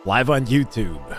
Live on YouTube.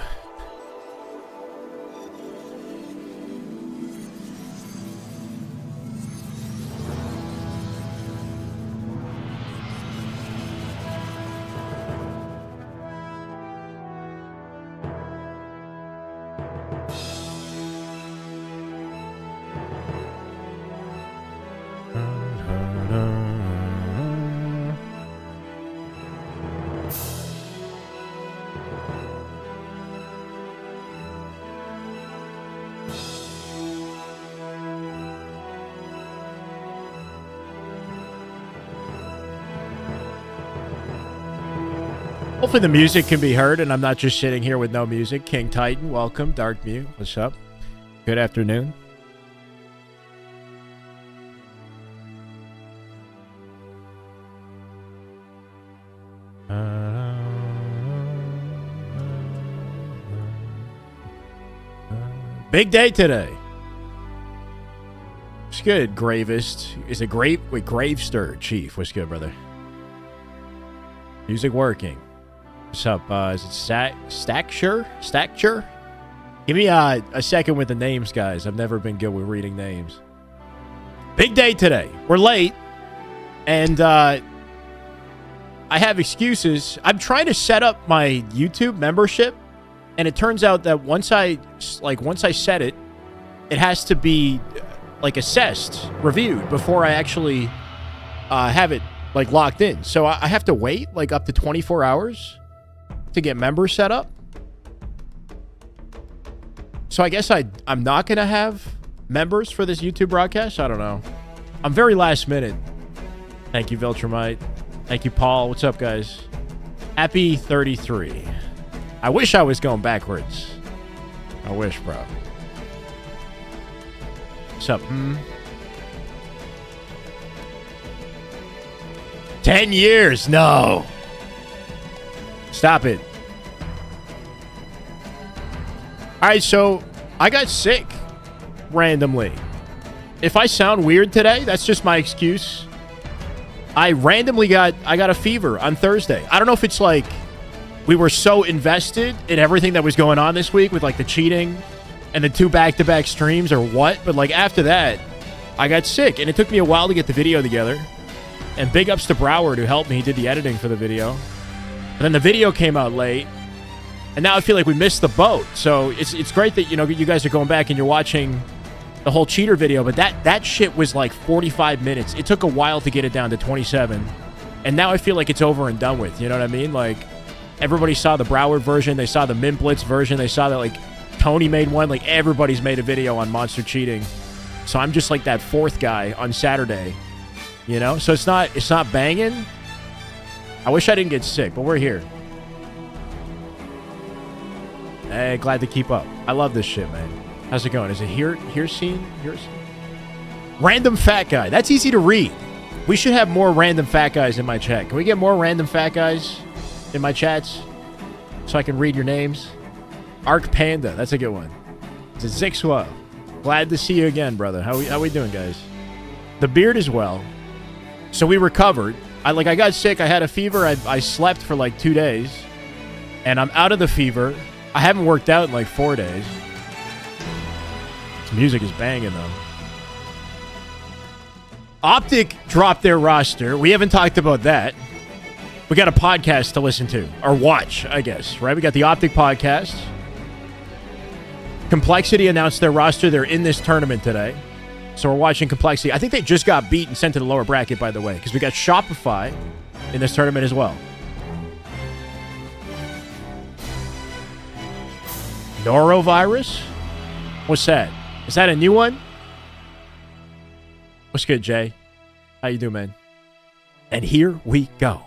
Hopefully the music can be heard and I'm not just sitting here with no music. King Titan, welcome. Dark Mute, what's up? Good afternoon. Big day today. What's good, Gravest? Is it Grave? Wait, Gravester, Chief. What's good, brother? Music working. What's up? Is it Stackshire? Give me a second with the names, guys. I've never been good with reading names. Big day today. We're late, and I have excuses. I'm trying to set up my YouTube membership, and it turns out that once I set it, it has to be assessed, reviewed before I actually have it locked in. So I have to wait up to 24 hours to get members set up. So I guess I'm not going to have members for this YouTube broadcast. I don't know. I'm very last minute. Thank you, Viltrumite. Thank you, Paul. What's up, guys? Happy 33. I wish I was going backwards. I wish, bro. What's up? 10 years. No. Stop it. All right, so I got sick randomly. If I sound weird today, that's just my excuse. I got a fever on Thursday. I don't know if it's we were so invested in everything that was going on this week with the cheating and the 2 back-to-back streams or what, but after that, I got sick, and it took me a while to get the video together. And big ups to Broward, who helped me. He did the editing for the video. And then the video came out late, and now I feel like we missed the boat. So it's great that you guys are going back and you're watching the whole cheater video, but that shit was 45 minutes. It took a while to get it down to 27, and now I feel like it's over and done with. You know what I mean? Everybody saw the Broward version, they saw the Mint Blitz version, they saw that Tourney made one. Everybody's made a video on monster cheating. So I'm just that 4th guy on Saturday. So it's not banging. I wish I didn't get sick, but we're here. Hey, glad to keep up. I love this shit, man. How's it going? Is it here scene? Random fat guy. That's easy to read. We should have more random fat guys in my chat. Can we get more random fat guys in my chats so I can read your names? Arc Panda. That's a good one. It's a Zixwa. Glad to see you again, brother. How we doing, guys? The beard as well. So we recovered. I got sick. I had a fever. I slept for 2 days. And I'm out of the fever. I haven't worked out in 4 days. This music is banging, though. Optic dropped their roster. We haven't talked about that. We got a podcast to listen to. Or watch, I guess. Right? We got the Optic podcast. Complexity announced their roster. They're in this tournament today. So we're watching Complexity. I think they just got beat and sent to the lower bracket, by the way, because we got Shopify in this tournament as well. Norovirus? What's that? Is that a new one? What's good, Jay? How you doing, man? And here we go.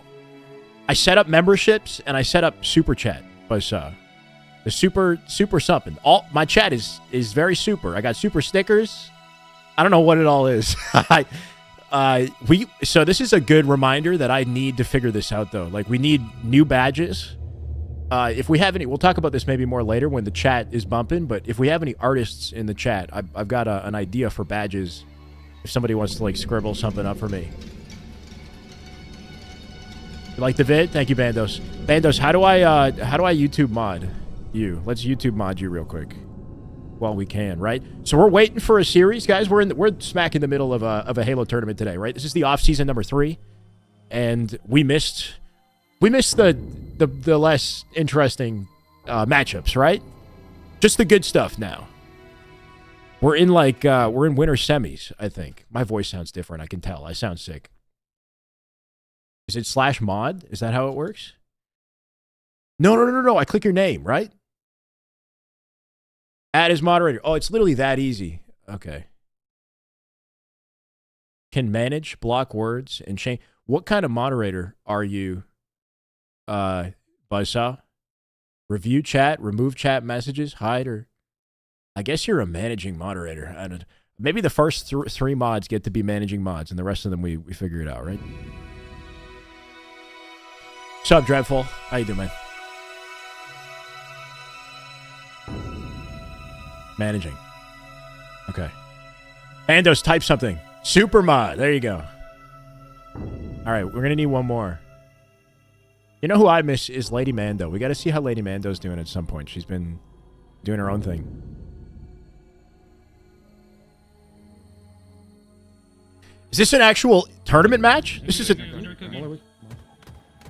I set up memberships and I set up super chat. Was the super something. My chat is very super. I got super stickers. I don't know what it all is. So this is a good reminder that I need to figure this out, though. We need new badges. If we have any, we'll talk about this maybe more later when the chat is bumping, but if we have any artists in the chat, I've got an idea for badges if somebody wants to scribble something up for me. You like the vid? Thank you, Bandos. Bandos, how do I YouTube mod you? Let's YouTube mod you real quick. Well, we can, right? So we're waiting for a series, guys. We're smack in the middle of a Halo tournament today, right? This is the off-season number 3, and we missed the less interesting matchups, right? Just the good stuff now. We're in winter semis, I think. My voice sounds different. I can tell. I sound sick. Is it /mod? Is that how it works? No. I click your name, right? Add as moderator. Oh, it's literally that easy. Okay. Can manage, block words, and change. What kind of moderator are you, Buzzsaw? Review chat, remove chat messages, hide, or... I guess you're a managing moderator. I don't... Maybe the first 3 mods get to be managing mods, and the rest of them we figure it out, right? What's up, Dreadful? How you doing, man? Managing. Okay. Bandos, type something. Super mod. There you go. All right, we're going to need one more. You know who I miss is Lady Mando. We got to see how Lady Mando's doing at some point. She's been doing her own thing. Is this an actual tournament match? This is a...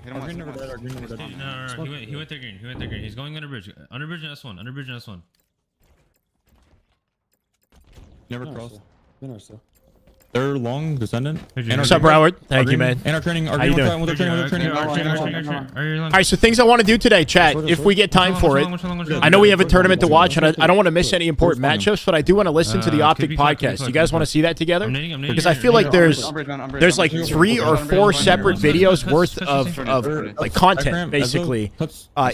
No, he went there green. He's going under bridge. Under bridge and S1. Under bridge and S1. Never crossed. They're long descendant. What's up, Broward? Thank you, man. And our training. How you doing? All right, so things I want to do today, chat, if we get time for it. I know we have a tournament to watch, and I don't want to miss any important matchups, but I do but I want to listen to the Optic podcast. You guys want to see that together? Because I feel like there's like 3 or 4 separate videos worth of like content, basically,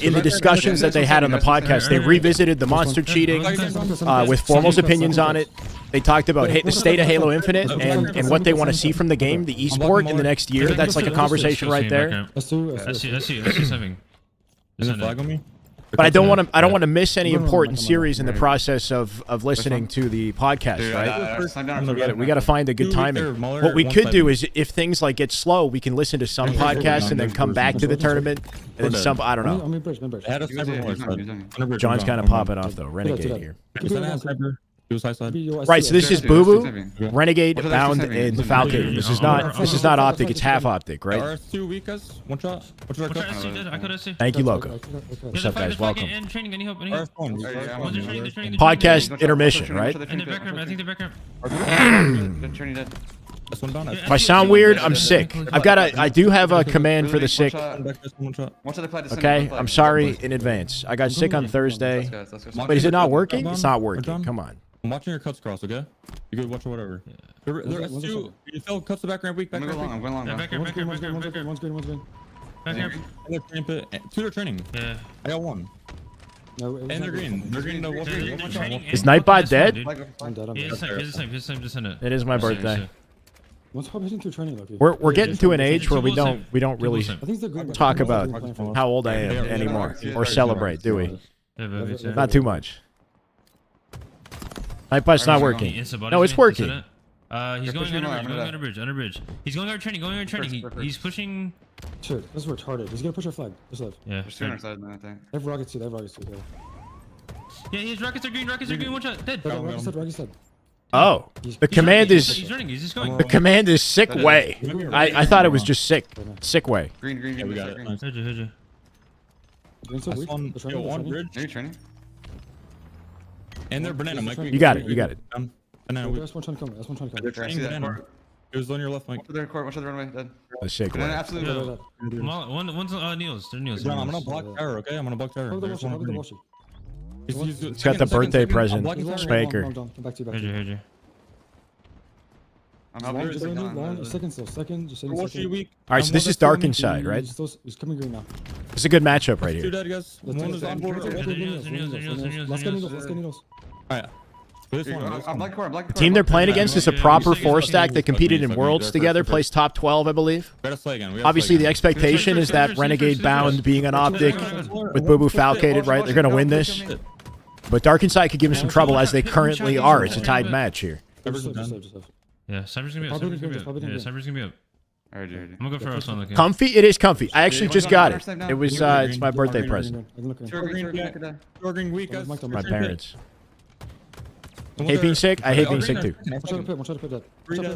in the discussions that they had on the podcast. They revisited the monster cheating with Formal's opinions on it. They talked about the state of Halo Infinite and what they want to see from the game, the esport in the next year. That's like a conversation right there. I see something. But I don't want to miss any important series in the process of listening to the podcast, right? We got to find a good timing. What we could do is if things like get slow, we can listen to some podcasts and then come back to the tournament and then some. I don't know. John's kind of popping off though. Renegade here. Right, so this is Boo Boo, Renegade, Bound, and Falcon. This is not Optic. It's half Optic, right? Thank you, Loco. What's up, guys? Welcome. Podcast intermission, right? If I sound weird, I'm sick. I do have a command for the sick. Okay, I'm sorry in advance. I got sick on Thursday. But is it not working? It's not working. Come on. I'm watching your cuts cross, okay? You could watch whatever. There are 2. You fell cuts the back ramp weak. I'm going long. One's green. Back here. 2 are training. Yeah. I got 1. No, and they're green. They're green. Is Nightbot dead? I'm dead. He's the same. Just send it. It is my birthday. What's happening through training, Loki? We're getting to an age where we don't really talk about how how old I am anymore or celebrate, do we? Not too much. Nightbot's not working. No, it's working. He's going under bridge. He's going over training. He's pushing. Shit, this is retarded. He's gonna push our flag. Just left. Yeah. They have rockets too. Yeah, his rockets are green. One shot. Dead. Rockets dead. Oh, the command is. He's running. He's just going. The command is sick way. I thought it was just sick. Sick way. Green. Yeah, we got it. Nice. Heard you. Green's so weak. One bridge. Are you training? And they're banana, Mike. You got it. Banana. That's one trying to come. They're training banana. It was on your left, Mike. Watch the court. Watch the runway. Dead. The sick way. Absolutely. One's Neils. They're Neils. John, I'm gonna block terror, okay? I'm gonna block terror. He's got the birthday present. Spaker. Heard you. I'm helping. Second. Weak. All right, so this is Dark Inside, right? He's coming green now. It's a good matchup right 2 here. dead, guys. One is on board. Let's get needles. Alright. I'm black core. The team they're playing against is a proper 4-stack that competed in Worlds together, placed top 12, I believe. Obviously, the expectation is that Renegade Bound being an Optic with Boo Boo Falcated, right? They're going to win this. But Dark Inside could give them some trouble as they currently are. It's a tied match here. Yeah, Cyber's gonna be up. Cyber's gonna be up. I heard you. I'm gonna go for us on the game. Comfy? It is comfy. I actually just got it. Now. It was, it's my birthday present. Green week, guys. My parents. Hate being sick. I hate being sick too.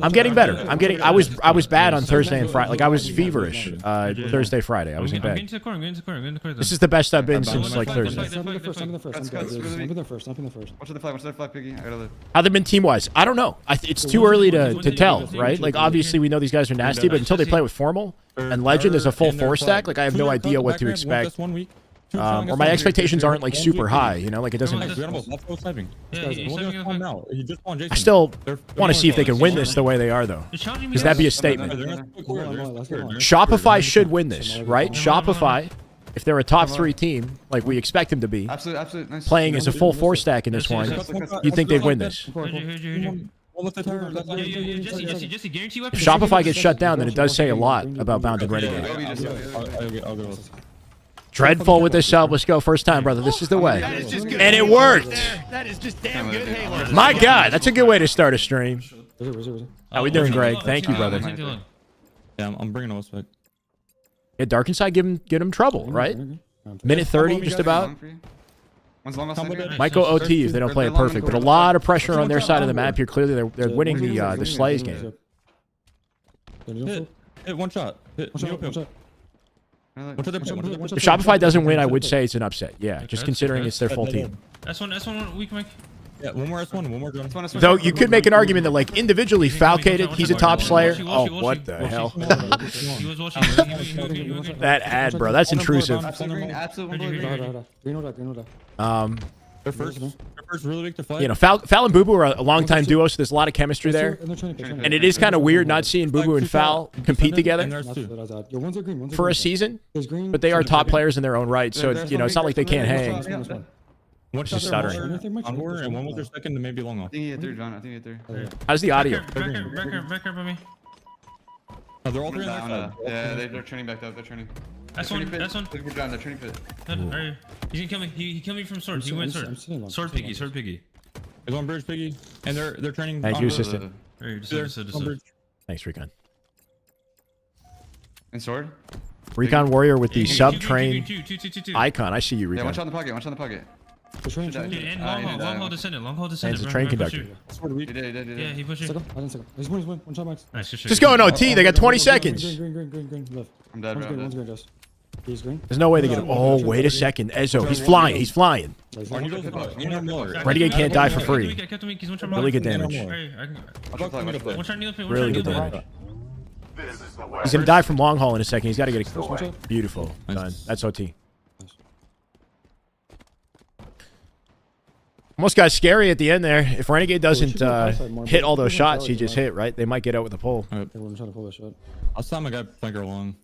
I'm getting better. I was bad on Thursday and Friday. Like I was feverish. Thursday, Friday. I was in I'm getting bed. to the corner. I'm getting to the corner. I'm getting to the corner. This is the best I've been since like Thursday. I'm in the first. I'm in the first. Watch the flag, Piggy. I gotta live. How they been team wise? I don't know. It's too early to tell, right? Like obviously we know these guys are nasty, but until they play with Formal and Legend as a full 4-stack, like I have no idea what to expect. Or my expectations aren't like super high, you know, like it doesn't. I still want to see if they can win this the way they are, though, because that'd be a statement. Shopify should win this, right? Shopify, if they're a top 3 team, like we expect them to be, Absolutely. Nice. playing as a full 4-stack in this one, you'd think they'd win this. If Shopify gets shut down, then it does say a lot about Bounded Renegade. Dreadful with this sub. Let's go. First time, brother. This is the way. And it worked. That is just damn good Halo. My God, that's a good way to start a stream. How we doing, Greg? Thank you, brother. Yeah, I'm bringing us back. Yeah, Dark Inside give him trouble, right? Minute 30, just about. Might go OT if they don't play it perfect, but a lot of pressure on their side of the map here. Clearly, they're winning the Slays game. Hit one shot. Hit. If Shopify doesn't win, I would say it's an upset. Yeah, just considering it's their full team. S1 weak, Mike. Yeah, one more John. Though you could make an argument that, like, individually, Falcated, he's a top slayer. Oh, what the hell? That ad, bro, that's intrusive. Their first really big to fight. You know, Fal and Boo Boo are a long-time duo, so there's a lot of chemistry there. And it is kind of weird not seeing Boo Boo and Fal compete together for a season. But they are top players in their own right, so, you know, it's not like they can't hang. What's just stuttering? And one was their second to maybe long off. I think he hit 3, John. I think he hit 3. How's the audio? Back up on me. Oh, they're all 3 on their side. Yeah, they're turning back up. They're turning. That's one. Look for John. They're turning pit. He's gonna kill me. He killed me from sword. He went sword. Sword Piggy. There's one bridge, Piggy. And they're turning. Thank you, assistant. Thanks, Recon. And sword? Recon Warrior with the sub-train icon. I see you, Yeah, Recon. watch on the pocket. And long hold descendant. He's a train conductor. He did. Yeah, he pushed you. He's one shot max. Nice, Just go in OT. They got 20 seconds. Green. Left. I'm dead, bro. One's green, just. He's green. There's no way they get him. Oh, wait a second. Ezo, he's flying. Renegade can't die for free. Really good damage. Really good damage. He's going to die from long haul in a second. He's got to get a... Beautiful. Done. That's OT. Almost got scary at the end there. If Renegade doesn't hit all those shots he just hit, right, they might get out with a pull. I'll stop my guy flanker along.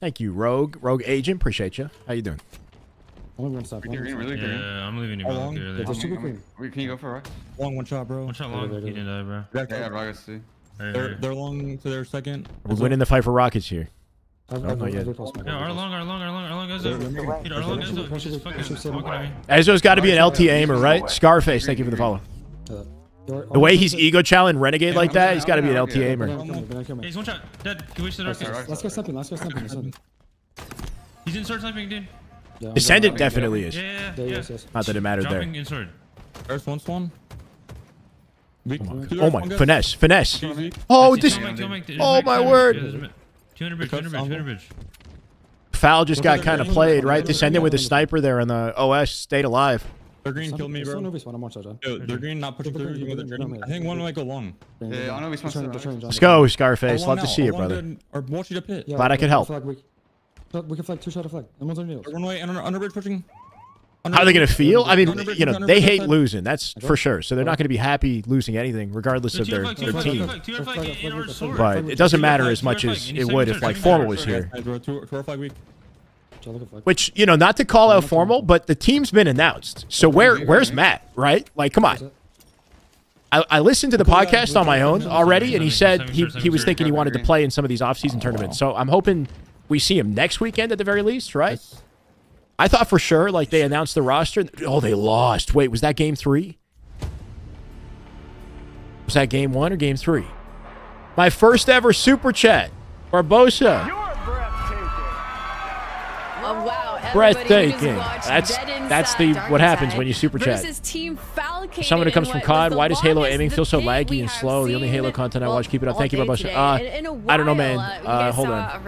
Thank you, Rogue Agent. Appreciate you. How you doing? Really green. Yeah, I'm leaving you, bro. Can you go for a rock? Long one shot, bro. One shot long. He didn't die, bro. Yeah, rockets too. They're long to their second. We're winning the fight for Rockets here. Yeah, our long guys over. Our long guys over. He's just fucking walking at me. Ezo's got to be an LT aimer, right? Scarface, thank you for the follow. The way he's ego challenging Renegade like that, he's got to be an LT aimer. He's one shot. Dead. Can we the rocket? Let's go something. He's in sword sniping, dude. Descendant definitely is. Yeah. Not that it mattered there. Jumping in sword. First one spawn. Oh my, finesse. Oh, this. Oh my word. 200 bridge. Foul just got kind of played, right? Descendant with a sniper there on the OS, stayed alive. They're green, kill me, bro. They're green, not pushing through. I think one might go long. Yeah, I know he's Let's go, Scarface. Love to see it, brother. Glad I could help. We can flag 2 shot of flag. And one's on needles. One way, under bridge pushing. How are they going to feel? I mean, you know, they hate losing. That's for sure. So they're not going to be happy losing anything, regardless of their team. But it doesn't matter as much as it would if, like, Formal was here. Which, you know, not to call out Formal, but the team's been announced. So where's Matt, right? Like, come on. I listened to the podcast on my own already, and he said he was thinking he wanted to play in some of these off-season tournaments. So I'm hoping we see him next weekend at the very least, right? I thought for sure, like, they announced the roster. Oh, they lost. Wait, was that game 3? Was that game 1 or game 3? My first ever super chat. Barbosa. Oh wow! Breathtaking. That's the what happens when you super chat. Someone who comes from COD. Why does Halo aiming feel so laggy and slow? The only Halo content I watch. Keep it up. Thank you, Barbosa. I don't know, man. Hold on.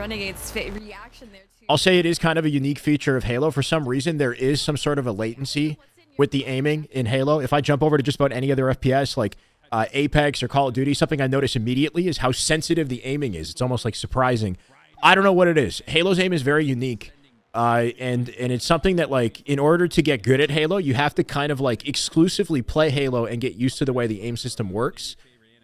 I'll say it is kind of a unique feature of Halo. For some reason, there is some sort of a latency with the aiming in Halo. If I jump over to just about any other FPS, like Apex or Call of Duty, something I notice immediately is how sensitive the aiming is. It's almost like surprising. I don't know what it is. Halo's aim is very unique. And it's something that, like, in order to get good at Halo, you have to kind of like exclusively play Halo and get used to the way the aim system works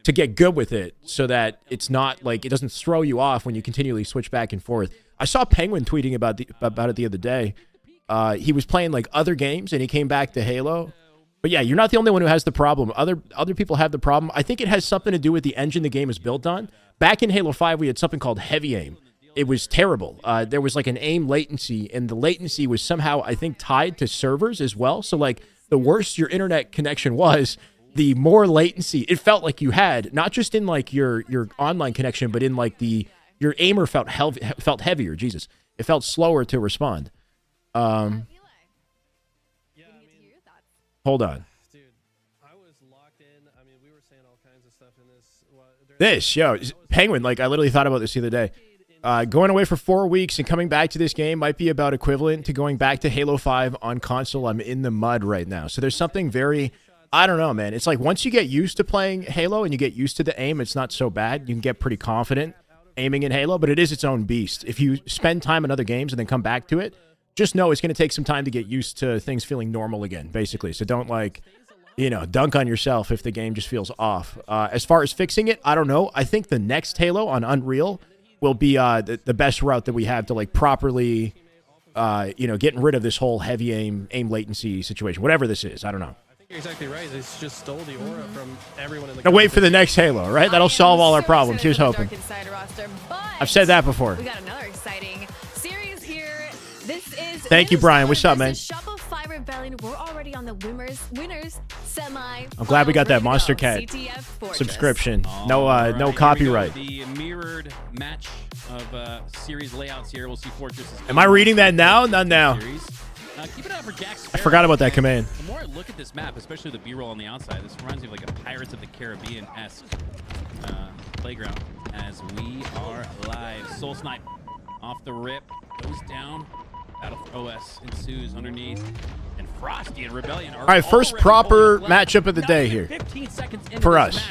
to get good with it, so that it's not like it doesn't throw you off when you continually switch back and forth. I saw Penguin tweeting about it the other day. He was playing like other games and he came back to Halo. But yeah, you're not the only one who has the problem. Other people have the problem. I think it has something to do with the engine the game is built on. Back in Halo 5, we had something called heavy aim. It was terrible. There was like an aim latency, and the latency was somehow, I think, tied to servers as well. So like the worse your internet connection was, the more latency it felt like you had, not just in like your online connection, but in like your aimer felt heavier. Jesus, it felt slower to respond. Hold on. Dude, I was locked in. I mean, we were saying all kinds of stuff in this. Penguin, like I literally thought about this the other day. Going away for 4 weeks and coming back to this game might be about equivalent to going back to Halo 5 on console. I'm in the mud right now. So there's something very, I don't know, man. It's like once you get used to playing Halo and you get used to the aim, it's not so bad. You can get pretty confident aiming in Halo, but it is its own beast. If you spend time in other games and then come back to it, just know it's going to take some time to get used to things feeling normal again, basically. So don't dunk on yourself if the game just feels off. As far as fixing it, I don't know. I think the next Halo on Unreal will be the best route that we have to like properly, getting rid of this whole heavy aim latency situation. Whatever this is, I don't know. I think you're exactly right. This just stole the aura from everyone in the. Now wait for the next Halo, right? That'll solve all our problems. Here's hoping. I've said that before. We got another exciting series here. This is. Thank you, Brian. What's up, man? Shopify Rebellion. We're already on the winners semi. I'm glad we got that Monster Cat subscription. No copyright. The mirrored match of series layouts here. We'll see Fortresses. Am I reading that now? Not now. Keep it out for Jack Sparrow. I forgot about that command. The more I look at this map, especially the B-roll on the outside, this reminds me of like a Pirates of the Caribbean-esque playground as we are live. Soul Snipe off the rip, goes down. Battle for OS ensues underneath, and Frosty and Rebellion are all right, first proper matchup of the day here for us.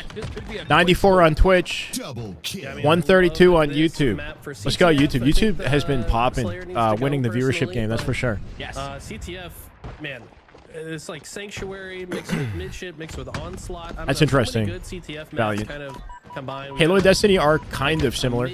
94 on Twitch, 132 on YouTube. Let's go YouTube. YouTube has been popping, winning the viewership game, that's for sure. Yes. CTF, man, it's like Sanctuary mixed with Midship mixed with Onslaught. That's interesting. Good CTF Valiant. kind of combined. Halo and Destiny are kind of similar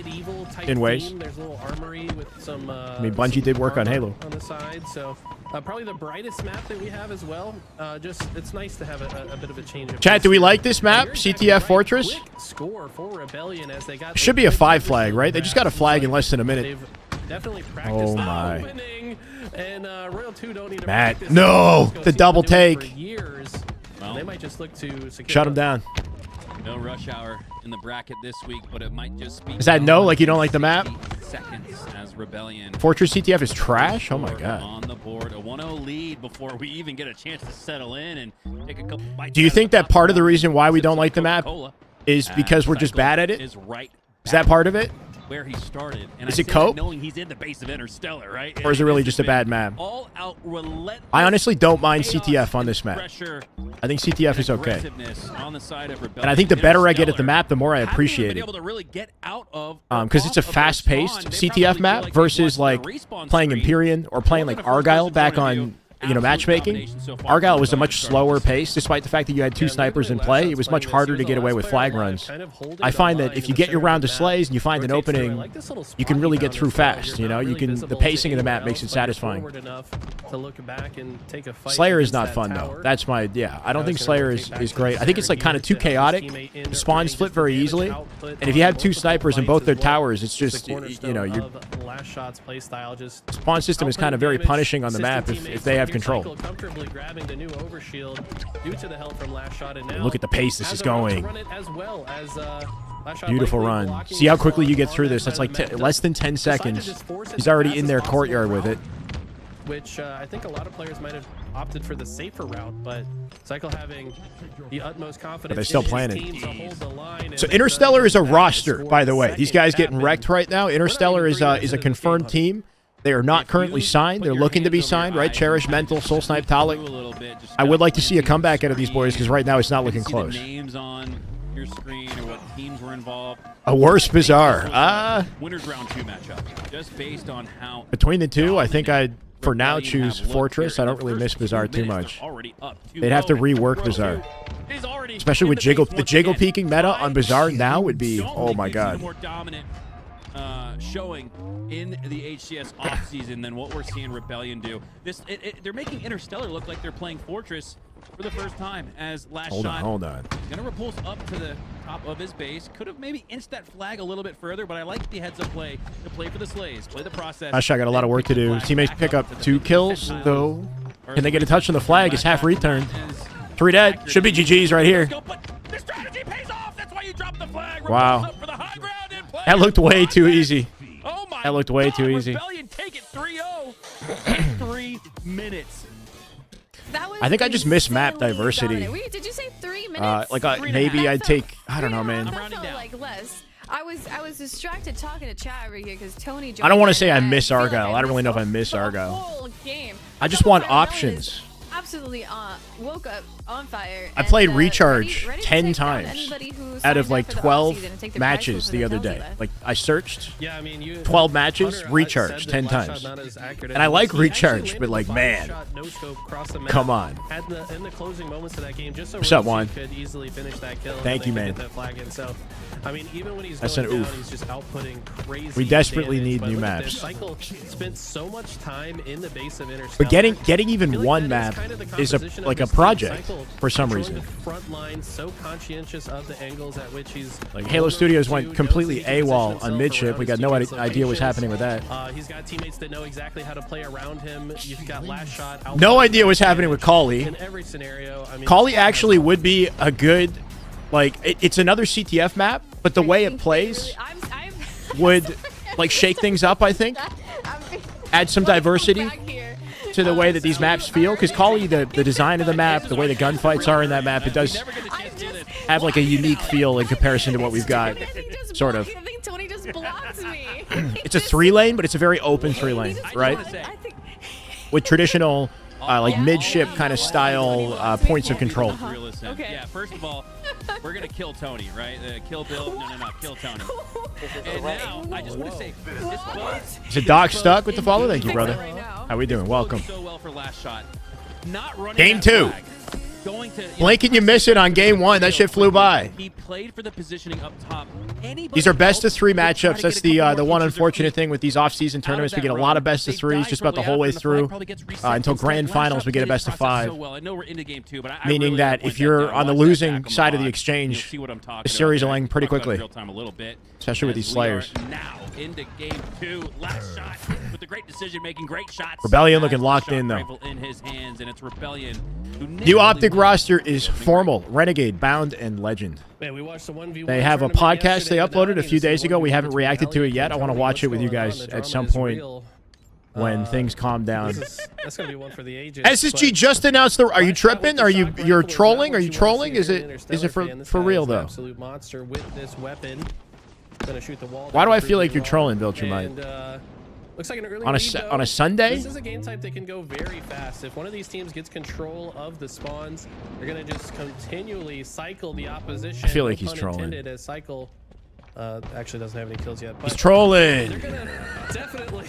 in ways. There's a little armory with some. I mean, Bungie did work on Halo. On the side, so probably the brightest map that we have as well. Just it's nice to have a bit of a change. Chat, do we like this map, CTF Fortress? Score for Rebellion as they got. Should be a 5 flag, right? They just got a flag in less than a minute. They've definitely practiced winning. And Royal 2 don't need to Matt, practice. no, the double take. Well, they might just look to shut him down. No rush hour in the bracket this week, but it might just be. Is that no? Like you don't like the map? Seconds as Rebellion. Fortress CTF is trash. Oh my god. On the board, a 1-0 lead before we even get a chance to settle in and take a couple bites. Do you think that part of the reason why we don't like the map is because we're just bad at it? Is that part of it? Where he started. And is it cope? Knowing he's in the base of Interstellar, right? Or is it really just a bad map? I honestly don't mind CTF on this map. I think CTF is okay. And I think the better I get at the map, the more I appreciate it. Because it's a fast-paced CTF map versus like playing Empyrean or playing like Argyle back on matchmaking. Argyle was a much slower pace, despite the fact that you had 2 snipers in play. It was much harder to get away with flag runs. I find that if you get your round of slays and you find an opening, you can really get through fast. The pacing of the map makes it satisfying. Slayer is not fun though. That's my I don't think Slayer is great. I think it's like kind of too chaotic. The spawns split very easily, and if you have 2 snipers in both their towers, it's just your spawn system is kind of very punishing on the map if they have control. Comfortably grabbing the new overshield due to the help from last shot, and now look at the pace this is going. Run it as well as Last shot Beautiful likely run. blocking See how the quickly you spawn get through on this. that That's side like of the map. less than 10 Decide to seconds. just force it He's as already fast in as their possible courtyard with route, it. Which I think a lot of players might have opted for the safer route, but Cycle having the utmost confidence. they're still in his playing it. team to hold the line, So and Interstellar is a that just roster, scored by the way. These guys getting happen. wrecked right now. Interstellar is a confirmed team. They are not currently signed. They're looking to be signed, right? Cherish, Mental, Soul Snipe, Talik. I would like to see a comeback out of these boys because right now it's not looking close. Names on your screen or what teams were involved. A worse Bizarre. Winners round 2 matchup. Just based on how Between the two, I think I'd, for now, choose Fortress. I don't really miss Bizarre too much. They'd have to rework Bizarre. Especially with the jiggle peeking meta on Bizarre now would be, oh my god. More dominant showing in the HCS offseason than what we're seeing Rebellion do. They're making Interstellar look like they're playing Fortress for the first time as last shot. Hold on. Gonna repulse up to the top of his base. Could have maybe inched that flag a little bit further, but I like the heads up play to play for the Slays, play the process. Last shot got a lot of work to do. Teammates pick up 2 kills, though. Can they get a touch on the flag? It's half return. 3 dead. Should be GG's right here. The strategy pays off. That's why you drop the flag. Wow. Up for the high ground and play. That looked way too easy. Oh my That looked way God, too easy. Rebellion take it 3-0 in 3 minutes. That was I think I just miss map insanely diversity. dominant. Wait, did you say 3 minutes? Maybe I'd take, I don't know, man. That felt like less. I was distracted talking to chat over here because Tony. I don't want to say I joined miss feel like Argyle. I don't really know if I missed miss the Argyle. whole game. I just want options. Absolutely woke up on fire. I played and, Recharge ready to 10 take down times anybody who out of signed like up for the 12 offseason and take their matches prizes the for other themselves day. with. Like I searched Yeah, I mean, 12 matches, Hunter, Recharge said that 10 last times. shot not as accurate And I as like he actually Recharge, landed but like, the man, shot, no scope, across the map, come on. Had in the closing moments of that game, just so What's up, Rosie Juan? could easily finish that kill. Thank you, and then man. get that flag in. So, I mean, even when he's That's going an down, oof. he's just outputting crazy. We desperately damage. need But new look at maps. this. Cycle spent so much time in the base of Interstellar. But getting I feel even like one that map kind of the is composition of like a this team. project Cycle for some controlling reason. the front line, so conscientious of the angles at which he's Like Halo Studios went knows completely he can position AWOL himself on midship. around We his got no teammates' idea what's locations. happening with that. He's got teammates that know exactly how to play around him. You've got last shot. No idea what's happening with Kali. In every scenario, I mean, Kali actually would be a good, like, it's another CTF map, but the way it plays would, like, shake things up, I think. Add some diversity to the way that these maps feel. Because Kali, the design of the map, the way the gunfights are in that map, it does have, like, a unique feel in comparison to what we've got, sort of. I think Tony just blocked me. It's a 3-lane, but it's a very open 3-lane, right? With traditional, like, midship kind of style points of control. Okay. Yeah, first of all, we're going to kill Tony, right? Kill Bill. No, kill Tony. And now, I just want to say, this was Is it Doc stuck with the follow? Thank you, brother. Right now. How we doing? Welcome. so well for last shot. Not running Game that 2. flag. Going to, Blink and you miss it on game 1. That shit flew by. He played for the positioning up top. These are best of 3 matchups. That's the one unfortunate thing with these off-season tournaments. We get a lot of best of 3s just about the whole way through. Until grand finals, we get a best of 5. Meaning that if you're on the losing side of the exchange, the series will end pretty quickly. Especially with these Slayers. Now into game 2. Last shot with the great decision making, great shots. Rebellion looking locked in, though. Rifle in his hands, and it's Rebellion. New Optic roster is formal, Renegade, Bound, and Legend. Man, we watched the 1v1 They have a tournament podcast they yesterday with uploaded a Donnie. few This is days the ago. We 1v1 haven't reacted to it yet. I want to watch it with you What's going guys on? The at drama some is point real. when things calm down. That's gonna be one for the ages. SSG but just announced the. Are you last shot with tripping? the Are shock you're rifle is trolling? not Are what you want trolling? to Is see it in an is it Interstellar fan. This for guy real is an though? Absolute monster with this weapon. Gonna shoot the wall. Why do down I feel like through you're the trolling, wall. Viltrumite? And, looks like an early On a lead, though. on a Sunday? This is a game type that can go very fast. If one of these teams gets control of the spawns, they're gonna just continually cycle the opposition. I feel like no he's pun trolling. intended, as Cycle actually doesn't have any kills yet. He's But trolling. they're gonna definitely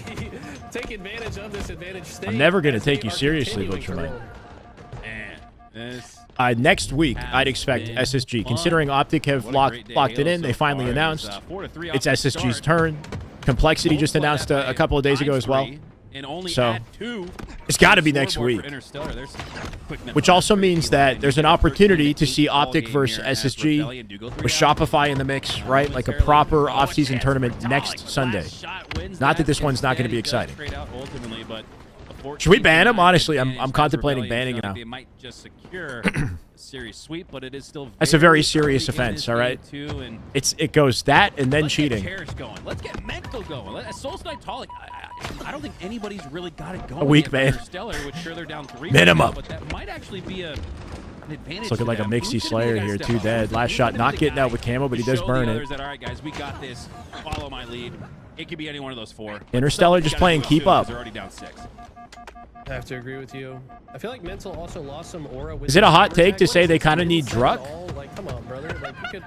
take advantage of this advantage state. I'm never gonna as take they you are seriously, continuing to Viltrumite. roll. Man, this Next week, I'd expect SSG. Considering Optic have locked it in, they finally announced it's SSG's turn. Complexity just announced a couple of days ago as well. So it's got to be next week. Which also means that there's an opportunity to see Optic versus SSG with Shopify in the mix, right? Like a proper off-season tournament next Sunday. Not that this one's not going to be exciting. Should we ban him? 14-9 Honestly, I'm advantage. contemplating Rebellion banning feel him like now. They might just secure a series sweep, but it is still That's a very early serious in offense, this all right? game, too, and It goes that and then let's cheating. Get Cherish going. Let's get Mental going. Soul Snipe Tolic. I don't think anybody's really got it going. A weak yet. man. Stellar, which sure they're down 3. Minimum. Now, but that might actually be an advantage. It's looking to like a them. Mixie Who's gonna be Slayer the guy here, step 2 up? dead. Last Who's shot gonna be not the getting guy out with camo, but he to does show burn the it. others that, all right, guys, we got this. Follow my lead. It could be any one of those 4. Interstellar Somebody's just gotta playing do it keep soon, 'cause up. They're already down 6. I have to agree with you. I feel like Mental also lost some aura. With Is it a hot the take to attack. say they Once kinda it's need said and Druck? all, like, come on, brother. Like, you could.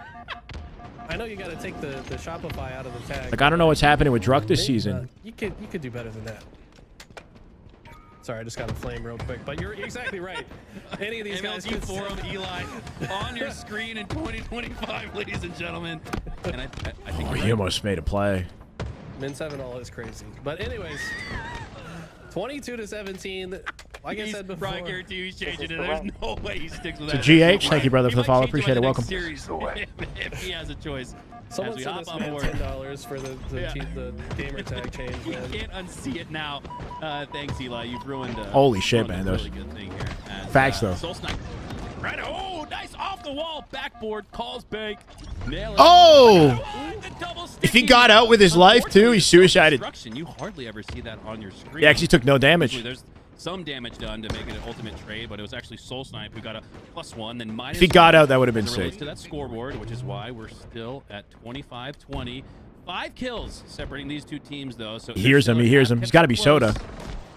I know you got to take the Shopify out of the tag. Like, I don't know what's happening with Druck this season. You could do better than that. Sorry, I just got a flame real quick, but you're exactly right. Any of these guys MLG could forum Eli on your screen in 2025, ladies and gentlemen. And I think Oh, you're he right. almost made a play. Min 7 all is crazy. But anyways, 22-17. Like I said before. I guarantee you he's changing it. There's no way he sticks with So that. GH, thank you, brother, He for the might follow. change it by Appreciate the it. next Welcome. series if he has a choice. Someone As we send hop this on man board. $10 for the gamer tag change, You man. can't unsee it now. Thanks, Eli. You've ruined. Holy shit, ruined man, a those- really good thing here. As, Facts, though. Soul Snipe. Right. Oh, nice off the wall backboard. Calls bank. Nail it. Oh! The double If he sticky. got out with his life, too, he Unfortunately, suicided. destruction. You hardly ever see that on your screen. He actually took no damage. Usually there's some damage done to make it an ultimate trade, but it was actually Soul Snipe who got a +1, then -1. If he got out, that would have been as it relates sick. to that scoreboard, which is why we're still at 25-20. 5 kills separating these two teams, though. So He hears him. He hears him. He's got to be Soda.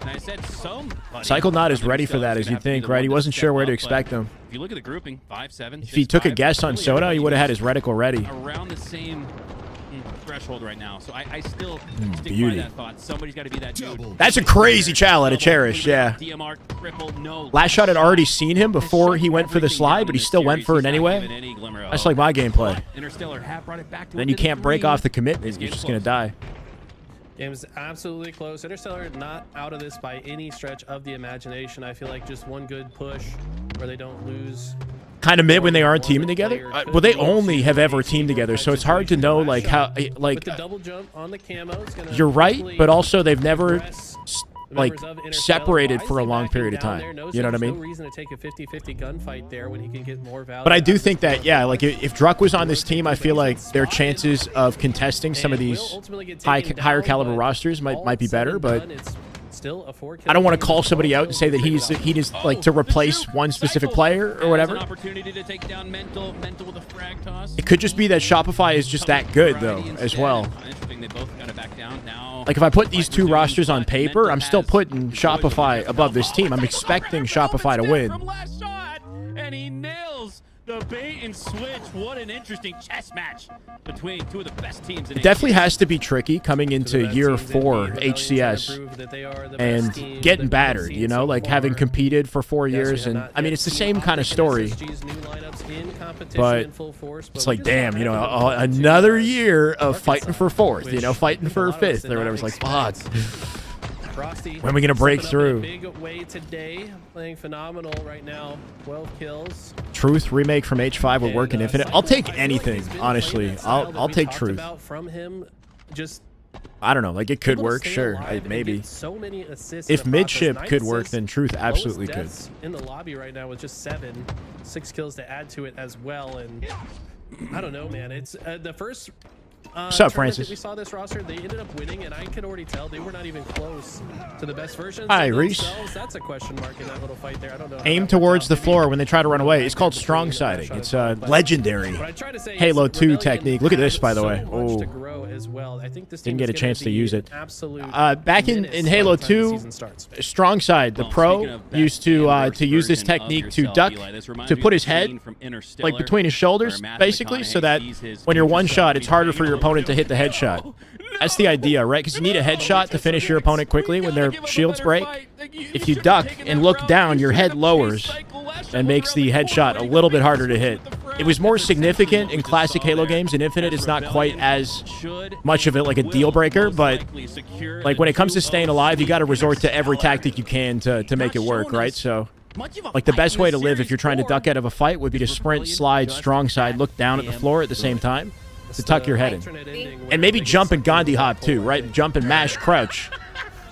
And I said somebody. Cycle not as on ready for themselves that is as gonna you'd have to be think, the right? He one to wasn't step sure where to up, expect but him. If you look at the grouping, 5-7. If he took a 6-5, guess on really Soda, he everybody would have had was his reticle ready. around the same threshold right now. So I still stick beauty. by that thought. Somebody's got to be that dude. That's a crazy chow to cherish, yeah. DMR triple, no. Last shot had already seen him before he went for the slide, but he still went for it anyway. That's like my gameplay. Interstellar have brought it back to Then you can't break off the commitment. You're just going to die. Game's absolutely close. Interstellar not out of this by any stretch of the imagination. I feel like just one good push where they don't lose. Kind of mid when they aren't teaming together. Well, they only have ever teamed together, so it's hard to know like how like. With the double jump on the camo, it's gonna You're right, quickly but also they've never impress like members of Interstellar. separated Why for is a he long backing period of down time. there? Knows You know what I there's mean? No reason to take a 50-50 gunfight there when he can get more value. But I do out of think this that, yeah, like if Druck was on this team, I feel like their chances of contesting some of And will these ultimately get higher taken down, caliber but rosters all might be said better. and But done, it's still a 4-kill I don't want to game. call somebody out and say that he is like to replace one specific player or whatever. An opportunity to take down Mental with a frag toss. It could just be that Shopify is just that good though, as well. Interesting, they both got it back down now. Like if I put these two rosters on paper, I'm still putting Shopify above this team. I'm expecting Shopify to win. From last shot, and he nails the bait and switch. What an interesting chess match between two of the best teams in It definitely has to be tricky coming into year 4 HCS and getting battered, you know, like having competed for 4 years. And I mean, it's the same kind of story, but it's like, damn, you know, another year of fighting for 4th, you know, fighting for 5th or whatever. It's like, fuck. When are we going to break through? Big way today, playing phenomenal right now. 12 kills. Truth remake from H5 would work in Infinite. I'll take anything, honestly. I'll take Truth. From him, just I don't know, like it could able to work, stay sure, alive and maybe. get so many assists If in the midship process. could 9 work, assists, then Truth lowest absolutely could. deaths in the lobby right now with just 7, 6 kills to add to it as well. And I don't know, man. It's the first. What's up, tournament Francis? that we saw this roster, they ended up winning, and I could already tell they were not even close to the best version. Hi, Reese. That's a question mark in that little fight there. I don't know. how Aim that worked towards out. the Maybe floor when they try to run away. It's called strong siding. It's legendary what I try to say is Halo 2 Rebellion technique. Look at this, has by the way. so much Oh, to grow as well. I think this didn't team get a is gonna chance to be use it. Absolute back in menace Halo by the time the 2, season starts. strong side, the Well, pro speaking of that used to Amber's use this version of technique to yourself, duck, Eli, this reminds to me put of his the head scene from Interstellar, like between his shoulders, where Matthew basically, so McConaughey that sees his when you're future one self, shot, it's he's harder like, for your "Oh, opponent to hit the no, headshot. That's the idea, right? Because you need a headshot to finish your opponent quickly when their shields break. If you duck and look down, your head lowers and makes the headshot a little bit harder to hit. It was more significant in classic Halo games. In Infinite, it's not quite as much of it like a deal breaker, but like when it comes to staying alive, you got to resort to every tactic you can to make it work, right? So like the best way to live if you're trying to duck out of a fight would be to sprint, slide, strong side, look down at the floor at the same time to tuck your head in. And maybe jump and Gandhi hop too, right? Jump and mash crouch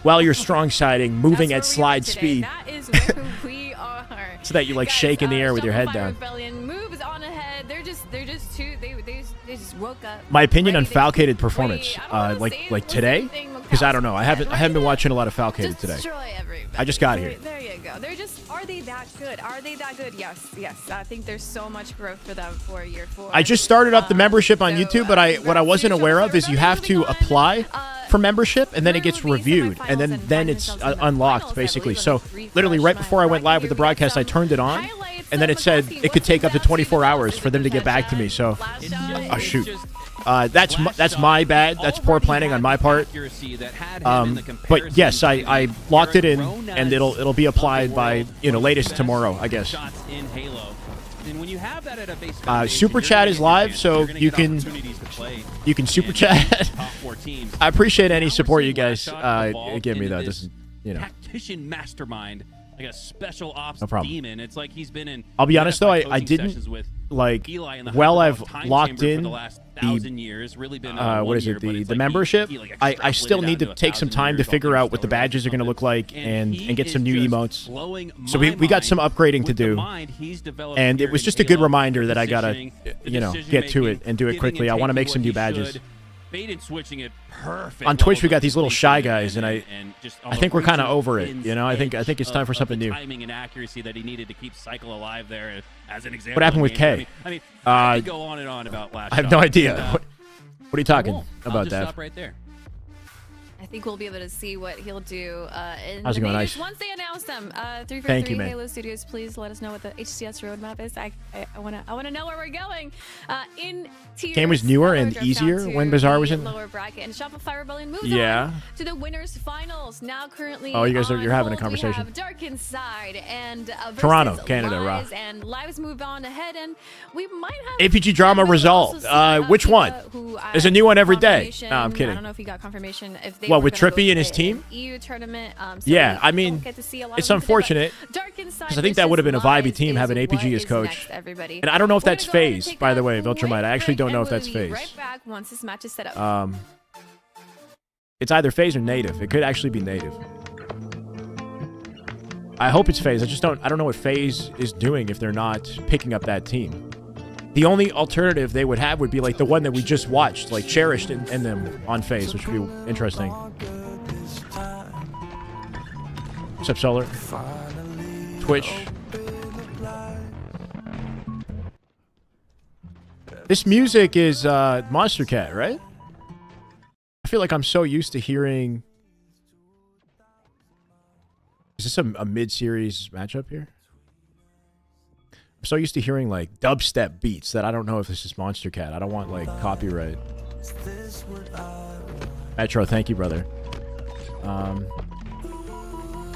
while you're strong siding, moving at That's where we are slide today. speed, That is where we are. so that you like shake in the air with your head Shopify down. Rebellion moves on ahead. They're just too. They just woke up. My opinion on ready to Falcated performance, free. I don't wanna say like it, today, what's the thing, because I don't know. I haven't Right been now, watching a lot of Falcated today. destroy everybody. I just got here. There you go. They're just. Are they that good? Are they that good? Yes. I think there's so much growth for them for year 4. I just started up the membership on so, YouTube, but what I wasn't aware of is you have to apply for membership, and then it gets reviewed, and then it's unlocked, basically. So literally right before I went live with the broadcast, I turned it on, and then it said it could take up to 24 hours for them to get back to me. So, oh shoot. That's my bad. That's poor planning on my part. But yes, I locked it in, and it'll be applied by latest tomorrow, I guess. Super chat is live, so you can super chat. I appreciate any support you guys give me, though. It doesn't, Tactician mastermind, like a special ops No problem. demon. It's like he's been in. I'll be honest though, I coaching didn't sessions with like. Eli in the Well, I've Hyperloft time locked chamber in for the last the 1,000 years. Really been what is it? The membership. I still need to take some time to figure out what the badges are going to look like and get some new emotes. So we got some upgrading to do, and it was just a good reminder that I gotta get to it and do it quickly. I want to make some new badges. Bait and switching it perfect. On Twitch, we got these little shy guys, and I think we're kind of over it. I think it's time for something new. Timing and accuracy that he needed to keep Cycle alive there, as an example. What happened with K? I could go on and on about last. I have no shot, idea. but, What are you talking I'll about, just Dev? stop right there. I think we'll be able to see what he'll do in How's it the going, majors Ice? once they announce them. Thank you, 343 man. Halo Studios, please let us know what the HCS roadmap is. I wanna know where we're going. In tiers, Game was newer and drops down easier to when Bizarre was the in? lower bracket, and Shopify Rebellion moves Yeah. on to the winners finals. Now currently, Oh, you guys on you're having a hold, conversation. We have Dark Inside and versus Toronto, Canada, Lives, raw. and Lives move on ahead, and we might have APG drama we will resolved. also see, Which one? who, There's a new one every day. confirmation- No, I'm kidding. I don't know if he got confirmation if they What, were with gonna go Trippy and play his an team? EU tournament. So Yeah, we I mean, don't get to see a lot it's of them today, but unfortunate, Dark Inside 'cause I think that would have been a versus vibey team Lives having is APG what as is coach. next, everybody. And I don't know if We're that's gonna go ahead and FaZe, take by the a way, Viltrumite. I quick actually don't break, know and if that's we'll be FaZe. right back once this match is set up. It's either FaZe or native. It could actually be native. I hope it's FaZe. I don't know what FaZe is doing if they're not picking up that team. The only alternative they would have would be like the one that we just watched, like Cherished and them on FaZe, which would be interesting. What's up, Solar? Twitch. This music is Monster Cat, right? I feel like I'm so used to hearing... Is this a mid-series matchup here? I'm so used to hearing like dubstep beats that I don't know if this is Monster Cat. I don't want like copyright. Metro, thank you, brother.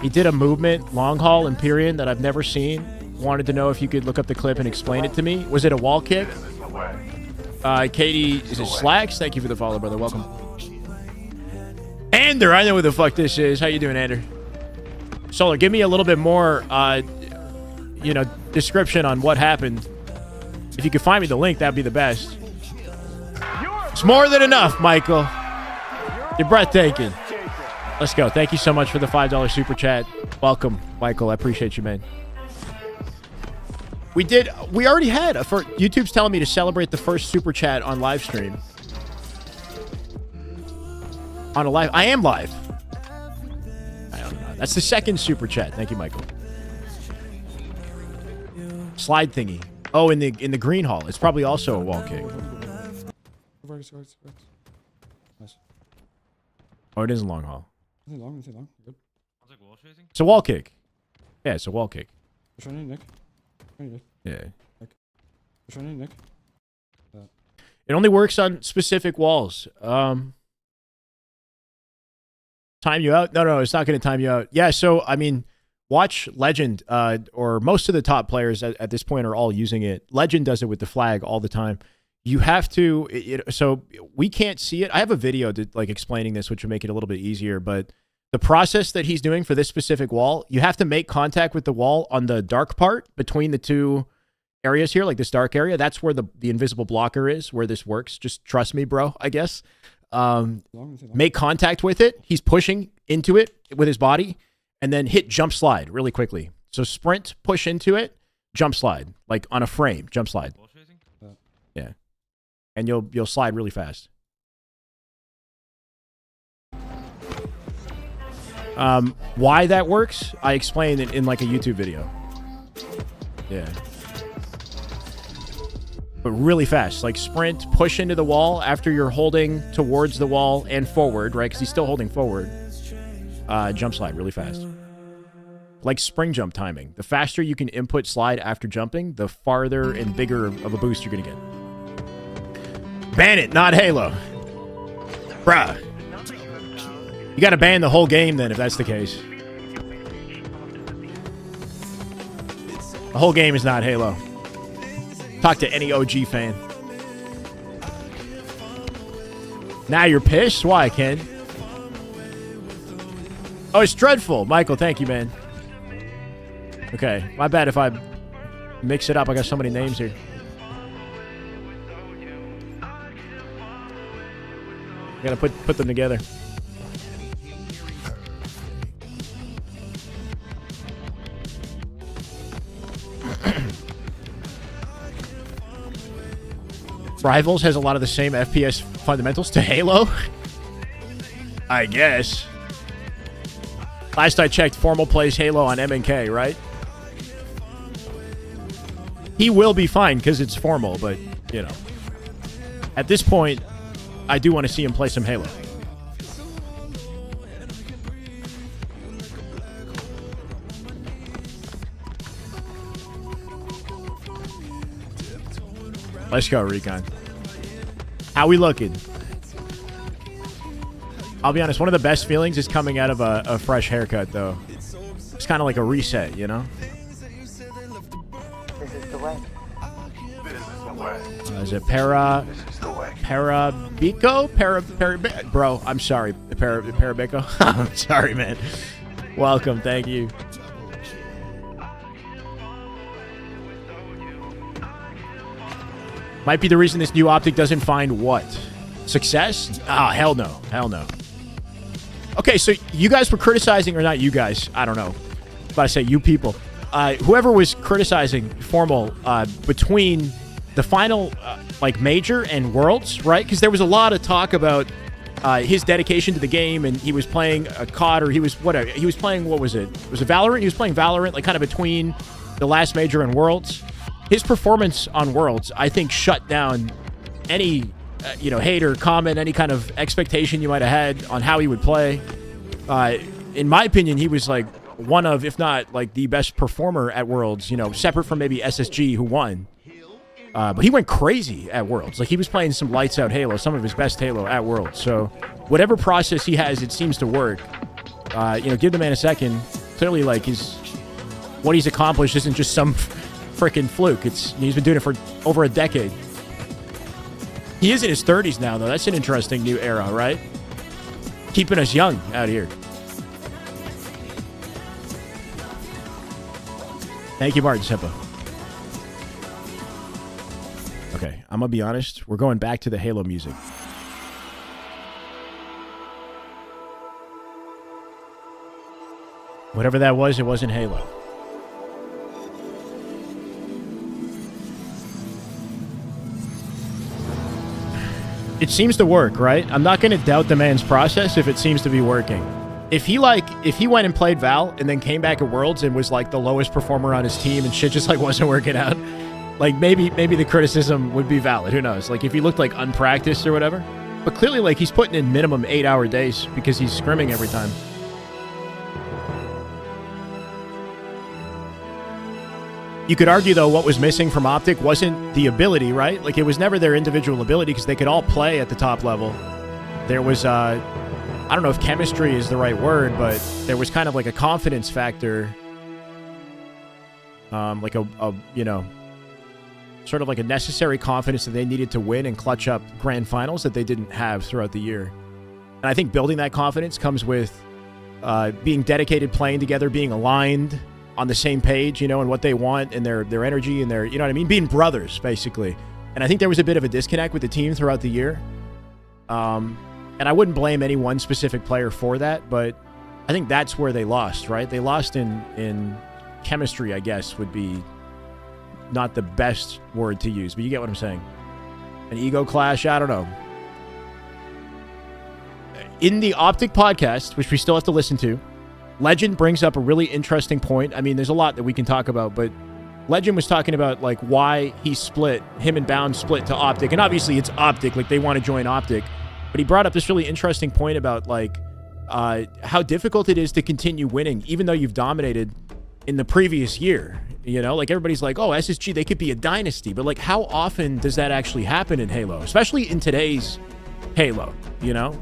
He did a movement, long haul, Empyrean, that I've never seen. Wanted to know if you could look up the clip and explain it to me. Was it a wall kick? Katie, is it Slacks? Thank you for the follow, brother. Welcome. Ander, I know who the fuck this is. How you doing, Ander? Solar, give me a little bit more, description on what happened. If you could find me the link, that'd be the best. It's more than enough, Michael. You're breathtaking. Let's go. Thank you so much for the $5 super chat. Welcome, Michael. I appreciate you, man. We already had YouTube's telling me to celebrate the first super chat on live stream. On a live, I am live. I don't know. That's the second super chat. Thank you, Michael. Slide thingy. Oh, in the green hall. It's probably also a wall kick. Nice. Oh, it is a long hall. Nothing long, nothing long. Good. It's a wall kick. Yeah, it's a wall kick. Which one, Nick? Yeah. Which one, Nick? It only works on specific walls. Time you out? No, it's not going to time you out. Yeah, so, I mean, watch Legend, or most of the top players at this point are all using it. Legend does it with the flag all the time. You have to, so we can't see it. I have a video explaining this, which will make it a little bit easier, but the process that he's doing for this specific wall, you have to make contact with the wall on the dark part between the two areas here, like this dark area. That's where the invisible blocker is, where this works. Just trust me, bro, I guess. Make contact with it. He's pushing into it, with his body, and then hit jump slide really quickly. So sprint, push into it, jump slide, like on a frame, jump slide. Yeah. And you'll slide really fast. Why that works, I explained it in like a YouTube video. Yeah. But really fast, like sprint, push into the wall after you're holding towards the wall and forward, right? Because he's still holding forward. Jump slide really fast. Like spring jump timing. The faster you can input slide after jumping, the farther and bigger of a boost you're going to get. Ban it, not Halo. Bruh. You got to ban the whole game then if that's the case. The whole game is not Halo. Talk to any OG fan. Now you're pissed? Why, Ken? Oh, it's dreadful. Michael, thank you, man. Okay, my bad if I mix it up. I got so many names here. Gotta put them together. Rivals has a lot of the same FPS fundamentals to Halo. I guess. Last I checked, Formal plays Halo on MNK, right? He will be fine because it's Formal, but, you know. At this point, I do want to see him play some Halo. Let's go, Recon. How we looking? I'll be honest, one of the best feelings is coming out of a fresh haircut, though. It's kind of like a reset, you know? This is the way. Is it Parabico? Bro, I'm sorry. Parabico? I'm sorry, man. Welcome, thank you. Might be the reason this new Optic doesn't find what? Success? Ah, hell no. Hell no. Okay, so you guys were criticizing, or not you guys, I don't know. But I say you people. Whoever was criticizing Formal between the final like major and Worlds, right? Because there was a lot of talk about his dedication to the game, and he was playing a COD, or he was whatever. He was playing, what was it? Was it Valorant? He was playing Valorant, like kind of between the last major and Worlds. His performance on Worlds, I think, shut down any, hate or comment, any kind of expectation you might have had on how he would play. In my opinion, he was like one of, if not like the best performer at Worlds, separate from maybe SSG, who won. But he went crazy at Worlds. Like, he was playing some lights out Halo, some of his best Halo at Worlds. So whatever process he has, it seems to work. Give the man a second. Clearly, like, what he's accomplished isn't just some freaking fluke. He's been doing it for over a decade. He is in his 30s now, though. That's an interesting new era, right? Keeping us young out here. Thank you, Martin Simpa. Okay, I'm gonna be honest. We're going back to the Halo music. Whatever that was, it wasn't Halo. It seems to work, right? I'm not going to doubt the man's process if it seems to be working. If he went and played Val and then came back at Worlds and was like the lowest performer on his team and shit just like wasn't working out, like maybe the criticism would be valid. Who knows? Like if he looked like unpracticed or whatever. But clearly, like, he's putting in minimum 8-hour days because he's scrimming every time. You could argue, though, what was missing from Optic wasn't the ability, right? Like, it was never their individual ability because they could all play at the top level. There was, I don't know if chemistry is the right word, but there was kind of like a confidence factor. Like sort of like a necessary confidence that they needed to win and clutch up grand finals that they didn't have throughout the year. And I think building that confidence comes with being dedicated, playing together, being aligned on the same page, and what they want and their energy and their, you know what I mean? Being brothers, basically. And I think there was a bit of a disconnect with the team throughout the year. And I wouldn't blame any one specific player for that, but I think that's where they lost, right? They lost in chemistry, I guess, would be not the best word to use, but you get what I'm saying. An ego clash, I don't know. In the Optic podcast, which we still have to listen to, Legend brings up a really interesting point. I mean, there's a lot that we can talk about, but Legend was talking about like why he split, him and Bound split to Optic, and obviously it's Optic, like they want to join Optic, but he brought up this really interesting point about like how difficult it is to continue winning, even though you've dominated in the previous year. You know, like everybody's like, oh, SSG, they could be a dynasty, but like how often does that actually happen in Halo, especially in today's Halo? You know,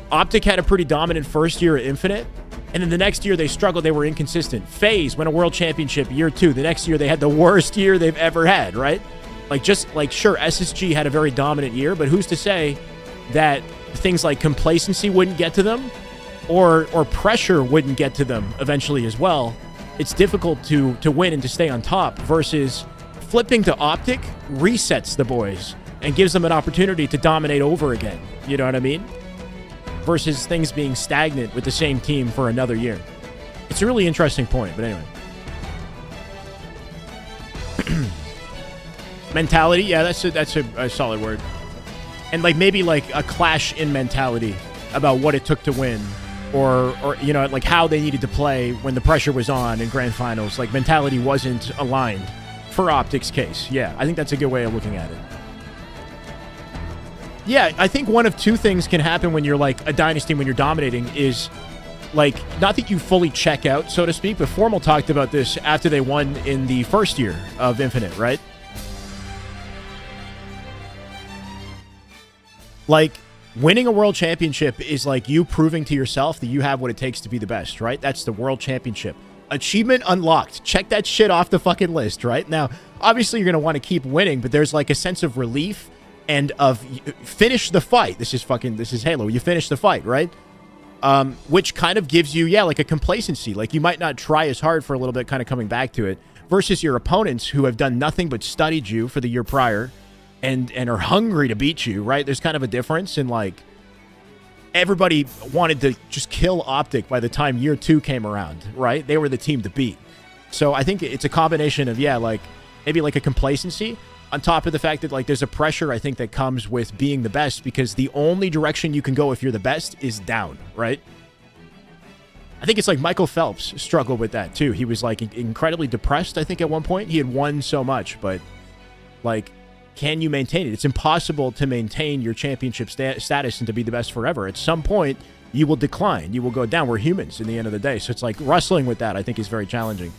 Optic had a pretty dominant first year at Infinite, and then the next year they struggled. They were inconsistent. FaZe won a world championship year 2. The next year they had the worst year they've ever had, right? Like, just like, sure, SSG had a very dominant year, but who's to say that things like complacency wouldn't get to them, or pressure wouldn't get to them eventually as well? It's difficult to win and to stay on top, versus flipping to Optic resets the boys and gives them an opportunity to dominate over again. You know what I mean? Versus things being stagnant with the same team for another year. It's a really interesting point, but anyway. Mentality, yeah, that's a solid word. And like maybe like a clash in mentality about what it took to win. Or you know, like how they needed to play when the pressure was on in grand finals. Like mentality wasn't aligned for Optic's case. Yeah, I think that's a good way of looking at it. Yeah, I think one of two things can happen when you're like a dynasty, when you're dominating, is like, not that you fully check out, so to speak, but Formal talked about this after they won in the first year of Infinite, right? Like, winning a world championship is like you proving to yourself that you have what it takes to be the best, right? That's the world championship. Achievement unlocked. Check that shit off the fucking list, right? Now, obviously you're going to want to keep winning, but there's like a sense of relief and of finish the fight. This is Halo. You finish the fight, right? Which kind of gives you, yeah, like a complacency. Like you might not try as hard for a little bit, kind of coming back to it, versus your opponents who have done nothing but studied you for the year prior and are hungry to beat you, right? There's kind of a difference in like everybody wanted to just kill Optic by the time year 2 came around, right? They were the team to beat. So I think it's a combination of, yeah, like maybe like a complacency on top of the fact that like there's a pressure, I think, that comes with being the best, because the only direction you can go if you're the best is down, right? I think it's like Michael Phelps struggled with that too. He was like incredibly depressed, I think, at one point. He had won so much, but like, can you maintain it? It's impossible to maintain your championship status and to be the best forever. At some point, you will decline. You will go down. We're humans in the end of the day. So it's like wrestling with that, I think, is very challenging.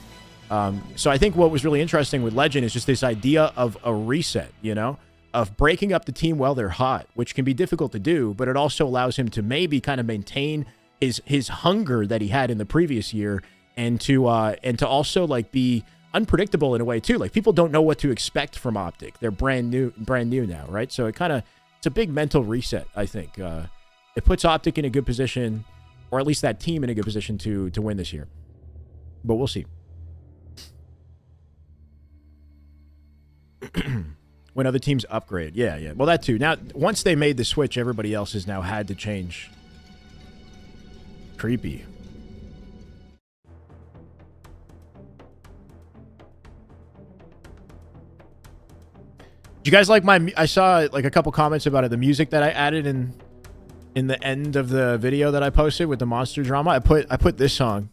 So I think what was really interesting with Legend is just this idea of a reset, you know, of breaking up the team while they're hot, which can be difficult to do, but it also allows him to maybe kind of maintain his hunger that he had in the previous year, and to also like be unpredictable in a way too. Like people don't know what to expect from Optic. They're brand new now, right? So it's a big mental reset, I think. It puts Optic in a good position, or at least that team in a good position to win this year. But we'll see. When other teams upgrade. Yeah. Well, that too. Now, once they made the switch, everybody else has now had to change. Creepy. Do you guys like I saw like a couple comments about it, the music that I added in the end of the video that I posted with the monster drama. I put this song.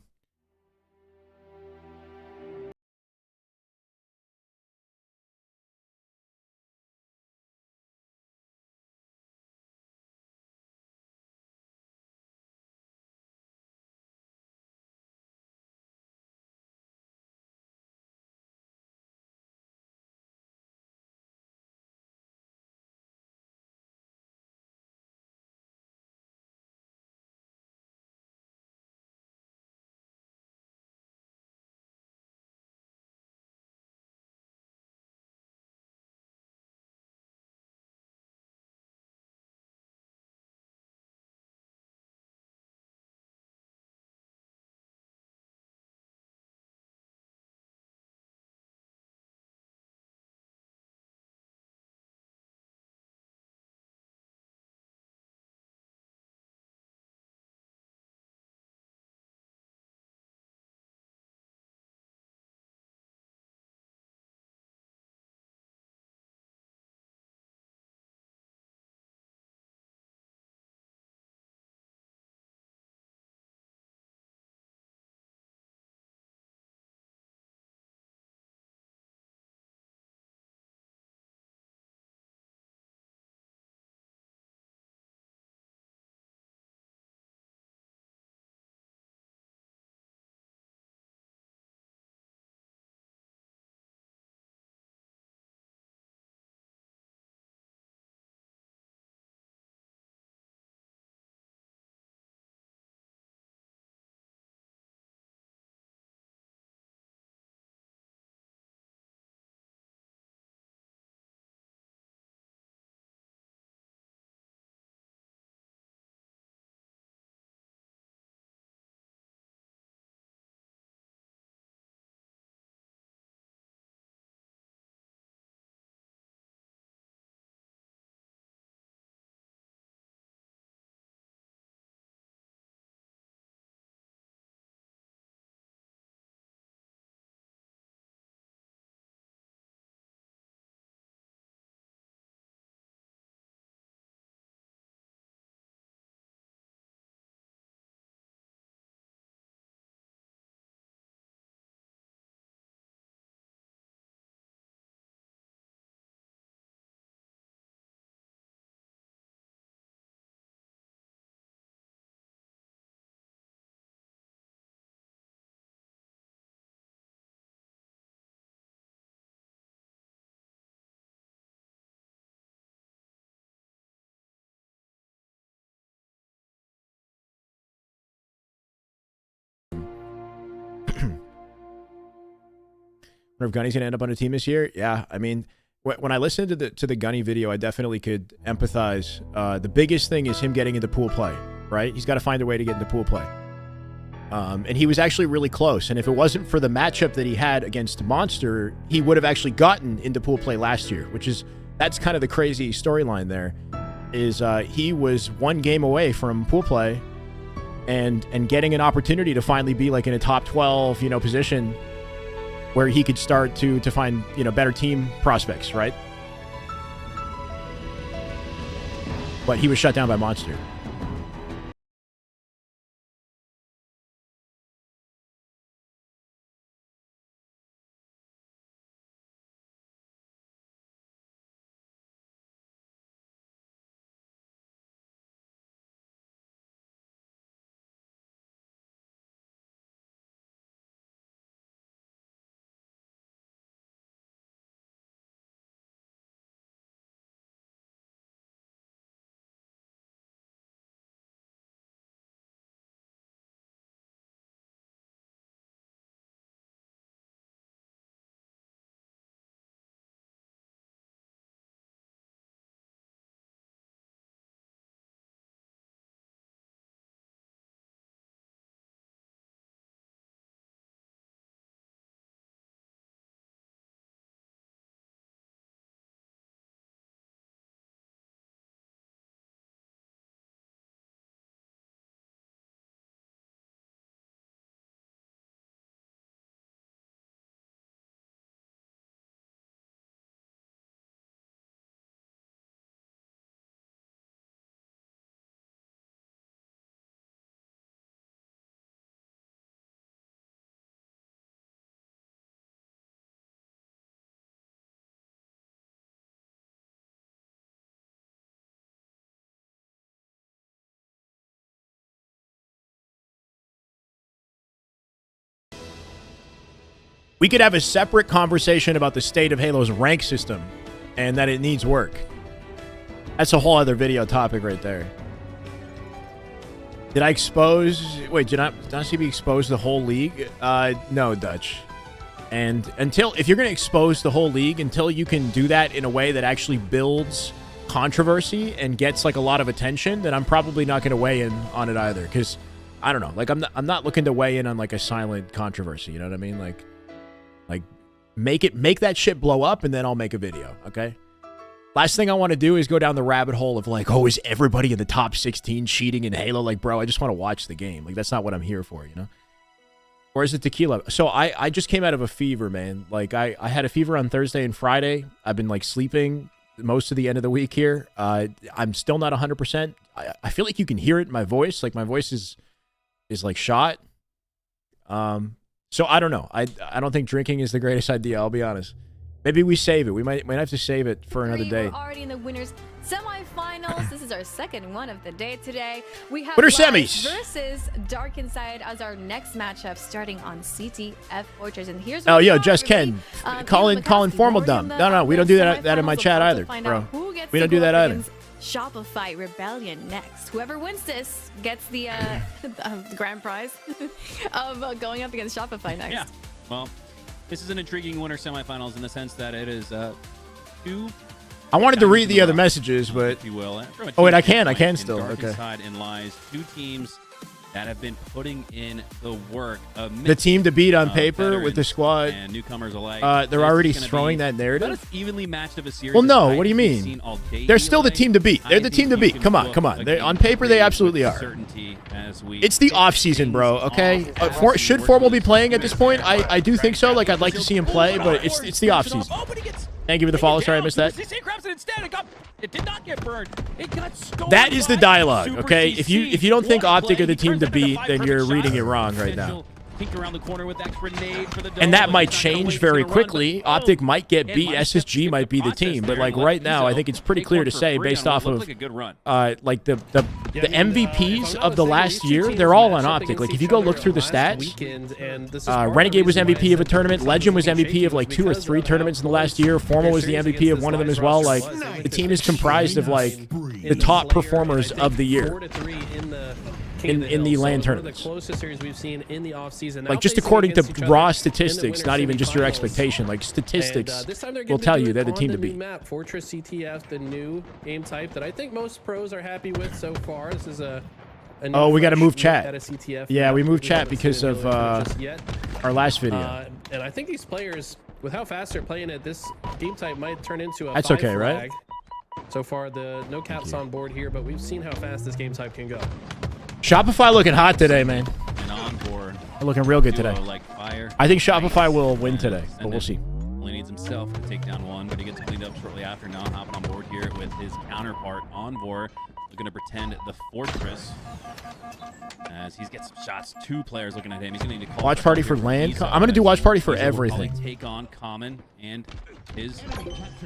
Wonder if Gunny's gonna end up on a team this year. Yeah, I mean, when I listened to the Gunny video, I definitely could empathize. The biggest thing is him getting into pool play, right? He's got to find a way to get into pool play. And he was actually really close. And if it wasn't for the matchup that he had against Monster, he would have actually gotten into pool play last year, that's kind of the crazy storyline there, is he was one game away from pool play and getting an opportunity to finally be like in a top 12, position where he could start to find, better team prospects, right? But he was shut down by Monster. We could have a separate conversation about the state of Halo's rank system and that it needs work. That's a whole other video topic right there. Did I expose... Wait, did I see me expose the whole league? No, Dutch. And if you're going to expose the whole league, until you can do that in a way that actually builds controversy and gets like a lot of attention, then I'm probably not going to weigh in on it either. Because, I don't know, like I'm not looking to weigh in on like a silent controversy, you know what I mean? Like make that shit blow up, and then I'll make a video, okay? Last thing I want to do is go down the rabbit hole of like, oh, is everybody in the top 16 cheating in Halo? Like, bro, I just want to watch the game. Like, that's not what I'm here for, you know? Or is it tequila? So I just came out of a fever, man. Like, I had a fever on Thursday and Friday. I've been like sleeping most of the end of the week here. I'm still not 100%. I feel like you can hear it in my voice. Like, my voice is like shot. So I don't know. I don't think drinking is the greatest idea. I'll be honest. Maybe we save it. We might have to save it for another day. We're already in the winners semifinals. This is our second one of the day today. We have Winner Live semis versus Dark Inside as our next matchup, starting on CTF Fortress. And here's Oh, yo, just Ken, calling formal dumb. No, we don't do that in my chat either, bro. We don't do that either. Shopify Rebellion next. Whoever wins this gets the grand prize of going up against Shopify next. Yeah. Well, this is an intriguing winner semifinals in the sense that it is two. I wanted to read the other messages, but if you will. Oh wait, I can still. Okay. Inside and lies two teams that have been putting in the work. The team to beat on paper with the squad and newcomers alike. They're already throwing that narrative. Evenly matched of a series. Well, no. What do you mean? They're still the team to beat. They're the team to beat. Come on. On paper, they absolutely are. It's the off season, bro. Okay. Should Formal be playing at this point? I do think so. Like, I'd like to see him play, but it's the off season. Thank you for the follow. Sorry, I missed that. It did not get burned. It got stolen. That is the dialogue, okay? If you don't think Optic are the team to beat, then you're reading it wrong right now. Around the corner with that grenade for the and that might change very quickly. Optic might get beat. SSG might be the team, but like right now, I think it's pretty clear to say, based off of like the MVPs of the last year, they're all on Optic. Like if you go look through the stats, Renegade was MVP of a tournament. Legend was MVP of like 2 or 3 tournaments in the last year. Formal was the MVP of one of them as well. Like the team is comprised of like the top performers of the year. King of in the Hill. LAN So one of the tournaments. closest series we've seen in the offseason. Like just according to raw statistics, not even just your expectation. Like And, statistics this time they're will gonna tell do you it they're the on team to new beat. map, Fortress CTF, the new game type that I think most pros are happy with so far. This is a new Oh, we got to fresh move look chat. at a CTF Yeah, map we that moved chat haven't because seen in of Halo just yet. our last video. And I think these players, with how fast they're playing it, this game type might turn into a That's 5 okay, right? flag. So far, the no caps on board here, but we've seen how fast this game type can go. Shopify looking hot today, man. And on board. They're looking real good today. Like fire. I think Shopify will win today, but we'll see. Only needs himself to take down one, but he gets cleaned up shortly after. Now hopping on board here with his counterpart on board. Looking to pretend the Fortress. As he gets some shots, 2 players looking at him. He's going to need to call Watch party for land. I'm going to do watch party for everything. Take on Common and his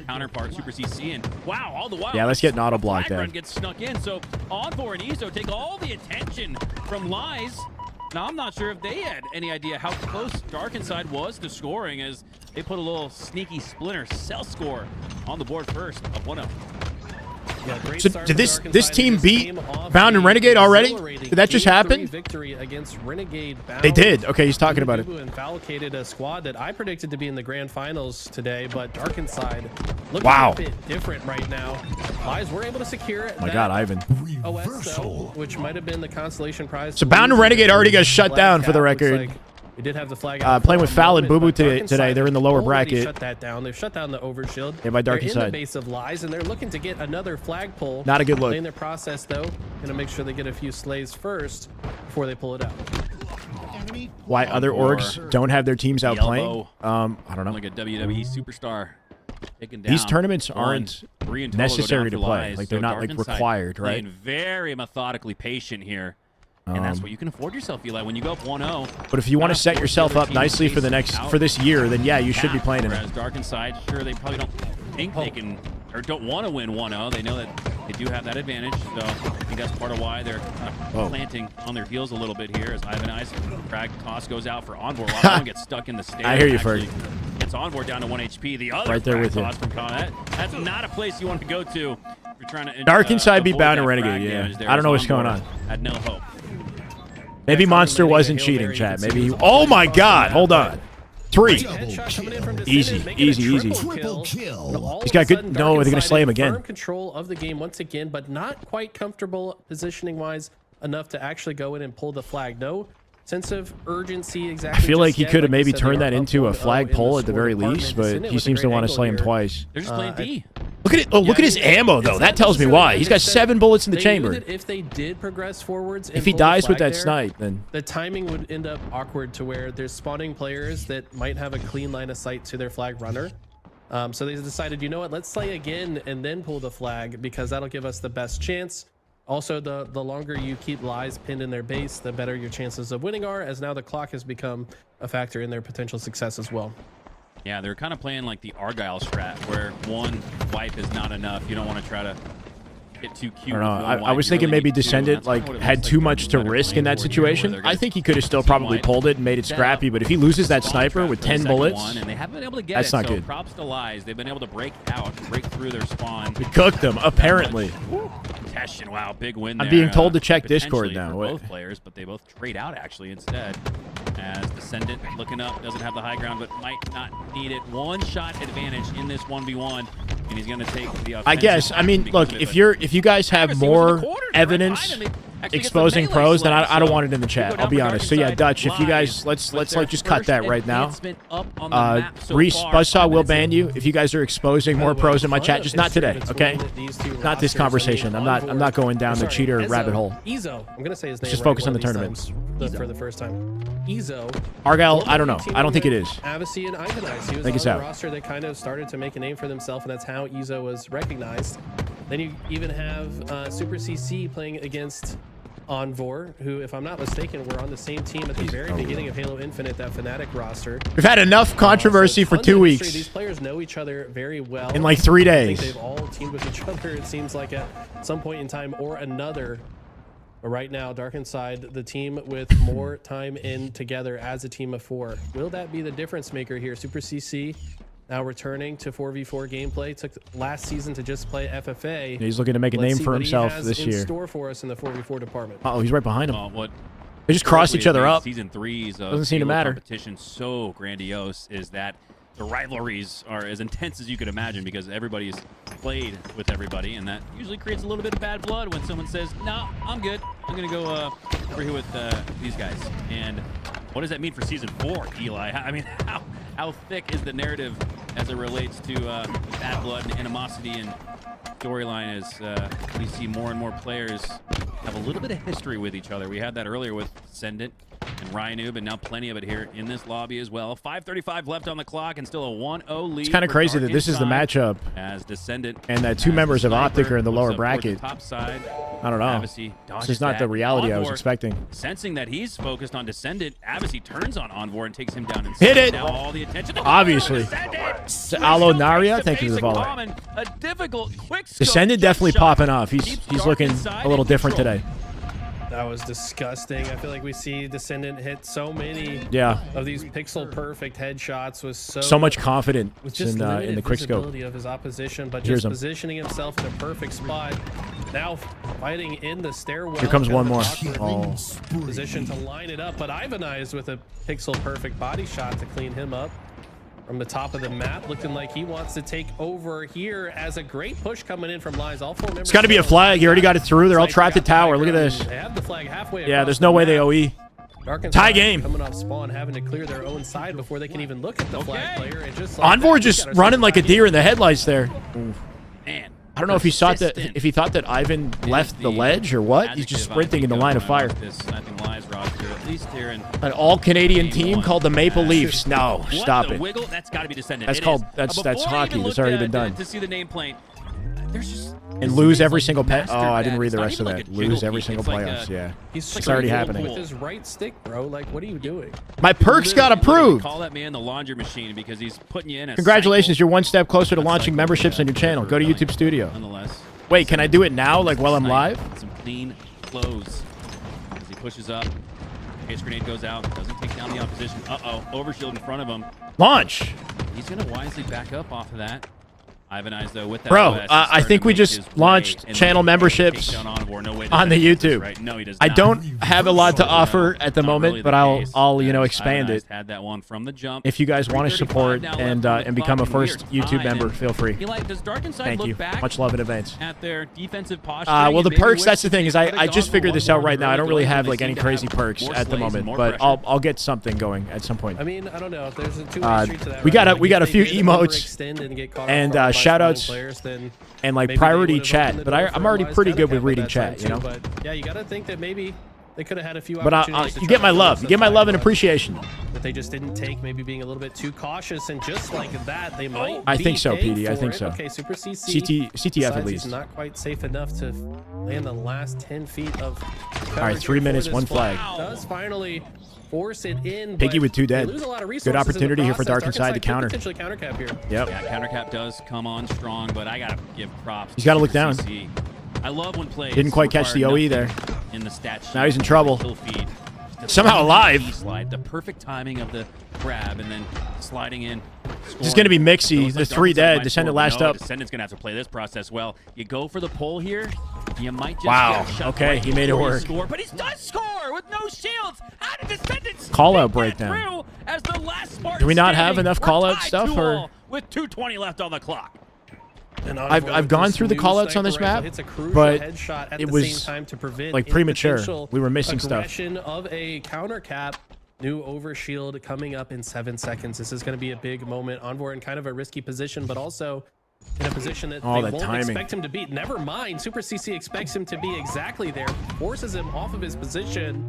counterpart, Super CC. And wow, all the while. Yeah, let's get an auto block Flag run there. gets snuck in. So Envor and Ezo take all the attention from Lies. Now, I'm not sure if they had any idea how close Dark Inside was to scoring as they put a little sneaky Splinter cell score on the board first of 1-0. Yeah, great So start did for this Dark this Inside team as beat came off Bound and the Renegade already? exhilarating Did that just 8-3 happen? victory against Renegade Bound. They did. Okay, he's talking about it. And Falcated a squad that I predicted to be in the grand finals today, but Dark Inside looking Wow. a bit different right now. Lies were able to secure Oh my God, Ivan. OS though, which might have been the consolation prize. So Bound and Renegade already got shut Flag down for the cap looks record. like we did have the flag out Playing for with a Foul and moment, Boo Boo but Dark today. Inside They're in the lower already bracket. Shut that down. They've shut down the overshield. Yeah, by Dark They're in Inside. the base of Lies, and they're looking to get another flagpole. Not a good look. In their process, though, gonna make sure they get a few slays first before they pull it out. Why other orgs don't have their teams out playing? Yellow. I don't know. Like a WWE superstar. Taken down. These tournaments aren't 1-3 in total, necessary go down to for play. Lies. Like they're So not Dark like Inside required, right? playing very methodically patient here. And that's what you can afford yourself, Eli. When you go up 1-0. But if you want to set yourself up nicely for the for this year, then yeah, you should be playing in it. Whereas Dark Inside, sure, they probably don't think they can or don't want to win 1-0. They know that they do have that advantage. So I think that's part of why they're kind of planting on their heels a little bit here. As Ivan Ice, frag toss goes out for Envor. A lot of them get stuck in the stairs. I hear you, Ferg. Gets Envor down to 1 HP. The other Right there frag with you. toss from Comet. That's not a place you want to go to. If you're trying to Dark Inside beat avoid Bound and that Renegade, frag yeah. damage there I don't know as what's going Envor on. Had no hope. Maybe Monster wasn't cheating, chat. Maybe he... Oh my God! Hold on. 3. Easy, easy, easy. He's got good. No, they're gonna slay him again. Firm control of the game once again, but not quite comfortable positioning-wise enough to actually go in and pull the flag. No sense of urgency exactly. I feel like he just could have yet. Like maybe you said, turned they are that up into a 1-0 flagpole in at the score very department. least, It's in but it he with a seems to great want to angle slay him here. twice. They're just playing D. Look at it! Oh, look at his ammo though. That tells me why. He's got 7 bullets in the They knew chamber. that if they did progress forwards, If and he pull the dies with flag that there, snipe, then the timing would end up awkward to where there's spawning players that might have a clean line of sight to their flag runner. So they decided, you know what, let's slay again and then pull the flag because that'll give us the best chance. Also, the longer you keep Lies pinned in their base, the better your chances of winning are, as now the clock has become a factor in their potential success as well. Yeah, they're kind of playing like the Argyle strat, where one wipe is not enough. You don't want to try to get too cute. I don't know. with one I wipe. was You thinking really maybe need two, and Descendant that's kinda like what it had looks too like much to they're risk in playing that for here, where situation. they're I gonna think he could have still team probably wipe, pulled it and made it set scrappy. up, But if he loses that spawn sniper trap with for the 10 second bullets, one, and they haven't been able to get that's it, not so good. props to Lies. They've been able to break out, break through their spawn. we cooked them apparently. Congestion, wow, big win there. I'm being told to check Discord potentially now. for What? both players, but they both trade out actually instead. As Descendant looking up, doesn't have the high ground, but might not need it. One shot advantage in this 1v1, and he's going to take the offensive I guess. I mean, because look, of it, if you guys have Travis, he was in the more corner, evidence right behind him. He actually gets exposing the pros, then melee I don't slap, want it in the so chat. we go I'll down be for honest. So yeah, Dark Dutch, if you guys Inside let's with like their just cut first that right now. advancement up on the map so Reese far. Buzzsaw 5 will minutes ban in. you if you guys are exposing more pros in my chat. Just not today, okay? Not Not this conversation. I'm not going down the cheater rabbit hole. Ezo. I'm gonna say his name. just right focus one on of the these tournament. times, for the first time. Ezo. Argyle, I don't know. I don't think it is. Avicii and Ivan Ice. He was think it's on out. the roster that kind of started to make a name for themselves, and that's how Ezo was recognized. Then you even have Super CC playing against Envor, who, if I'm not mistaken, were on the same team at the very beginning of Halo Infinite, that Fnatic roster. We've had enough controversy for tons 2 of history. weeks. These players know each other very well. In like 3 I days. think they've all teamed with each other, it seems like, at some point in time or another. But right now, Dark Inside, the team with more time in together as a team of 4. Will that be the difference maker here? Super CC now returning to 4v4 gameplay. Took last season to just play FFA. He's looking to make a Let's name see for what he himself has this in year. store for us in the 4v4 department. Oh, he's right behind him. What They just crossed each other up. Season 3's of Doesn't seem to Halo matter. competition so grandiose is that the rivalries are as intense as you could imagine because everybody's played with everybody, and that usually creates a little bit of bad blood when someone says, "No, I'm good. I'm gonna go over here with these guys." And what does that mean for season 4, Eli? I mean, how thick is the narrative as it relates to bad blood and animosity and storyline as we see more and more players have a little bit of history with each other. We had that earlier with Descendant and Ryanoob, and now plenty of it here in this lobby as well. 5:35 left on the clock and still a 1-0 lead. It's kind of crazy that this is the matchup as Descendant and that 2 members of Optic are in the lower looks up towards the bracket. top side. I don't know. Avicii This dodges is not the that. reality I was Envor, expecting. Sensing that he's focused on Descendant, Avicii turns on Envor and takes him down. And Hit it! Now all the attention to Obviously. Alo Naria, thank you for the follow. A difficult, quick Descendant definitely popping off. He's looking a little different today. That was disgusting. I feel like we see Descendant hit so many of these pixel perfect headshots with so much confidence with just in the limited quick scope. visibility of his opposition, but Here's just him. positioning himself in a perfect spot. Now fighting in the stairwell. Here comes kind one of more. an awkward Oh. position to line it up, but Ivanized with a pixel perfect body shot to clean him up. From the top of the map, looking like he wants to take over here as a great push coming in from Lies. All 4 members. It's got to be a flag. He already got it through. They're all trapped at tower. Look at this. They have the flag halfway. Yeah, across there's the no way they map. OE. Dark and Tie Side game. Coming off spawn, having to clear their own side before they can even look at the flag player. And just Envor just running like a deer in the headlights there. Man, I don't know if he thought that Ivan left the ledge or what. He's just sprinting in the line of fire. An all-Canadian team called the Maple Leafs. No, stop it. Wiggle? That's got to be Descendant. That's It called is. that's Before I hockey. even That's looked already at been done. To see the nameplate, there's just And lose every single pet. Oh, mastered I didn't that. read the It's rest of not that. even like a Lose jiggle every peek. single It's like playoffs. Yeah, He's it's already with happening. his right stick, bro. Like, what are you doing? My perks got approved. Call that man the laundry machine because he's putting you in a Congratulations, cycle. you're one step closer to launching memberships on your channel. Go to YouTube Studio. Nonetheless. Wait, can I do it now, like while I'm live? Some clean close as he pushes up. Case grenade goes out. Doesn't take down the opposition. Overshield in front of him. Launch. He's going to wisely back up off of that. Ivanized, though, with that Bro, OS, I think we just launched channel memberships on the YouTube. Right? No, he does I not. don't have a lot to offer at the Not moment, really but the I'll case, expand it. Ivanized had that one from the jump. If you guys want to 3:35 support now and left on the become a clock, and we first are YouTube tied. member, And feel free. Eli, does Dark Inside Thank look you. back Much love in advance. at their defensive posture? Well, the perks, that's the thing, is I just figured this out right now. I don't really have like any crazy perks at the moment, but I'll get something going at some point. I mean, I don't know. If there's a two-way street to that. We right? got Like, a if few they emotes overextend and get caught and off guard by shout spawning outs players, then and like maybe they priority would've chat, opened the but door I'm for already Wise pretty Cat good with at reading that chat, time you know. too, But yeah, you got to think that maybe they could have had a few But opportunities to you try get my to love. close You the get my fight, love and but appreciation. that they just didn't take, maybe being a little bit too cautious, and just like that, they might. I be think so, paying PD. I for think it. so. Okay, Super CC. CTF at decides least. he's not quite safe enough to land the last 10 feet of. All right, 3 minutes, 1 flag. Does finally force it in. Piggy but with 2 they dead. lose a lot of Good resources in the opportunity here for process. Dark Inside to could counter. Potentially countercap here. Yep. Yeah, countercap does come on strong, but I gotta give props. He's gotta look to down. CC. I love when plays. Didn't quite catch the require OE there. nothing in the stat sheet. Now he's in trouble. Kill feed. Somehow alive. Slide, the perfect timing of the grab, and then sliding in. This is gonna be mixy. Goes The like 3 Dark Inside dead. might Descendant score, last but no, up. Descendant's gonna have to play this process well. You go for the pull here. You might just Wow. get shut Okay, right he made it before you work. Score, but he does score with no shields. How did Descendant Call out sneak that breakdown. through as the last Spartan Do we not have standing? enough We're call out tied stuff, 2-2 or- with 2:20 left on the clock? And I've gone through the callouts on this map, but it was like premature. We were missing stuff. Aggression of a counter cap. New overshield coming up in 7 seconds. This is going to be a big moment. Envor in kind of a risky position, but also in a position that Oh, they that won't timing. expect him to beat. Never mind. Super CC expects him to be exactly there, forces him off of his position.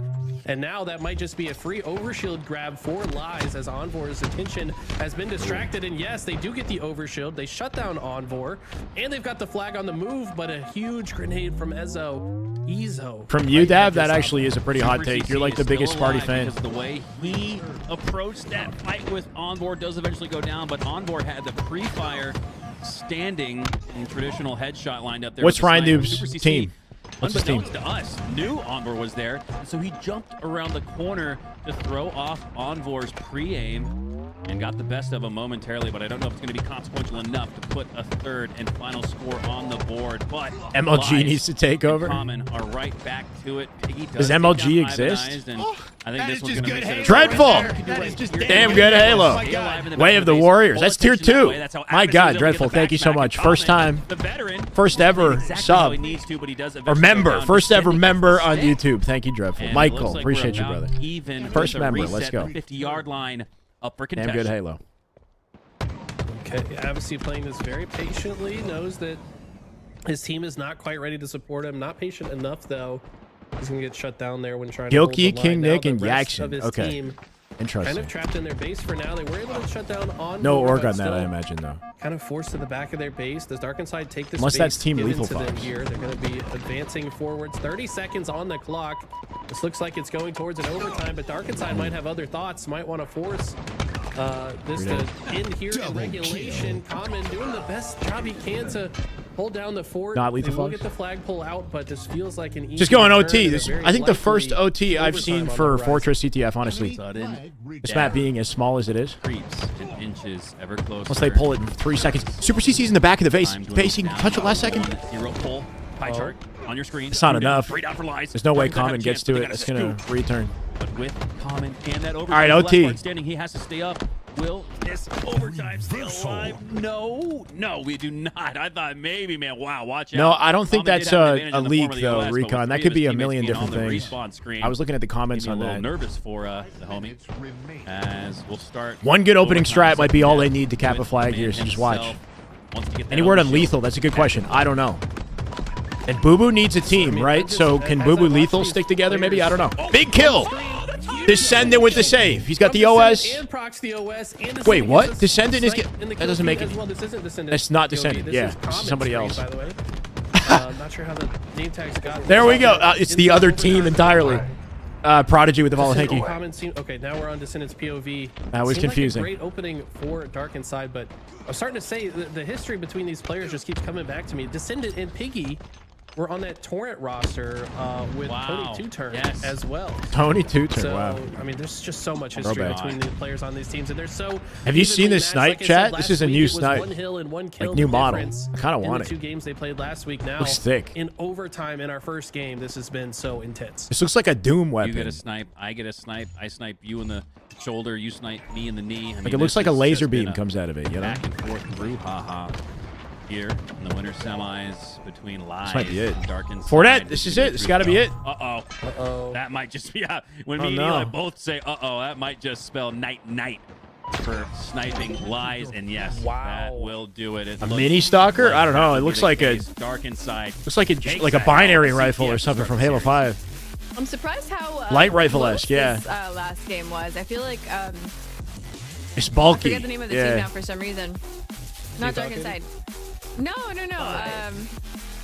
And now that might just be a free overshield grab for Lies, as Envor's attention has been distracted. And yes, they do get the overshield. They shut down Envor, and they've got the flag on the move, but a huge grenade from Ezo. From you, Dav, that actually is a pretty hot take. You're like the Super CC biggest is Sparty still fan. alive because the way he approached that fight with Envor does eventually go down, but Envor had the pre-fire standing in traditional headshot lined up there. What's with the Ryan sniper. Noob's Super CC, team? What's his team? unbeknownst to us, knew Envor was there, so he jumped around the corner to throw off Envor's pre-aim. and got the best of him momentarily, but I don't know if it's going to be consequential enough to put a third and final score on the board. But MLG needs to take over. Common are right back to it. Piggy Does MLG exist? And I think this one's going to make it Dreadful! Damn good Halo. Way of the Warriors. That's tier 2. My God, Dreadful. Thank you so much. First time. First ever sub. Or member. First ever member on YouTube. Thank you, Dreadful. Michael, appreciate you, brother. First member. Let's go. 50-yard line up for damn good Halo. Okay, obviously playing this very patiently, knows that his team is not quite ready to support him. Not patient enough, though. He's going to get shut down there when trying to hold the Gilkey, line. King Now Nick, the and rest of Yaxon. his Okay. team Interesting. kind of trapped in their base for now. They were able to shut down on No board, org but on that, still I imagine, though. kind of forced to the back of their base. Does Dark Inside take this Unless base that's Team given Lethal to them Fox. here? They're going to be advancing forwards. 30 seconds on the clock. This looks like it's going towards an overtime, but Dark Inside might have other thoughts. Might want to force this to end here in regulation. Common doing the best job he can to hold down the fort. Not Lethal We'll Fox. get the flagpole out, but this feels like an easy Just going return OT. and a This, very I think the first likely OT I've overtime seen on the for horizon. Fortress CTF, honestly. Sudden This map being as small as it is. creeps and inches ever closer. Unless they pull it in 3 seconds. Super CC's in the back of the base. Time Base, you dwindles can touch it down last to second. 1. 0 pull pie chart on your screen. It's not Three down, enough. 3 down for lies. There's no way Dark Inside Common have a gets chance, to but it. they It's gotta going to scoop. return. But with Common and that overtime, All right, the left OT. part standing, he has to stay up. Will this overtime stay alive? No, we do not. I thought maybe, man. Wow, watch out. No, I don't think Common that's did have an advantage a in the leak, form of the though, OS, but with Recon. That 3 could of be his a million teammates being different on the things. respawn screen, I was looking at the comments made me on a little that. nervous for the homie. As we'll start. One good opening overtime strat might be all they second need to cap a with flag the here, man so just watch. himself. Wants to get that Any word on shield. Lethal? That's a good question. I don't know. And Boo Boo needs a team, right? So can Boo Boo Lethal stick together maybe? I don't know. Big kill! Descendant with the save. He's got the OS. And procs the OS and Wait, what? gets a Descendant is snipe get- in the that doesn't kill make feed it- as well. This isn't Descendant. That's not POV. Descendant. This Yeah, is this is Common somebody screen, else. By the way, I'm not sure how the name tags got. There we go. It's the other team entirely. Prodigy with the volley. Thank you. Common seem, okay, now we're on Descendant's POV. That was Seemed confusing. Like a great opening for Dark Inside, but I'm starting to say the history between these players just keeps coming back to me. Descendant and Piggy were on that Torrent roster with Wow. Tony 2-Turn Yes. as well. Tony Two-Turn. So, Wow. I mean, there's just so much history Throwback. between the players on these teams, and they're so. Have you seen evenly this matched. snipe, Like I said chat? last This is a week, new it was snipe. 1 hill and 1 kill. Like, new the model. difference I kinda in want the it. 2 games they played last week. Now, Looks thick. in overtime in our first game, this has been so intense. This looks like a Doom You weapon. get a snipe. I get a snipe. I snipe you in the shoulder. You snipe me in the knee. I Like mean, it looks this like a has laser just been beam a comes out of it, you know? Back and forth brouhaha here in the winter semis between Lies might be it. and Dark Inside. Fournette, this is it. This gotta be it. Uh-oh. Uh-oh. That might just be when Oh, me and no. Eli both say uh-oh, that might just spell night for sniping Lies, and yes, Wow. that will do it. It A looks mini stalker? like I don't know. that It would be looks the like a case. Dark Inside. looks like takes a that binary out. rifle CTF or something to from start Halo the 5. I'm surprised how Light rifle-esque, close yeah. this, last game was. I feel like It's I bulky. forget the name of the team Yeah. now for some reason. Not Dark Inside. No.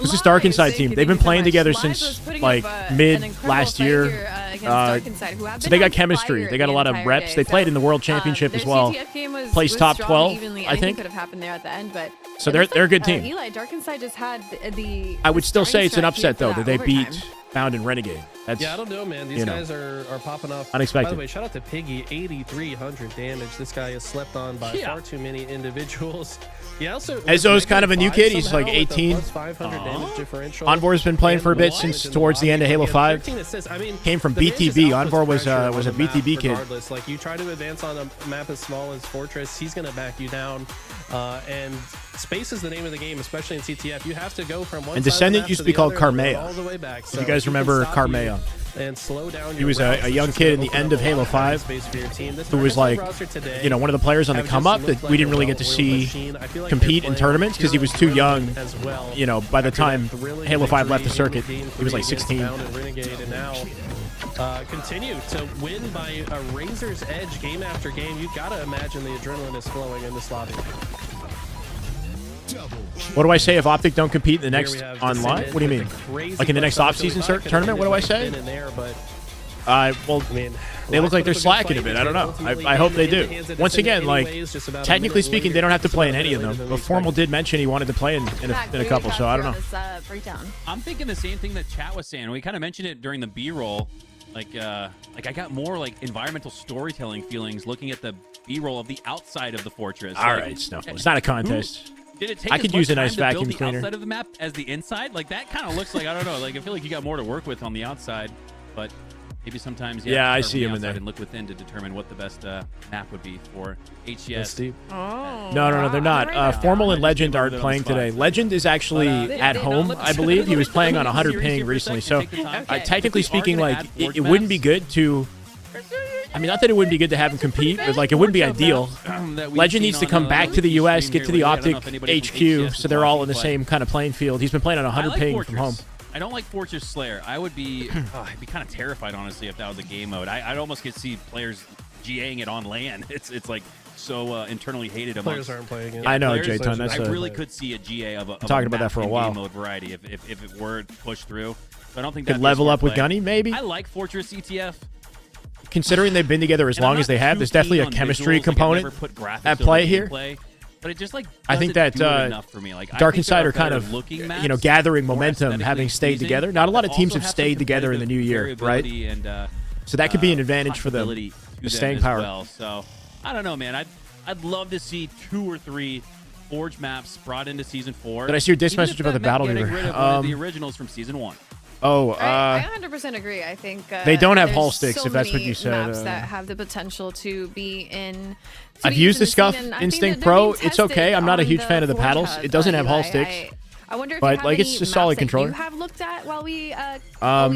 This is Dark Inside Lies, team. thank They've been you so playing much. together Lies since was putting like up, an mid incredible last fight year. here, against Dark Inside, who have So been they got on chemistry. fire They got a the lot of entire reps. day. They played So, in the World Championship their as well. CTF game was Placed top strong 12, evenly. I Anything think. could have happened there at the end, but So it they're looks a good like, team. Eli, Dark Inside just had the I would still say it's an starting upset strat though here that they for beat overtime. Bound and Renegade. That's Yeah, I don't know, man. These you know, guys are popping off. unexpected. By the way, shout out to Piggy, 8,300 damage. This guy is slept on by far too many individuals. Yeah, also Ezzo's kind of a new kid. He's like 18. Plus 500 damage differential. Envor's been playing for a bit And since in the towards the end of lobby. Halo He had 5. 13 assists. I mean, Came from the man just BTB. outputs Envor was pressure a on the map BTB kid. regardless. Like, you try to advance on a map as small as Fortress, he's going to back you down. And space is the name of the game, especially in CTF. You have to go from one And side Descendant of the map used to the be called other and Carmea. all the way back. If So you guys he can remember stop you Carmea. and slow down He your was routes. a It's young just kid in gonna the open end up of a lot Halo of time 5 space for your team. This who was Dark like, Inside roster today you know, one of the players on the have come just up that looked we like didn't really a get to well-oiled see machine. I feel like compete they're in playing tournaments because he was too young, as well. you know, by the After that time thrilling Halo 5 left the victory in circuit. game He was like 3 against 16. Bound and Renegade, and now continue to win by a razor's edge game after game. You've got to imagine the adrenaline is flowing in this lobby. What do I say if Optic don't compete in the Here next we have online? Descendant What do you with mean? the crazy Like in the next clutch shot. off-season So we thought tournament? What do I Descendant say? been in there, but Well, I mean, they look like they're Lies put up a good slacking a fight. bit. I don't know. Ultimately, I hope they in the do. hands of Once Descendant again, like, anyways, just about a technically minute speaking, later. they don't have to Just play in about a any of minute them. later But than Formal we did mention he wanted to play in a couple, so I don't know. This, breakdown. I'm thinking the same thing that Chat was saying. We kind of mentioned it during the B-roll. Like I got more like environmental storytelling feelings looking at the B-roll of the outside of the fortress. All right, Snuffle. It's not a contest. Did it take I as could much use a time nice to build vacuum the cleaner. outside of the map as the inside? Like that kind of looks like, I don't know. Like I feel like you got more to work with on the outside, but maybe sometimes Yeah, I start see from the him in outside there. and look within to determine what the best map would be for HCS. Oh. No, they're not. Formal and Legend aren't on the playing spot. today. Legend is actually at home, I believe. He was playing on 100 ping recently. So, technically speaking, like, it wouldn't be good to... I mean, not that it wouldn't be good to have him compete, but, like, it wouldn't be ideal. Legend needs to come back to the U.S., get to the Optic HQ, so they're all in the same kind of playing field. He's been playing on 100 ping from home. I don't like Fortress Slayer. I would be, I'd be kind of terrified, honestly, if that was a game mode. I'd almost get see players GAing it on LAN. It's like so internally hated amongst. Players aren't playing it. I know, players- J-Ton. That's I really could see a GA of a talking about that for a map in while. game mode variety if it were pushed through. But I don't think could that'd be a level smart up with play. Gunny, maybe. I like Fortress ETF. Considering they've been together as long as they have, there's definitely a chemistry component at play here. But it just like I think that enough for me. Like Dark and Side are kind of, gathering momentum, having stayed pleasing, together. Not a lot of but teams also have have stayed some together in the new year, right? variability and, So that could be an advantage for them. possibility to The them staying as power. well. So I don't know, man. I'd love to see 2 or 3 Forge maps brought into season 4. Did I see your diss Even message if about the that meant Battle getting Beaver? rid of one of the originals from season 1. Oh, I 100% agree. I think they don't have there's hull sticks, so if that's what many you said. Maps that have the potential to be in. I've used the Scuff Instinct Pro. It's okay. I'm not a huge fan of the paddles. It doesn't have hull sticks. I wonder if but you have like it's any a solid maps that controller. you have looked at while we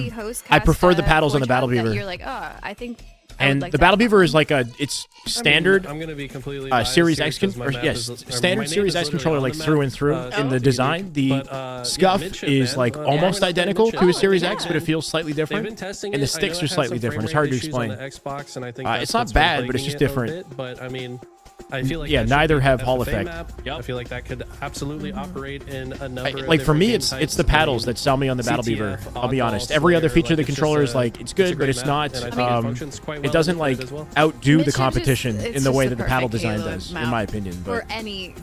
host. I prefer the Cast, paddles on the Forge Battle Hub that Beaver. You're like, I think. I would And like the that Battle map. Beaver is like it's standard I'm gonna be completely biased Series here X because my map yes, is- or standard my name Series is X literally controller on like the through map. and through in the design. The But, yeah, Scuff Midship, is man. like Yeah, almost let's go identical Midship. to a Series Oh, X, but yeah. it feels slightly They've different. been testing And the it. I know sticks it are has slightly some different. It's frame hard to rate issues on explain. the Xbox, and I think It's that's not what's been bad, but it's plaguing just it a different. bit, but I mean, I feel like Yeah, that should neither be have the Hall FFA effect. map. Yep. I feel like that could absolutely operate in a number. of Like for me, different it's game the types. I paddles mean, that sell me on the Battle Beaver. CTF, I'll be oddball, honest. Every other Slayer, feature of the like, it's controller just is like it's good, a but great it's map, not. and I think it functions quite well It doesn't in like Fortnite as well. outdo the Midship's competition just- in it's the way just that the the paddle perfect design Halo does, in map my opinion. For But any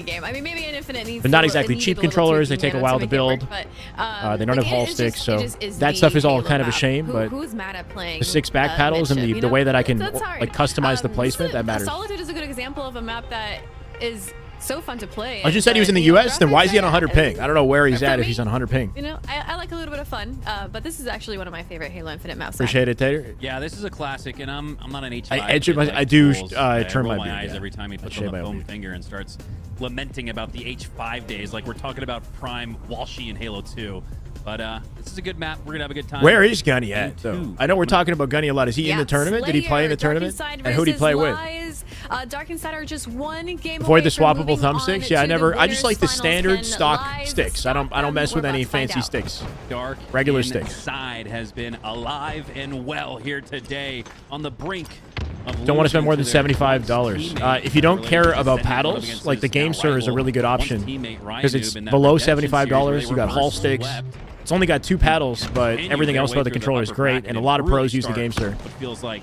game. I mean, maybe an Infinite needs. They're not a little- exactly it cheap needed a little controllers. They tweaking take a there while to to make it work, build. but, They don't have like, hull it's sticks, just- so it just is that the stuff is all Halo kind of a map. shame. But Who's mad at playing the 6 back paddles and Midship, the way that I can That's hard. like customize the placement, that matters. Solitude is a good example of a map that is so fun to play. I just said he was in the U.S. Then why is he on 100 ping? I don't know where he's at if he's on 100 ping. You know, I like a little bit of fun, but this is actually one of my favorite Halo Infinite maps. Appreciate it, Tater. Yeah, this is a classic, and I'm not an H5. I do turn roll my my beard, eyes yeah. every time he I puts shave on the my foam beard. finger and starts lamenting about the H5 days, like we're talking about Prime Walshy in Halo 2. But this is a good map. We're gonna have a good time. Where is Gunny at, Game though? 2. I know we're talking about Gunny a lot. Is he in the tournament? Did he play in the tournament? And who did he play with? Dark and Side are just one game Avoid the away from swappable moving thumbsticks. on Yeah, to I just the like the winners standard finals 10 stock live. sticks. I don't mess with We're any about to find fancy out. sticks. Dark Regular sticks. Side has been alive and well here today on the brink of Don't want to spend more than losing to their $75. teammate. If you don't care Related to about sending one paddles, against like the his now GameSir is a rival, really good once option teammate because Ryan it's Noob in that below redemption series where $75. they You got hull reverse sticks. swept. It's only got 2 paddles, but Can you everything get else away about the through controller is upper great, bracket and a lot of really pros use the start GameSir. What feels like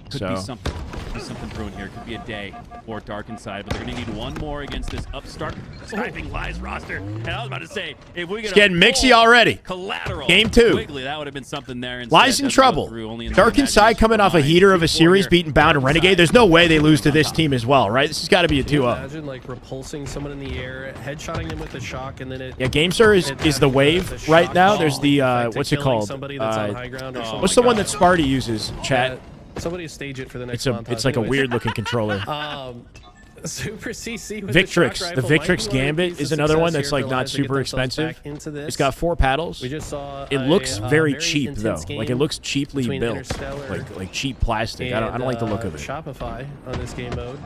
could So. be something brewing here. Could be a day for Dark Inside, but they're going to need one more against this upstart sniping lies roster. And I was about to say, if we get It's getting mixy already. Collateral Game 2. Quickly, that would have been something there. Instead, Lies in doesn't go trouble. through, only in the Dark Inside coming off a heater of a series, beating Bound and Renegade. There's no way they lose to this team as well, right? This has got to be a Can you 2-0. imagine like repulsing someone in the air, headshotting them with the shock, and then it. Yeah, GameSir is the wave right now. There's the what's it called? Somebody that's on high ground or something. What's the one that Sparty uses? Chat. Somebody stage it for the next It's like a weird looking controller. Super CC with Victrix. the, shock The rifle. Victrix Might be one Gambit piece is of another one success that's here like for not Lions to get super themselves expensive. back into this. It's got 4 paddles. We just saw It looks very very cheap though. intense Like it game looks cheaply between built, Interstellar like cheap plastic. I don't like the look of it. Shopify on this game mode.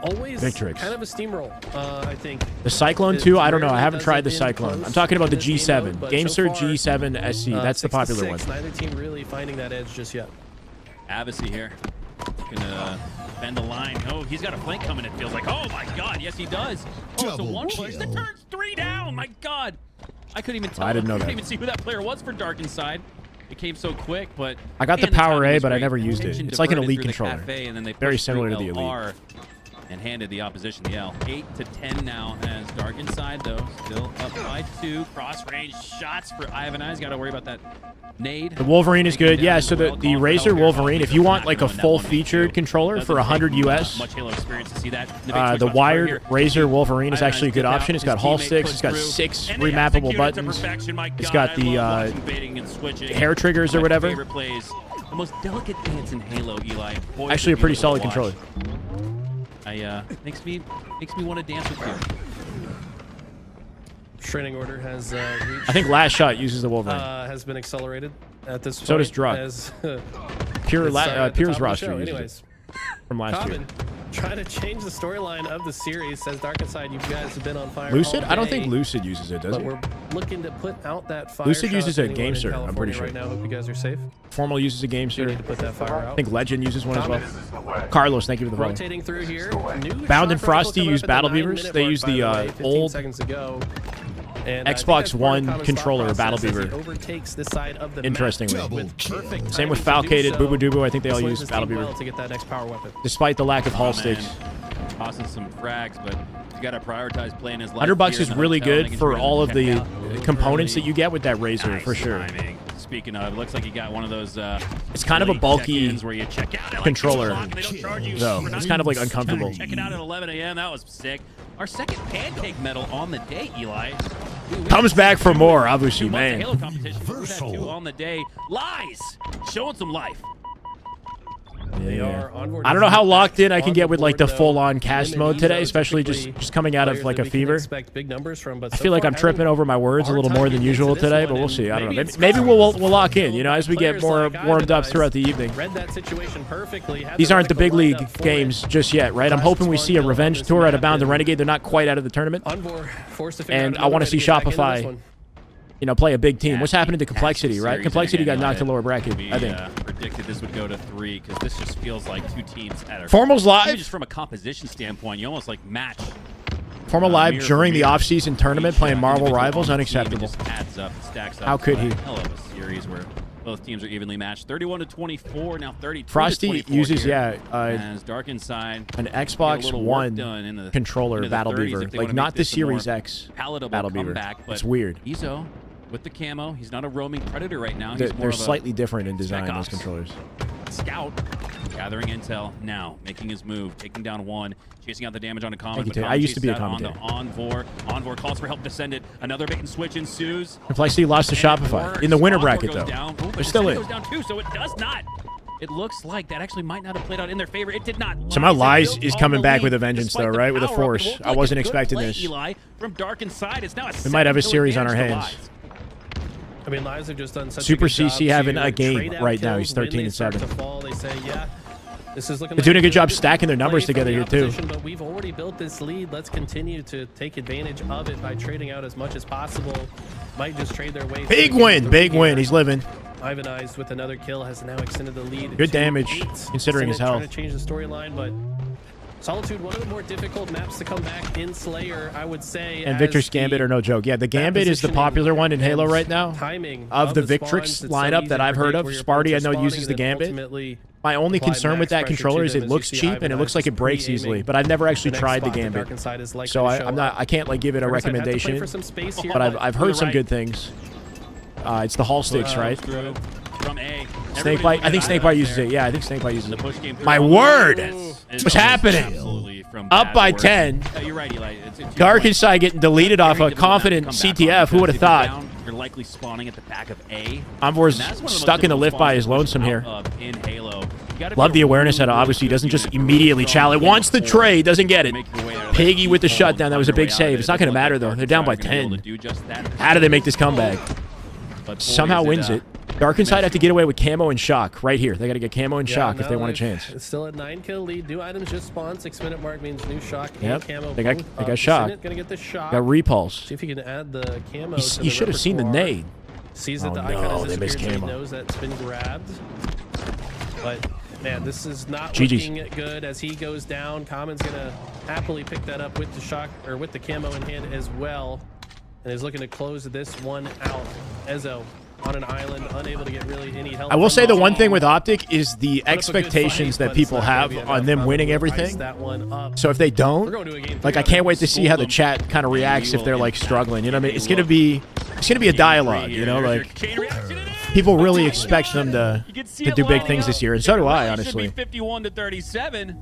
Always Victrix. kind of a steamroll, I think. The Cyclone It 2, I don't know. I rarely haven't does tried it the in Cyclone. close I'm talking about the in this game G7. mode, but so GameSir far, G7 SC. That's the 6-6, popular one. Neither team really finding that edge just yet. Abbassy here. Gonna bend the line. Oh, he's got a flank coming, it feels like. Oh my god, yes he does. Oh, it's a one push that turns 3 down. My god. I couldn't even tell. I didn't know I couldn't that. even see who that player was for Dark Inside. It came so quick, but I got the man, Power timing A, was but I great. never used it. Attention It's like an diverted Elite through the controller. cafe, and then they Very pushed similar through to the Elite. LR. and handed the opposition the L. 8-10 now as Dark Inside, though, still up by 2. Cross-range shots for Ivan Eyes. Got to worry about that nade. The Wolverine is good. Yeah, so the Razor Wolverine, if you want like a full-featured controller for 100 US, much Halo experience to see that. the wired Razor Wolverine is actually a good option. It's got Hall sticks. It's got 6 remappable buttons. It's got the hair triggers or whatever. The most delicate dance in Halo, Eli. Actually, a pretty solid controller. Makes me want to dance with you. Training order has reached, I think Last Shot uses the Wolverine. has been accelerated at this point. So does Drug. As, Pure's roster roster uses anyways. it from last year. Common, trying to change the storyline of the series. Says Dark Inside, you guys have been on fire. Lucid? all I don't think day, Lucid uses it, does but it? we're looking to put out that fire. Lucid shot uses to a anyone game in cert, I'm pretty California sure. Right now, hope you guys are safe. Formal uses a game You need cert. to put that fire I out. think Legend uses one as well. Carlos, thank you for the follow. Rotating through here. New Bound and shot rifle Frosty coming use up at Battle 9-minute Beavers. They mark, use by the way, 15 old seconds ago. And I think Xbox that's part of One Common's controller thought Battle process as Beaver. he overtakes this side of the Interestingly. map with perfect Same with timing to do Falcated, so. Boo Boo Doo. I think they all This use lends Battle this team Beaver. well to get that next power weapon. Despite the lack of Hall sticks. Tossing some frags, but you got to prioritize playing his life. $100 here is in the really hotel, good making for sure he all of doesn't the check out components early. that you get with that Razor, Nice for sure. timing. Speaking of, it looks like you got one of those. It's kind of a late bulky check-ins where you check out at like controller, 2 o'clock, they don't charge you though. for It's nothing. kind of like uncomfortable. Check it out at 11 a.m. That was sick. Our second pancake medal on the day, Eli. Comes back for more, Two obviously, months of man. Halo competition, but we've had 2 on the day. Lies, showing some life. Yeah. I don't know how locked in I can get with like the full-on cast mode today, especially just coming out of like a fever. I feel like I'm tripping over my words a little more than usual today, but we'll see. I don't know. Maybe we'll lock in, you know, as we get more warmed up throughout the evening. Read that situation perfectly. These aren't the big league games just yet, right? I'm hoping we see a revenge tour out of Bound and Renegade. They're not quite out of the tournament. And I want to see Shopify, you know, play a big team. What's happening to Complexity, right? Complexity got knocked to lower bracket, I think. Predicted this would go to 3 because this just feels like 2 teams at Formal's live. Even just from a composition standpoint, you almost like match. Formal live mirror during for the mirror. off-season tournament playing Each, Marvel individual Rivals, on the team, it unacceptable. just adds up, stacks up. How could he? Hell of a series where both teams are evenly matched. 31-24, now 32-24. Frosty uses, here, yeah, as Dark Inside an get a Xbox little work One done in the- controller into the Battle 30s Beaver, if they like wanna not make the this a more Series X palatable Battle Beaver. comeback, but It's weird. Izo with the camo, he's not a roaming predator right now. He's more They're of a slightly different in design, spec those ops. controllers. Scout gathering intel now, making his move, taking down 1, chasing out the damage on a Common. Thank you, but Tate. Common I used to chases be a out commentator. On the Envor. Envor calls for help to send it. Another bait and switch ensues. Complexity lost to Shopify in the winner bracket, though. They're still in. Goes down too, so it does not. It looks like that actually might not have played out in their favor. It did not. Somehow Lies Built is on coming the back lead with a vengeance, despite though, the right? With a power-up. force. It looked I like wasn't a good expecting play, this. Eli from Dark Inside. It's now a We might have a 7-kill series on our advantage to hands. Lies. I mean, Lives have just done such Super a good job CC having to a game trade out right now. kills He's when 13 they and start 7. to fall. They say, yeah, this is looking They're doing a good job good stacking their numbers play from together the here, too. opposition, But we've already built this lead. Let's continue to take advantage of it by trading out as much as possible. Might just trade their way. Big through win, big here. win. He's living. Ivan Eyes with another kill has now extended the lead. Good to damage, 8. considering his Senate health. Trying to change the storyline, but Solitude, one of the more difficult maps to come back in Slayer, I would say. And as Victor's the Gambit are no joke. Yeah, the Gambit is the positioning popular one in Halo and right now. timing Of the spawns, Victrix it's so lineup easy that to I've heard predict of, where your Sparty I opponents know are uses the spawning and then Gambit. ultimately My only apply concern with max that pressure controller to is them it as looks you see cheap and it Ivan looks like it Eyes breaks pre-aiming easily, but I've never actually the next tried the spot that Gambit. Dark Inside is likely So to show up. I can't like give it a Dark Inside had to play recommendation, for some space here, but I've heard some right. good things. It's the Hall sticks, right? Through from A. Snakebite. I think Snakebite uses it. Yeah, I think Snakebite uses The it. push game through My on word! the- What's It's happening? absolutely from Up bad by work. 10. You're right, Eli. It's a 2 Dark point. Inside getting deleted off Very a difficult confident map to come back CTF. on Who would have because if you're thought? down, you're likely spawning at the back of A. Envor's And that's one of the most stuck in the difficult lift by his spawns lonesome here. in Halo. You gotta Love be the a awareness really, that really obviously good doesn't just unit immediately from chow. It wants the before trade, doesn't get it. make your way out of that Piggy with the deep hole shutdown. and That was a find your big way out save. of It's it. not going to Doesn't look matter, like though. Dark They're down by Inside are gonna be 10. able to do just that. How do they make this comeback? But boy, Somehow is wins it. Dark Inside have to get away with camo and shock right here. They got to get camo and Yeah, shock if they no, want a they've- chance. It's still a 9-kill lead. New items just spawned. 6-minute mark means new shock Yep. and camo. They got- both they got up. shock. Senate gonna get the shock. Got repulse. See if you can add the camo. You, to you the should have seen the repertoire. nade. Sees that Oh, the no, icon has they missed disappeared, so he camo. knows that's been grabbed. But man, this is not GG's. looking good as he goes down. Common's gonna happily pick that up with the shock or with the camo in hand as well, and is looking to close this one out. Ezo on an island, unable to get really any help. I will from say the the one team. thing with Optic is the Put up a good expectations fight, that but it's people not gonna have be on enough them time winning to ice everything. that one up. So if they We're don't, going to a game like I three. can't wait to see how the chat kind of reacts if they're like struggling. You know what I mean? It's gonna be a dialogue. You know, like people really expect them to do big things this year, and so do I, honestly. 51 to 37.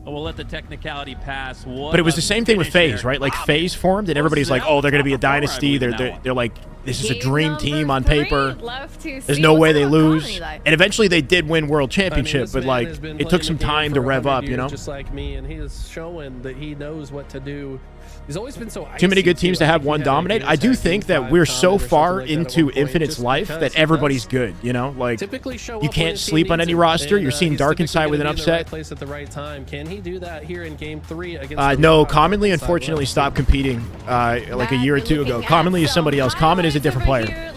But we'll let the technicality pass. But it was the same thing with FaZe, right? Like FaZe formed, and everybody's like, "Oh, they're gonna be a dynasty. They're like, this is a dream team on paper. There's no way they lose." And eventually, they did win world championship, this but man like has been it took playing some the game time to for rev 100 up, you know. years, just like me, and he is showing that he knows what to do. He's always been so Too many icy, good teams too. to I have think he one had a dominate. good I do tag think team that we're five so comment or far something like that at into one point, Infinite's just life because that he everybody's does good, you know. Like typically show you up when can't his team sleep on needs any it, roster. and, You're seeing he's typically Darkenside with an gonna be in the right upset. place at the right time. Can he do that here in Game 3 against? the No, Red Hot Commonly Darkenside unfortunately left? stopped competing like a year or two ago. Commonly is somebody else. Common is a different player.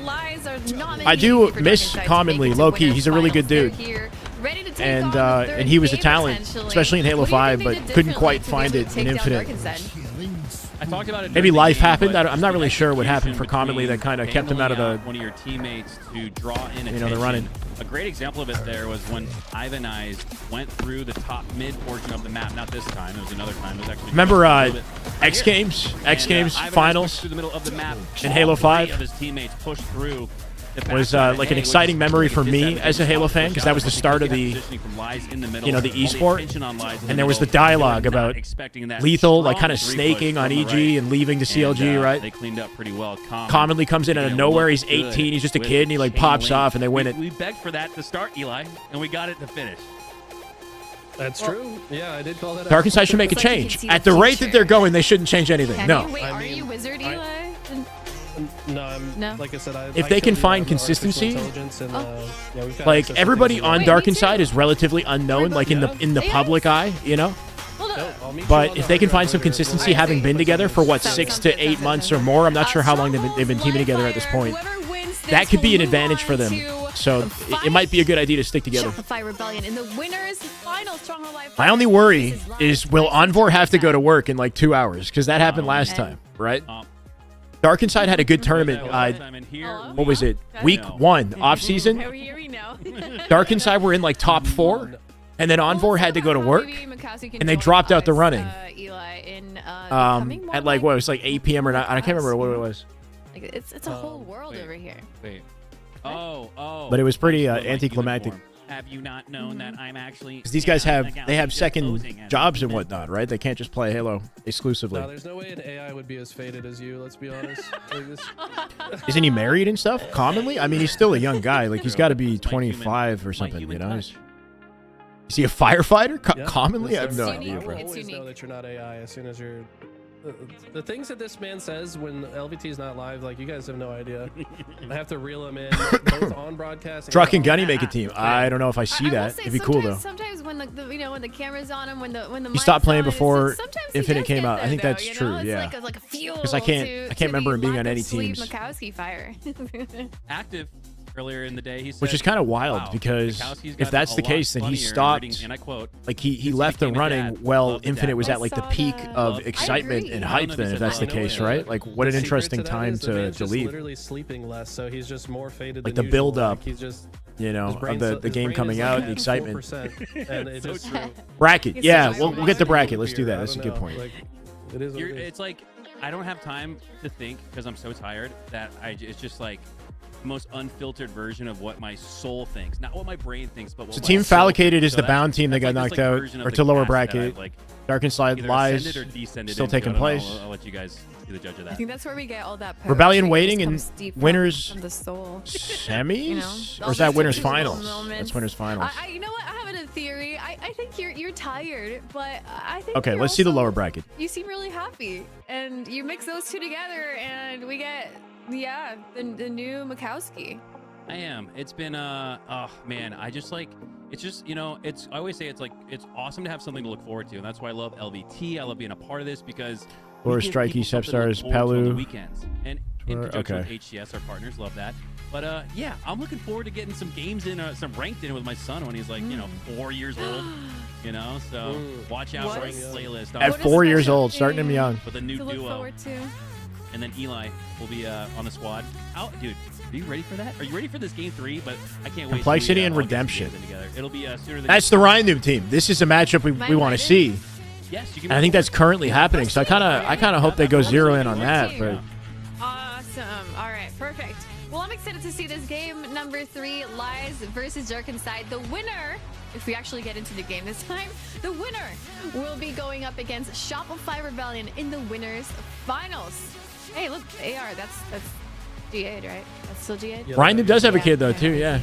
I do miss Commonly, low-key. He's a really good dude. And he was a talent, especially in Halo 5, but couldn't quite find it in Infinite. I talked about it. Maybe during the life game, happened. but I'm not really sure what happened for between Commonly that kind of kept him out of the, one of your teammates to draw in you know, the running. A great example of it there was when Ivanized went through the top mid portion of the map. Not this time. It was another time. It was actually Remember X Games finals through the middle of the map. in Halo 5? Of his teammates pushed through. Was like an exciting memory for me as a Halo fan, because that was the start of the, you know, the esport, and there was the dialogue about Lethal like kind of snaking on EG and leaving to CLG, right? They cleaned up pretty well. Commonly comes in out of nowhere. He's 18. He's just a kid, and he like pops off, and they win it. We begged for that to start, Eli, and we got it to finish. That's true. Yeah, I did call that. Darkenside should make a change. At the rate that they're going, they shouldn't change anything. No. Wait, are you Wizard, Eli? No, like I said, if they can find consistency, like got everybody access to on Wait, me Darkenside too. is relatively unknown, like in the public eye, you know. But if they can find some consistency, having been together for what 6 to 8 months or more, I'm not sure how long they've been teaming together at this point. That could be an advantage for them. So it might be a good idea to stick together. Shopify Rebellion in the winners final Stronghold Live. My only worry is, will Envor have to go to work in like 2 hours? Because that happened last time, right? Darkenside had a good tournament. What was it? Week 1, off-season. Darkenside were in like top 4, and then Envor had to go to work, and they dropped out the running. At like what? It was like 8 p.m. or 9. I can't remember what it was. Like it's a whole world over here. Wait. Oh. But it was pretty anticlimactic. Have you not known that I'm actually? Because these guys have second jobs and whatnot, right? They can't just play Halo exclusively. No, there's no way an AI would be as faded as you. Let's be honest. Isn't he married and stuff? Commonly, I mean, he's still a young guy. Like he's got to be 25 or something, you know? Is he a firefighter? Commonly, I have no idea, bro. I always know that you're not AI as soon as you're. The things that this man says when LVT is not live, like you guys have no idea. I have to reel him in both on broadcast. Truck and Gunny make a team. I don't know if I see that. It'd be cool though. Sometimes when when the camera's on him, when the he stopped playing mic's on, before sometimes Infinite came out. I think that's you true. know? It's Yeah. like a fuel. Because I can't remember him being on any teams. Mikowski fire. Active earlier in the day. He said, Which is kind of wild because if that's the case, then he stopped. And I quote, like he left the running while Infinite was at like the peak of excitement and hype. Then if that's the case, right? Like what an interesting time to leave. Literally sleeping less, so he's just more faded. Like than the build usual. up. Like he's just. You know, of the game coming out, the excitement. And it just, bracket, yeah, we'll get the bracket. Let's do that. That's a good point. Like, it is. It's like I don't have time to think because I'm so tired that it's just like the most unfiltered version of what my soul thinks, not what my brain thinks, but what So my Team soul Fallocated thinks. is So the bound team that got knocked out, or to lower bracket. Darkenside Lies still taking place. I'll let you guys be the judge of that. I think that's where we get all that. Rebellion waiting and deep winners from the soul. semis, You know, or is that all winners those finals? moments. That's winners finals. You know what? I have a theory. I think you're tired, but I think. Okay, you're let's see the also- lower bracket. You seem really happy, and you mix those two together, and we get the new Mikowski. I am. It's been oh man, I just like it's just, you know, it's I always say it's like it's awesome to have something to look forward to, and that's why I love LVT. I love being a part of this because Or we give Strikey, people something to look Sepstars, forward to on the Palu. weekends. And in Or- conjunction okay. with HCS, our partners love that. But yeah, I'm looking forward to getting some games in, some ranked in with my son when he's like, you know, 4 years old. You know, so watch out for his playlist. At 4 years old, starting him young. With a new To look duo. forward to. and then Eli will be on the squad. Dude, are you ready for that? Are you ready for this game 3? But I can't wait. Complexity till and we, all get redemption. together. It'll be sooner than That's the Ryan Noob team. This is a matchup we want to see. Yes, you can. And I think that's currently happening. So I kind of hope they go 0 in on that. But Awesome. All right, perfect. Well, I'm excited to see this game number 3, Lies versus Dark Inside. The winner, if we actually get into the game this time, the winner will be going up against Shopify Rebellion in the winners finals. Hey, look, AR, that's G8, right? That's still G8? Ryan Noob does have a kid though too. Yeah,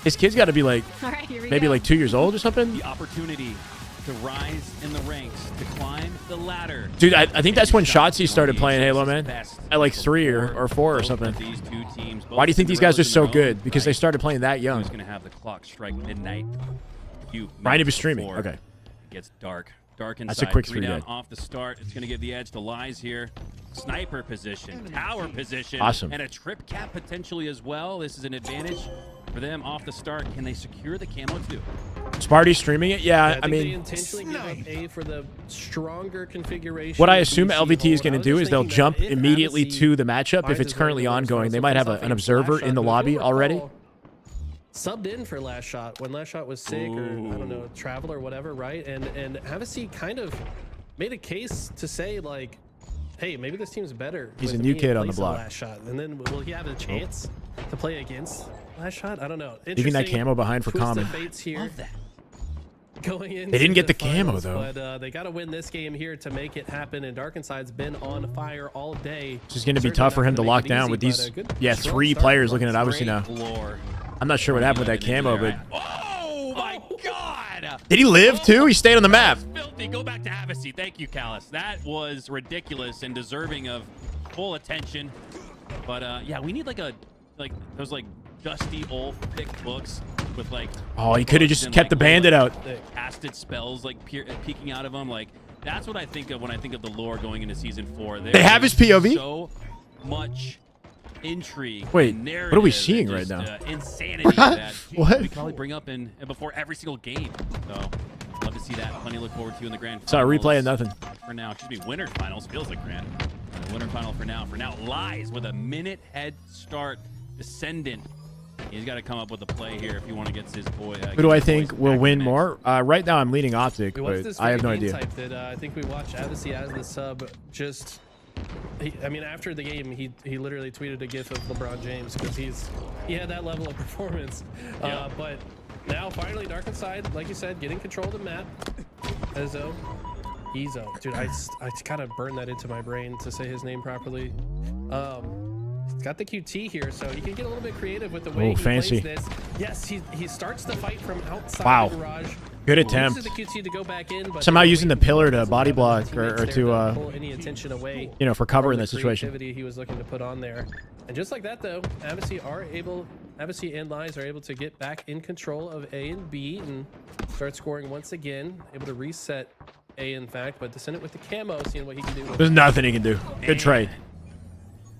his kid's got to be like All right, here we maybe go. like 2 years old or something. The opportunity to rise in the ranks, to climb the ladder. Dude, I think that's when Shotzi started playing Halo, man. At like 3 or 4 or something. These two teams, Why do you think these guys are so good? Because they started playing that young. Who's going to have the clock strike midnight? Ryan Noob is streaming. Okay. It gets dark. Dark inside. That's a quick 3 3 down dead. off the start. It's going to give the edge to Lies here. Sniper position, tower position. Awesome. And a trip cap potentially as well. This is an advantage for them off the start. Can they secure the camo too? Sparty streaming it? Yeah, I think they mean, intentionally give up A for the stronger configuration. what I assume LVT is I going to was do just is they'll thinking that jump if immediately Odyssey to the matchup if finds it's his way currently to the ongoing. next They round, might have so an observer in the lobby already. Subbed in for last shot when last shot was sick or I don't know, travel or whatever, right? And Havasi kind of made a case to say like, hey, maybe this team's better. He's with a new me kid in on the place of block. Last shot, and then will he have a chance to play against last shot? I don't know. Leaving that Interesting camo behind for twist of Common. fates here. Going in. They didn't get the camo, finals, though. But they got to win this game here to make it happen. And Dark Inside's been on fire all day. It's just going to be Certainly tough for not him to gonna lock make it down easy, with but these, a good, yeah, strong 3 start players for looking at obviously now. Lore. I'm not sure what happened with that camo, but Oh my God! did he live too? He stayed on the map. Filthy. Go back to Havasi. Thank you, Callus. That was ridiculous and deserving of full attention. But yeah, we need like those like dusty old thick books with like. Oh, he could have just and, kept the bandit out. Casted spells like peeking out of him. Like that's what I think of when I think of the lore going into season 4. They have his POV? So much intrigue. Wait, and what are we narrative seeing and right just, now? Insanity that What? we probably bring up in before every single game. So love to see that. Plenty to look forward to in the grand finals. Saw a replay of nothing. For now, excuse me, winter finals feels like grand. Winter final for now. For now, Lies with a minute head start. Descendant. He's got to come up with a play here if he want to get his boy. Who do I think will win more? Right now, I'm leaning Optic, What's but this I have no game idea. type that I think we watched Avicii as the sub. Just, I mean, after the game, he literally tweeted a gif of LeBron James because he had that level of performance. But now finally, Dark Inside, like you said, getting control of the map. Ezo, dude, I kind of burned that into my brain to say his name properly. He's got the QT here, so he can get a little bit creative with the way he fancy. plays this. Yes, he starts the fight from outside Wow. the garage. Good Uses attempt. the QT to go back in, but Somehow then using the waiting pillar to for body his block teammates or there to, pull any attention away you know, for cover from in the that situation. creativity he was looking to put on there. And just like that, though, Avicii and Lies are able to get back in control of A and B and start scoring once again. Able to reset A, in fact, but Descendant with the camo, seeing what he can do. With There's nothing he can do. Good trade.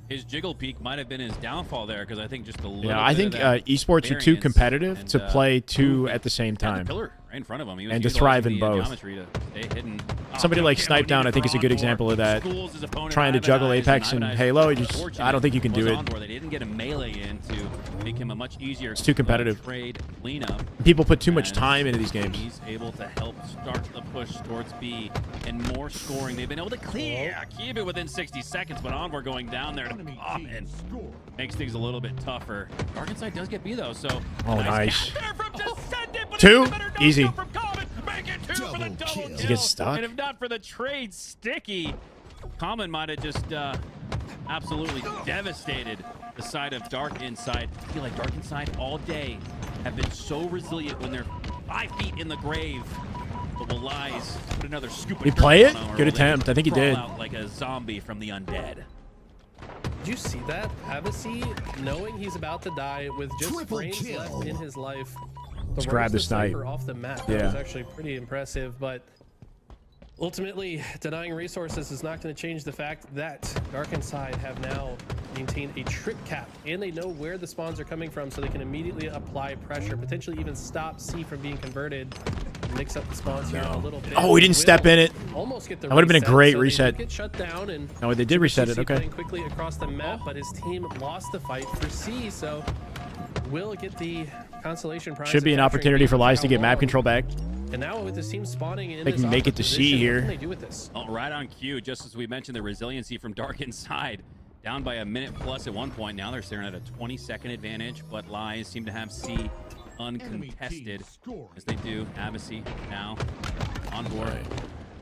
His jiggle peak might have been his downfall there because I think just a little. Yeah, I bit think of that esports are too variance competitive and, to play two at the same had the time. pillar right in front of him. He was And to utilizing thrive in the both. geometry to stay hidden. Somebody like Snipe Down, I think, is a good example of that. Trying to juggle Apex and Halo, I don't think you can do it. They didn't get a melee in to make him a much easier. It's too competitive. Trade cleanup. People put too much As time into these games. He's able to help start the push towards B and more scoring. They've been able to keep it within 60 seconds, but Onward going down there to Common makes things a little bit tougher. Dark Inside does get B though, so Oh, nice. capture from Descendant, but Two? it's a better knockdown Easy. from Common. Make it 2 for the double kill. Does he get stuck? And if not for the trade sticky, Common might have just absolutely devastated the side of Dark Inside. I feel like Dark Inside all day have been so resilient when they're 5 feet in the grave. But will Lies put another scoop of Did he play dirt it? on him, or Good will they attempt. I think he crawl did. out like a zombie from the undead. Did you see that? Avicii, knowing he's about to die with just frames left in his life. Let's grab the snipe. sniper off the map. Yeah. That was actually pretty impressive, but ultimately, denying resources is not going to change the fact that Dark Inside have now maintained a trip cap, and they know where the spawns are coming from, so they can immediately apply pressure, potentially even stop C from being converted. mix up the spawns here a little bit. Oh, he didn't step in it. Almost get the That would have been a great so reset. They did get shut down, and No, they did reset it. CC Okay. playing quickly across the map, but his team lost the fight for C, so will get the consolation prize. Should be of an capturing opportunity B for Lies to how get map long. control back. And now with this team spawning in They this can make it to opposite C position, here. What can they do with this? Oh, right on cue, just as we mentioned the resiliency from Dark Inside. Down by a minute plus at one point. Now they're staring at a 20-second advantage, but Lies seem to have C uncontested as they do. Avicii now on board.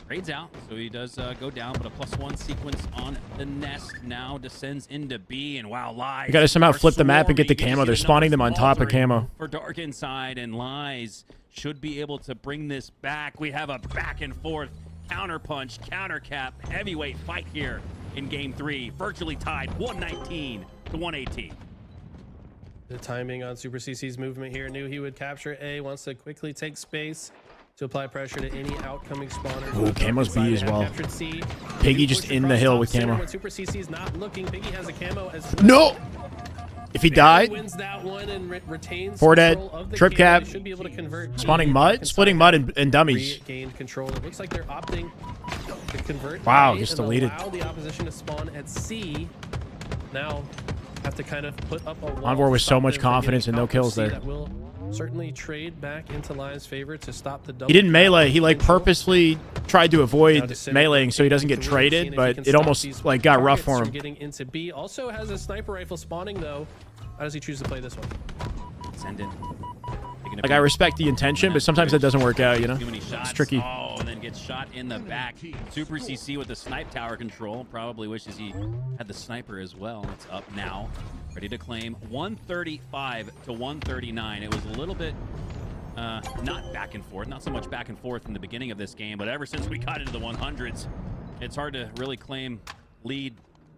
Trades out, so he does go down, but a +1 sequence on the nest now descends into B, and wow, Lies. You got to somehow are flip the map and get the swarming. You camo. see They're the spawning them on numbers top of faltering camo. for Dark Inside, and Lies should be able to bring this back. We have a back and forth counter punch, counter cap, heavyweight fight here in game 3, virtually tied 119 to 118. The timing on Super CC's movement here, knew he would capture A, wants to quickly take space to apply pressure to any outcoming spawner. Ooh, camo's B as well. Captured C. Piggy just Push in the across hill top with center camo. when Super CC's not looking. Piggy has a camo as well. No! If he died, Wins that one and retains 4 dead, control of the trip camo. cap, They should be able to convert spawning B. mud, splitting mud and dummies. Regained control. It looks like they're opting to convert. Wow, A just and deleted. allow the opposition to spawn at C. Now have to kind of put up a wall. Envor with to so stop much them from confidence getting and no out of kills C. there. That will certainly trade back into Lions' favor to stop the double. He didn't cap melee. He like potential. purposely tried to Now avoid descending meleeing so he doesn't get to traded, seeing if he but can it stop almost these like got rough targets for from him. Getting into B. Also has a sniper rifle spawning though. How does he choose to play this one? Send in. Like I respect the intention, but sometimes that doesn't work out, you know? Too many shots. It's tricky. Oh, and then gets shot in the back. Super CC with the snipe tower control. Probably wishes he had the sniper as well. It's up now. Ready to claim 135 to 139. It was a little bit not back and forth. Not so much back and forth in the beginning of this game, but ever since we got into the 100s, it's hard to really claim lead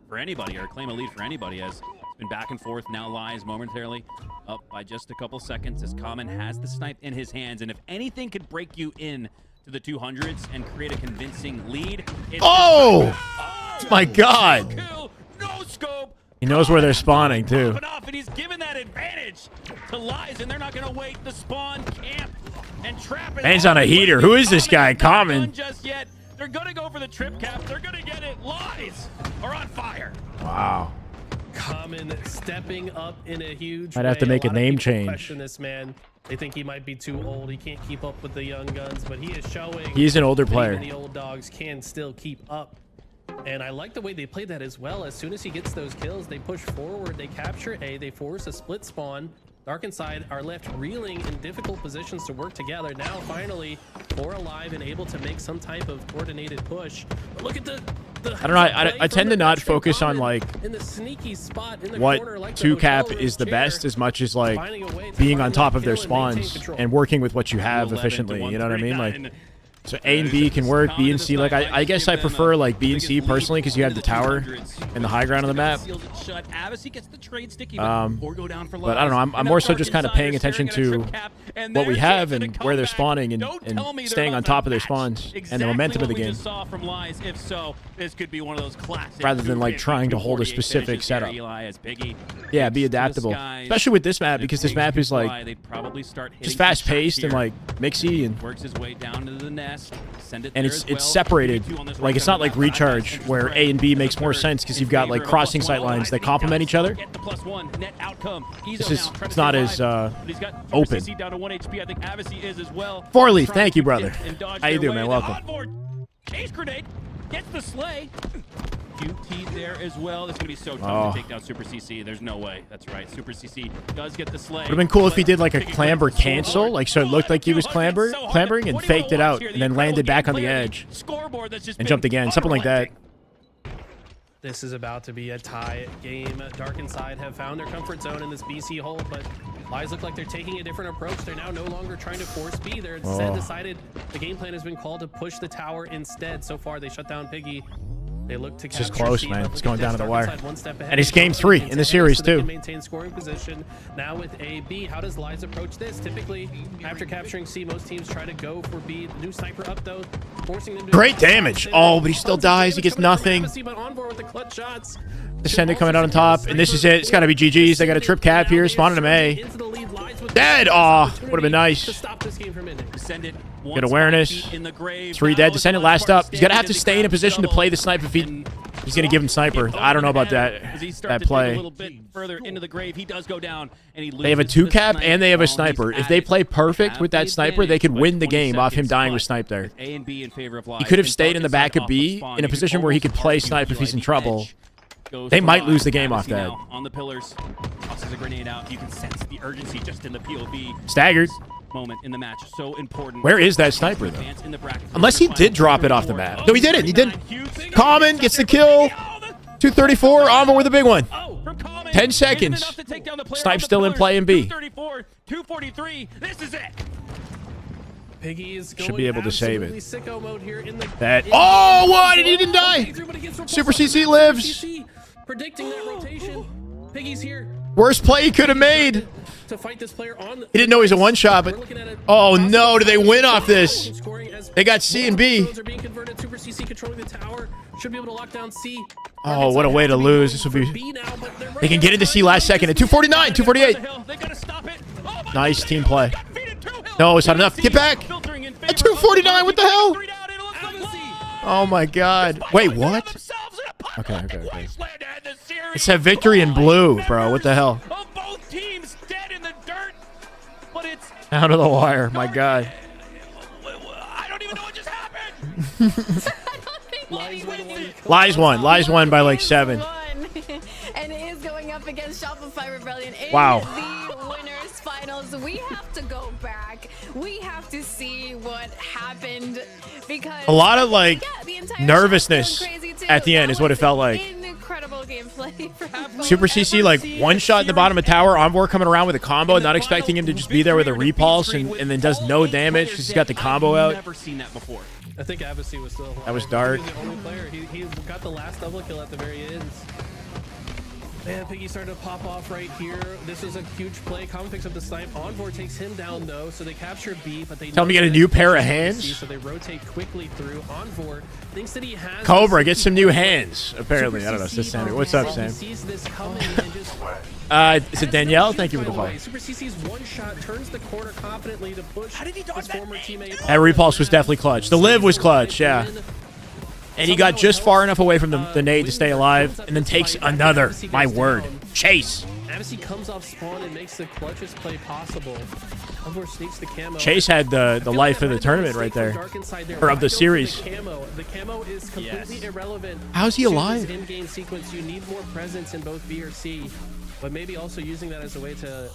for anybody or claim a lead for anybody as it's been back and forth. Now Lies momentarily up by just a couple seconds as Common has the snipe in his hands, and if anything could break you in to the 200s and create a convincing lead, it's My God. kill, no scope. He knows where they're spawning too. Off, and he's given that advantage to Lies, and they're not going to wait. The spawn camp and trap it. Man's on a heater. Who is this guy? Common. Just yet. They're going to go for the trip cap. They're going to get it. Lies are on fire. Wow. Common stepping up in a huge Might have to way. make a lot of name people change. Question this man. They think he might be too old. He can't keep up with the young guns, but he is showing. He's an older that player. even the old dogs can still keep up. And I like the way they played that as well. As soon as he gets those kills, they push forward. They capture A. They force a split spawn. Dark Inside are left reeling in difficult positions to work together. Now, finally, 4 alive and able to make some type of coordinated push. But look at the I don't know. I tend to not focus on like in the sneaky spot in the what corner, like the 2-cap hotel is the room best chair, as much as like finding a way to being on finally top of their kill and maintain spawns control. and working with what you have 11 to efficiently. You know what I mean? Like 139. so A and B can work. B and C, like I guess I prefer like B and C personally because you have the tower and the high ground on the map. Seals it shut. Avicii gets the trade sticky, Or go down for But I don't know. I'm more so just kind of paying attention to what we have and where they're spawning and staying on top of their spawns and the momentum of the game, Saw from Lies. If so, this could be one of those classic rather than like trying to hold a 48 specific finishes here. setup. Eli as Piggy Yeah, be gets to the adaptable, skies. especially with this map because this map is Fly, like they'd probably start hitting just some fast paced shots and here. like mixy and Works his way down to the nest. Send it and there it's as well. separated. 2 on this Like right it's side not of like the map. recharge where A and B makes more sense because you've got like crossing sight lines that complement each other. Get the +1 net outcome. He's This now is trying to it's not stay as alive, but he's got open. CC down to 1 HP. I think Avicii is as well. Four-leaf, Trying thank you, to brother. dip and dodge How you their doing, way. man? The Welcome. onboard chase grenade gets the slay. QT there as well. This is gonna be so tough to take down Super CC. There's no way. That's right. Super CC does get the slay. Would have been cool if he did like a clamber cancel, like so it looked like he was clambering and faked it out and then landed back on the edge and jumped again, something like that. This is about to be a tie game. Dark Inside have found their comfort zone in this BC hold, but Lies look like they're taking a different approach. They're now no longer trying to force B. They're instead decided the game plan has been called to push the tower instead. So far, they shut down Piggy. They look to capture It's just close, C, man. but It's look going at down this. to the Dark wire. Inside one step ahead. And it's game 3 in the series So they too. can maintain scoring position. Now with A, B, how does Lies approach this? Typically, after capturing C, most teams try to go for B. The new sniper up though, forcing them to Great damage. Oh, but he still dies. He gets nothing. But on board with the clutch shots. Descendant coming out on top, and this is it. It's got to be GG's. They got a trip cap here, spawning him A. Dead. Aw, would have been nice. To stop this game from ending. Send it Good awareness. 3 dead. Descendant last up. He's gonna have to stay in a position to play the snipe if he's gonna give him sniper. I don't know about that play. A little bit further into the grave, he does go down, and he They have a 2-cap and they have a sniper. If they play perfect with that sniper, they could win the game off him dying with snipe there. A and B in favor of Live. He could have stayed in the back of B in a position where he could play snipe if he's in trouble. They might lose the game off that. On the pillars, tosses a grenade out. You can sense the urgency just in the POV. Staggered. Moment in the match, so important. Where is that sniper though? Unless he did drop it off the map. No, he didn't. He didn't. Common gets the kill. 234. Armor with a big one. 10 seconds. Snipe still in play in B. 243. This is it. Piggy's Should be able to save it. Sicko mode here in the Oh, what? He didn't die. Super CC lives. Predicting that rotation. Piggy's here Worst play he could have made. to fight this player on. He didn't know he's a one-shot, but oh no, do they win off this? They got C and B. Super CC controlling the tower. Should be able to lock down C. Oh, what a way to lose. This will be. They can get into C last second at 249, 248. Nice team play. No, it's not enough. Get back. At 249, what the hell? Oh my God. Wait, what? Okay. It's a victory in blue, bro. What the hell? Both teams dead in the dirt, but it's Down to the wire. My God. I don't even know what just happened. Lies won by like 7. And it is going up against Shopify Rebellion in Wow. the winners finals. We have to go back. We have to see what happened because A lot of like the entire nervousness shop's going crazy, too. at the end That is what it was felt like. Incredible gameplay from Super CC like one shot in the bottom of tower. Envor coming around with a combo, not expecting him to just be there with a repulse and then does no damage because he's got the combo out. Never seen that before. I think Avicii was still. That was dark. He was the only player. He got the last double kill at the very end. Man, Piggy started to pop off right here. This is a huge play. Common picks up the snipe. Envor takes him down though, so they capture B, but they Tell me, get a new pair of hands. So they rotate quickly through. Envor thinks that he has Cobra, get some new hands. Apparently, I don't know. It's this Sammy. What's up, Sam? Sees this coming and just Is it Danielle? Thank you for the follow. Super CC's one shot turns the corner confidently to push his former teammate. That repulse was definitely clutch. The live was clutch, yeah. And he got just far enough away from the nade to stay alive, and then takes another. My word. Chase. Avicii comes off spawn and makes the clutchest play possible. Envor sneaks the camo. Chase had the life of the tournament right there. Or of the series. The camo is completely irrelevant. How's he alive? To this in-game sequence, you need more presence in both B or C, but maybe also using that as a way to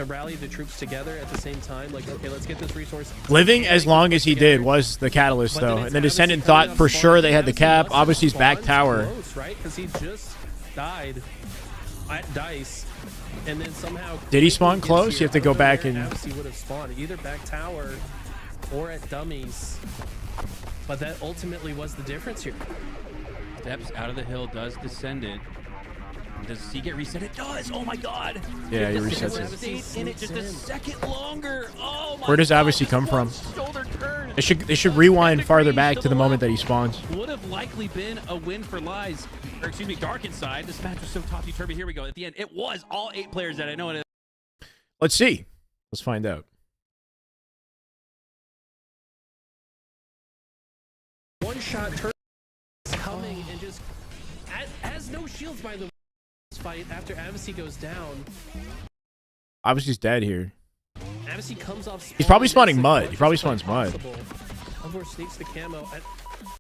rally the troops together at the same time. Like, okay, let's get this resource. Living as long as he did was the catalyst, though. And the Descendant thought for sure they had the cap. Obviously, he's back tower. Right? Because he just died at Dice. And then somehow did he spawn close? You have to go back and Avicii would have spawned either back tower or at dummies. But that ultimately was the difference here. Steps out of the hill, does Descendant. Does he get reset? It does. Oh my God. Yeah, he resets it. Stayed in it just a second longer. Oh my. Where does Avicii come from? They should rewind farther back to the moment that he spawns. Would have likely been a win for Lies, or excuse me, Dark Inside. This match was so topsy-turvy. Here we go. At the end, it was all 8 players that I know it. Let's see. Let's find out. One shot turn coming and just has no shields by the way. Fight after Avicii goes down. Avicii's dead here. Avicii comes off. He's probably spawning mud. He probably spawns mud. Envor sneaks the camo.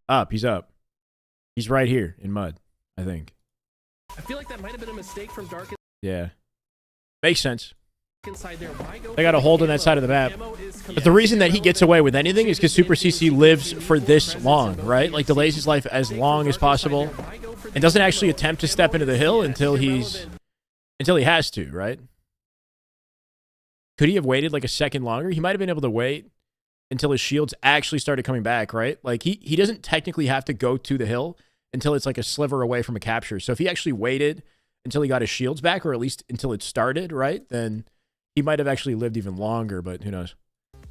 Up. He's up. He's right here in mud, I think. I feel like that might have been a mistake from Dark. Yeah. Makes sense. Inside there. Why go they got a hold on that side of the map. But the reason that he gets away with anything is because Super CC lives for this long, right? Like delays his life as long as possible and doesn't actually attempt to step into the hill until he has to, right? Could he have waited like a second longer? He might have been able to wait until his shields actually started coming back, right? Like he doesn't technically have to go to the hill until it's like a sliver away from a capture. So if he actually waited until he got his shields back, or at least until it started, right? Then he might have actually lived even longer, but who knows?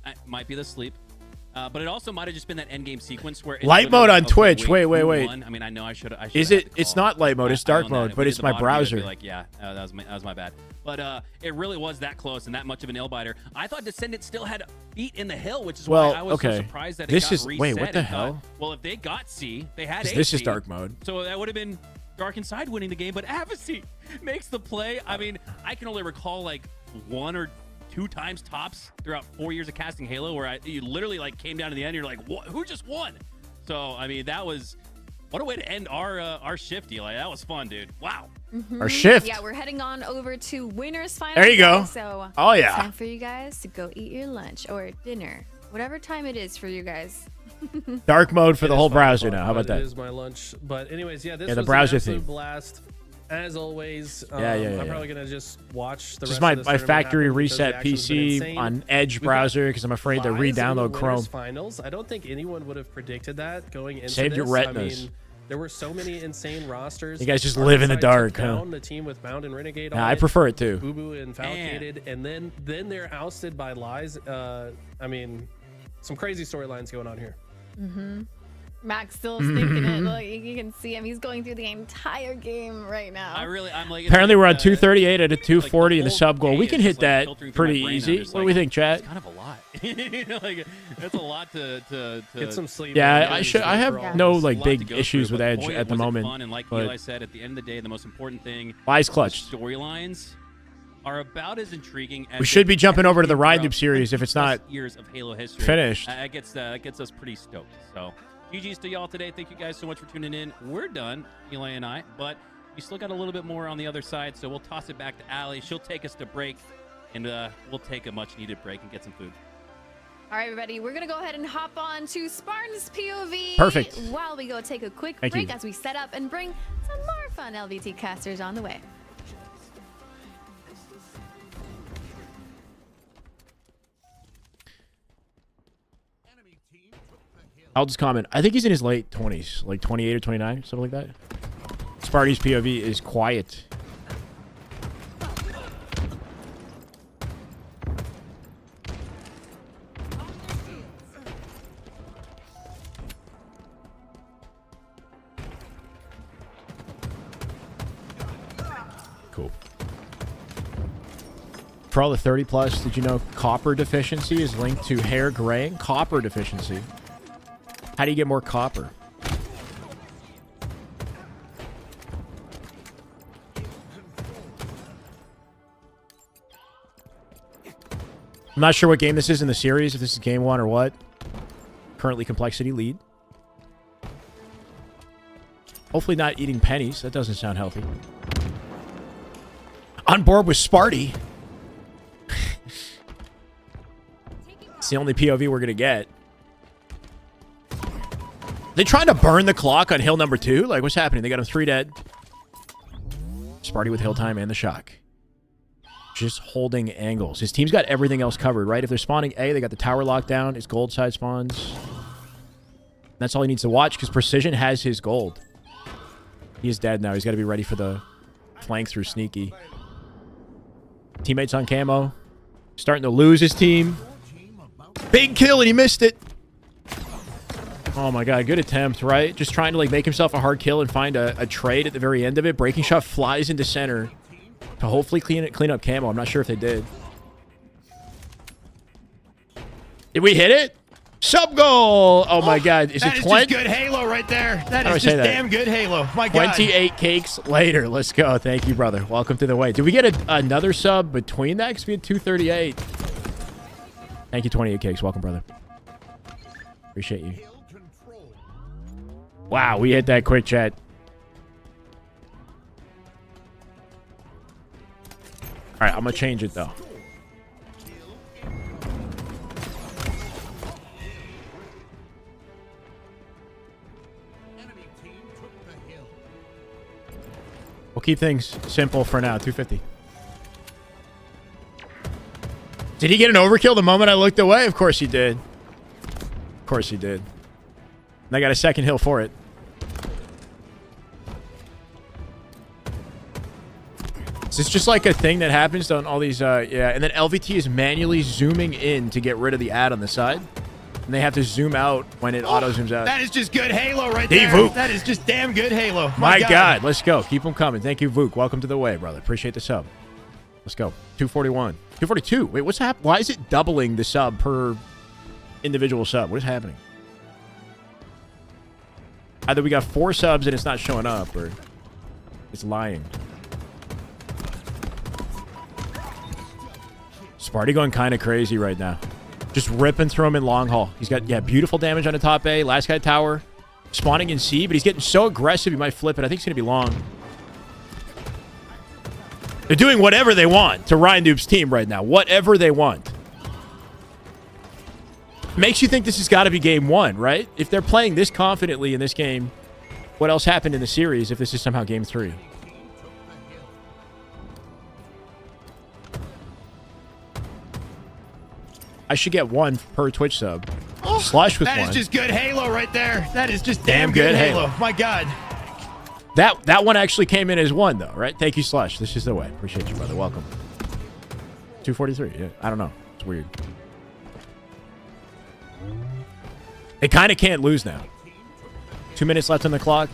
It might be the sleep. But it also might have just been that end game sequence where Light mode on Twitch. Wait. I mean, I know I should. Is it? It's not light mode. It's dark mode, but it's my browser. Like, yeah, that was my bad. But it really was that close and that much of an nail-biter. I thought Descendant still had feet in the hill, which is why I was so surprised that it got reset. Wait, what the and hell? thought, well, if they got C, they had A. This is dark mode. So that would have been Dark Inside winning the game, but Avicii makes the play. I mean, I can only recall like 1 or 2 times tops throughout 4 years of casting Halo where you literally like came down to the end. You're like, what? Who just won? So, I mean, that was what a way to end our shift, Eli. That was fun, dude. Wow. Our shift. Yeah, we're heading on over to winners finals. There you go. Guys, so oh yeah. Time for you guys to go eat your lunch or dinner, whatever time it is for you guys. Dark mode for the whole browser now. How about that? It is my lunch. But anyways, yeah, this the was browser an absolute theme. Blast. As always, I'm probably gonna just watch the just rest of my this factory happen because the reset action's been PC insane. on Edge browser because I'm afraid to Lies in the re-download Chrome. winners finals. I don't think anyone would have predicted that going into Saved this. your retinas. I mean, there were so many insane rosters. You guys just live in the dark, huh? Down the team with Bound and Renegade. Nah, I prefer it too. Boo Boo and Falcated, and then they're ousted by Lies. I mean, some crazy storylines going on here. Max still thinking it. Look, you can see him. He's going through the entire game right now. I'm like. Apparently, we're on 238 out of 240 in the sub goal. We can hit that pretty easy. What do we think, chat? It's kind of a lot. Like, that's a lot to get some sleep. Yeah, I have no like big issues with Edge at the moment. Fun, and like Eli said, at the end of the day, the most important thing. Lies clutch. Storylines are about as intriguing as we should be jumping over to the Ride Loop series if it's not years of Halo history finished. That gets us pretty stoked. So. GG's to y'all today. Thank you guys so much for tuning in. We're done, Eli and I, but we still got a little bit more on the other side, so we'll toss it back to Allie. She'll take us to break, and we'll take a much-needed break and get some food. All right, everybody, we're going to go ahead and hop on to Spartan's POV. Perfect. While we go take a quick Thank break you. as we set up and bring some more fun LVT casters on the way. I'll just comment. I think he's in his late 20s, like 28 or 29, something like that. Sparty's POV is quiet. Cool. For all the 30 plus, did you know copper deficiency is linked to hair graying? Copper deficiency. How do you get more copper? I'm not sure what game this is in the series, if this is game 1 or what. Currently complexity lead. Hopefully not eating pennies. That doesn't sound healthy. On board with Sparty. It's the only POV we're going to get. They trying to burn the clock on hill number 2? Like, what's happening? They got him 3 dead. Sparty with hill time and the shock. Just holding angles. His team's got everything else covered, right? If they're spawning A, they got the tower locked down. His gold side spawns. That's all he needs to watch because Precision has his gold. He is dead now. He's got to be ready for the flank through Sneaky. Teammates on camo. Starting to lose his team. Big kill and he missed it. Oh my god, good attempt, right? Just trying to like make himself a hard kill and find a trade at the very end of it. Breaking shot flies into center to hopefully clean up camo. I'm not sure if they did. Did we hit it? Sub goal! Oh my god, is it 20? That is just good Halo right there. That is just damn good Halo. My god. 28 cakes later. Let's go. Thank you, brother. Welcome to the way. Did we get another sub between that? Because we had 238. Thank you, 28 cakes. Welcome, brother. Appreciate you. Wow, we hit that quick, chat. All right, I'm going to change it, though. We'll keep things simple for now. 250. Did he get an overkill the moment I looked away? Of course he did. Of course he did. And I got a second hill for it. Is this just like a thing that happens on all these, yeah, and then LVT is manually zooming in to get rid of the ad on the side. And and they have to zoom out when it auto zooms out. That is just good Halo right Hey, there. Vuk. That is just damn good Halo. My God, let's go. Keep them coming. Thank you, Vuk. Welcome to the way, brother. Appreciate the sub. Let's go. 241. 242. Wait, what's happening? Why is it doubling the sub per individual sub? What is happening? Either we got 4 subs and it's not showing up, or it's lying. Sparty going kind of crazy right now. Just ripping through him in long haul. He's got, yeah, beautiful damage on the top A. Last guy tower. Spawning in C, but he's getting so aggressive he might flip it. I think it's going to be long. They're doing whatever they want to Ryan Noob's team right now. Whatever they want. Makes you think this has got to be game 1, right? If they're playing this confidently in this game, what else happened in the series if this is somehow game 3? I should get 1 per Twitch sub. Slush with 1. That is just good Halo right there. That is just Damn damn good good Halo. Halo. My God. That one actually came in as 1, though, right? Thank you, Slush. This is the way. Appreciate you, brother. Welcome. 243. Yeah, I don't know. It's weird. They kind of can't lose now. 2 minutes left on the clock.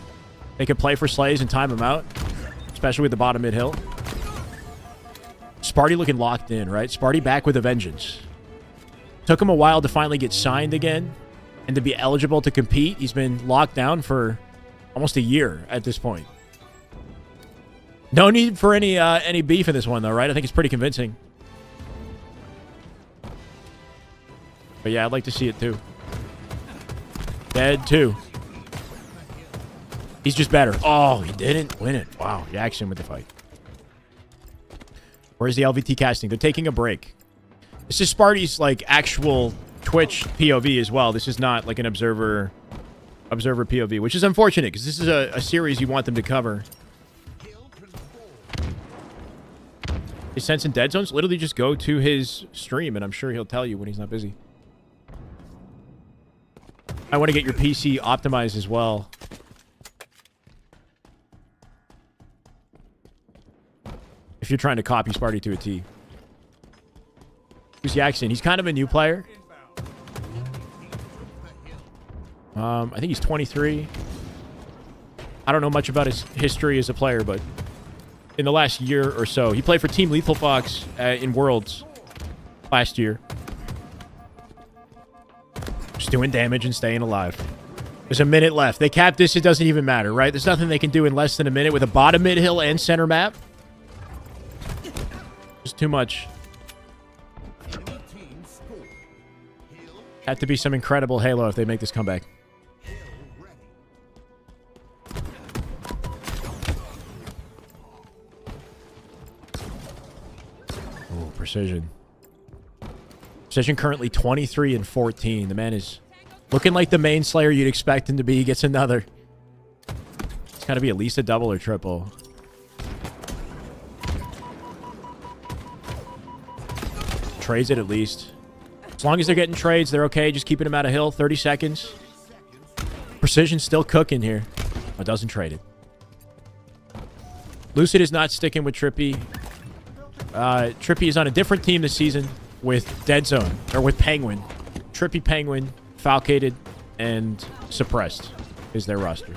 They could play for slays and time them out, especially with the bottom mid hill. Sparty looking locked in, right? Sparty back with a vengeance. Took him a while to finally get signed again and to be eligible to compete. He's been locked down for almost a year at this point. No need for any beef in this one, though, right? I think it's pretty convincing. But yeah, I'd like to see it, too. Dead, too. He's just better. Oh, he didn't win it. Wow, Jackson with the fight. Where's the LVT casting? They're taking a break. This is Sparty's, like, actual Twitch POV as well. This is not, like, an observer POV, which is unfortunate, because this is a series you want them to cover. His sense in dead zones, literally just go to his stream, and I'm sure he'll tell you when he's not busy. I want to get your PC optimized as well. If you're trying to copy Sparty to a T. Who's Jackson? He's kind of a new player. I think he's 23. I don't know much about his history as a player, but in the last year or so, he played for Team Lethal Fox in Worlds last year. Just doing damage and staying alive. There's a minute left. They capped this. It doesn't even matter, right? There's nothing they can do in less than a minute with a bottom mid hill and center map. Just too much. Have to be some incredible Halo if they make this comeback. Oh, precision. Precision currently 23 and 14. The man is looking like the main slayer you'd expect him to be. He gets another. It's got to be at least a double or triple. Trades it at least. As long as they're getting trades, they're okay. Just keeping him out of hill. 30 seconds. Precision's still cooking here. Oh, doesn't trade it. Lucid is not sticking with Trippy. Trippy is on a different team this season with Dead Zone, or with Penguin. Trippy, Penguin, Falcated, and Suppressed is their roster.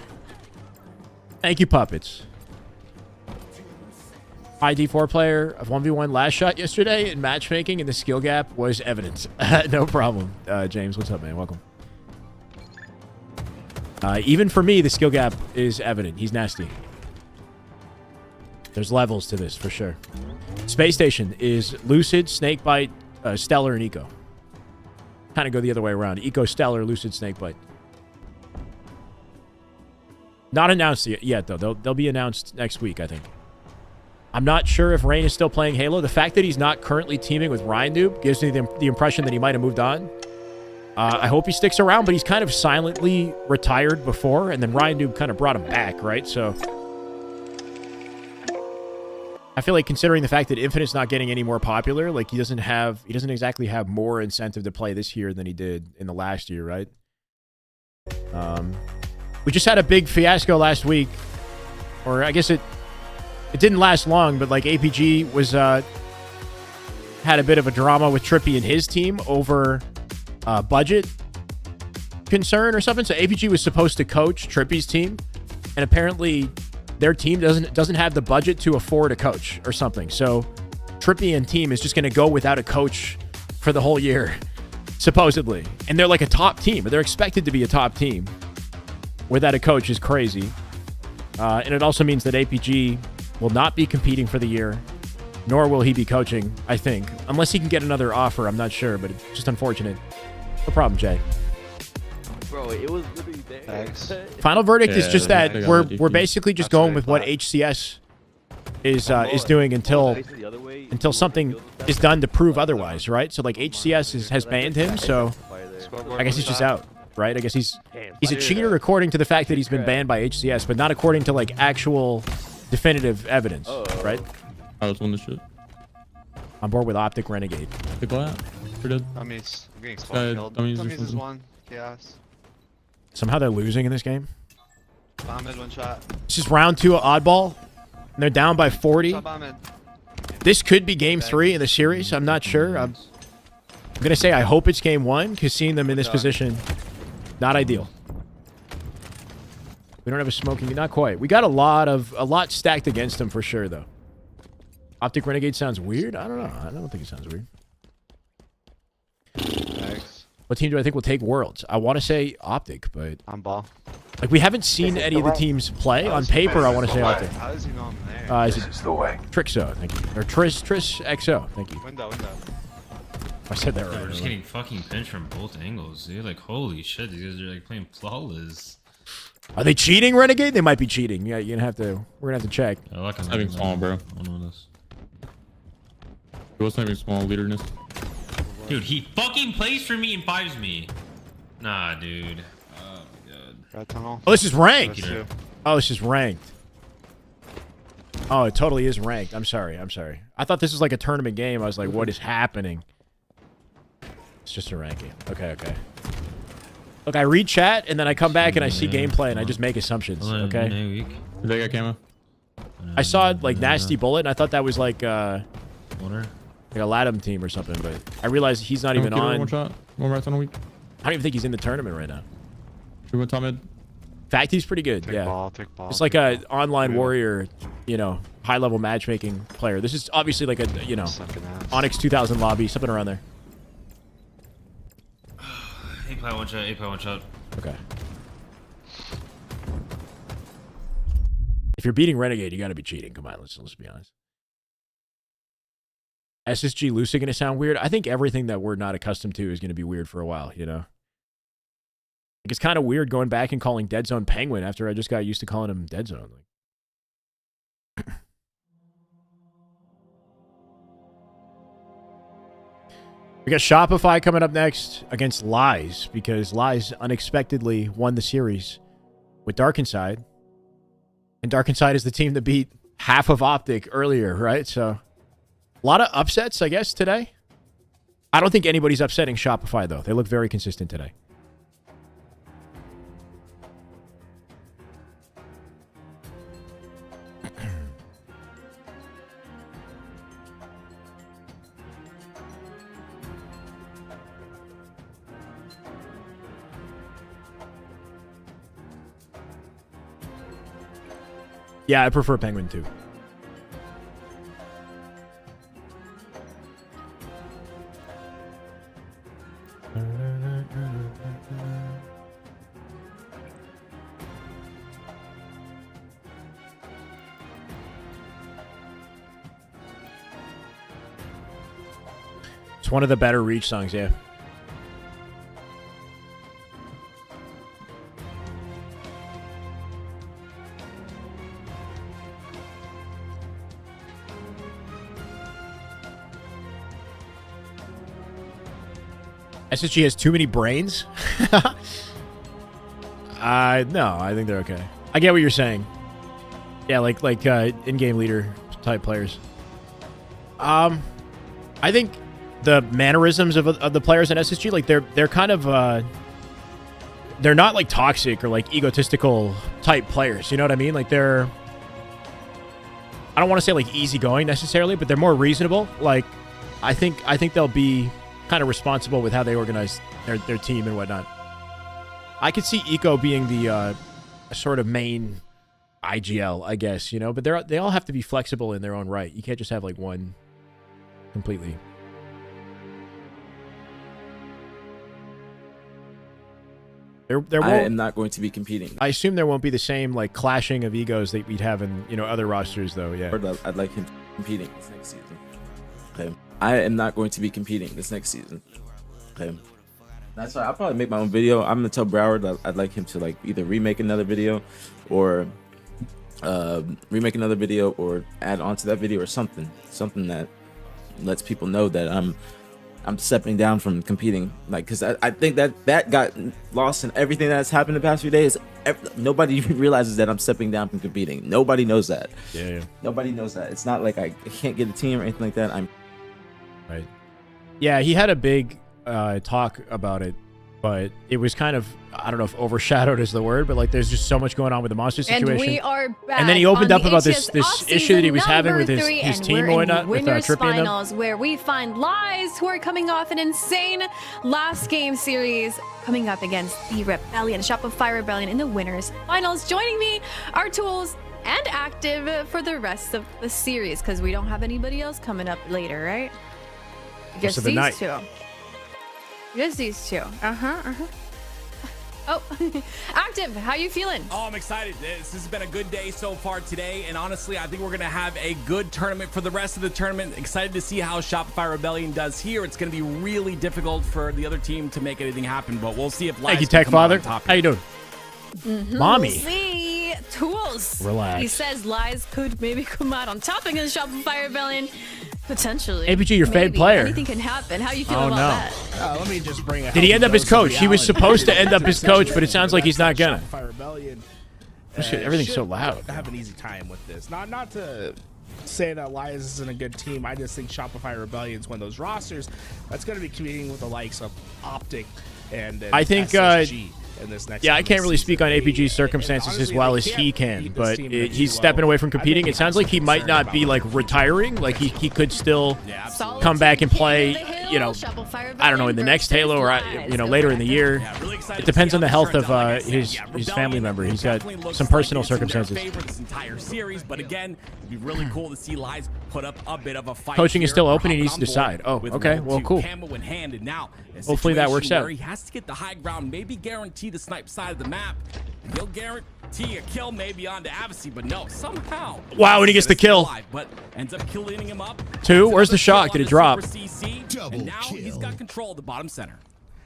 Thank you, Puppets. High D4 player of 1v1 last shot yesterday in matchmaking, and the skill gap was evident. No problem. James, what's up, man? Welcome. Even for me, the skill gap is evident. He's nasty. There's levels to this, for sure. Space Station is Lucid, Snakebite, Stellar, and Eco. Kind of go the other way around. Eco, Stellar, Lucid, Snakebite. Not announced yet, though. They'll be announced next week, I think. I'm not sure if Rain is still playing Halo. The fact that he's not currently teaming with Ryan Noob gives me the impression that he might have moved on. I hope he sticks around, but he's kind of silently retired before, and then Ryan Noob kind of brought him back, right? So I feel like, considering the fact that Infinite's not getting any more popular, like he doesn't exactly have more incentive to play this year than he did in the last year, right? We just had a big fiasco last week, or I guess it didn't last long, but like APG was had a bit of a drama with Trippy and his team over budget concern or something. So APG was supposed to coach Trippy's team, and apparently their team doesn't have the budget to afford a coach or something. So Trippy and team is just going to go without a coach for the whole year, supposedly. And they're like a top team. They're expected to be a top team. Without a coach is crazy. And it also means that APG will not be competing for the year, nor will he be coaching, I think. Unless he can get another offer, I'm not sure, but it's just unfortunate. No problem, Jay. Bro, it was literally there. Thanks. Final verdict is just that we're basically just going with what HCS is doing until something is done to prove otherwise, right? So like HCS has banned him, so I guess he's just out, right? I guess he's a cheater according to the fact that he's been banned by HCS, but not according to like actual definitive evidence, right? I was winning the shit. On board with Optic Renegade. The glass. We're dead. Dummies. I'm getting spawn killed. Dummies is one. Chaos. Somehow they're losing in this game. Bomb mid, one shot. It's just round 2 of Oddball, and they're down by 40. This could be game 3 in the series. I'm not sure. I'm going to say I hope it's game 1, because seeing them in this position, not ideal. We don't have a smoking. Not quite. We got a lot stacked against them for sure, though. Optic Renegade sounds weird? I don't know. I don't think it sounds weird. Thanks. What team do I think will take Worlds? I want to say Optic, but... I'm ball. Like, we haven't seen any of the teams play. On paper, I want to say Optic. How does he know I'm there? Is it the way. Trixo, thank you. Or Trish XO, thank you. Window. I said that Bro, right. we're just getting fucking pinched from both angles, dude. Like, holy shit, these guys are like playing flawless. Are they cheating, Renegade? They might be cheating. Yeah, we're gonna have to check. I like him Having small, bro. He was having small leaderness. Dude, he fucking plays for me and fives me. Nah, dude. Oh my god. Red tunnel. Oh, this is ranked. Two. Oh, this is ranked. Oh, it totally is ranked. I'm sorry. I thought this was like a tournament game. I was like, what is happening? It's just a ranking. Okay. Look, I read chat, and then I come back and I see gameplay, and I just make assumptions, okay? They got camo. I saw, like, Nasty Bullet, and I thought that was like a Water. Latham team or something, but I realized he's not even on. One shot. One right on a week. I don't even think he's in the tournament right now. We went top mid. In fact, he's pretty good, Take yeah. ball. It's like a online warrior, high-level matchmaking player. This is obviously like a, Onyx 2000 lobby, something around there. A play one shot. Okay. If you're beating Renegade, you got to be cheating. Come on, let's be honest. SSG Lucid going to sound weird? I think everything that we're not accustomed to is going to be weird for a while, Like, it's kind of weird going back and calling Dead Zone Penguin after I just got used to calling him Dead Zone. We got Shopify coming up next against Lies, because Lies unexpectedly won the series with Dark Inside. And Dark Inside is the team that beat half of Optic earlier, right? So a lot of upsets, I guess, today. I don't think anybody's upsetting Shopify, though. They look very consistent today. Yeah, I prefer Penguin too. It's one of the better Reach songs, yeah. SSG has too many brains? No, I think they're okay. I get what you're saying. Yeah, like in-game leader type players. I think the mannerisms of the players in SSG, like they're kind of they're not like toxic or like egotistical type players. You know what I mean? Like I don't want to say like easygoing necessarily, but they're more reasonable. Like I think they'll be kind of responsible with how they organize their team and whatnot. I could see Eco being the sort of main IGL, I guess, you know, but they all have to be flexible in their own right. You can't just have like one completely. I am not going to be competing. I assume there won't be the same like clashing of egos that we'd have in, you know, other rosters though. Yeah. I'd like him competing this next season. Okay. I am not going to be competing this next season. Okay. That's why I'll probably make my own video. I'm gonna tell Broward that I'd like him to like either remake another video or add on to that video or something that lets people know that I'm stepping down from competing, like, because I think that got lost in everything that's happened the past few days. Nobody even realizes that I'm stepping down from competing. Nobody knows that. Yeah. Nobody knows that. It's not like I can't get a team or anything like that. I'm right. Yeah, he had a big talk about it, but it was kind of, I don't know if overshadowed is the word, but like there's just so much going on with the monster situation. And we are back. And then he opened up about this Offseason issue that he was having with his and team we're or in whatnot with Winners Trippy and them. Finals, where we find Lies, who are coming off an insane last game series, coming up against the Rebellion, Shopify Rebellion in the Winners Finals. Joining me are Tools and Active for the rest of the series, because we don't have anybody else coming up later, right? Just these two. Just these two. Oh, Active, how you feeling? Oh, I'm excited. This has been a good day so far today, and honestly, I think we're going to have a good tournament for the rest of the tournament. Excited to see how Shopify Rebellion does here. It's going to be really difficult for the other team to make anything happen, but we'll see if Lies Thank you, Tech Father. How you doing? Mommy. We'll see. Tools. Relax. He says Lies could maybe come out on top against Shopify Rebellion. Potentially. APG, your fave Maybe. player. Anything can happen. How you feel Oh, about no. that? Let me just bring it. Did he end up as coach? He was supposed to end up as coach, but it sounds like he's not gonna. Shopify Rebellion. Shit, everything's so loud. I have an easy time with this. Not to say that Lions isn't a good team. I just think Shopify Rebellion is one of those rosters that's going to be competing with the likes of Optic and I think SSG. In this next I can't really speak on APG's circumstances as well as he can, but he's stepping away from competing. It sounds like he might not be like retiring, like he could still come back and play, you know, I don't know, in the next Halo or, you know, later in the year. It depends on the health of his family member. He's got some personal circumstances. This entire series, but again, it'd be really cool to see Lies put up a bit of a fight. Coaching is here. still open. He Hopping needs to on board decide. Oh, with okay. Roll Well, 2, cool. Camo in hand, and now a Hopefully that works situation out. where he has to get the high ground, maybe guarantee the snipe side of the map. He'll guarantee a kill maybe onto Avicii, but no, somehow. Wow, when he gets the kill. But ends up killing him up. Two, where's the shock? Did it drop? And now he's got control of the bottom center.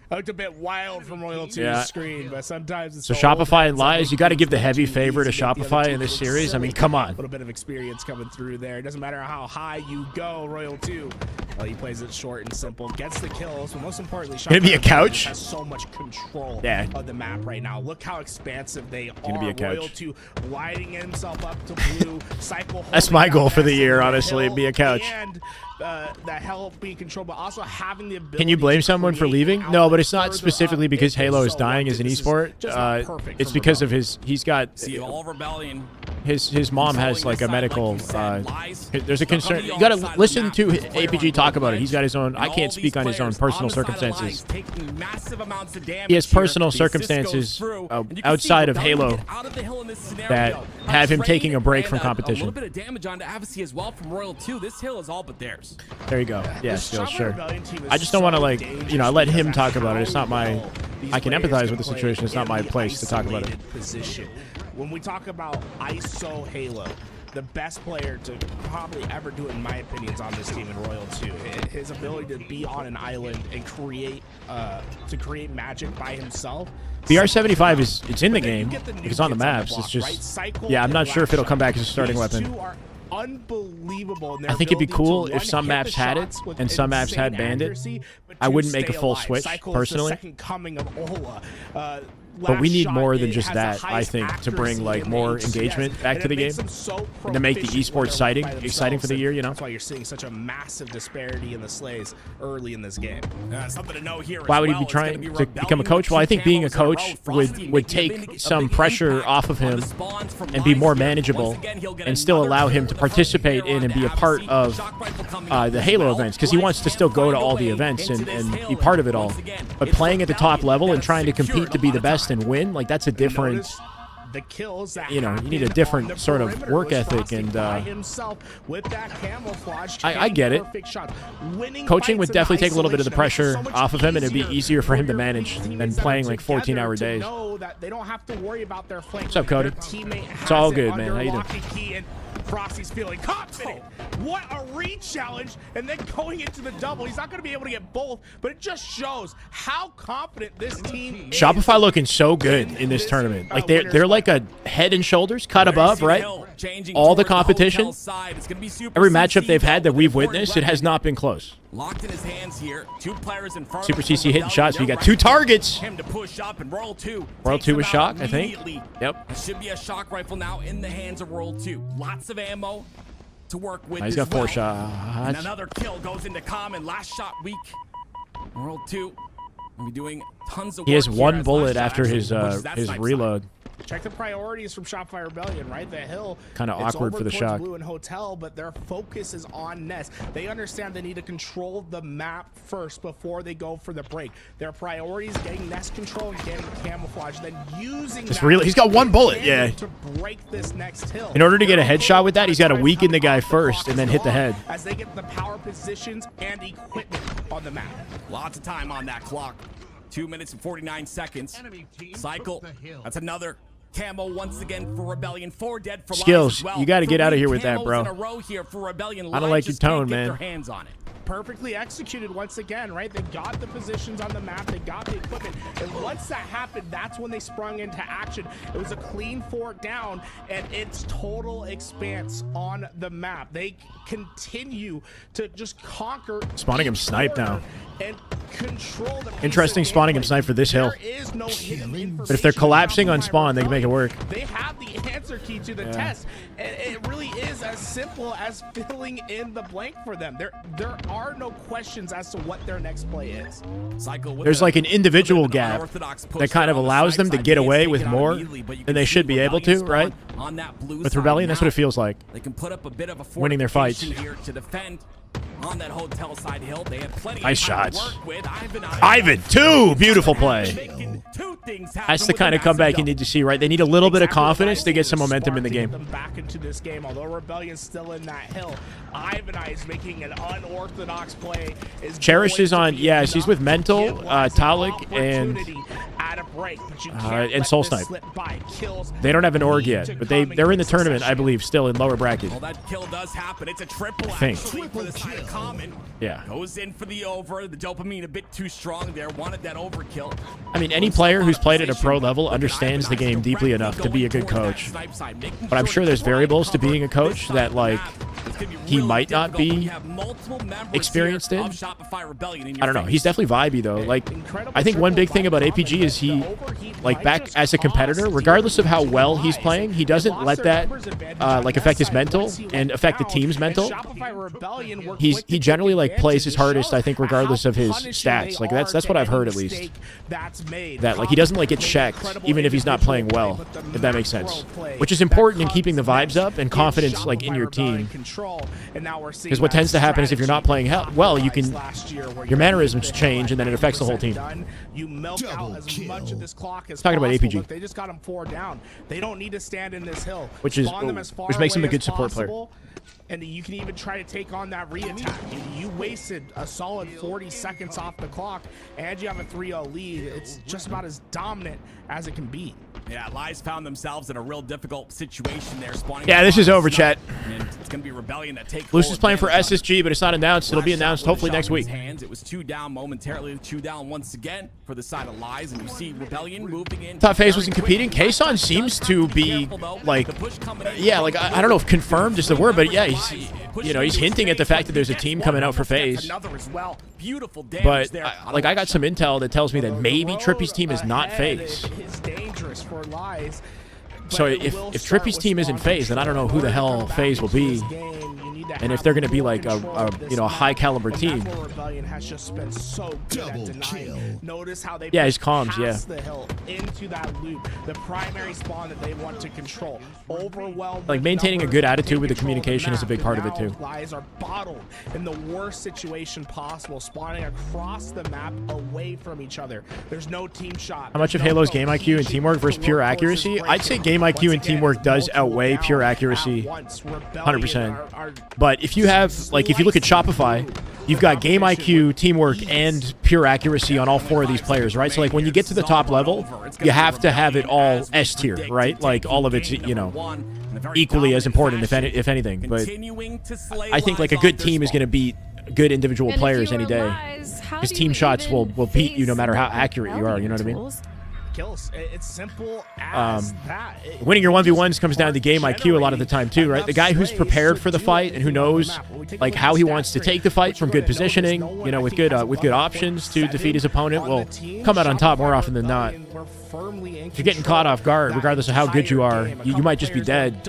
I looked a bit wild from Royal 2's screen, but sometimes it's So Shopify and Lies, you got to give the heavy favor to Shopify in this series. I mean, come on. A little bit of experience coming through there. It doesn't matter how high you go, Royal 2. Well, he plays it short and simple, gets the kills, but most importantly, Gonna be a couch? has so much control of the map right now. Look how expansive they Gonna are. be a couch. Royal 2 lighting himself up to blue. Cycle. That's my goal for the year, honestly, be a couch. And the hell being controlled, but also having the ability. Can you blame someone for leaving? No, but it's not further specifically because Halo is dying as an esport. It's because of he's got See all Rebellion. his mom has like a medical. There's a concern. You got to listen to APG talk about it. He's got his own. I can't speak on his own personal circumstances. He has personal circumstances outside of Halo that have him taking a break from A competition. little bit of damage onto Avicii as well from Royal 2. This hill is all but theirs. There you go. Yeah, sure. I just don't want to like, you know, I let him talk about it. It's not my. I can empathize with the situation. It's not my place to talk about it. When we talk about ISO Halo, the best player to probably ever do it, in my opinion, is on this team in Royal 2. His ability to be on an island and create magic by himself. BR-75 it's in the game. It's on the maps. It's just, yeah, I'm not sure if it'll come back as a starting weapon. Unbelievable. I think it'd be cool if some maps had it and some maps had Bandit. I wouldn't make a full switch personally. But we need more than just that, I think, to bring like more engagement back to the game and to make the esports exciting for the year, you know? That's why you're seeing such a massive disparity in the slays early in this game. Something to know here. Why would he be trying to become a coach? Well, I think being a coach would take some pressure off of him and be more manageable and still allow him to participate in and be a part of the Halo events, because he wants to still go to all the events and be part of it all. But playing at the top level and trying to compete to be the best last and win, like that's a different. Notice the kills that You know, you need a happen different on the sort of perimeter work was ethic, Frosty and by himself with that camouflage, I get it. perfect shots, winning Coaching would fights in definitely take a little bit of the isolation. pressure It makes it off of him, and it'd be so much easier for him to your manage than teammates that playing are like together 14-hour to days. know that they don't have to worry about their flank. What's up, Cody? Their teammate It's all has it good, under man. How you doing? lock and key, and Frosty's feeling confident. What a re-challenge, and then going into the double. He's not going to be able to get both, but it just shows how confident this team is. Shopify looking so good in this tournament. Like they're like a head and shoulders cut above, right? All the competition, every matchup they've had that we've witnessed, it has not been close. Locked in his hands here. 2 players in front Super of him. CC hitting shots. We got 2 targets. Him to push up, and Royal 2. Royal takes 2 him was out shock, I think. immediately. Yep. It should be a shock rifle now in the hands of Royal 2. Lots of ammo to work with. He's as got 4 well. shots. And another kill goes into common. Last shot weak. Royal 2 will be doing tons of He work has here 1 as bullet last after shot his actually pushes that snipe reload. Check the priorities from Shopify Rebellion, right? The hill. Kinda it's awkward over for the towards shock. Blue and Hotel, but their focus is on Nest. They understand they need to control the map first before they go for the break. Their priorities getting Nest control and getting camouflage, then using This that really, he's got 1 bullet, yeah. to break this next hill. In order to get a headshot with that, he's got to weaken the guy first and then hit the head. As they get the power positions and equipment on the map. Lots of time on that clock. 2 minutes and 49 seconds. Cycle. That's another camo once again for Rebellion. 4 dead for Skills. Lies as well. You got to get out of here with 3 that, camos bro. in a row here for Rebellion. I don't Lies like your just can't tone, get man. their hands on it. Perfectly executed once again, right? They got the positions on the map, they got the equipment, and once that happened, that's when they sprung into action. It was a clean 4 down, and it's total expanse on the map. They continue to just conquer. Spawning him snipe now. And control the Interesting spawning him snipe for this hill. There is no hidden But if they're information collapsing on about spawn, they can make it work. They have the answer key to the test, and it really is as simple as filling in the blank for them. There are no questions as to what their next play is. There's like an individual gap that kind of allows them to get away with more than they should be able to, right? With Rebellion, that's what it feels like. They can put up a bit of a Winning their fights. here to defend on that hotel side hill. They have plenty Nice of time to shots. work with. Ivan, 2! Beautiful play. That's the kind of comeback you need to see, right? They need a little bit of confidence to get some momentum in the game. Them back into this game, although Rebellion's still in that hill. Ivan is making an unorthodox play. Cherish is on, yeah, she's with Mental, Talik, and at a break, but you and Soul Snipe. They don't have an org yet, but they're in the tournament, I believe, still in lower bracket. Well, that kill does happen. It's a triple I think. actually for the side of Common. Yeah. Goes in for the over. The dopamine a bit too strong there. Wanted that overkill. I mean, any player who's played at a pro level understands the game deeply enough to be a good coach. But I'm sure there's variables to being a coach that, like, he might not be experienced in. I don't know. He's definitely vibey, though. Like, I think one big thing about APG is he, like, back as a competitor, regardless of how well he's playing, he doesn't let that, like, affect his mental and affect the team's mental. He generally, like, plays his hardest, I think, regardless of his stats. Like, that's what I've heard, at least. That, like, he doesn't, like, get checked, even if he's not playing well, if that makes sense. Which is important in keeping the vibes up and confidence, like, in your team. Because what tends to happen is if you're not playing well, you can, your mannerisms change, and then it affects the whole team. You milk out as much of this clock as Talking about possible, APG. but they just got him 4 down. They don't need to stand in this hill. Which makes him a good support player. And you can even try to take on that re-attack. You wasted a solid 40 seconds off the clock, and you have a 3-0 lead. It's just about as dominant as it can be. Yeah, Lies found themselves in a real difficult situation there. Spawning. Yeah, this is over, chat. And it's going to be Rebellion that take. Luce is playing for SSG, but it's not announced. It'll be announced hopefully next week. It was 2 down momentarily. 2 down once again for the side of Lies, and you see Rebellion moving in. Thought FaZe wasn't competing. Kason seems to be, like, yeah, like, I don't know if confirmed is the word, but yeah, he's hinting at the fact that there's a team coming out for FaZe. But, like, I got some intel that tells me that maybe Trippy's team is not FaZe. It's dangerous for Lies. So if Trippy's team isn't FaZe, then I don't know who the hell FaZe will be. And if they're going to be like a high caliber team. Rebellion has just been so good at denying. Notice how they his comms, the hill into that loop, the primary spawn that they want to control. Overwhelmed. Like maintaining a good attitude with the communication is a big part of it too. Lies are bottled in the worst situation possible, spawning across the map away from each other. There's no team shot. How much of Halo's game IQ and teamwork versus pure accuracy? I'd say game IQ and teamwork does outweigh pure accuracy 100%. But if you have, like, if you look at Shopify, you've got game IQ, teamwork, and pure accuracy on all 4 of these players, right? So, like, when you get to the top level, you have to have it all S tier, right? Like, all of it's, equally as important, if anything. But I think, like, a good team is going to beat good individual players any day. Because team shots will beat you no matter how accurate you are, you know what I mean? Kills. It's simple as that. Winning your 1v1s comes down to game IQ a lot of the time too, right? The guy who's prepared for the fight and who knows like how he wants to take the fight from good positioning, with good options to defeat his opponent will come out on top more often than not. If you're getting caught off guard, regardless of how good you are, you might just be dead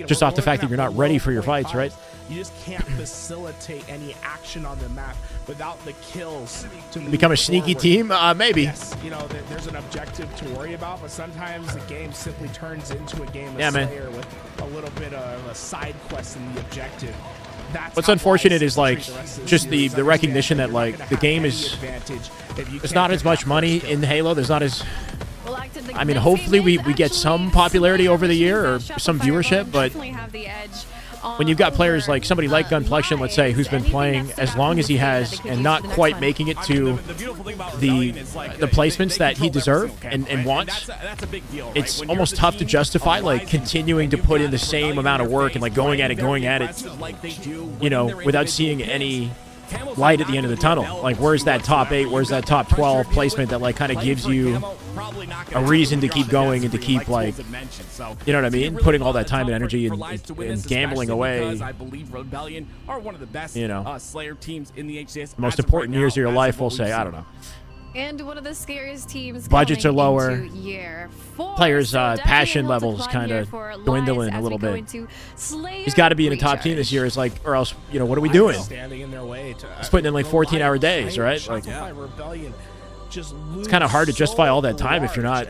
just off the fact that you're not ready for your fights, right? You just can't facilitate any action on the map without the kills to become a sneaky team. Maybe. Yes, there's an objective to worry about, but sometimes the game simply turns into a game of Slayer with a little bit of a side quest in the objective. What's unfortunate is like just the recognition that like the game is, there's not as much money in Halo. There's not as, I mean, hopefully we get some popularity over the year or some viewership, but when you've got players like somebody like Gunplexion, let's say, who's been playing as long as he has and not quite making it to the placements that he deserves and wants, it's almost tough to justify like continuing to put in the same amount of work and like going at it, without seeing any light at the end of the tunnel. Like, where's that top 8? Where's that top 12 placement that like kind of gives you a reason to keep going and to keep like, you know what I mean? Putting all that time and energy and gambling away. Slayer teams in the HCS. Most important years of your life, we'll say. I don't know. And one of the scariest teams. Budgets are lower. Year 4. Players' So passion levels kind of dwindling a little bit. He's got to be in a top team this year. It's like, or else, what are we doing? He's putting in like 14-hour days, right? Like, it's kind of hard to justify all that time if you're not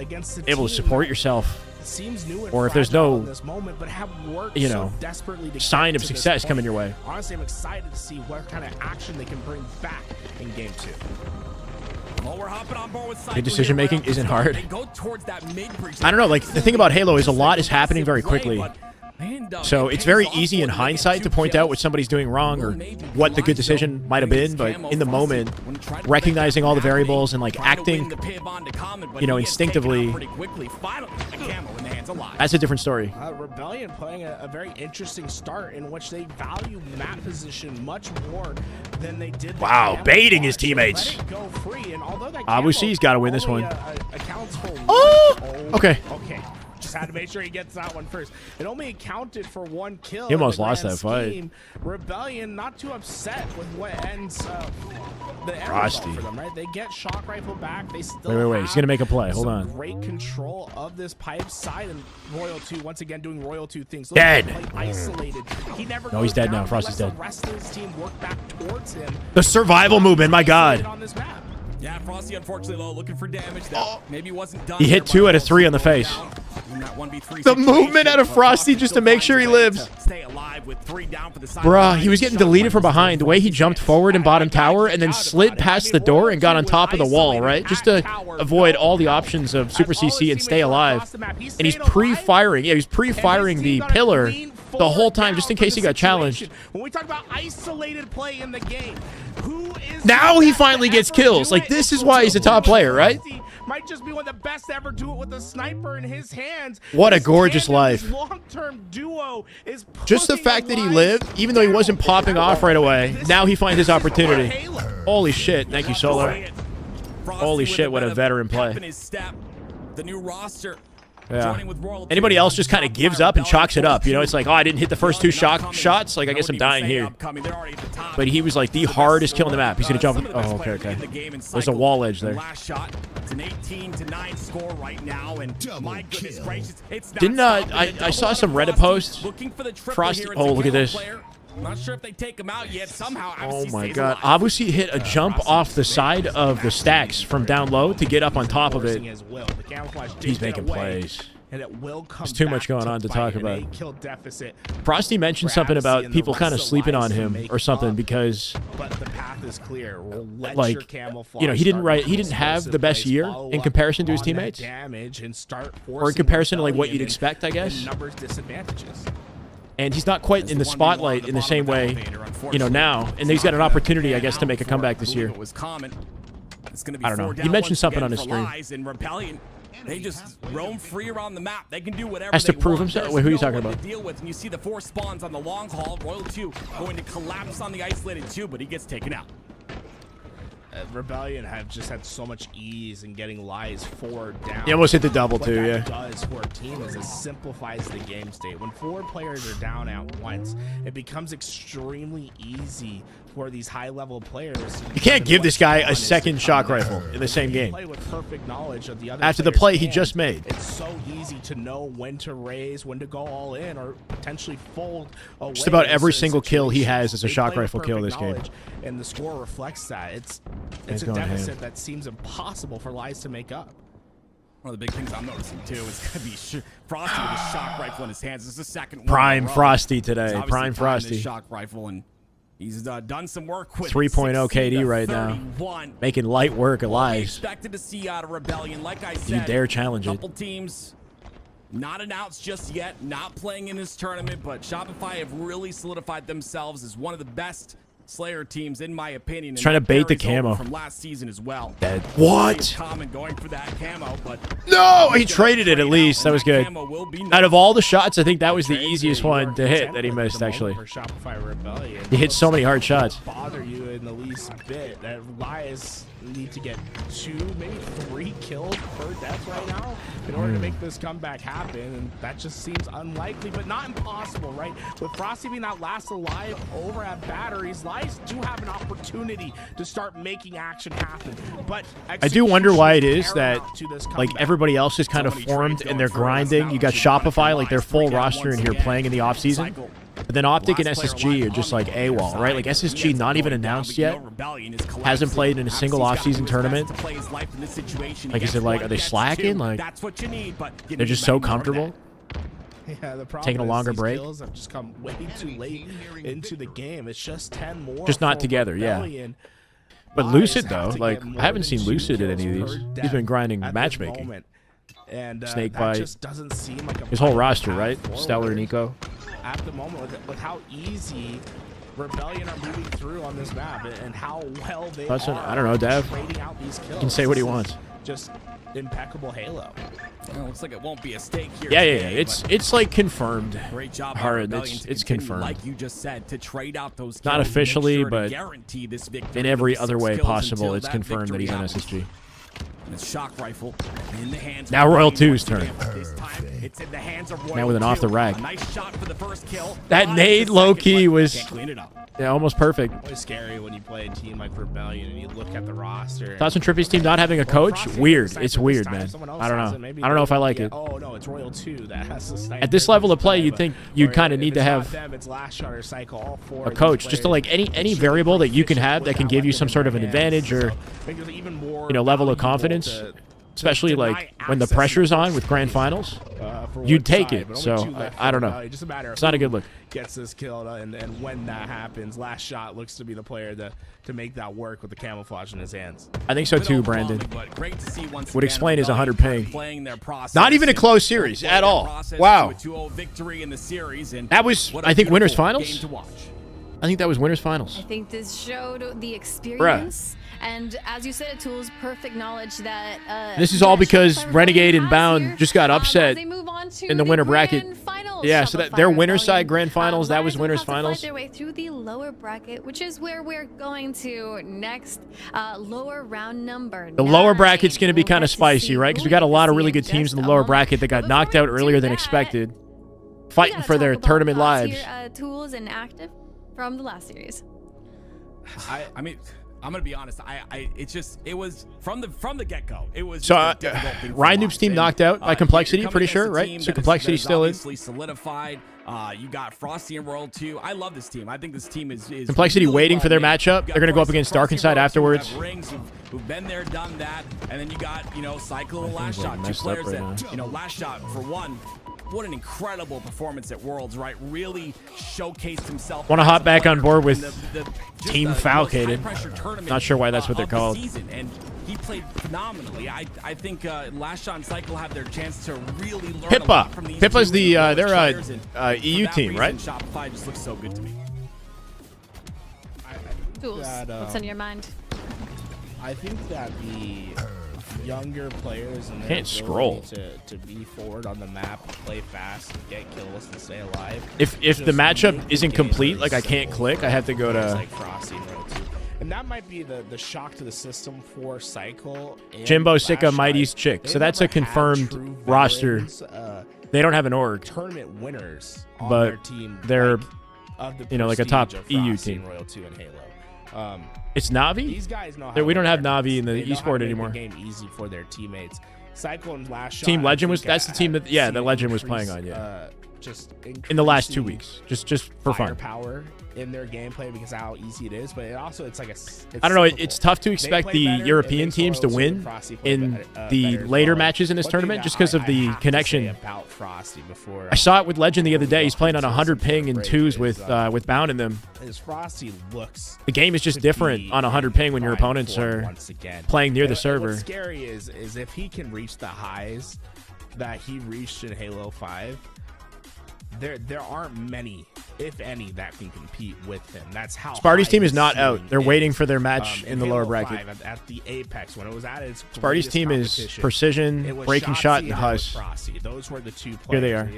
able to support yourself, or if there's no, sign of success coming your way. Honestly, I'm excited to see what kind of action they can bring back in Game 2. Good decision making isn't hard. I don't know. Like, the thing about Halo is a lot is happening very quickly. So it's very easy in hindsight to point out what somebody's doing wrong or what the good decision might have been, but in the moment, recognizing all the variables and like acting, instinctively, that's a different story. Rebellion playing a very interesting start in which they value map position much more than they did. Wow, baiting his teammates. Abu C's got to win this one. Oh, okay. Just had to make sure he gets that one first. It only accounted for 1 kill. He almost lost that fight. Rebellion not too upset with what ends the end Frosty for them, right? They get shock rifle back. They still wait. He's gonna make a play. Hold on. Great control of this pipe side, and Royal 2 once again doing Royal 2 things. Dead. Isolated. He never no, he's dead now. Frosty's dead. The rest of his team work back towards him. The survival movement, my God. Yeah, Frosty unfortunately low, looking for damage that maybe wasn't done. He hit 2 out of 3 on the face. The movement out of Frosty just to make sure he lives. Bruh, he was getting deleted from behind. The way he jumped forward in bottom tower and then slid past the door and got on top of the wall, right? Just to avoid all the options of Super CC and stay alive. And he's pre-firing. Yeah, he's pre-firing the pillar the whole time just in case he got challenged. When we talk about isolated play in the game, now he finally gets kills. Like, this is why he's a top player, right? Might just be one of the best to ever do it with a sniper in his hands. What a gorgeous life. Long-term duo is just the fact that he lived, even though he wasn't popping off right away, now he finds his opportunity. Holy shit. Thank you, Solar. Holy shit, what a veteran play. The new roster. Yeah. Anybody else just kind of gives up and chalks it up. It's like, oh, I didn't hit the first 2 shots. Like, I guess I'm dying here. But he was like the hardest kill in the map. He's going to jump. Oh, okay. There's a wall edge there. It's an 18-9 score right now, and my goodness gracious, it's didn't I saw some Reddit posts. Frosty. Oh, look at this. Not sure if they take him out yet. Somehow, Oh Abusi my stays god. alive. Abusi hit a jump off the side of the stacks from down low to get up on top of it. He's making plays. And it will come There's too much going on to talk bite an about. 8-kill deficit. Frosty mentioned something about people kind of sleeping on him or something because, But the path is clear. Let like, your camouflage you know, he didn't start he didn't have the best place, year follow in up comparison to his on that teammates, damage and start or in forcing comparison to like what rebellion you'd expect, I and guess. numbers disadvantages. And he's not quite in the spotlight in the same way, you know, now. And he's got an opportunity, I guess, to make a comeback this year. It's gonna be I don't know. 4 He down mentioned once something again on his for stream. Lies and Rebellion. They just roam free around the map. They can do whatever Has to they prove want. himself? There's Wait, who are you no talking one about? to deal with, and you see the 4 spawns on the long haul. Royal 2 going to collapse on the isolated 2, but he gets taken out. Rebellion have just had so much ease in getting Lies 4 down. He almost hit the double, What too, that yeah. does for a team is it simplifies the game state. When 4 players are down at once, it becomes extremely easy for these high-level players. You can't give this guy a second shock rifle in the same game. Play with perfect knowledge of the other After the player's play he hands. just made. It's so easy to know when to raise, when to go all in, or potentially fold away. Just about in every certain single kill he has is a They shock play with rifle kill this perfect game. knowledge, and the score reflects that. It's He's a going ham. deficit that seems impossible for Lies to make up. One of the big things I'm noticing too is going to be Frosty with a shock rifle in his hands. This is the second one Prime in a row. Frosty today. He's obviously Prime primed this Frosty. shock rifle, and he's done some work with 3.0 16 to KD right now. 31. Making light work of What we Lies. expected to see out of Rebellion. Like I You said, dare challenge it. couple teams not announced just yet, not playing in this tournament, but Shopify have really solidified themselves as one of the best Slayer teams, in my opinion. He's trying to bait the camo. From last season as well. Dead. What? Common going for that camo, but No, he traded it at least. That was good. camo will be Out of all the shots, I think that was the easiest one to hit that he missed, actually. For Shopify Rebellion. He hit so many hard shots. Bother you in the least bit. That Lies need to get 2, maybe 3 kills per death right now in order to make this comeback happen, and that just seems unlikely, but not impossible, right? With Frosty being that last alive over at Batteries, Lies do have an opportunity to start making action happen. But I do wonder why it is execution that, paramount to this like, comeback. everybody else is kind of formed and they're grinding. You got Shopify, like, their full roster in here playing in the offseason. But then Optic and SSG are just like AWOL, right? Like SSG not even announced yet. Hasn't played in a single offseason tournament. Like, is it like, are they slacking? Like, they're just so comfortable. Yeah, the problem Taking a is longer these break. kills have just come way too late into the game. It's just 10 more. Just not for together, yeah. Rebellion. But Lies Lucid, have though, to like, get I more haven't than seen 2 Lucid in any of kills these. per He's death been grinding at this matchmaking. moment. And Snake that bite. just doesn't seem like a His whole viable roster, path right? forward. Stellar and Eco. At the moment, with how easy Rebellion are moving through on this map and how well they Listen, are I don't know, Dav. trading out these kills. He can say what he This is wants. Just impeccable Halo. Well, looks like it won't be a stake here. Yeah, today, it's like confirmed. Great job by Hard. Rebellion to It's continue, confirmed. like you just said, to trade out those Not kills, make officially, sure to but guarantee this victory. in every It'll be other 6 way kills possible, until it's confirmed that he's on victory SSG. And the shock rifle in the hands Now of Royal Rebellion 2's turn. once again, but this time it's in the hands of Royal Man with an 2. off the rack. A nice shot for the first kill. That Lies nade the low second, key but was can't clean it up. yeah, almost perfect. Always scary when you play a team like Rebellion and you look at the roster. Thoughts on Trippy's team not having a coach? Weird. It's weird, man. I don't know. I don't know if I like it. Oh no, it's Royal 2 that has the sniper. At this level of play, you'd think you'd kind of need to have them, it's last shot or cycle, all 4 a of these coach, just to players like any variable that you can have that can give you some sort of an advantage or, even more you know, level of valuable confidence. to Especially deny like when the access pressure's on with grand finals, for you'd one take side, it. but only So 2 left I don't for know. Rebellion. Just a matter of It's not a who good look. Gets this kill, and when that happens, last shot looks to be the player to make that work with the camouflage in his hands. I think so too, Brandon. But great to see once Would again explain his 100 Rebellion ping. playing their process Not even a and close series playing at their all. process Wow. to a 2-0 victory in the series, and That was, what a I think, winners beautiful finals. game to watch. I think that was winners finals. I think this showed the experience. And as you said, Tools, perfect knowledge that This is all because Shopify Renegade and has Bound here, just got as upset they move on to in the winner bracket. grand finals. Yeah, so that Shopify their winner's Rebellion, side grand finals, that was Lions will winners have to fight finals. their way through the lower bracket, which is where we're going to next. Lower round number. The lower 9. bracket's going to be We'll kind get of to spicy, see right? Because we who got a we lot of see really in good teams just in the a lower moment. bracket that got But knocked before out we earlier do than that, expected, we fighting gotta for their talk about tournament thoughts lives. here, Tools and Active from the last series. I mean, I'm gonna be honest. It was from the get go. It was So just a difficult thing to Ryan watch. Noob's team And, knocked out by you're Complexity, coming pretty against sure, a right? team So that is Complexity's still in. obviously solidified. You got Frosty and Royal too. I love this team. I think this team is Complexity really waiting for their well-made. matchup. You They're gonna got go up against Dark Frosty Inside and Royal, afterwards. who have rings, who've been there, done that, and then you got Cycle and Last like Shot, two messed up players right that Last Shot for one. What an incredible performance at Worlds, right? Really showcased himself. Want to hop back on board with just Team Falcated. Not sure why that's what they're of the called. season, and he played phenomenally. I think Last Shot and Cycle have their chance to really learn a Pippa. lot from these Pippa's two the players, they're and EU for that team, reason, right? Shopify just looks so good to me. Jules, what's on your mind? I think that the younger players and their Can't scroll. ability to be forward on the map, play fast, get kills, and stay alive. If the just matchup make the isn't game complete, very like I can't simple click, for I have to go players to like Frosty and Road 2. And that might be the shock to the system for Cycle. And Jimbo Sika Last Mighty's Shot. chick. They So that's a never had confirmed true roster. veterans, They don't have an org, tournament winners on but their team. they're like, of the like a top prestige of EU Frosty team. and Royal 2 and Halo. It's Navi. These guys know how We to don't have win. Navi in the They know how to esport make anymore. The game easy for their teammates. Cycle and Last Shot. Team I Legend was think that's the team that have the seen Legend was increase, playing on, yeah. Just In the last 2 increasing weeks, just for fun. firepower in their gameplay because of how easy it is, but it's like I don't know. cyclical. It's tough to They expect play the better, European it makes teams to Royal 2 win and Frosty play in the better as later well. matches in this One thing tournament that just because of I the have to connection. say about Frosty before I saw it with Legend the other day. He's playing on 100 ping and twos with Bound in them. is Frosty looks. The game is just to different be on 100 ping when your prime opponents form are once again. playing near the And server. What's scary is if he can reach the highs that he reached in Halo 5, there aren't many, if any, that can compete with him. That's how Sparty's high team is his not ceiling out. They're is. waiting for their match in the Halo lower bracket. 5 at the apex when it was at its Sparty's greatest team is competition, Precision, it was Breaking Shotzzy Shot, and it was Huss. Frosty. Those were the two Here players. they are.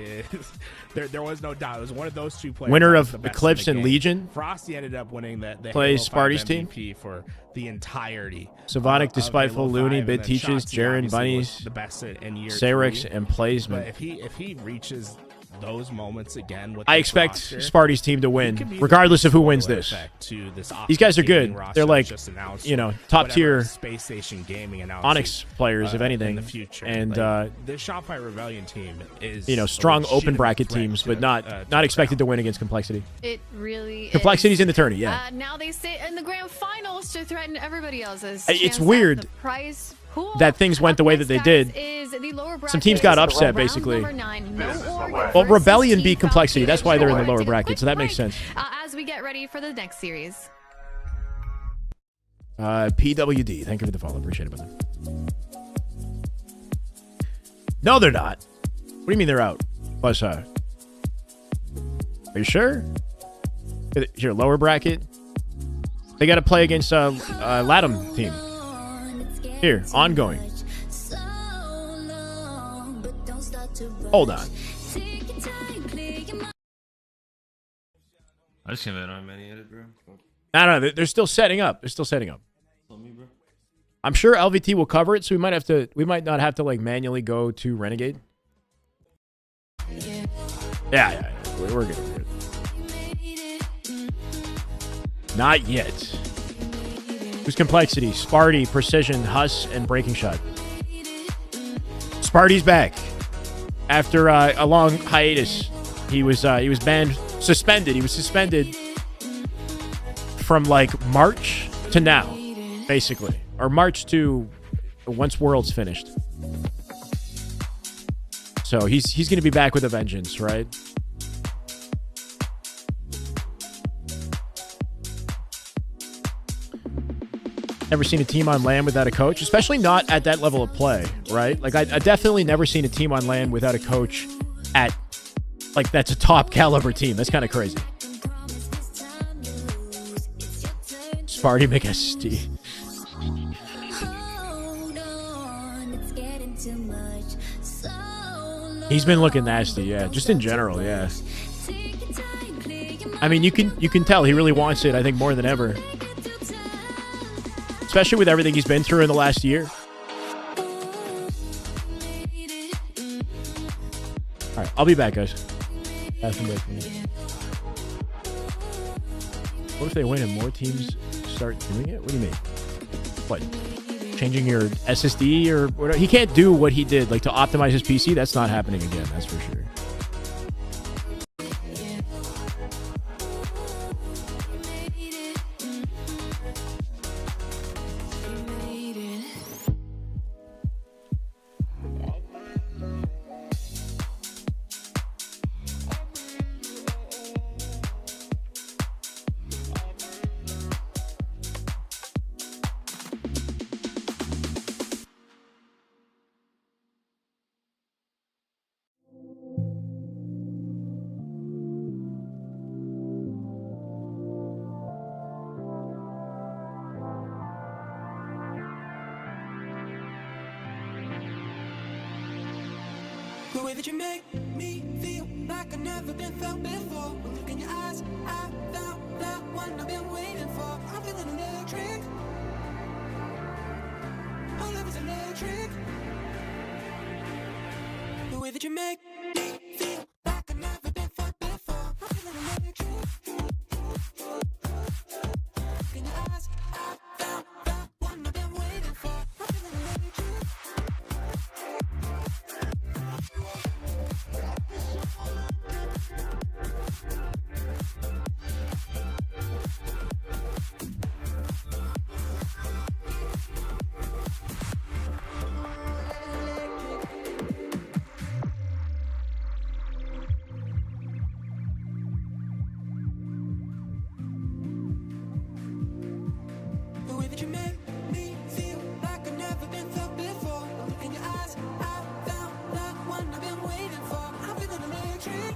there was no doubt. It was one of those two players. Winner that was of the best in Eclipse the and game. Legion. Frosty ended up winning the Plays Halo 5 Sparty's team. MVP for the entirety. Savonic, of Despiteful, Halo Looney, 5, Bid and then Teaches, Shotzzy Jaren, obviously Bunnies, was the best in year Sarex, 3. and But Playsman. if he reaches those moments again with I this expect roster, Sparty's team to he win, could be the regardless of who snowball wins this. effect to this These guys are Optic gaming good. roster They're like, just announced, top whatever tier Space Station Gaming announced Onyx players, if anything. in the future. And the Shopify Rebellion team is strong a open legitimate bracket threat teams, to but the not expected to win against Complexity. It really Complexity's is. in the tourney, yeah. Now they sit in the grand finals to threaten everybody else's. It's chance at weird the prize pool. that things went the way that they did. Is the lower Some teams got bracket. upset, Round basically. number 9, no org Well, versus Rebellion Team beat Complexity. That's why they're in the Falcon. lower Take a bracket, quick so that makes break, sense. as we get ready for the next series. PWD, thank you for the follow. Appreciate it, brother. No, they're not. What do you mean they're out? Plus, are you sure? Here, lower bracket. They got to play against Latham team. Here, ongoing. Hold on. I just came in on many edit, bro. No, they're still setting up. They're still setting up. I'm sure LVT will cover it, so we might not have to like manually go to Renegade. Yeah. We're good. Not yet. Who's Complexity? Sparty, Precision, Huss, and Breaking Shot. Sparty's back after a long hiatus. He was suspended. He was suspended from like March to now, basically, or March to once Worlds finished. So he's going to be back with a vengeance, right? Never seen a team on LAN without a coach, especially not at that level of play, right? Like I definitely never seen a team on LAN without a coach at like that's a top caliber team. That's kind of crazy. Sparty McST. He's been looking nasty, yeah. Just in general, yeah. I mean, you can tell he really wants it, I think, more than ever. Especially with everything he's been through in the last year. All right, I'll be back, guys. What if they win and more teams start doing it? What do you mean? What? Changing your SSD or whatever? He can't do what he did, like to optimize his PC. That's not happening again. That's for sure. The way that you make me feel like I've never been felt before. Look in your eyes, I found that one I've been waiting for. I'm feeling electric. My love is electric. The way that you make me feel like I've never been felt before. I'm feeling electric. Look in your eyes, I found that one I've been waiting for. I'm feeling electric. The way that you make me feel like I've never been felt before. Look in your eyes, I found that one I've been waiting for. I'm feeling electric.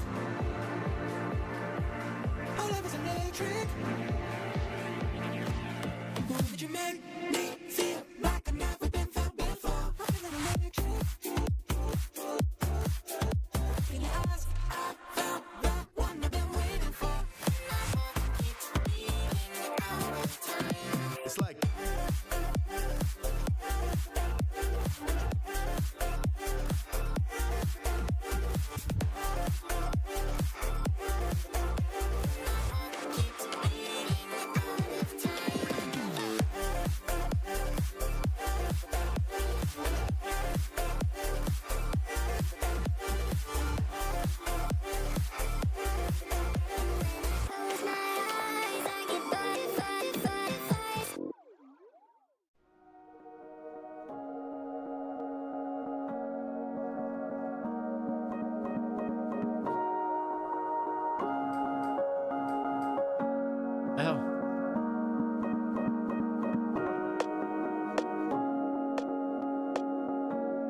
Our love is electric. The way that you make me feel like I've never been felt before. I'm feeling electric. In your eyes, I found that one I've been waiting for. It's like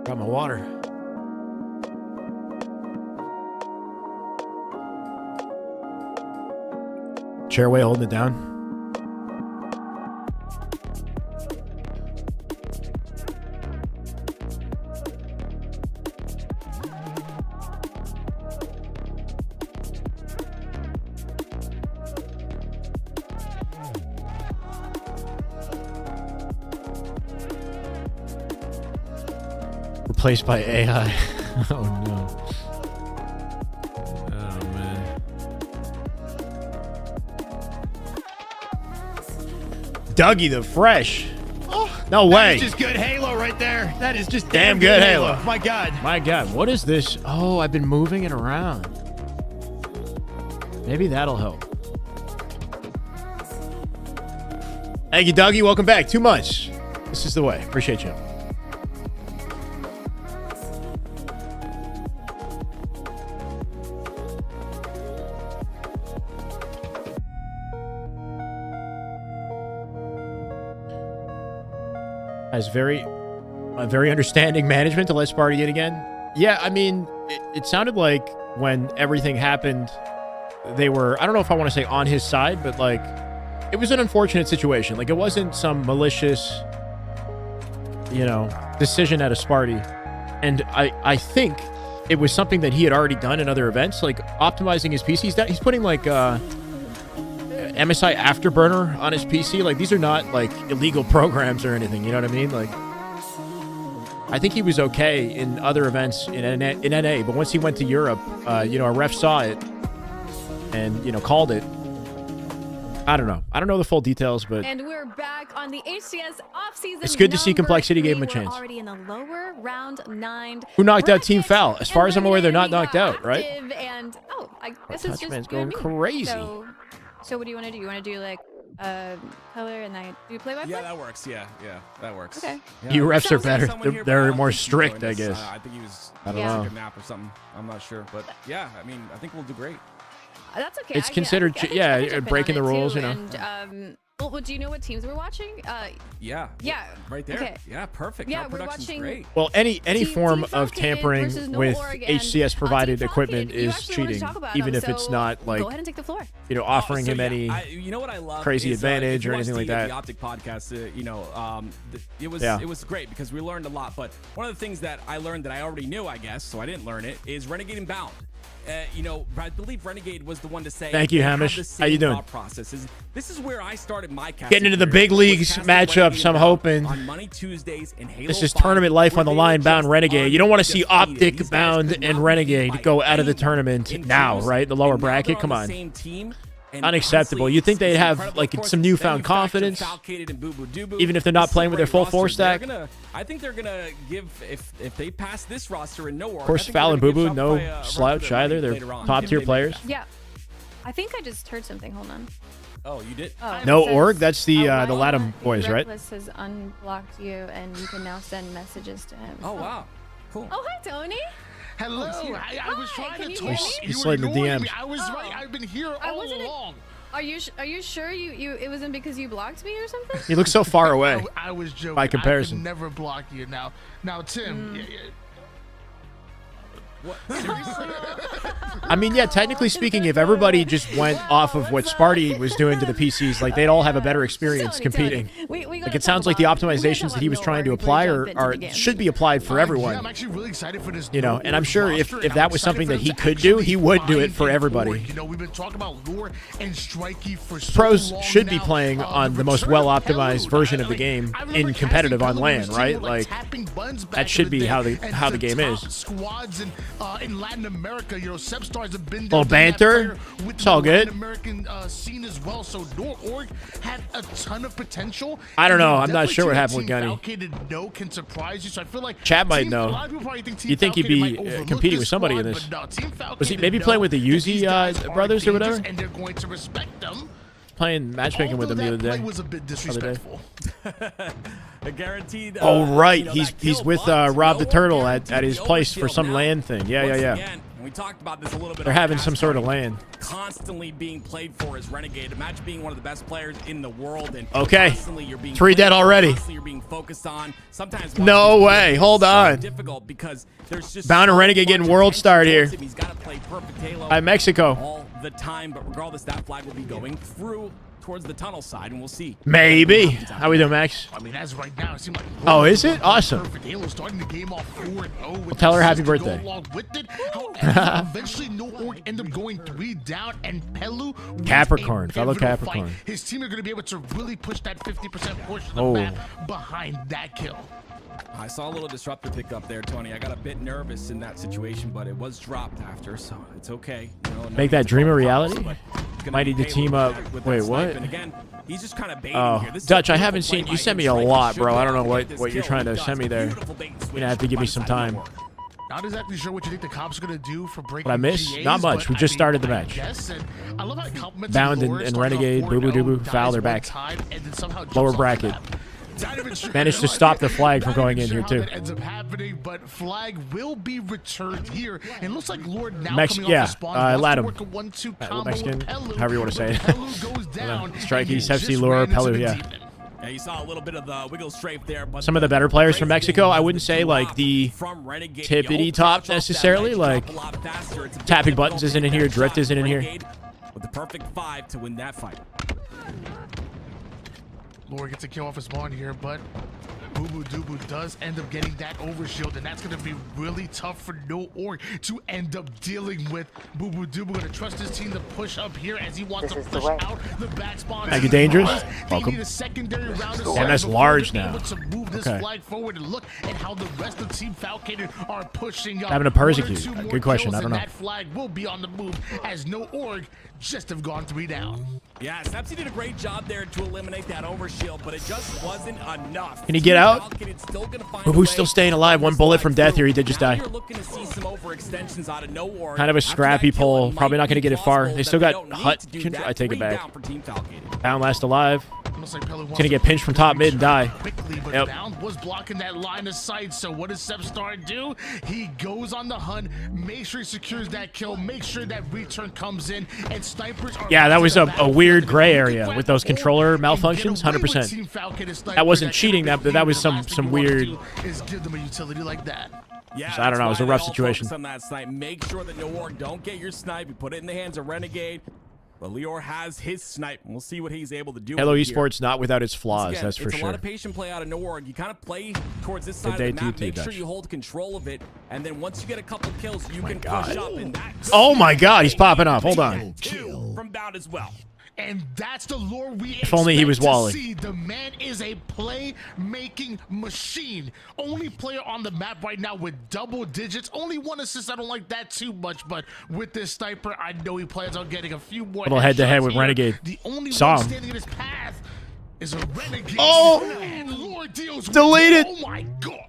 Got my water. Chairway holding it down. Replaced by AI. Oh no. Oh man. Dougie the Fresh. Oh, no way. That is just good Halo right there. That is just damn good Halo. My God. My God. What is this? Oh, I've been moving it around. Maybe that'll help. Thank you, Dougie. Welcome back. 2 months. This is the way. Appreciate you. Has very understanding management to let Sparty in again. Yeah, I mean, it sounded like when everything happened, they were, I don't know if I want to say on his side, but like, it was an unfortunate situation. Like, it wasn't some malicious, you know, decision at a Sparty. And I think it was something that he had already done in other events, like optimizing his PC. He's putting like MSI Afterburner on his PC. Like, these are not like illegal programs or anything, you know what I mean? Like, I think he was okay in other events in NA, but once he went to Europe, you know, a ref saw it and, you know, called it. I don't know. I don't know the full details, but And we're back on the HCS offseason. it's good to see Complexity gave him a We're chance. already in the lower round 9. Who knocked out Team Foul? As far as I'm aware, they're not knocked out, right? And I guess it's just Touchman's you and going me. crazy. So what do you want to do? You want to do like color and then do play by play? Yeah, that works. Yeah, that works. Okay. You refs are Sounds like better. someone here, but They're I don't more think he's strict, joined I us. guess. I think he was I don't on know. a nap or something. I'm not sure, but yeah, I mean, I think we'll do great. That's okay. It's I can considered, jump in yeah, breaking the on it rules, too, you know. And well, do you know what teams we're watching? Yeah. Yeah. Right there. Okay. Yeah, perfect. Yeah, Our we're production's watching. great. Well, any Team form of Falcon tampering versus No with Org, and, HCS provided Team equipment Falcon, you is actually wanted to cheating, talk about even them, if it's so not like go ahead and take the floor. Offering So, him yeah, any you know what I love crazy is, advantage if you or watch anything like the that. Optic podcast, it was great because we learned a lot. But one of the things that I learned that I already knew, I guess, so I didn't learn it, is Renegade and Bound. I believe Renegade was the one to say. Thank you, they have Hamish. the How you same doing? thought processes. This is where I started my casting getting into the career, big was leagues casting matchups. Renegade I'm and hoping. Bound on Money Tuesdays and Halo This is 5, tournament life where on the they line. were Bound just Renegade. You don't want to see undefeated. Optic, These guys Bound, could and not Renegade beat go out of the anyone tournament in now, duels, right? The lower and now bracket. they're Come the on. same team. And Unacceptable. honestly, You'd think they'd it's have incredible. like Of course, some newfound then you factor confidence, Falcated and Boo Boo Doo Boo. even if they're not This is playing a with their great full roster. four stack. I think they're gonna give if they pass this roster in no order. Of course, Foul and Boo Boo, no slouch either. They're top tier players. Yeah. I think I just heard something. Hold on. Oh, you did? Oh, No it says, org. That's the Ryan Latham boys, right? Reckless has unblocked you, and you can now send messages to him. Oh wow, cool. Oh hi Tony. Hello. I was Hi, trying can to you talk. hear me? He You slid in the ignored DMs. me. I was right. I've been here I all wasn't. along. Are you sure you it wasn't because you blocked me or something? He looks so far away. I was joking. By comparison. I could never block you. Now, Tim. What? I mean, yeah, technically speaking, if everybody just went off of what Sparty was doing to the PCs, like they'd all have a better experience competing. Like it sounds like the optimizations that he was trying to apply are should be applied for Yeah, everyone. I'm actually really excited for this. You know, and I'm sure if roster, and that I'm was excited something for that them he to could do, actually he would do it find for an everybody. org. You know, we've been talking about Lure and Strikey for so Pros long should be now. playing on the most return of well-optimized Pellu. version of the game I remember in competitive casting on Pellu LAN, when his right? team were, Like tapping buns back that in should the be day. how And the game top is. Squads in Latin America, you know, Substars have been Little there, done that banter. player with It's all the good. Latin American scene as well. So Org had a ton of potential. I don't and know. they I'm not definitely sure what team happened with Gunny. Falcated no can surprise you. So I feel like Chad might a know. lot of people probably think Team You'd think he'd Falcated be might overlook competing with this somebody in squad, this. but no, Team Was he Falcated maybe know playing with the that these Uzi guys are brothers or dangerous, whatever? and they're going to respect them. Playing matchmaking with them the Although other that day. play was a bit Other day. disrespectful. A guaranteed. Oh right, you know, he's that with kill, but Rob the no Turtle guaranteed at his the place for overkill some now. LAN thing. Yeah. Once again, and we talked about this a little bit. They're on having past some sort of starting, LAN. Constantly being played for as Renegade. Imagine being one of the best players in the world, and Okay. constantly you're being 3 dead played for, already. constantly you're being focused on. Sometimes No way. Hold on. difficult because there's just Bound and Renegade getting world starred here. He's got to play perfect Halo At Mexico. all the time, but regardless, that flag will be going through towards the tunnel side, and we'll see. Maybe. How we doing, Max? I mean, as right now, it seems like. Oh, is it? Awesome. Perfect Halo starting the game off 4-0. Well, tell her happy birthday. With it. However, eventually, No Org end up going 3 down, and Pellu wins Capricorn, a fellow pivotal Capricorn. fight. His team are going to be able to really push that 50% portion of the Oh. map behind that kill. I saw a little disruptor pick up there, Tony. I got a bit nervous in that situation, but it was dropped after, so it's okay. You know, Make that dream a reality? Might Might need to team up. Wait, what? And again, he's just kind of baiting Oh, here. This is Dutch, a I beautiful haven't play seen. by You sent me him. a Strike lot, should bro. be I able don't know to what get this you're kill. trying to He send does. me there. Beautiful bait and You're switch gonna have to give me by some side time. network. Not exactly sure what you think the cops are going to do for breaking What I missed? GAs, Not much. but We just I mean, started the I match. guess, and I love how it complements Bound Lure, and starting off Renegade, 4-0, Boo Boo Doo Boo, dies Foul, they're one back. time, and then somehow jumps Lower off the bracket. map. Not even sure- Managed to stop the flag from Not going even in sure here, how too. that ends up happening, but flag will be returned here. And looks like Lord now Mex- coming yeah, off the spawn wants to Latham. work a 1-2 combo Mexican, with Pellu, however you want to say but it. Pellu goes down, Strikey, and he Sepsi, just Lure, ran into Pellu, the yeah. demon. Yeah, you saw a little bit of the wiggle strafe there, but Some of the better players from Mexico, I wouldn't say like the tippity top necessarily. Like tapping buttons isn't in here, drift isn't in here. With the perfect 5 to win that fight. Lord gets a kill off his spawn here, but Boo Boo Doo Boo does end up getting that overshield, and that's going to be really tough for No Org to end up dealing with. Boo Boo Doo Boo going to trust his team to push up here as he wants to push out the back spawn. Thank you, Dangerous. They Welcome. need a secondary round of Damn, that's before large they're now. able to move this Okay. flag forward and look at how the rest of Team Falcated are pushing up. Having to 1 or persecute. 2 more Good question. kills I don't and know. that flag will be on the move as No Org just have gone 3 down. Yeah, Snapsy did a great job there to eliminate that overshield, but it just wasn't enough. Can he get out? Boo-Boo's still staying alive. One bullet from death here. He did just die. You're looking to see some overextensions out of nowhere. Kind of a scrappy pull. Probably not going to get it far. They still got Hut. I take it back. Bound last alive. He's going to get pinched from top mid and die. Quickly, but Yep. Bound was blocking that line of sight. So what does Sepstar do? He goes on the hunt, make sure he secures that kill, make sure that return comes in, and snipers are... Yeah, that was a weird gray area with those controller malfunctions. 100%. That wasn't cheating. That was some weird... Is give them a utility like that. Yeah, So I don't know. It was a rough situation. On that snipe. Make sure that no org don't get your snipe. You put it in the hands of Renegade. But Lior has his snipe. We'll see what he's able to do. Halo here. Esports not without its flaws, Again, that's for it's sure. a lot of patient play out of Norg. You kind of play towards this side day of the map. to you, Make sure Dutch. you hold control of it, and then once you get a couple kills, you can God. push up. And that Oh my God, he's popping off. Hold on. kill from Bound as well. And that's the lore we If only he was expect to Wally. see. The man is a play-making machine. Only player on the map right now with double digits. Only 1 assist. I don't like that too much, but with this sniper, I know he plans on getting a few more. Little head-to-head headshots with here. Renegade. The only Saw one him. standing in his path is a Renegade. Oh! And Lore deals with Deleted. Oh my God.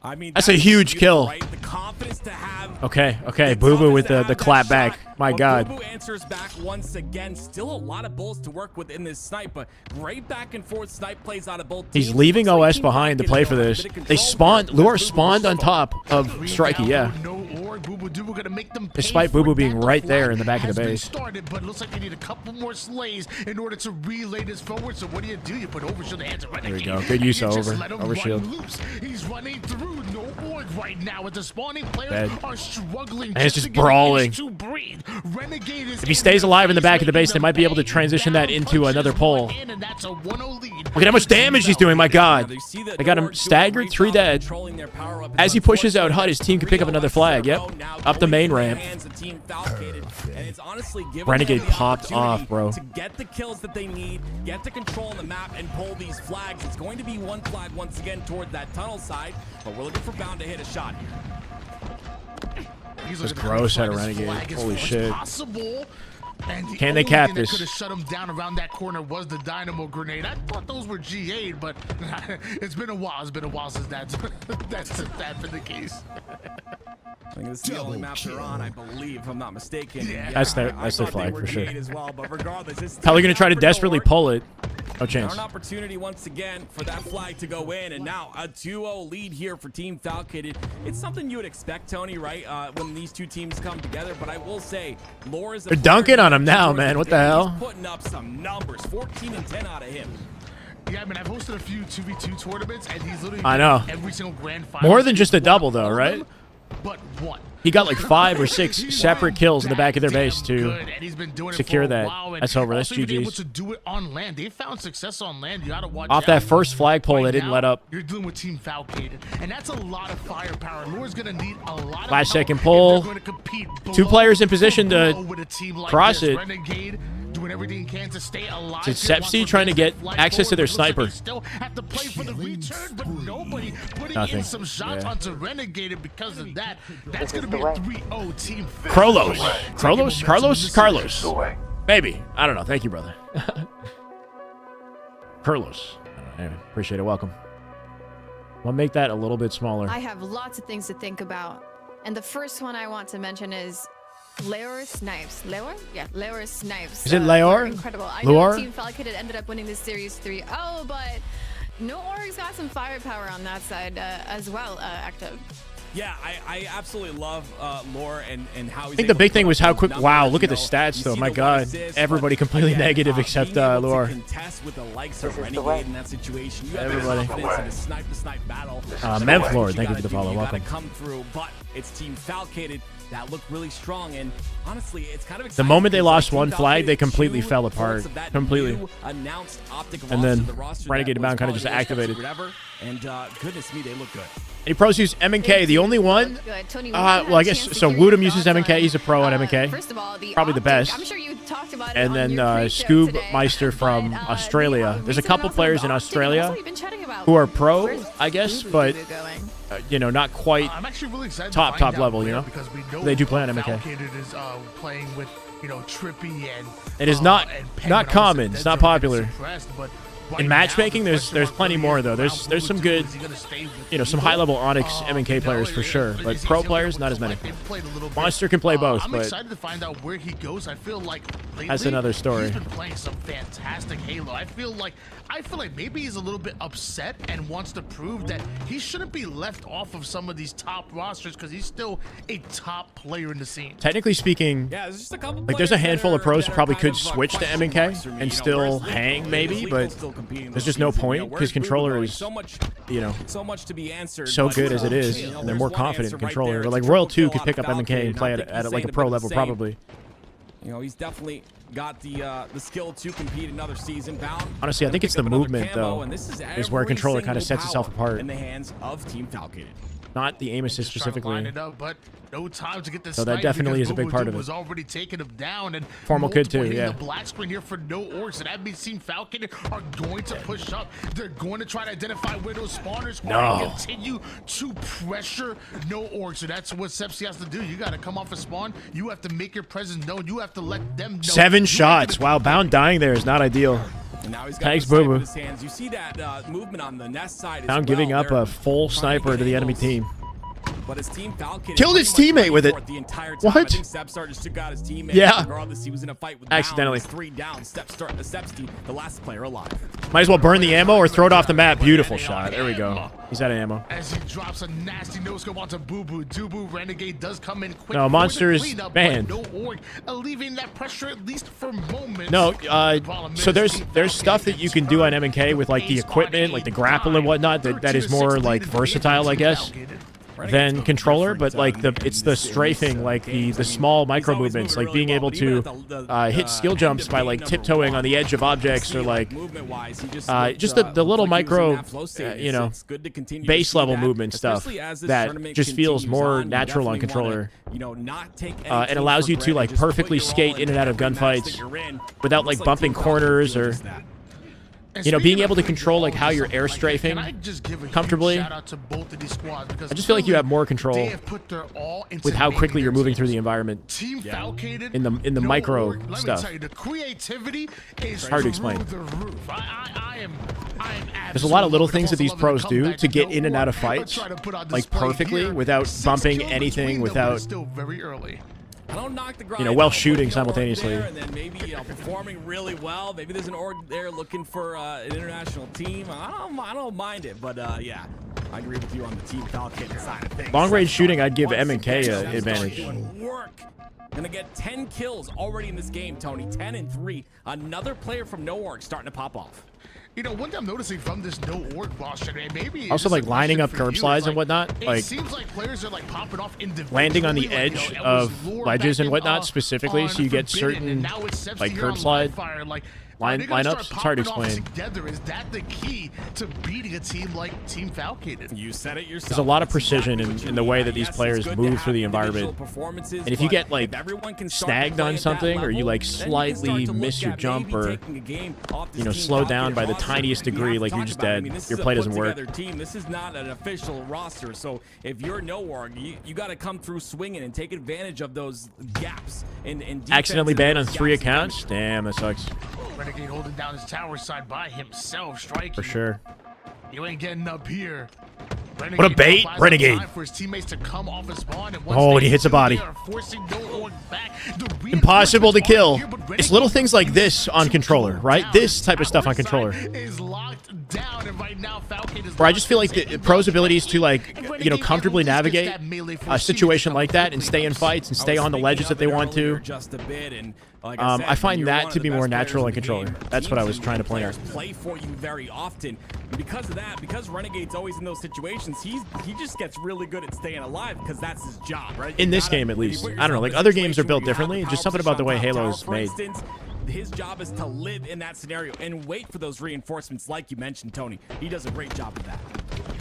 I mean, That's a huge kill. right? The confidence to have. Okay. Boo-Boo with the clap back. My God. Boo answers back once again. Still a lot of bullets to work with in this snipe, but great back and forth snipe plays out of both teams. He's leaving Looks like OS Team behind to Rocket play is for a this. bit of They control, spawned. but Lure Boo-Boo spawned on saw. top of Strikey, yeah. No org. Boo-Boo gonna make them pay Despite for Boo-Boo it. being That right flag there in the back of has the been base. Started, but it looks like you need a couple more slays in order to relay this forward. So what do? You put Overshield in the hands of Renegade. There we go. Good use and of you just over. let him Overshield. run loose. He's running through. No org right now. With the spawning players Dead. are struggling. And it's to just get brawling. to breathe. Renegade is If he stays alive in the back of the base, they might be able to transition that into another pole. And that's a 1-0 lead. Look at how much damage he's doing. My God. They got him staggered, 3 dead. As he pushes out Hut, his team can pick up another flag. Yep. Up the main ramp. Renegade popped off, bro. To get the kills that they need, get the control on the map, and pull these flags. It's going to be one flag once again toward that tunnel side, but we're looking for Bound to hit a shot here. That's gross out of Renegade. Holy shit. Possible. And the Can they only cap thing that this? could have shut him down around that corner was the dynamo grenade. I thought those were G8, but it's been a while. It's been a while since that's been the case. I think this is the only map they're on, I believe, if I'm not mistaken. Yeah. That's their I thought they flag were for sure. G8 as well, but regardless, it's Probably going to try to for desperately Norg. pull it. No chance. An opportunity once again for that flag to go in, and now a 2-0 lead here for Team Falcated. It's something you would expect, Tony, right? When these two teams come together, but I will say, Lore is a They're dunking player on him who now, joins man. the What the game. hell? He's putting up some numbers, 14 and 10 out of him. Yeah, I mean, I've hosted a few 2v2 tournaments, and he's literally I know. every single grand final. More than just a double, though, right? But what? He got like 5 or 6 separate kills in the back of their base to Good, and he's been doing secure it for a that. while, and That's over. That's also even able GG's. to do it on land. They found success on land. You gotta watch Off out. that first flagpole, Right they didn't now, let up. You're dealing with Team Falcated, and that's a lot of firepower. Lore's gonna need a lot of Last help second if pull. they're gonna compete 2 blow players in for position to blow with a team like cross this. it. Renegade doing everything he can to stay alive. It's Here, wants Sepsi to trying to advance get that flag access to their forward, but it sniper. looks like they still have to play for the return, but nobody putting Nothing. in some shots Yeah. onto Renegade, and because of that, that's gonna be a 3-0 team. Carlos. Maybe. I don't know. Thank you, brother. Carlos. Anyway, appreciate it. Welcome. I'll make that a little bit smaller. I have lots of things to think about. And the first one I want to mention is Leor Snipes. Leor? Yeah, Leor Snipes. Is it were Leor? Incredible. I Leor? know Team Falcon had ended up winning this series 3-0, but No Org's got some firepower on that side as well, active. Yeah, I absolutely love Lore and how he's I think the big thing was how quick. Wow, look at the stats, though. My God. Everybody completely negative except Lore. Contest with the likes of Renegade in that situation. You have Everybody. confidence in a snipe-to-snipe battle. Memflor, thank you gotta for the do, follow. you gotta Welcome. come through, but it's Team Falcated that looked really strong, and honestly, it's kind of The exciting moment they because, lost Team one flag, they Falcated, completely 2 fell votes apart. of that Completely. new announced Optic And then roster, the roster Renegade that and Bound was kind of just probably activated. whatever, and goodness me, they look good. Any pros use MK? The only one? Well, I guess so. Woodham uses MK. He's a pro on MK. First of all, Probably the best. I'm sure you talked about it And on then your pre-show Scoob today, Meister from Australia. There's a couple players in Australia what we've been chatting about. who are pro, Where's I guess, Boo but Boo going? you know, not quite I'm actually really excited to top find out level. You where, know, because we know they do play on MK. Falcated is playing with Trippy and It is not and Penguin, not common. obviously, It's not Denzel are popular. suppressed, but In right matchmaking, now, the there's question plenty mark more really though. is There's some good, is he gonna stay with some Evo? high level Onyx M&K players for sure, but is he pro still players gonna not as many. like they've played a little bit? Monster can play both, I'm but excited to find out where he goes. I feel like lately, that's another story. He's been playing some fantastic Halo. I feel like maybe he's a little bit upset and wants to prove that he shouldn't be left off of some of these top rosters because he's still a top player in the scene. Technically speaking, there's just a couple like there's a handful of pros who probably could kind of, switch to M&K and still hang maybe, but there's just no point because controller is, so much to be answered. so good as it is, and they're more confident in controller. But like Royal 2 could pick up M&K and play it at like a pro level probably. He's definitely got the skill to compete another season. Bound. Honestly, I think it's the movement though, is where controller kind of sets itself apart. In the hands of Team Falcon. Not the aim assist specifically. But no time to get the So that definitely is a big part of it. Was already taking him down, and Formal could too, hitting yeah. The black screen here for no orcs, and that means Team Falcon are going to push up. They're going to try to identify where those spawners are and continue to pressure no orcs. So that's what Sepsi has to do. You got to come off a spawn. You have to make your presence known. You have to let them know. 7 shots. Wow, Bound dying there is not ideal. And now he's got Thanks, the sniper Boo in Boo. his hands. You see that movement on the nest side. Bound giving up a full sniper to the enemy team. But his team Falcon Killed his teammate with it. The entire time. What? I think Stepstar just took out his teammate. Yeah. Regardless, he was in a fight with Accidentally. Bound. 3 down. Stepstar, the last player alive. Might as well burn the ammo or throw it off the map. Beautiful shot. There we go. He's out of ammo. As he drops a nasty no-scope onto Boo Boo. Dubu Renegade does come in quick. No, for Monster the is cleanup, banned. but no orc, alleviating that pressure at least for moments. No, Problem so is, Team there's Falcon stuff that you can do on M&K with like the equipment, like the grapple and whatnot, that is more like versatile, I guess, than controller. But like it's the strafing, like the small micro movements, like being able to hit skill jumps by like tiptoeing on the edge of objects, or like just the little micro, base level movement stuff that just feels more natural on controller. It allows you to like perfectly skate in and out of gunfights without like bumping corners or being able to control like how you're air strafing comfortably. I just feel like you have more control with how quickly you're moving through the environment in the micro stuff. It's hard to explain. There's a lot of little things that these pros do to get in and out of fights like perfectly without bumping anything, without I don't knock the grind well shooting simultaneously. And then maybe performing really well. Maybe there's an org there looking for an international team. I don't mind it, but yeah, I agree with you on the Team Falcon side of things. Long range shooting, I'd give M&K an advantage. Gonna get 10 kills already in this game, Tony. 10 and 3. Another player from No Org starting to pop off. One thing I'm noticing from this no org boss today, maybe Also like lining up curb slides and whatnot, it like seems like players are like popping off individually, landing on the edge of ledges and whatnot specifically, so you get certain like curb slide lineups. It's hard to explain. Together, is that the key to beating a team like Team Falcon? You said it yourself. There's a lot of precision in the way that these players move through the environment. And if you get like snagged on something, or you like slightly miss your jump, or slow down by the tiniest degree, like you're just dead. Your play doesn't work. This is not an official roster, so if you're No Org, you got to come through swinging and take advantage of those gaps. Accidentally banned on 3 accounts? Damn, that sucks. Renegade holding down his tower side by himself, striking. For sure. You ain't getting up here. Renegade, what a bait, Renegade. For his teammates to come off his spawn, and and he hits a body. Impossible to kill. It's little things like this on controller, right? This type of stuff on controller. Where I just feel like the pros' abilities to like, comfortably navigate a situation like that and stay in fights and stay on the ledges that they want to. I find that to be more natural in controller. That's what I was trying to point out. Play for you very often. Because of that, because Renegade's always in those situations, he just gets really good at staying alive because that's his job, right? In this game, at least. I don't know. Like other games are built differently. Just something about the way Halo is made. His job is to live in that scenario and wait for those reinforcements, like you mentioned, Tony. He does a great job of that.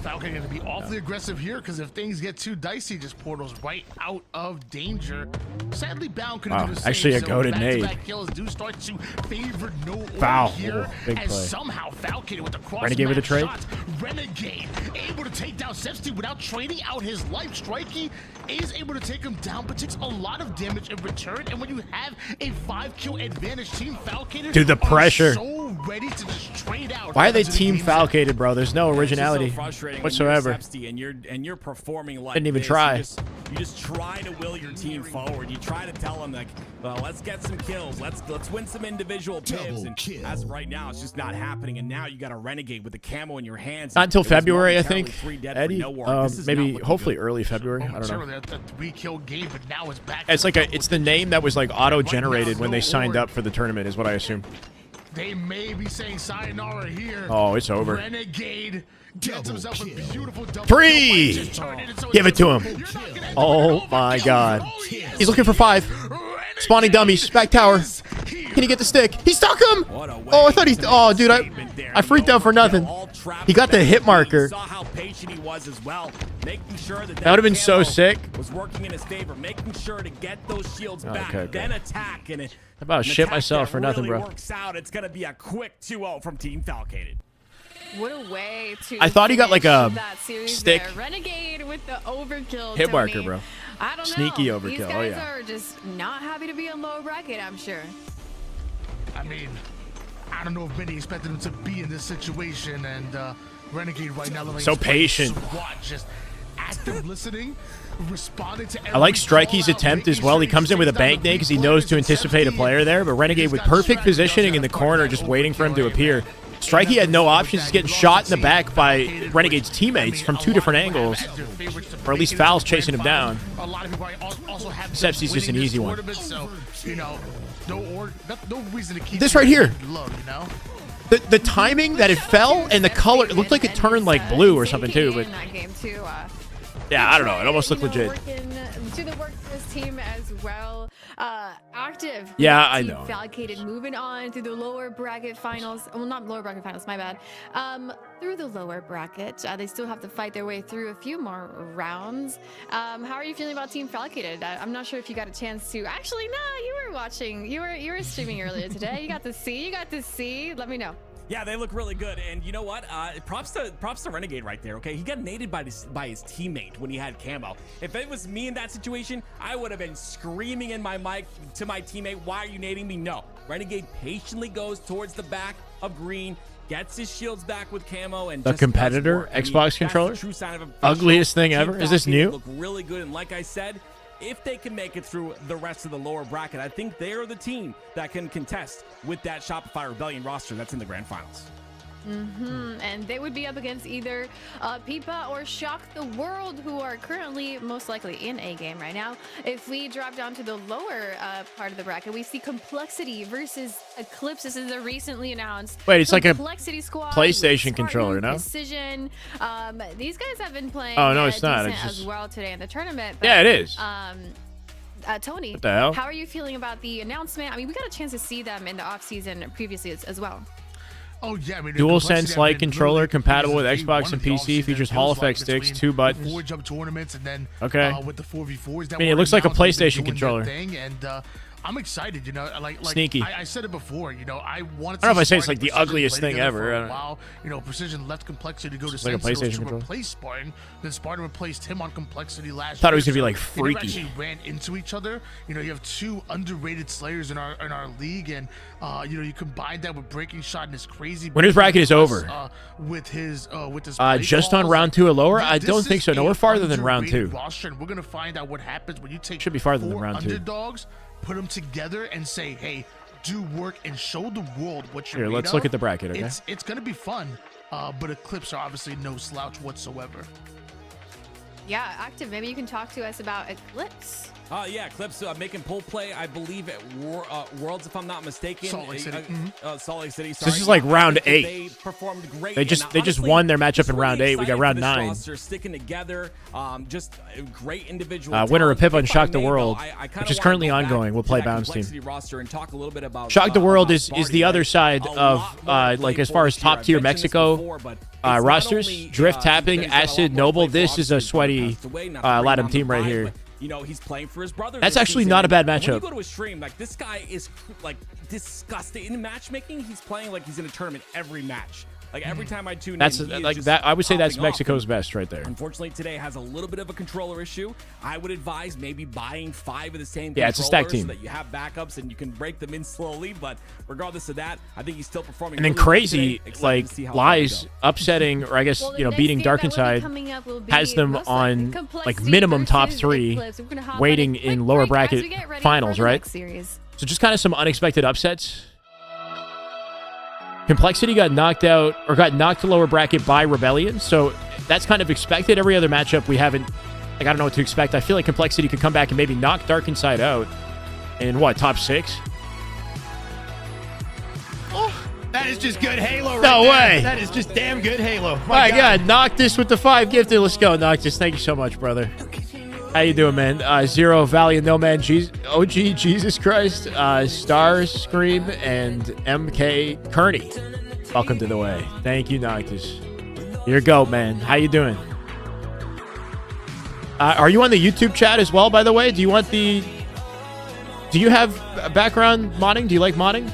Falcon going to be awfully aggressive here because if things get too dicey, just portals right out of danger. Sadly, Bound couldn't do the same. Actually, a goated nade. Back-to-back kills do start to favor no Foul. here. Big as play. somehow Falcon with the cross Renegade with a trade. shots. Renegade able to take down Sepsi without trading out his life. Strikey is able to take him down, but takes a lot of damage in return. And when you have a 5-kill advantage, Team Falcon Dude, the pressure. so ready to just trade out. Why are they team falcated, bro? There's no originality whatsoever. And you're performing like Didn't even this. try. You just try to will your team forward. You try to tell them like, well, let's get some kills. Let's win some individual pips. And as of right now, it's just not happening. And now you got a Renegade with the camo in your hands. Not until It was February, I momentarily think. 3 dead for Eddie, nowhere. This is maybe not looking hopefully good. early February. I don't know. A 3-kill game, but now it's back. It's the name that was like auto-generated when they signed up for the tournament, is what I assume. They may be saying sayonara here. Oh, it's over. Renegade gets himself a beautiful double. Free! Give it to him. Oh my God. He's looking for 5. Spawning dummies. Back tower. Can he get the stick? He stuck him! Oh, I thought he... Oh, dude, I freaked out for nothing. He got the hit marker. Saw how patient he was as well, making sure that That would have been so sick. was working in his favor, making sure to get those shields back, Okay. then attack. And it, How about an shit attack myself that for nothing, really bro? Works out. It's gonna be a quick 2-0 from Team Falcated. What a way to I thought he got like a finish that series stick. there. Renegade with the overkill. Hit Tourney. marker, bro. I don't Sneaky know. overkill. These Oh, guys yeah. are just not happy to be in low bracket, I'm sure. I mean, I don't know if many expected him to be in this situation, and Renegade right now looking So patient. just active listening, responding to. I like Strikey's attempt as well. He comes in with a bank nade because he knows to anticipate a player there, but Renegade with perfect positioning in the corner, just waiting for him to appear. Strikey had no options. He's getting shot in the back by Renegade's teammates from 2 different angles, or at least Foul's chasing him down. A lot of people also have Sepsi's just an easy one. So, you know, no reason to keep This right here. low, you know. The timing that it fell and the color, it looked like it turned like blue or something too, but In that game too. yeah, I don't know. It almost looked legit. Working to the work for this team as well. Active. Yeah, I Team know. Falcated moving on through the lower bracket finals. Well, not lower bracket finals, my bad. Through the lower bracket, they still have to fight their way through a few more rounds. How are you feeling about Team Falcated? I'm not sure if you got a chance to. Actually, no, you were watching. You were streaming earlier today. You got to see. Let me know. Yeah, they look really good, and you know what? Props to Renegade right there. Okay, he got naded by his teammate when he had camo. If it was me in that situation, I would have been screaming in my mic to my teammate, "Why are you nading me?" No, Renegade patiently goes towards the back of green, gets his shields back with camo, and The just competitor does work. I mean, Xbox that's the controller? true sign of a Ugliest thing Team ever? Is this Falcon new? Look really good, and like I said, if they can make it through the rest of the lower bracket, I think they are the team that can contest with that Shopify Rebellion roster that's in the grand finals. And they would be up against either Pipa or Shock the World, who are currently most likely in a game right now. If we drop down to the lower part of the bracket, we see Complexity versus Eclipse. This is a recently announced. Wait, it's like a Complexity squad PlayStation with controller, Spartan, no? Precision. These guys have been playing. Oh, no, it's not. decent It's just- as well today in the tournament. Yeah, it is. Tony, What the hell? how are you feeling about the announcement? I mean, we got a chance to see them in the off-season previously as well. Oh yeah, I mean, DualSense Lite controller compatible with season Xbox and day one of the PC. offseason, Features it Hall feels like effect sticks, between 2 the buttons. 4-jump tournaments and then Okay. with the 4v4s that I mean, it were looks like a announced, they've been PlayStation doing their controller. thing, and I'm excited, you know, like Sneaky. I said it before, you know, I wanted. I don't know if I say it's Spartan like the Precision ugliest play thing together ever. for I a don't- while. You know, Precision left Complexity to go to It's like a Sentinels PlayStation to controller. replace Spartan. Then Spartan replaced him on Complexity last Thought it year. was gonna be, so like, they never freaky. actually ran into each other. You know, you have 2 underrated Slayers in our league, and you know, you combine that with Breaking Shot and his crazy. Winner's bracket is over. With his Just on round 2 or lower? I don't think so. No, we're farther than round 2. Roster, and we're gonna find out what happens when you take Should be farther than 4 round 2. underdogs, put them together, and say, hey, do work and show the world what you're Here, made let's of. look at the bracket, okay? It's gonna be fun, but Eclipse are obviously no slouch whatsoever. Yeah, Active, maybe you can talk to us about Eclipse. Yeah, Eclipse making pull play, I believe, at Worlds, if I'm not mistaken. Salt Lake City. Salt Lake City. So Sorry. this is like round I think 8. They performed great. They just and honestly, won their matchup just in round really 8. We got excited round for this 9. roster sticking together. Just a great individual. Winner of talent. Pippa and If I Shock the may, World, though, I kinda which is wanna currently go back ongoing. We'll to play that Bounce Team. Complexity roster and talk a little bit about Shock the World about is Sparty the other that side a of lot more to like play as far for as this year. top I've tier mentioned this Mexico. before, but rosters. Drift, Tapping, Acid, Noble. This is a sweaty Latin team right here. You know, he's playing for his brother. That's actually not a bad matchup. When you go to a stream, like, this guy is like disgusting. In matchmaking, he's playing like he's in a tournament every match. Like, every time I tune that's in, like that. I would say that's Mexico's best right there. Unfortunately, today has a little bit of a controller issue. I would advise maybe buying 5 of the same it's a stack team so that you have backups and you can break them in slowly. But regardless of that, I think he's still performing. And then really crazy, well like, Lies upsetting, or I guess, you know, beating Dark Inside has them on, like, minimum top 3, waiting in lower bracket finals, right? So just kind of some unexpected upsets. Complexity got knocked out, or got knocked to lower bracket by Rebellion, so that's kind of expected. Every other matchup we haven't, like, I don't know what to expect. I feel like Complexity could come back and maybe knock Dark Inside out in, what, top 6? That is just good Halo right No there. way. That is just damn good Halo. My God, Noctis with the 5 gifted. Let's go, Noctis. Thank you so much, brother. How you doing, man? Zero, Valiant, Nomad, OG, Jesus Christ, Star Scream, and MK Kearney. Welcome to the way. Thank you, Noctis. You're a goat, man. How you doing? Are you on the YouTube chat as well, by the way? Do you have background modding? Do you like modding?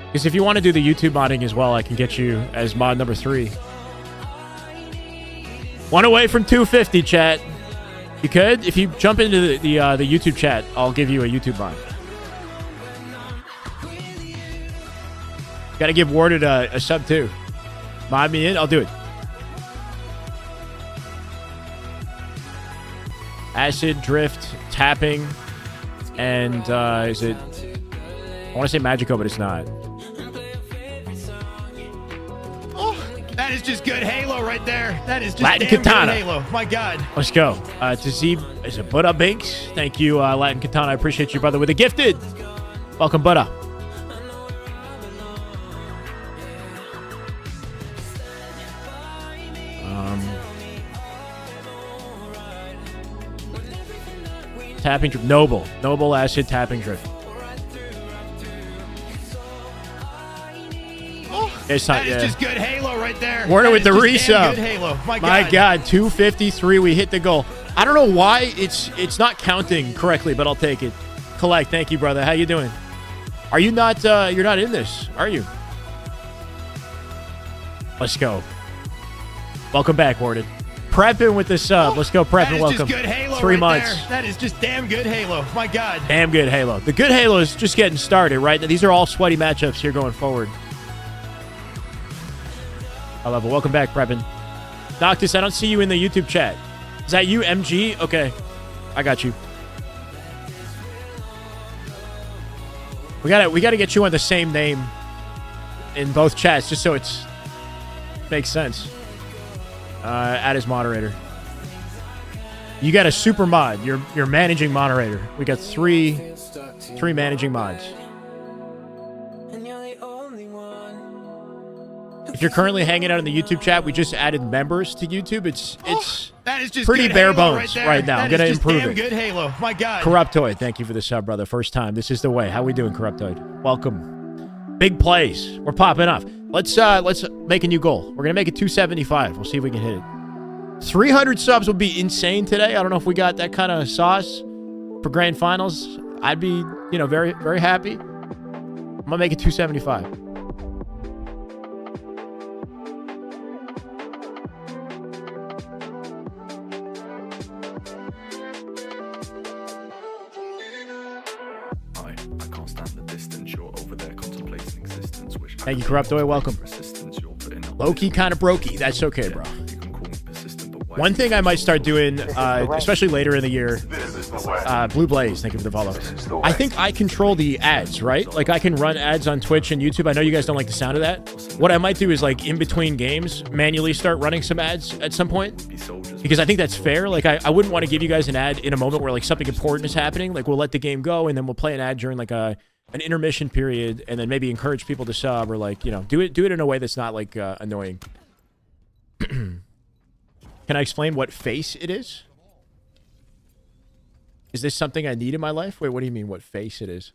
Because if you want to do the YouTube modding as well, I can get you as mod number 3. 1 away from 250, chat. You could. If you jump into the YouTube chat, I'll give you a YouTube mod. Got to give Warded a sub too. Mod me in. I'll do it. Acid, Drift, Tapping, and is it? I want to say Magico, but it's not. That is just good Halo right there. That is just Latin damn Katana. good Halo. My God. Let's go. Tazib, is it Buddha Binks? Thank you, Latin Katana. I appreciate you, brother, with a gifted. Welcome, Buddha. Tapping Drift. Noble Acid, Tapping Drift. It's not, That is just good Halo right there. Warner That with the is just damn resub. good Halo. My God, 253. We hit the goal. I don't know why it's not counting correctly, but I'll take it. Collect. Thank you, brother. How you doing? Are you not? You're not in this, are you? Let's go. Welcome back, Warden. Prepping with the sub. Let's go, Prepping. Welcome. Just good Halo 3 right months. there. That is just damn good Halo. My God. Damn good Halo. The good Halo is just getting started, right? These are all sweaty matchups here going forward. I love it. Welcome back, Preppin. Noctis, I don't see you in the YouTube chat. Is that you, MG? Okay. I got you. We gotta get you on the same name in both chats just so it's makes sense. Add as moderator. You got a super mod. You're managing moderator. We got three managing mods. If you're currently hanging out in the YouTube chat, we just added members to YouTube. It's that is just pretty good bare Halo bones right now. That I'm gonna is just improve damn it. Good Halo. My God. Corruptoid, thank you for the sub, brother. First time. This is the way. How we doing, Corruptoid? Welcome. Big plays. We're popping off. Let's make a new goal. We're gonna make it 275. We'll see if we can hit it. 300 subs would be insane today. I don't know if we got that kind of sauce for grand finals. I'd be, very, very happy. I'm gonna make it 275. Thank you, Corruptoid. Welcome. Low-key kind of brokey. That's okay, bro. One thing I might start doing, especially later in the year, Blue Blaze, thank you for the follow. I think I control the ads, right? Like, I can run ads on Twitch and YouTube. I know you guys don't like the sound of that. What I might do is, like, in between games, manually start running some ads at some point. Because I think that's fair. Like, I wouldn't want to give you guys an ad in a moment where, like, something important is happening. Like, we'll let the game go, and then we'll play an ad during, like, an intermission period, and then maybe encourage people to sub, or, like, do it in a way that's not, like, annoying. Can I explain what face it is? Is this something I need in my life? Wait, what do you mean what face it is?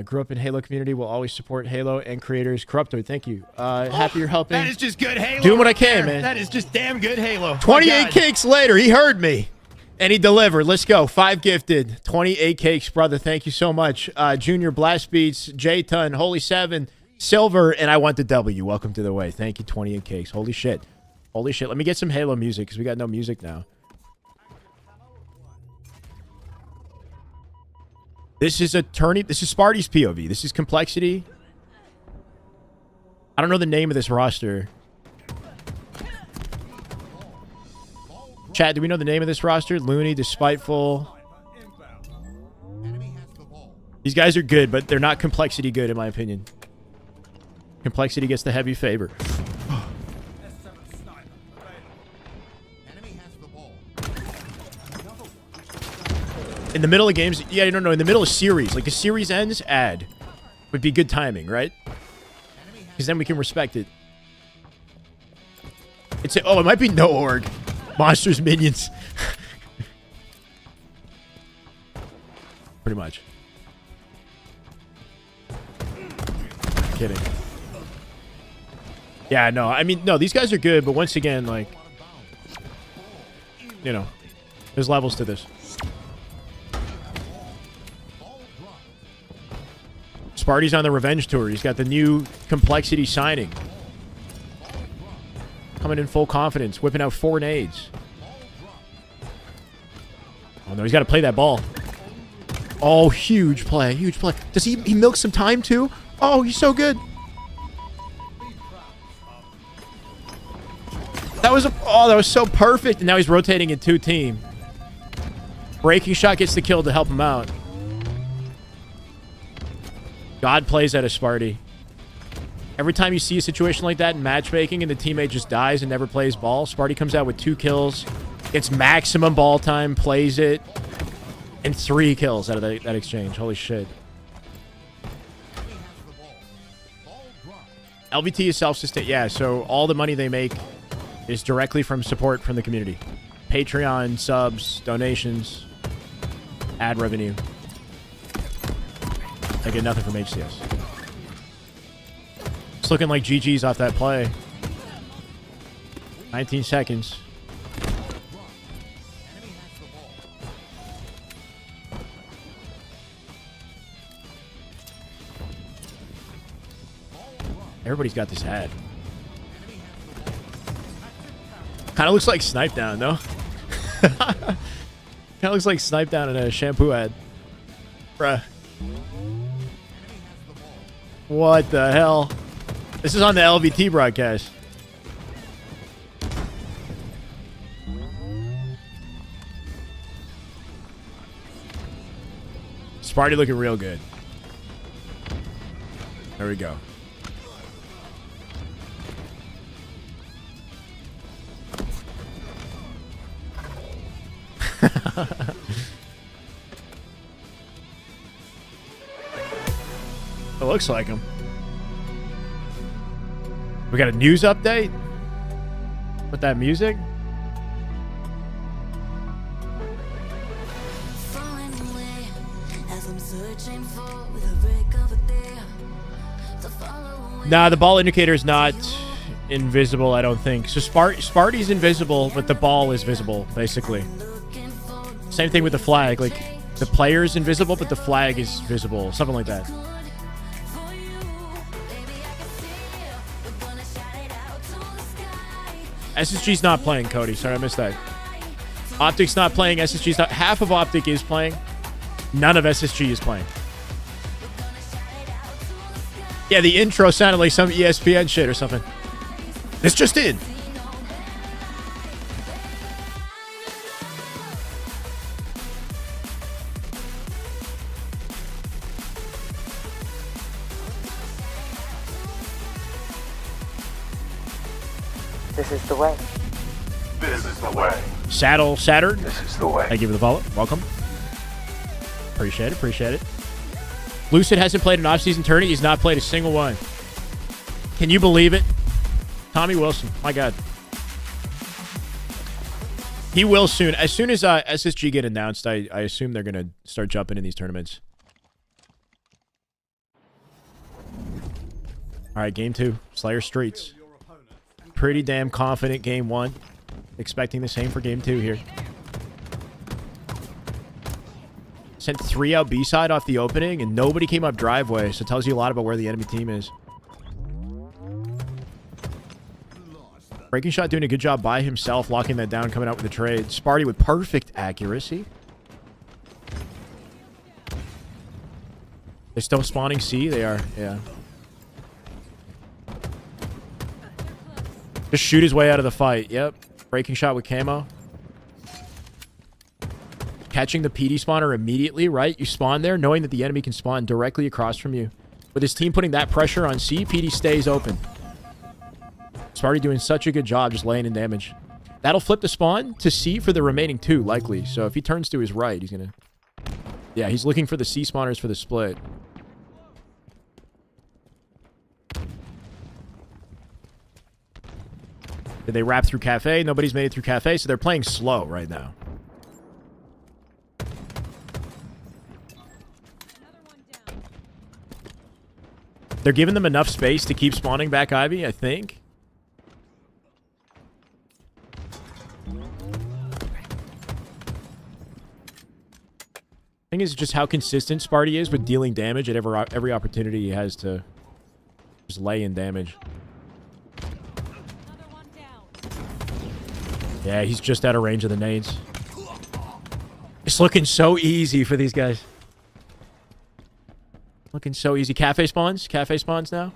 Grew up in Halo community. Will always support Halo and creators. Corruptoid, thank you. Happy you're helping. That is just good Halo. Doing what I right can, there. man. That is just damn good Halo. 28 cakes later. He heard me. And he delivered. Let's go. 5 gifted. 28 cakes, brother. Thank you so much. Junior Blast Beats, J-Ton, Holy 7, Silver, and I want the W. Welcome to the way. Thank you, 28 cakes. Holy shit. Holy shit. Let me get some Halo music because we got no music now. This is a Tourney. This is Sparty's POV. This is Complexity. I don't know the name of this roster. Chat, do we know the name of this roster? Looney, Despiteful. These guys are good, but they're not Complexity good, in my opinion. Complexity gets the heavy favor. In the middle of games, yeah, no, in the middle of series, like the series ends, ad would be good timing, right? Because then we can respect it. It's oh, it might be no org, monsters, minions. Pretty much. Kidding. Yeah, no, I mean, no, these guys are good, but once again, like, you know, there's levels to this. Sparty's on the revenge tour. He's got the new Complexity signing. Coming in full confidence, whipping out 4 nades. Oh no, he's got to play that ball. Oh, huge play, huge play. Does he milk some time too? Oh, he's so good. That was that was so perfect. And now he's rotating in 2 team. Breaking shot gets the kill to help him out. God plays at a Sparty. Every time you see a situation like that in matchmaking and the teammate just dies and never plays ball, Sparty comes out with 2 kills, gets maximum ball time, plays it, and 3 kills out of that exchange. Holy shit. LVT is self-sustained. Yeah, so all the money they make is directly from support from the community. Patreon, subs, donations, ad revenue. I get nothing from HCS. It's looking like GG's off that play. 19 seconds. Everybody's got this ad. Kind of looks like Snipe Down, no? Kind of looks like Snipe Down in a shampoo ad. Bruh. What the hell? This is on the LVT broadcast. Sparty looking real good. There we go. It looks like him. We got a news update with that music. Nah, the ball indicator is not invisible, I don't think. So Sparty's invisible, but the ball is visible, basically. Same thing with the flag. Like, the player's invisible, but the flag is visible. Something like that. SSG's not playing, Cody. Sorry, I missed that. Optic's not playing. SSG's not. Half of Optic is playing. None of SSG is playing. Yeah, the intro sounded like some ESPN shit or something. This just in. This is the way. This is the way. Saddle Saturn. This is the way. Thank you for the follow. Welcome. Appreciate it. Appreciate it. Lucid hasn't played an off-season tourney. He's not played a single one. Can you believe it? Tommy Wilson. My God. He will soon. As soon as SSG get announced, I assume they're going to start jumping in these tournaments. All right, game 2. Slayer Streets. Pretty damn confident game 1. Expecting the same for game 2 here. Sent 3 out B side off the opening, and nobody came up driveway, so it tells you a lot about where the enemy team is. Breaking Shot doing a good job by himself, locking that down, coming out with the trade. Sparty with perfect accuracy. They're still spawning C. They are, yeah. Just shoot his way out of the fight. Yep. Breaking Shot with camo. Catching the PD spawner immediately, right? You spawn there knowing that the enemy can spawn directly across from you. With his team putting that pressure on C, PD stays open. Sparty doing such a good job just laying in damage. That'll flip the spawn to C for the remaining 2, likely. So if he turns to his right, he's going to... Yeah, he's looking for the C spawners for the split. Did they wrap through Cafe? Nobody's made it through Cafe, so they're playing slow right now. They're giving them enough space to keep spawning back Ivy, I think. Thing is just how consistent Sparty is with dealing damage at every opportunity he has to just lay in damage. Yeah, he's just out of range of the nades. It's looking so easy for these guys. Looking so easy. Cafe spawns. Cafe spawns now.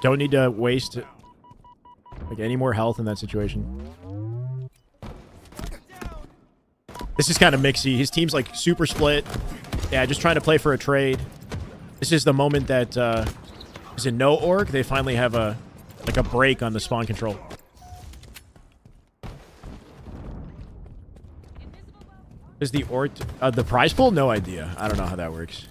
Don't need to waste like any more health in that situation. This is kind of mixy. His team's like super split. Yeah, just trying to play for a trade. This is the moment that is in no org. They finally have a break on the spawn control. Is the the prize pool? No idea. I don't know how that works.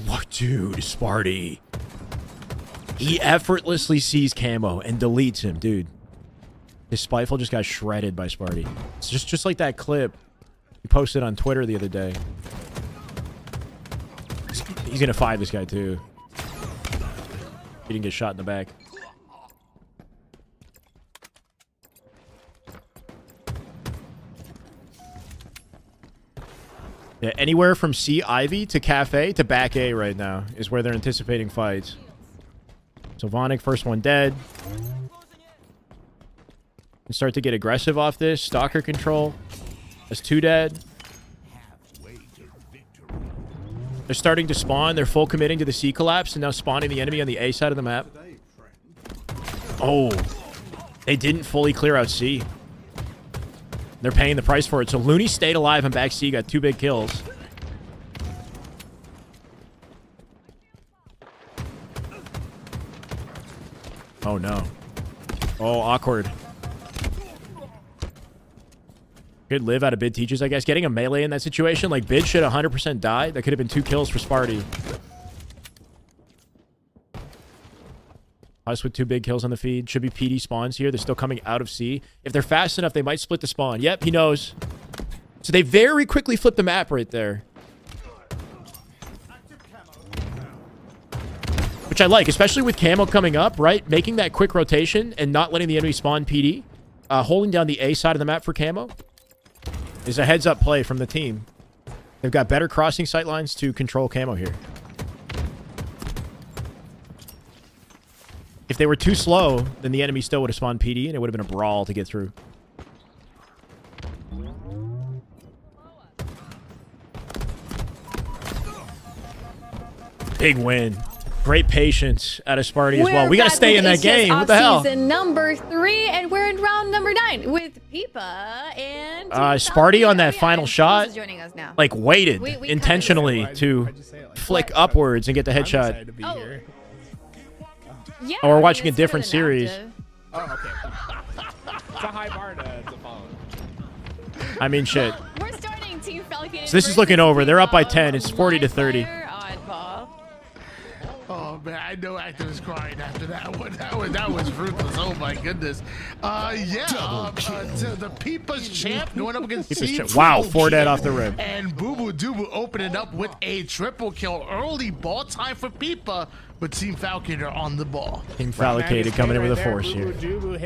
What, dude? Sparty. He effortlessly sees camo and deletes him, dude. His Spiteful just got shredded by Sparty. It's just like that clip he posted on Twitter the other day. He's gonna 5 this guy too. He didn't get shot in the back. Yeah, anywhere from C Ivy to Cafe to back A right now is where they're anticipating fights. So Vonic, first one dead. Can start to get aggressive off this. Stalker control. That's 2 dead. They're starting to spawn. They're full committing to the C collapse and now spawning the enemy on the A side of the map. Oh, they didn't fully clear out C. They're paying the price for it. So Looney stayed alive and back C, got 2 big kills. Oh, no. Oh, awkward. Good live out of Bid teaches, I guess. Getting a melee in that situation, like Bid should 100% die. That could have been 2 kills for Sparty. Us with 2 big kills on the feed. Should be PD spawns here. They're still coming out of C. If they're fast enough, they might split the spawn. Yep, he knows. So they very quickly flip the map right there. Which I like, especially with camo coming up, right? Making that quick rotation and not letting the enemy spawn PD. Holding down the A side of the map for camo is a heads-up play from the team. They've got better crossing sight lines to control camo here. If they were too slow, then the enemy still would have spawned PD, and it would have been a brawl to get through. Big win. Great patience out of Sparty as well. We got to stay in that game. What the hell? Offseason number 3, and we're in round number 9 with Peepa and... Sparty on that final shot, joining us now. like, waited intentionally to flick upwards and get the headshot. Yeah, Oh, we're watching a different series. Oh, okay. It's a high bar to follow. I mean, shit. We're starting Team Falcon. So this is looking over. They're up by 10. It's 40 to 30. Oh man, I know Active is crying after that one. That was ruthless. Oh my goodness. To the Peepa's champ going up against Team Wow, 4 dead off the rim. And Boo Boo Doo opening up with a triple kill. Early ball time for Peepa, but Team Falcon are on the ball. Team Falcon coming in with a force here.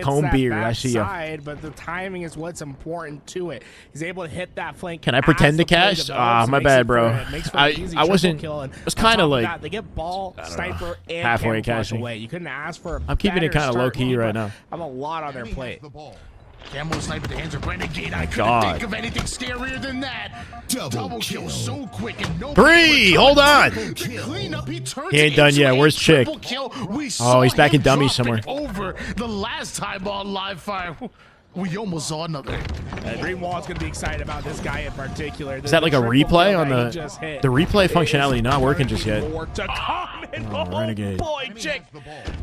Comb beard, I see you. But the timing is what's important to it. He's able to hit that flank. Can I pretend to cast? My bad, bro. I wasn't. It was kind of like they get ball, sniper, and halfway casting. casting. You couldn't ask for. I'm keeping it kind of low key right now. I have a lot on their plate. Camo sniper, the hands of Renegade. I couldn't think of anything scarier than that. Double kill so quick and no. 3. Hold on. He ain't done yet. Where's Chick? Oh, he's back in dummies somewhere. Over the last time on live fire. We almost saw another. Greenwald's going to be excited about this guy in particular. Is that like a replay on the replay functionality not working just yet? Renegade. Boy, Chick.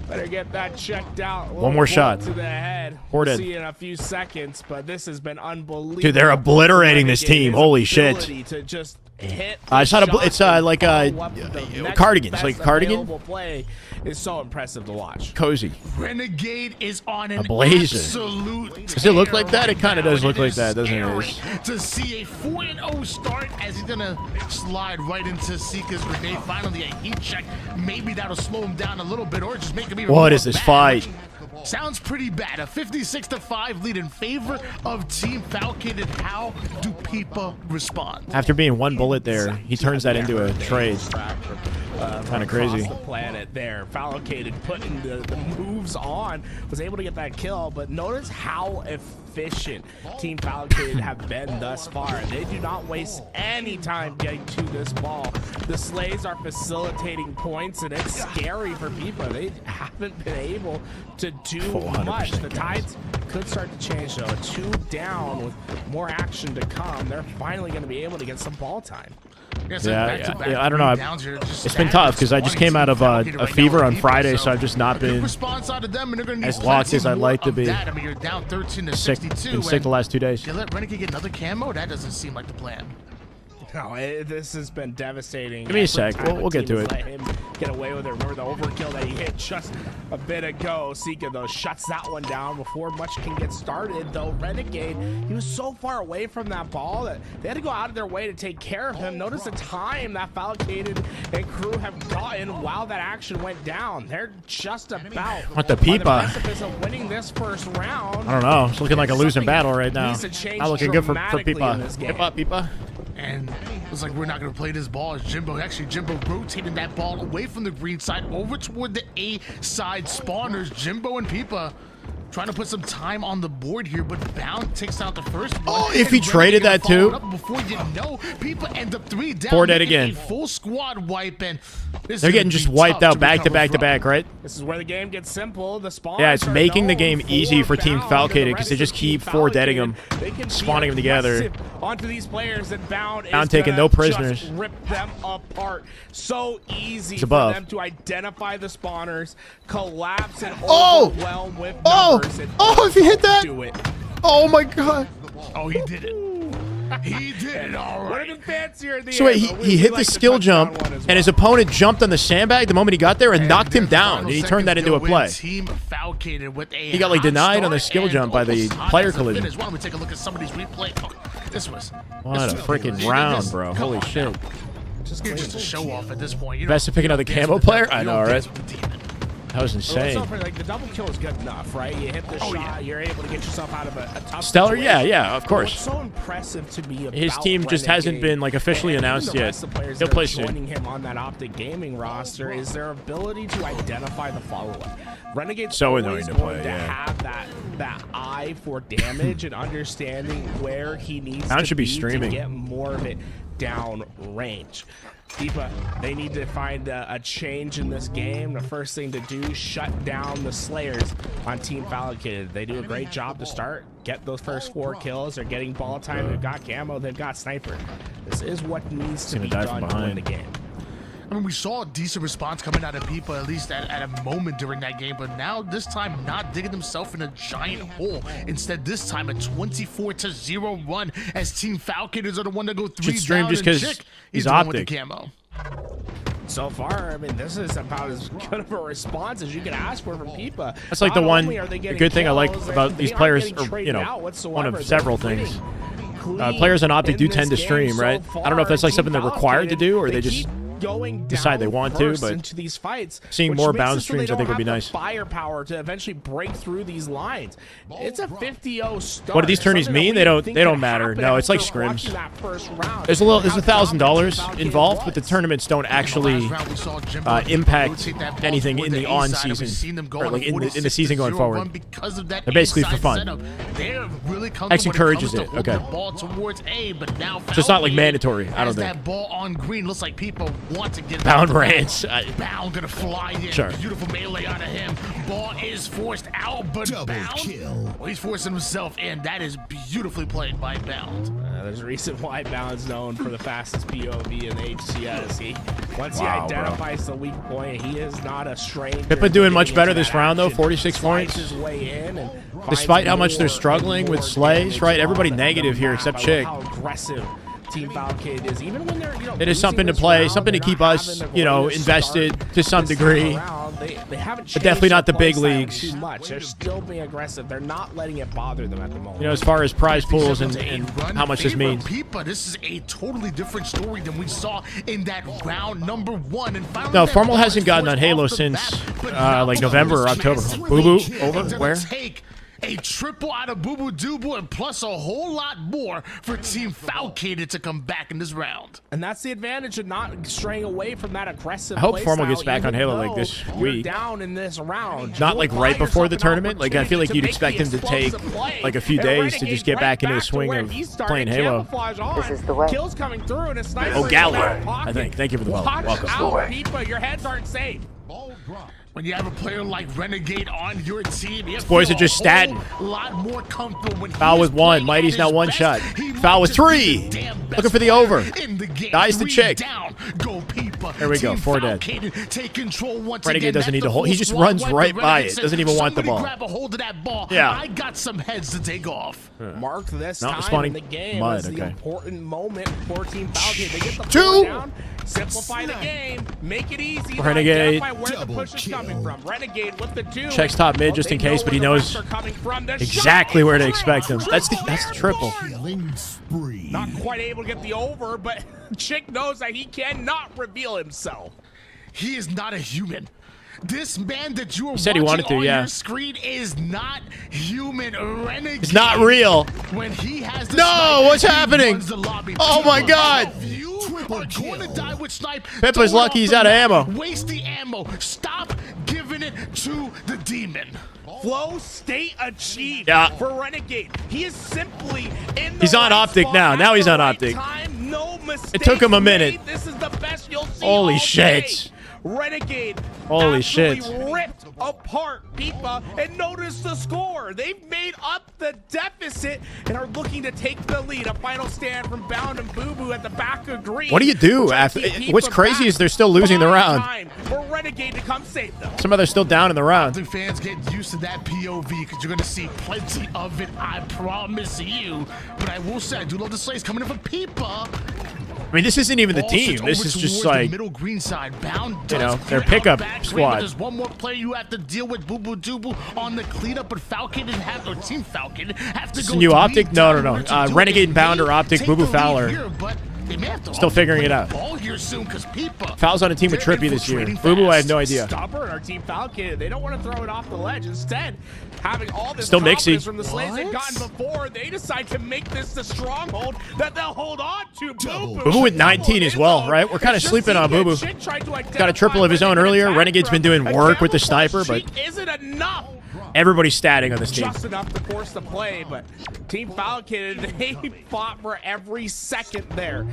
Better get that checked out. One more shot. To the head. We'll see in a few seconds, but this has been unbelievable. Dude, they're obliterating this team. Holy shit. To just hit it's not a. It's like a cardigan. It's like a cardigan. Play is so impressive to watch. Cozy. Renegade is on an blazer. Absolute. Does it look like that? It kind of does look like that, doesn't it? To see a 4-0 start as he's gonna slide right into Sika's grenade. Finally, a heat check. Maybe that'll slow him down a little bit, or just make him even. What is this fight? Sounds pretty bad. A 56-5 lead in favor of Team Falcon. And how do Peepa respond? After being 1 bullet there, he turns that into a trade. Kind of crazy. The planet there, Falcon putting the moves on, was able to get that kill. But notice how efficient Team Falcon have been thus far. They do not waste any time getting to this ball. The Slays are facilitating points, and it's scary for Peepa. They haven't been able to do much. The tides could start to change though. 2 down with more action to come. They're finally going to be able to get some ball time. Yeah, I don't know. It's been tough because I just came out of a fever on Friday, so I've just not been as locked as I'd like to be. I mean, you're down 13 to Sick. 62. Been sick the last 2 days. You let Renegade get another camo? That doesn't seem like the plan. No, this has been devastating. Give me a sec. We'll get to it. Let him get away with it. Remember the overkill that he hit just a bit ago. Sika, though, shuts that one down before much can get started, though. Renegade, he was so far away from that ball that they had to go out of their way to take care of him. Notice the time that Falcon and crew have gotten while that action went down. They're just about What the Peepa? on the precipice of winning this first round. I don't know. It's looking like a losing battle right now. Not looking good for Peepa. Peepa. And it was like, we're not going to play this ball as Jimbo. Actually, Jimbo rotating that ball away from the green side over toward the A side spawners. Jimbo and Peepa trying to put some time on the board here, but Bound takes out the first one. Oh, if he traded that too. Before you know, Peepa end up 3 down. 4 dead again. Full squad wipe, and they're getting just wiped out back to back to back, right? This is where the game gets simple. The spawn. Yeah, it's making the game easy for Team Falcon because they just keep 4 deading them, spawning them together. Onto these players that Bound taking no prisoners. Just rip them apart. So easy for them to identify the spawners, collapse and overwhelm with numbers. If he hit that! Do it. Oh my god! Oh, he did it. He did it, all right. So wait, he hit the skill jump, and his opponent jumped on the sandbag the moment he got there and knocked him down, and he turned that into a play. He got like denied on the skill jump by the player collision. Why don't we take a look at some of these replays? This was what a freaking round, bro! Holy shit! Just a show off at this point. Best to pick another camo player? I know, right? That was insane. Like the double kill is good enough, right? You hit the shot, you're able to get yourself out of a tough Stellar, situation. yeah, of course. What's so impressive to me about his team just hasn't been like officially announced yet. He'll play soon. Joining him on that Optic Gaming roster is their ability to identify the follow-up. Renegade's so always annoying to going play, to have that eye for damage and understanding where he needs to be to get more of it down range. Peepa, they need to find a change in this game. The first thing to do, shut down the Slayers on Team Falcon. They do a great job to start. Get those first 4 kills. They're getting ball time. They've got camo. They've got sniper. This is what needs to be done to win the game. I mean, we saw a decent response coming out of Peepa, at least at a moment during that game, but now this time not digging himself in a giant hole. Instead, this time a 24-0 run as Team Falcon is the one to go 3 down. Just because he's Optic. With the camo. So far, I mean, this is about as good of a response as you can ask for from Peepa. That's like the good thing I like about these players, or, you know, one of several things. Players on Optic do tend to stream, right? I don't know if that's like something they're required to do or they just decide they want to, but into these fights, seeing more bound streams I think would be nice. Firepower to eventually break through these lines. It's a 50-0 start. What do these tourneys mean? They don't matter. No, it's like scrims. There's $1,000 involved, but the tournaments don't actually impact anything in the on season or like in the season going forward. They're basically for fun. X encourages it. Okay. So it's not like mandatory. I don't think. That ball on green looks like people want to get Bound Ranch. Bound gonna fly in. Sure. Beautiful melee out of him. Ball is forced out, but Bound. Well, he's forcing himself in. That is beautifully played by Bound. There's a reason why Bound's known for the fastest POV in HCS. Once he identifies the weak point, he is not a stranger. Pippa doing much better this round though. 46 points. His way in and despite how much they're struggling with slays, right? Everybody negative here except Chick. How aggressive Team Falcon is, even when they're, it is something to play, something to keep us, you know, invested to some degree. They haven't but definitely not the big leagues. Too much. They're still being aggressive. They're not letting it bother them at the moment. You know, as far as prize pools and how much this means. Peepa, this is a totally different story than we saw in that round number 1. And no, Formal hasn't gotten on Halo since like November or October. Boo Boo over where? A triple out of Boo Boo Doobu and plus a whole lot more for Team Falcated to come back in this round. And that's the advantage of not straying away from that aggressive. I hope Formal gets back on Halo like this week. Down in this round. Not like right before the tournament. Like I feel like you'd expect him to take like a few days to just get back into the swing of playing Halo. This is the way. Kills coming through and a sniper. Oh, Galley, I think. Thank you for the follow. Welcome. Out, Peepa, your heads aren't safe. When you have a player like Renegade on your team, these boys are just statting. A lot more comfortable when foul with 1. Mighty's now 1 shot. Foul with 3. Looking for the over. Dies the Chick. There we go. 4 dead. Renegade doesn't need to hold. He just runs right by it. Doesn't even want the ball. Grab a hold of that ball. Yeah. I got some heads to take off. Mark this not time responding. in the game Mud, is the okay. important moment for Team Falcon. They get the 2. down, simplify the game, make it easy. Renegade. Identify where the push is coming from. Renegade with the 2. Checks top mid just in case, but he knows exactly where to expect him. That's the triple. Not quite able to get the over, but Chick knows that he cannot reveal himself. He is not a human. This man that you are said he wanted to, on yeah. your screen is not human. Renegade. It's not real. When he has the no, what's happening? Oh my God. Pippa's lucky he's out of ammo. Waste the ammo. Stop giving it to the demon. Flow state achieved for Renegade. He is simply in the He's on Optic now. Now he's on Optic. No it took him a minute. This is the best you'll see. Holy shit. Renegade holy shit ripped apart Peepa, and notice the score. They've made up the deficit and are looking to take the lead. A final stand from Bound and Boo Boo at the back of green. What do you do after? What's crazy is they're still losing the round. For Renegade to come save them. Somehow they're still down in the round. The fans get used to that POV because you're going to see plenty of it, I promise you. But I will say, I do love the slays coming in from Peepa. I mean, this isn't even the team. This is just like, middle green side. Bound, you know, their pickup squad. There's one more player you have to deal with, Boo Boo Doobu, on the cleanup, but Falcon didn't have, or Team Falcon have to go. New Optic? No. Renegade and Bound or Optic, Boo Boo Fowler. Still figuring it out. Foul's on a team with Trippy this year. Boo Boo, I have no idea. Stubborn, our Team Falcon. They don't want to throw it off the ledge. Instead, having all this still Mixy from the slays they've gotten before, they decide to make this the stronghold that they'll hold on to. Boo Boo with 19 as well, right? We're kind of sleeping on Boo Boo. Got a triple of his own earlier. Renegade's been doing work with the sniper, but isn't enough. Everybody's statting on this team. Just enough to force the play, but Team Falcon, they fought for every second there.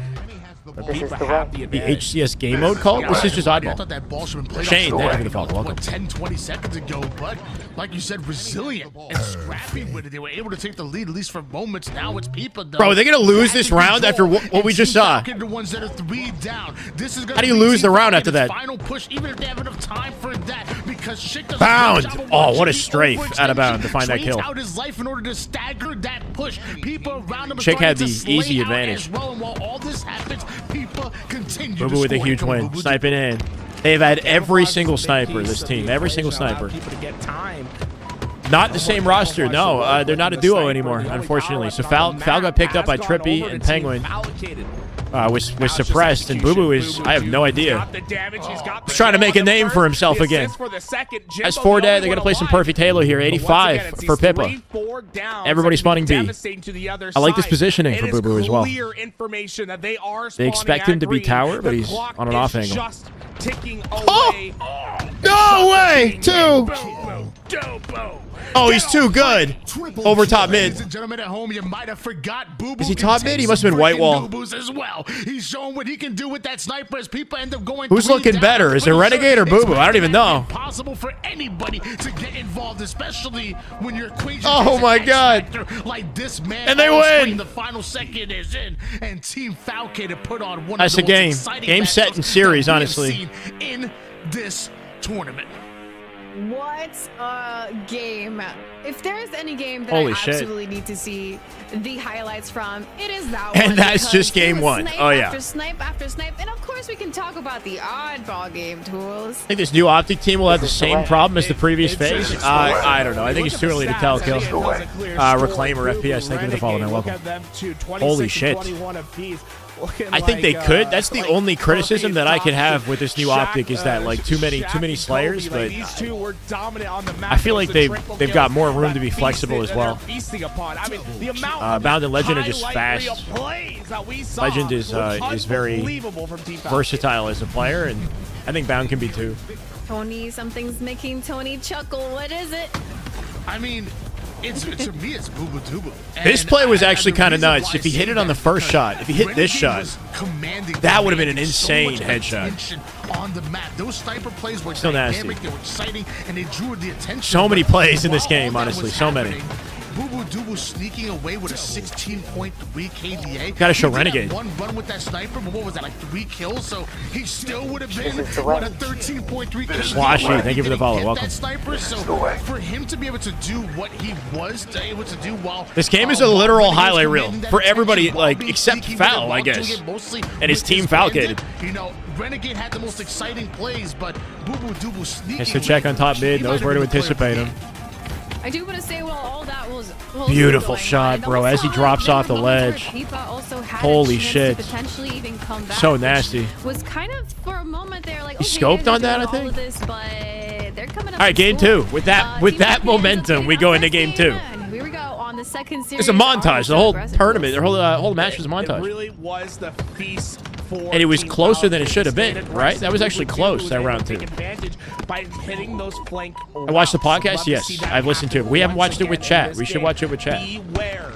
But this is the HCS game mode call? This is just oddball. I thought that ball should have been played Shane, thank you for the follow. Welcome. 10-20 seconds ago, but like you said, resilient and scrappy with it. They were able to take the lead, at least for moments. Now it's Peepa, though. Bro, are they going to lose this round after what we just saw? The ones that are 3 down. This is how do you lose the round after that? Final push, even if they have enough time for that, because Chick does Bound. Oh, what a strafe out of Bound to find that kill. Out his life in order to stagger that push. Peepa around him. Chick had the easy advantage. Well, and while all this happens, Peepa continues continue Boo to Boo with a score. huge Come on, win. Boo Boo. Sniping in. They've had every single sniper, this team. Every single sniper. People to get time. Not the same roster. No, they're not a duo anymore, unfortunately. So Foul got picked up by Trippy and Penguin. Was suppressed, and Boo Boo is, I have no idea. He's trying to make a name for himself again. As 4 day, they're going to play some perfect Halo here. 85 for Pippa. Everybody spawning B. I like this positioning for Boo Boo as well. They expect him to be tower, but he's on an off angle. Oh! No way! 2! Oh, he's too good. Over top mid. Ladies and gentlemen at home, you might have forgot Boo Boo. Is he top mid? He must have been white wall. As well. He's showing what he can do with that sniper as people end up going. Who's looking better? Is it Renegade or Boo Boo? I don't even know. Possible for anybody to get involved, especially when your equation. Oh my God! Like this man. And they win. The final second is in, and Team Falcon to put on one That's of the a most game. exciting Game, set, and series, honestly. In this tournament. What a game. If there is any game that Holy I shit. absolutely need to see the highlights from, it is that And one. that's because just game it was one. snipe Oh, yeah. After snipe after snipe. And of course we can talk about the oddball game tools. I think this new Optic team will have the same problem as the previous phase. I don't know. I think it's too early to tell, Kill. Reclaimer FPS, thank you for the follow, man. Welcome. Holy shit. I think they could. That's the only criticism that I can have with this new Optic is that like too many Slayers, but I feel like they've got more room to be flexible as well. Bound and Legend are just fast. Legend is very versatile as a player, and I think Bound can be too. Tony, something's making Tony chuckle. What is it? I mean, to me, it's Boo Boo Doo. This play was actually kind of nuts. If he hit it on the first shot, if he hit this shot, that would have been an insane headshot. On the map, those sniper plays were Still nasty. dynamic, they were exciting, and they drew the attention. So many plays in this game, honestly, so many. Boo Boo Doo sneaking away with a 16.3 KDA. Gotta show He did Renegade. have one run with that sniper, but what was that, like 3 kills? So he still would have been what a 13.3 KDA. Swashy, thank you for the follow. Welcome. That sniper, so for him to be able to do what he was able to do while This game is a literal highlight reel for everybody, like except Foul, I guess, and his team Falcated. You know, Renegade had the most exciting plays, but Boo Boo Doo sneaking. Has to check on top mid, knows where to anticipate him. I do want to say, while all that was Beautiful shot, bro, as he drops off the ledge. Holy shit. So nasty. Was kind of for a moment there, like, He scoped on that, I think. This, but they're coming up. All right, game 2. With that momentum, we go into game 2. And here we go on the second series. It's a montage. The whole tournament, the whole match was a montage. It really was the feast. And it was closer than it should have been, right? That was actually close, that round 2. By hitting those flank I watched the podcast. Yes, I've listened to it. We haven't watched it with chat. We should watch it with chat. Beware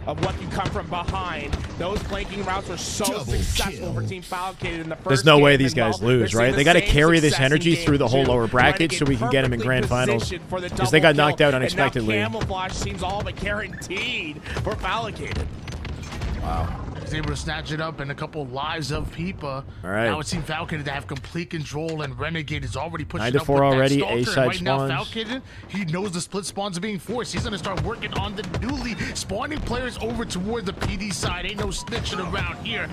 of what can come from behind. Those flanking routes were so successful for Team Falcated in the first There's no way game, these and guys well, lose, they're right? seeing They the got to same carry this success in energy game through the whole 2. lower bracket so we can get them in Perfectly grand finals. positioned for the Because they got double knocked out kill, and now unexpectedly. camouflage seems all but guaranteed for Falcated. Wow. He's able to snatch it up in a couple lives of Peepa. All right. Now it seems Falcon to have complete control, and Renegade is already pushing 9 to up 4 with already, that Stalker. A-side Right now, spawns. Falcon, he knows the split spawns are being forced. He's going to start working on the newly spawning players over toward the PD side. Ain't no snitching around here.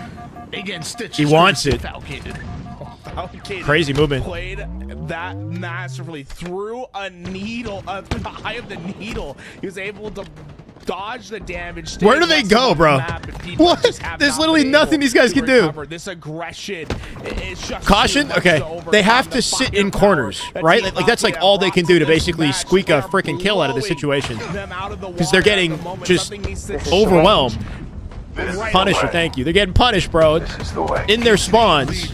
They getting stitched. He wants it. Falcon. Crazy movement. Played that masterfully through a needle, the eye of the needle. He was able to dodge the damage. Where do they go, bro? What? There's literally nothing these guys can do. This aggression is just Caution? Okay. They have to sit in corners, right? Like that's like all they can do to basically squeak a freaking kill out of the situation. Because they're getting just overwhelmed. Punisher, thank you. They're getting punished, bro. In their spawns.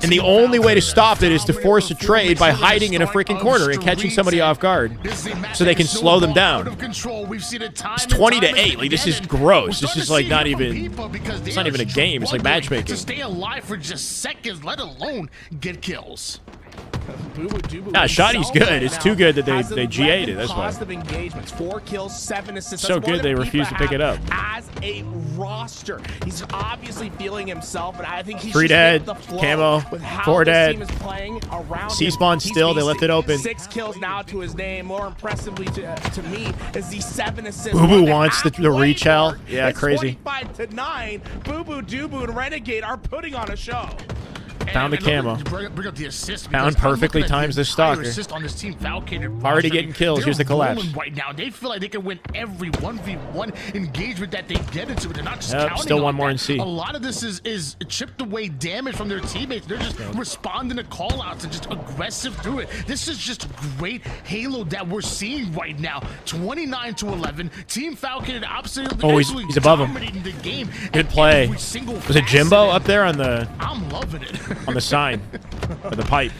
And the only way to stop it is to force a trade by hiding in a freaking corner and catching somebody off guard so they can slow them down. It's 20 to 8. Like, this is gross. This is like not even, it's not even a game. It's like matchmaking. To stay alive for just seconds, let alone get kills. Nah, Shotty's good. It's too good that they GA'd it. That's why. Cost of engagements, 4 kills, 7 assists. So good they refuse to pick it up. As a roster, he's obviously feeling himself, and I think he's 3 just dead, hit the flow camo, with how 4 this dead. team is playing around C him. spawn still. They left it open. 6 kills now to his name. More impressively to me is the 7 assists. Boo Boo wants the reach hell. Yeah, It's crazy. 25-9. Boo Boo, Dubu, and Renegade are putting on a show. Found the camo. Bring up the assist. Found perfectly times this stalker. Assist on this team, Falcon. Already getting kills. Here's the collapse. Right now, they feel like they can win every 1v1 engagement that they get into. They're not just counting still on one more that. in C. A lot of this is chipped away damage from their teammates. They're just responding to call-outs and just aggressive through it. This is just great Halo that we're seeing right now. 29-11. Team Falcon absolutely he's above him. dominating the game. Good play. Was it Jimbo up there on the? I'm loving it. On the sign or the pipe.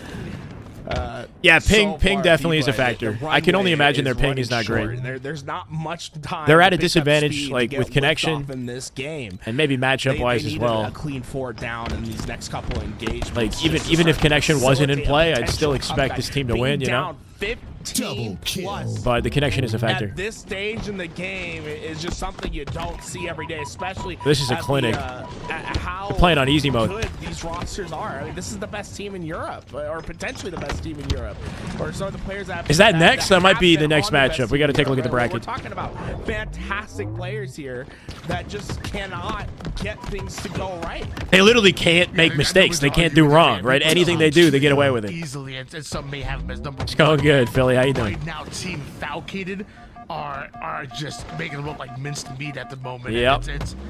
Yeah, ping definitely is a factor. I can only imagine their ping is not great. There's not much time. They're at to a pick up disadvantage, speed like to with get connection liftoff in this game. and maybe matchup wise They as needed well. a clean 4 down in these next couple engagements. Like just even to if connection wasn't in play, I'd still potential expect comeback. this team to Being win. You know. down 15 plus. But the connection is a factor. At this stage in the game is just something you don't see every day, especially. This is a at clinic. at how They're playing on easy mode. good these rosters are. I mean, this is the best team in Europe, or potentially the best team in Europe, or some of the players that. Is that next? That might be have the been next on the best matchup. We got to team take a look at the in Europe. bracket. We're talking about fantastic players here that just cannot get things to go right. They literally can't make mistakes. They can't do wrong, right? Anything they do, they get away with it. Easily, and some may have best number. It's going good, Philly. How you doing? Right now, Team Falcated are just making them look like minced meat at the moment. Yep.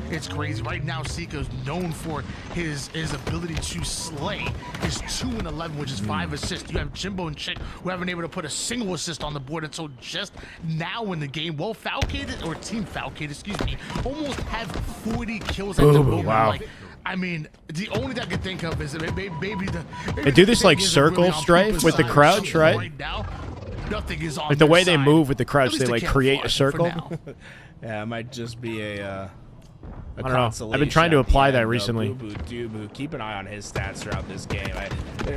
It's crazy. Right now, Seiko's known for his ability to slay. His 2-11, which is 5 assists. You have Jimbo and Chick who haven't been able to put a single assist on the board until just now in the game. Well, Falcated, or Team Falcated, excuse me, almost have 40 kills at the moment. Wow. Like, I mean, the only thing I can think of is that maybe They do this like circle strafe with the crouch, right? Right now, nothing is on Like the way their they side. move with the crouch, At least they they like can't create fly a for circle. now. Yeah, it might just be a I don't know. I've been trying to apply that recently. Boo Boo Dubu. Keep an eye on his stats throughout this game.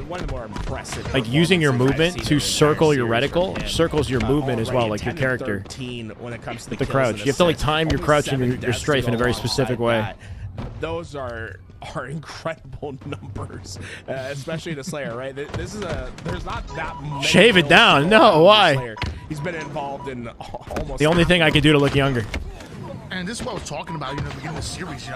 One of the more impressive. Like using your performances I've movement seen to in an circle your entire series from reticle him. circles your movement as well, Already like your 10 and character. 13 when it comes to With the kills crouch. and You have to like assists. time your Only crouch and 7 your deaths to strafe in go a very alongside specific way. that. Those are incredible numbers, especially to Slayer, right? This is there's not that many Shave it kills down. to go No, around why? Slayer. He's been involved in almost The only thing I can do to look younger. And this is what I was talking about, at the beginning of the series.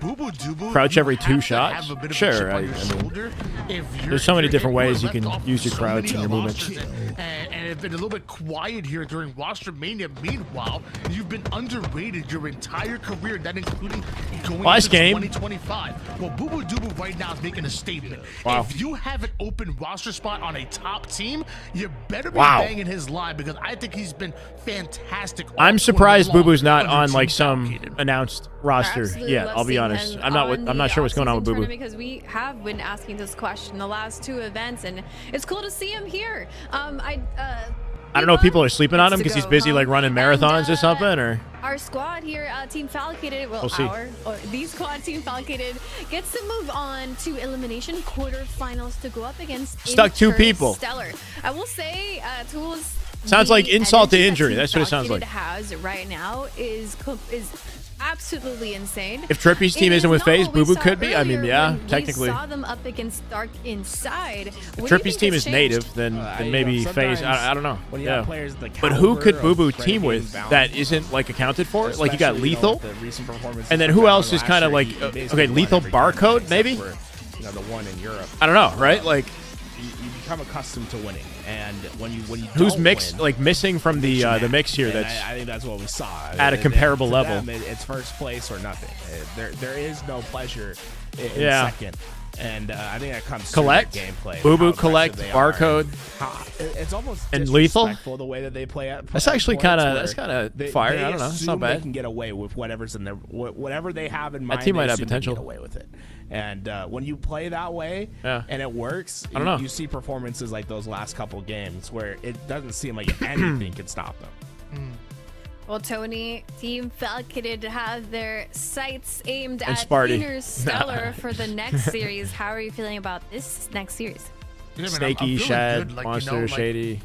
Boo Boo Dubu. Crouch every you 2 have to shots? have a bit of a Sure, chip on I your mean, shoulder if there's so many different ways you left can off use your so crouch many and your movements. rosters and have been a little bit quiet here during roster mania. Meanwhile, you've been underrated your entire career, that including going Last into game. 2025. Well, Boo Boo Dubu right now is making a statement. Wow. If you have an open roster spot on a top team, you better be Wow. banging his line, because I think he's been fantastic. I'm surprised Boo Boo's not on like Team some announced roster Absolutely yet. love I'll be seeing honest. him I'm on not sure what's going on with the Boo Boo. tournament, because we have been asking this question the last 2 events, and it's cool to see him here. I don't know if people are sleeping on him because he's busy like running marathons or something, or Our squad here, Team Falcated, well, We'll see. the squad, Team Falcated, gets to move on to elimination quarterfinals to go up against Stuck 2 people. Stellar. I will say, Tools. Sounds the like insult to energy that injury. Team That's what it sounds Falcated like. has right now is absolutely insane. If Trippy's team It isn't is with not FaZe, what we Boo Boo saw could be. I mean, earlier yeah, when technically. We saw them up against Dark Inside. If Trippy's team is native, then maybe FaZe. I don't know. when you have players the But who caliber could Boo Boo of team with Renegade that Valve, isn't like accounted for? Like you got especially, Lethal, with the recent performances and then from who else Valve is kind of last like year, he basically okay, won Lethal every tournament Barcode except maybe? for, the one in Europe. I don't know, right? Like you become accustomed to winning, and when you who's don't mixed win, like missing from the mix here? and That's I think that's what we saw at a comparable to level. them, it's first place or nothing. There is no pleasure in Yeah. second. And I think that comes Collect, through the gameplay. Boo Boo, how Collect, aggressive they are. Barcode, It's almost and Lethal. disrespectful the way that they play at. That's actually points kinda where fire. they I don't know. It's assume not They bad. can get away with whatever's in their whatever they have in mind. That team they might have assume they can potential. Get away with it. And when you play that way, Yeah. and it works, I don't know. You see performances like those last couple games where it doesn't seem like anything can stop them. Well, Tony, Team Falcated have their sights aimed And at Sparty. Interstellar for the next series. How are you feeling about this next series? Yeah, man, Snaky, I'm feeling Shad, good, like, Monster, Shady.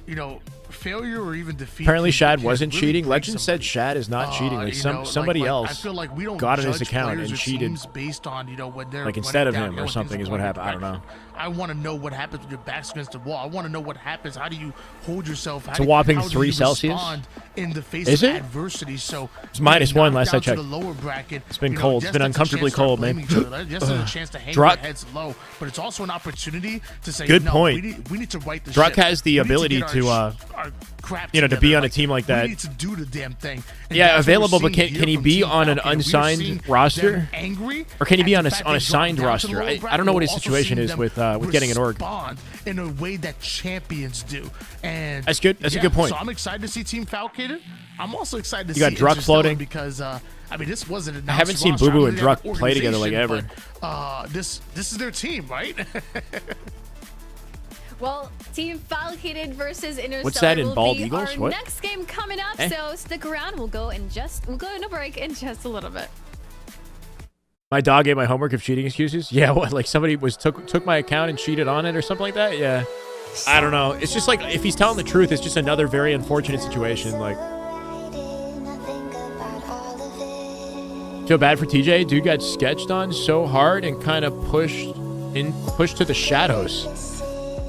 Failure or even defeat. Apparently Shad can wasn't really cheating. break Legend said somebody. Shad is not cheating. Like somebody I else feel like we don't got on his judge account players and or cheated. teams based on when they're Like instead of running him down, or something is what things happened. I don't know. I want to know what happens when your back's against the wall. I want to know what happens. How do you hold yourself? It's a whopping how do 3 you Celsius. respond in the face Is of it? adversity? So It's -1 last I down to checked. the lower bracket, It's been you know, cold. It's yes, been that's a uncomfortably chance to start cold, man. blaming each other. Yes, there's a chance to hang Druck. your heads low, but it's also an opportunity to say, Good no, point. we need to right the Druck ship. has the We need ability get to, our crap to be together. on a team like that. We need to do the damn thing. And Yeah, that's what available, we're but seeing can he here from be Team on an Falcon. We are unsigned seeing roster? them angry Or can he be at on the a fact on they a signed dropped down to roster? the lower I bracket. don't know what We're his also situation seeing is them with getting an org. respond in a way that champions do. And That's good. That's a good point. So I'm excited to see Team Falcon. I'm also excited to You got see Druck Interstellar floating. because I mean this wasn't an I haven't seen roster. Boo Boo I and don't think they Druck have play together like organization, ever. but, this is their team, right? Well, Team Falcated versus Interstellar What's that in will Bald be Eagles? our What? next game coming up. Eh? So stick around. We'll go in a break in just a little bit. My dog ate my homework of cheating excuses. Yeah, what? Like somebody took my account and cheated on it or something like that. Yeah, I don't know. It's just like if he's telling the truth, it's just another very unfortunate situation. Like, feel bad for TJ. Dude got sketched on so hard and kind of pushed to the shadows.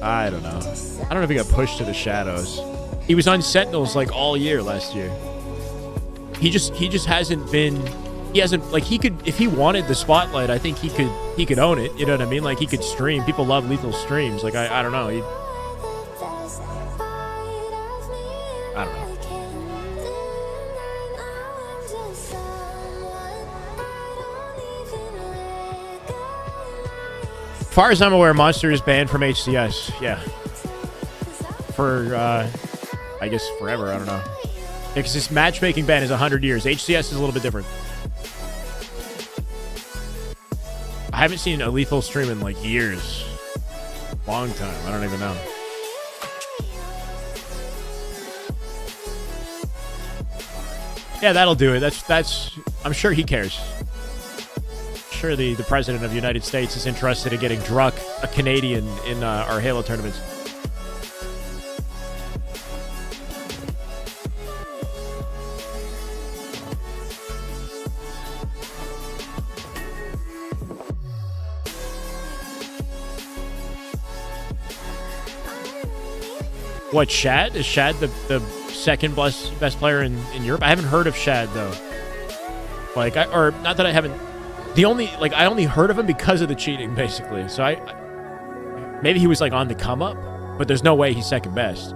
I don't know. I don't know if he got pushed to the shadows. He was on Sentinels like all year last year. He just hasn't been. He hasn't, like, he could, if he wanted the spotlight, I think he could own it. You know what I mean? Like, he could stream. People love lethal streams. Like, I don't know. I don't know. As far as I'm aware, Monster is banned from HCS. Yeah. For, I guess forever. I don't know. Because this matchmaking ban is 100 years. HCS is a little bit different. I haven't seen a lethal stream in like years. Long time. I don't even know. Yeah, that'll do it. That's I'm sure he cares. I'm sure the president of the United States is interested in getting Druck, a Canadian, in our Halo tournaments. What, Shad? Is Shad the second best player in Europe? I haven't heard of Shad, though. Like, or not that I haven't. I only heard of him because of the cheating, basically. So maybe he was like on the come up, but there's no way he's second best.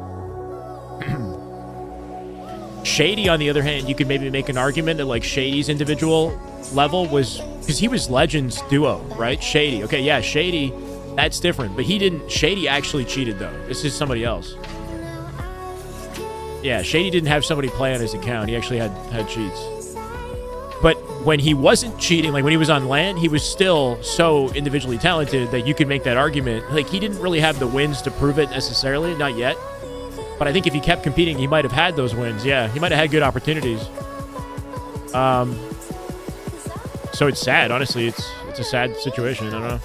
Shady, on the other hand, you could maybe make an argument that like Shady's individual level was, because he was Legends duo, right? Shady. Okay, yeah, Shady, that's different. But he didn't. Shady actually cheated, though. This is somebody else. Yeah, Shady didn't have somebody play on his account. He actually had cheats. But when he wasn't cheating, like when he was on LAN, he was still so individually talented that you could make that argument. Like, he didn't really have the wins to prove it necessarily, not yet. But I think if he kept competing, he might have had those wins. Yeah, he might have had good opportunities. So it's sad, honestly. It's a sad situation. I don't know.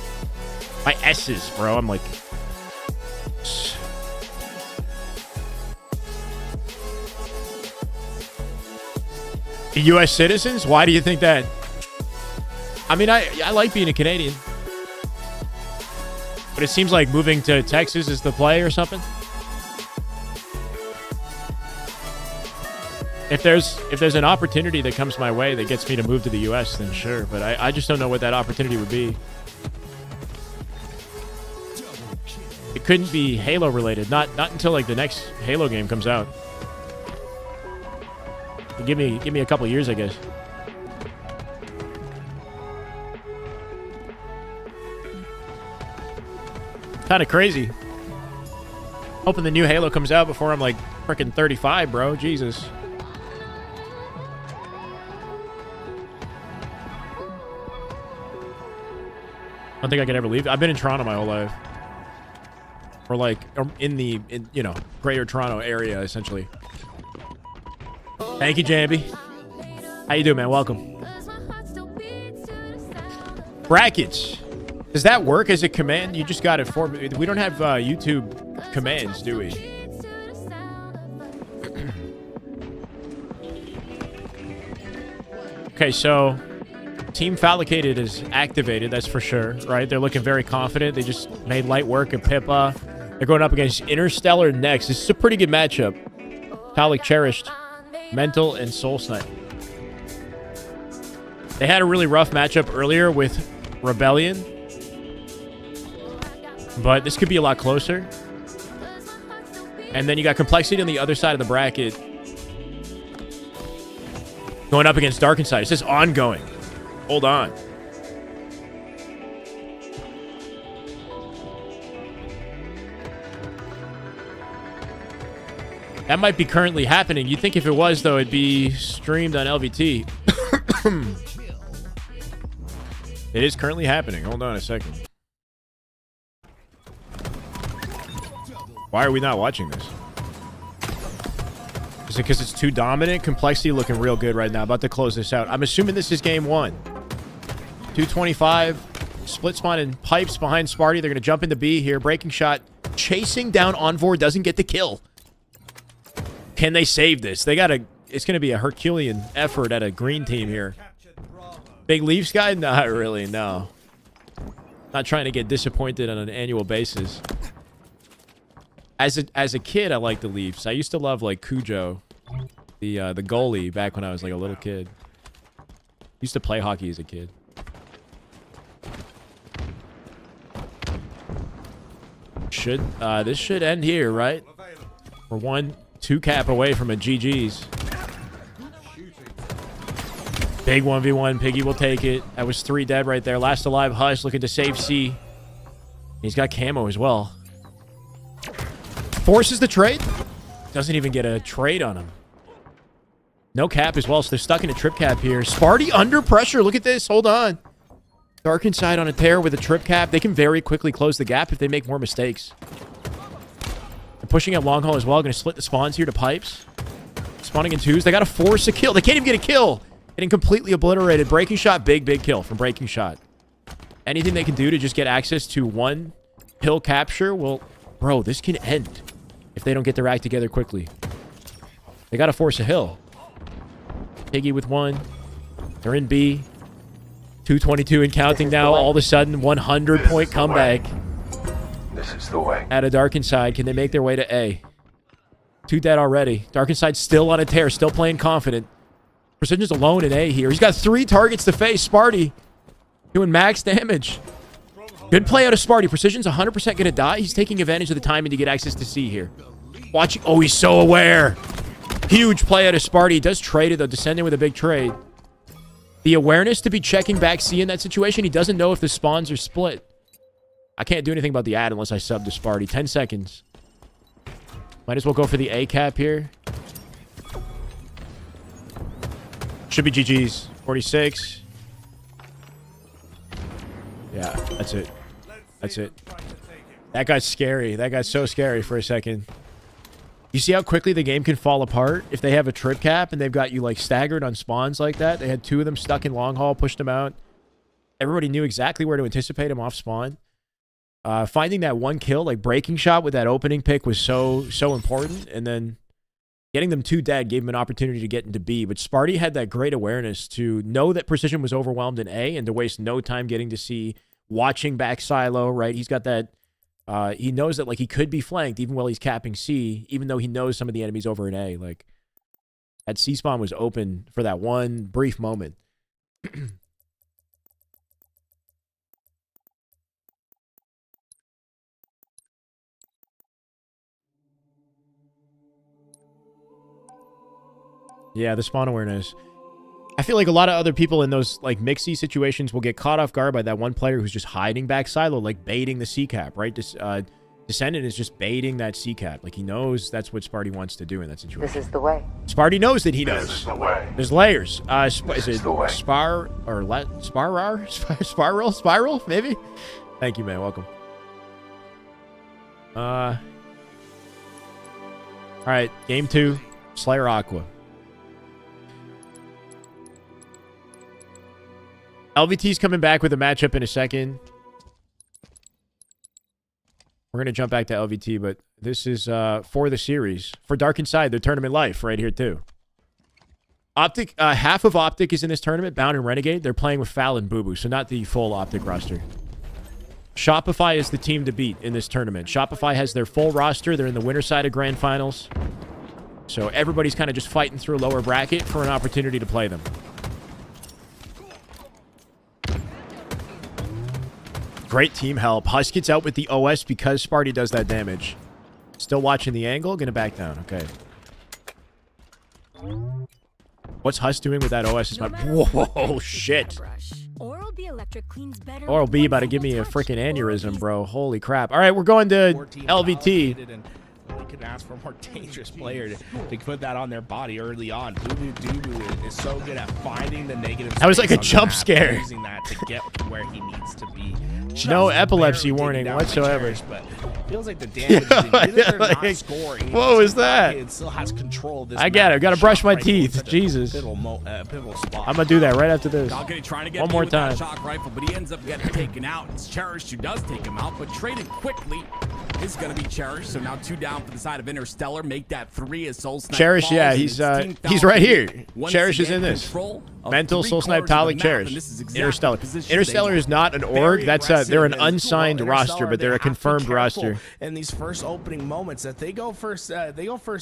My S's, bro. I'm like... U.S. citizens? Why do you think that? I mean, I like being a Canadian. But it seems like moving to Texas is the play or something. If there's an opportunity that comes my way that gets me to move to the U.S., then sure. But I just don't know what that opportunity would be. It couldn't be Halo related. Not until like the next Halo game comes out. Give me a couple years, I guess. Kind of crazy. Hoping the new Halo comes out before I'm like freaking 35, bro. Jesus. I don't think I could ever leave. I've been in Toronto my whole life. Or like in you know, greater Toronto area, essentially. Thank you, Jambi. How you doing, man? Welcome. Brackets. Does that work as a command? You just got it for me. We don't have YouTube commands, do we? Okay, so Team Fallicated is activated, that's for sure, right? They're looking very confident. They just made light work of Pippa. They're going up against Interstellar next. This is a pretty good matchup. Fallic Cherished, Mental, and Soul Snipe. They had a really rough matchup earlier with Rebellion, but this could be a lot closer. And then you got Complexity on the other side of the bracket going up against Dark Inside. It says ongoing. Hold on. That might be currently happening. You'd think if it was, though, it'd be streamed on LVT. It is currently happening. Hold on a second. Why are we not watching this? Is it because it's too dominant? Complexity looking real good right now. About to close this out. I'm assuming this is game one. 225. Split spawn and pipes behind Sparty. They're going to jump into B here. Breaking shot. Chasing down Envor. Doesn't get the kill. Can they save this? They got to... It's going to be a Herculean effort at a green team here. Big Leafs guy? Not really, no. Not trying to get disappointed on an annual basis. As a kid, I liked the Leafs. I used to love, like, Cujo, the goalie, back when I was, like, a little kid. Used to play hockey as a kid. This should end here, right? We're 1-2 cap away from a GG's. Big 1v1. Piggy will take it. That was 3 dead right there. Last alive, Hush looking to save C. He's got camo as well. Forces the trade. Doesn't even get a trade on him. No cap as well, so they're stuck in a trip cap here. Sparty under pressure. Look at this. Hold on. Dark Inside on a tear with a trip cap. They can very quickly close the gap if they make more mistakes. They're pushing at long haul as well. Going to split the spawns here to pipes. Spawning in twos. They got to force a kill. They can't even get a kill. Getting completely obliterated. Breaking shot. Big kill from Breaking shot. Anything they can do to just get access to one hill capture will... Bro, this can end if they don't get their act together quickly. They got to force a hill. Piggy with 1. They're in B. 222 and counting now. All of a sudden, 100-point comeback. This is the way. At a Dark Inside. Can they make their way to A? 2 dead already. Dark Inside still on a tear. Still playing confident. Precision's alone in A here. He's got 3 targets to face. Sparty doing max damage. Good play out of Sparty. Precision's 100% going to die. He's taking advantage of the timing to get access to C here. Watching. Oh, he's so aware. Huge play out of Sparty. He does trade it, though. Descending with a big trade. The awareness to be checking back C in that situation. He doesn't know if the spawns are split. I can't do anything about the ad unless I sub to Sparty. 10 seconds. Might as well go for the A cap here. Should be GG's. 46. Yeah, that's it. That's it. That guy's scary. That guy's so scary for a second. You see how quickly the game can fall apart if they have a trip cap and they've got you, like, staggered on spawns like that? They had 2 of them stuck in long haul, pushed them out. Everybody knew exactly where to anticipate him off spawn. Finding that 1 kill, like, breaking shot with that opening pick was so important. And then getting them 2 dead gave him an opportunity to get into B. But Sparty had that great awareness to know that Precision was overwhelmed in A and to waste no time getting to C, watching back silo, right? He's got that... he knows that, like, he could be flanked even while he's capping C, even though he knows some of the enemies over in A. Like, that C spawn was open for that one brief moment. Yeah, the spawn awareness. I feel like a lot of other people in those, like, mixy situations will get caught off guard by that one player who's just hiding back silo, like baiting the C cap, right? Descendant is just baiting that C cap. Like, he knows that's what Sparty wants to do in that situation. This is the way. Sparty knows that he knows. This is the way. There's layers. Is it the way. Spiral? Maybe? Thank you, man. Welcome. All right. Game 2. Slayer Aqua. LVT's coming back with a matchup in a second. We're going to jump back to LVT, but this is for the series. For Dark Inside, their tournament life right here, too. Optic, half of Optic is in this tournament, Bound and Renegade. They're playing with Fal and Boo Boo, so not the full Optic roster. Shopify is the team to beat in this tournament. Shopify has their full roster. They're in the winner side of Grand Finals. So everybody's kind of just fighting through lower bracket for an opportunity to play them. Great team help. Husk gets out with the OS because Sparty does that damage. Still watching the angle. Gonna back down. Okay. What's Husk doing with that OS? Is my... Whoa, shit. Oral B about to give me a freaking aneurysm, bro. Holy crap. All right, we're going to LVT. We could ask for a more dangerous player to put that on their body early on. Boo Boo Doo is so good at finding the negative. That was like a jump scare. Using that to get where he needs to be. No epilepsy warning whatsoever. But feels like the damage. They're not scoring. What was that? It still has control of this. I got it. Got to brush my teeth. Jesus. Pivotal spot. I'm gonna do that right after this. Trying to get one more time. Shock rifle, but he ends up getting taken out. It's Cherish who does take him out, but traded quickly is going to be Cherish. So now 2 down for the side of Interstellar. Make that 3 as Soul Snipe Cherish, falls, yeah, he's right here. Cherish is in this. Control Mental, Soul Snipe, Talik, Cherish. Interstellar. Interstellar is not an org. That's they're an unsigned roster, but they're a confirmed roster. In these first opening moments, if they go first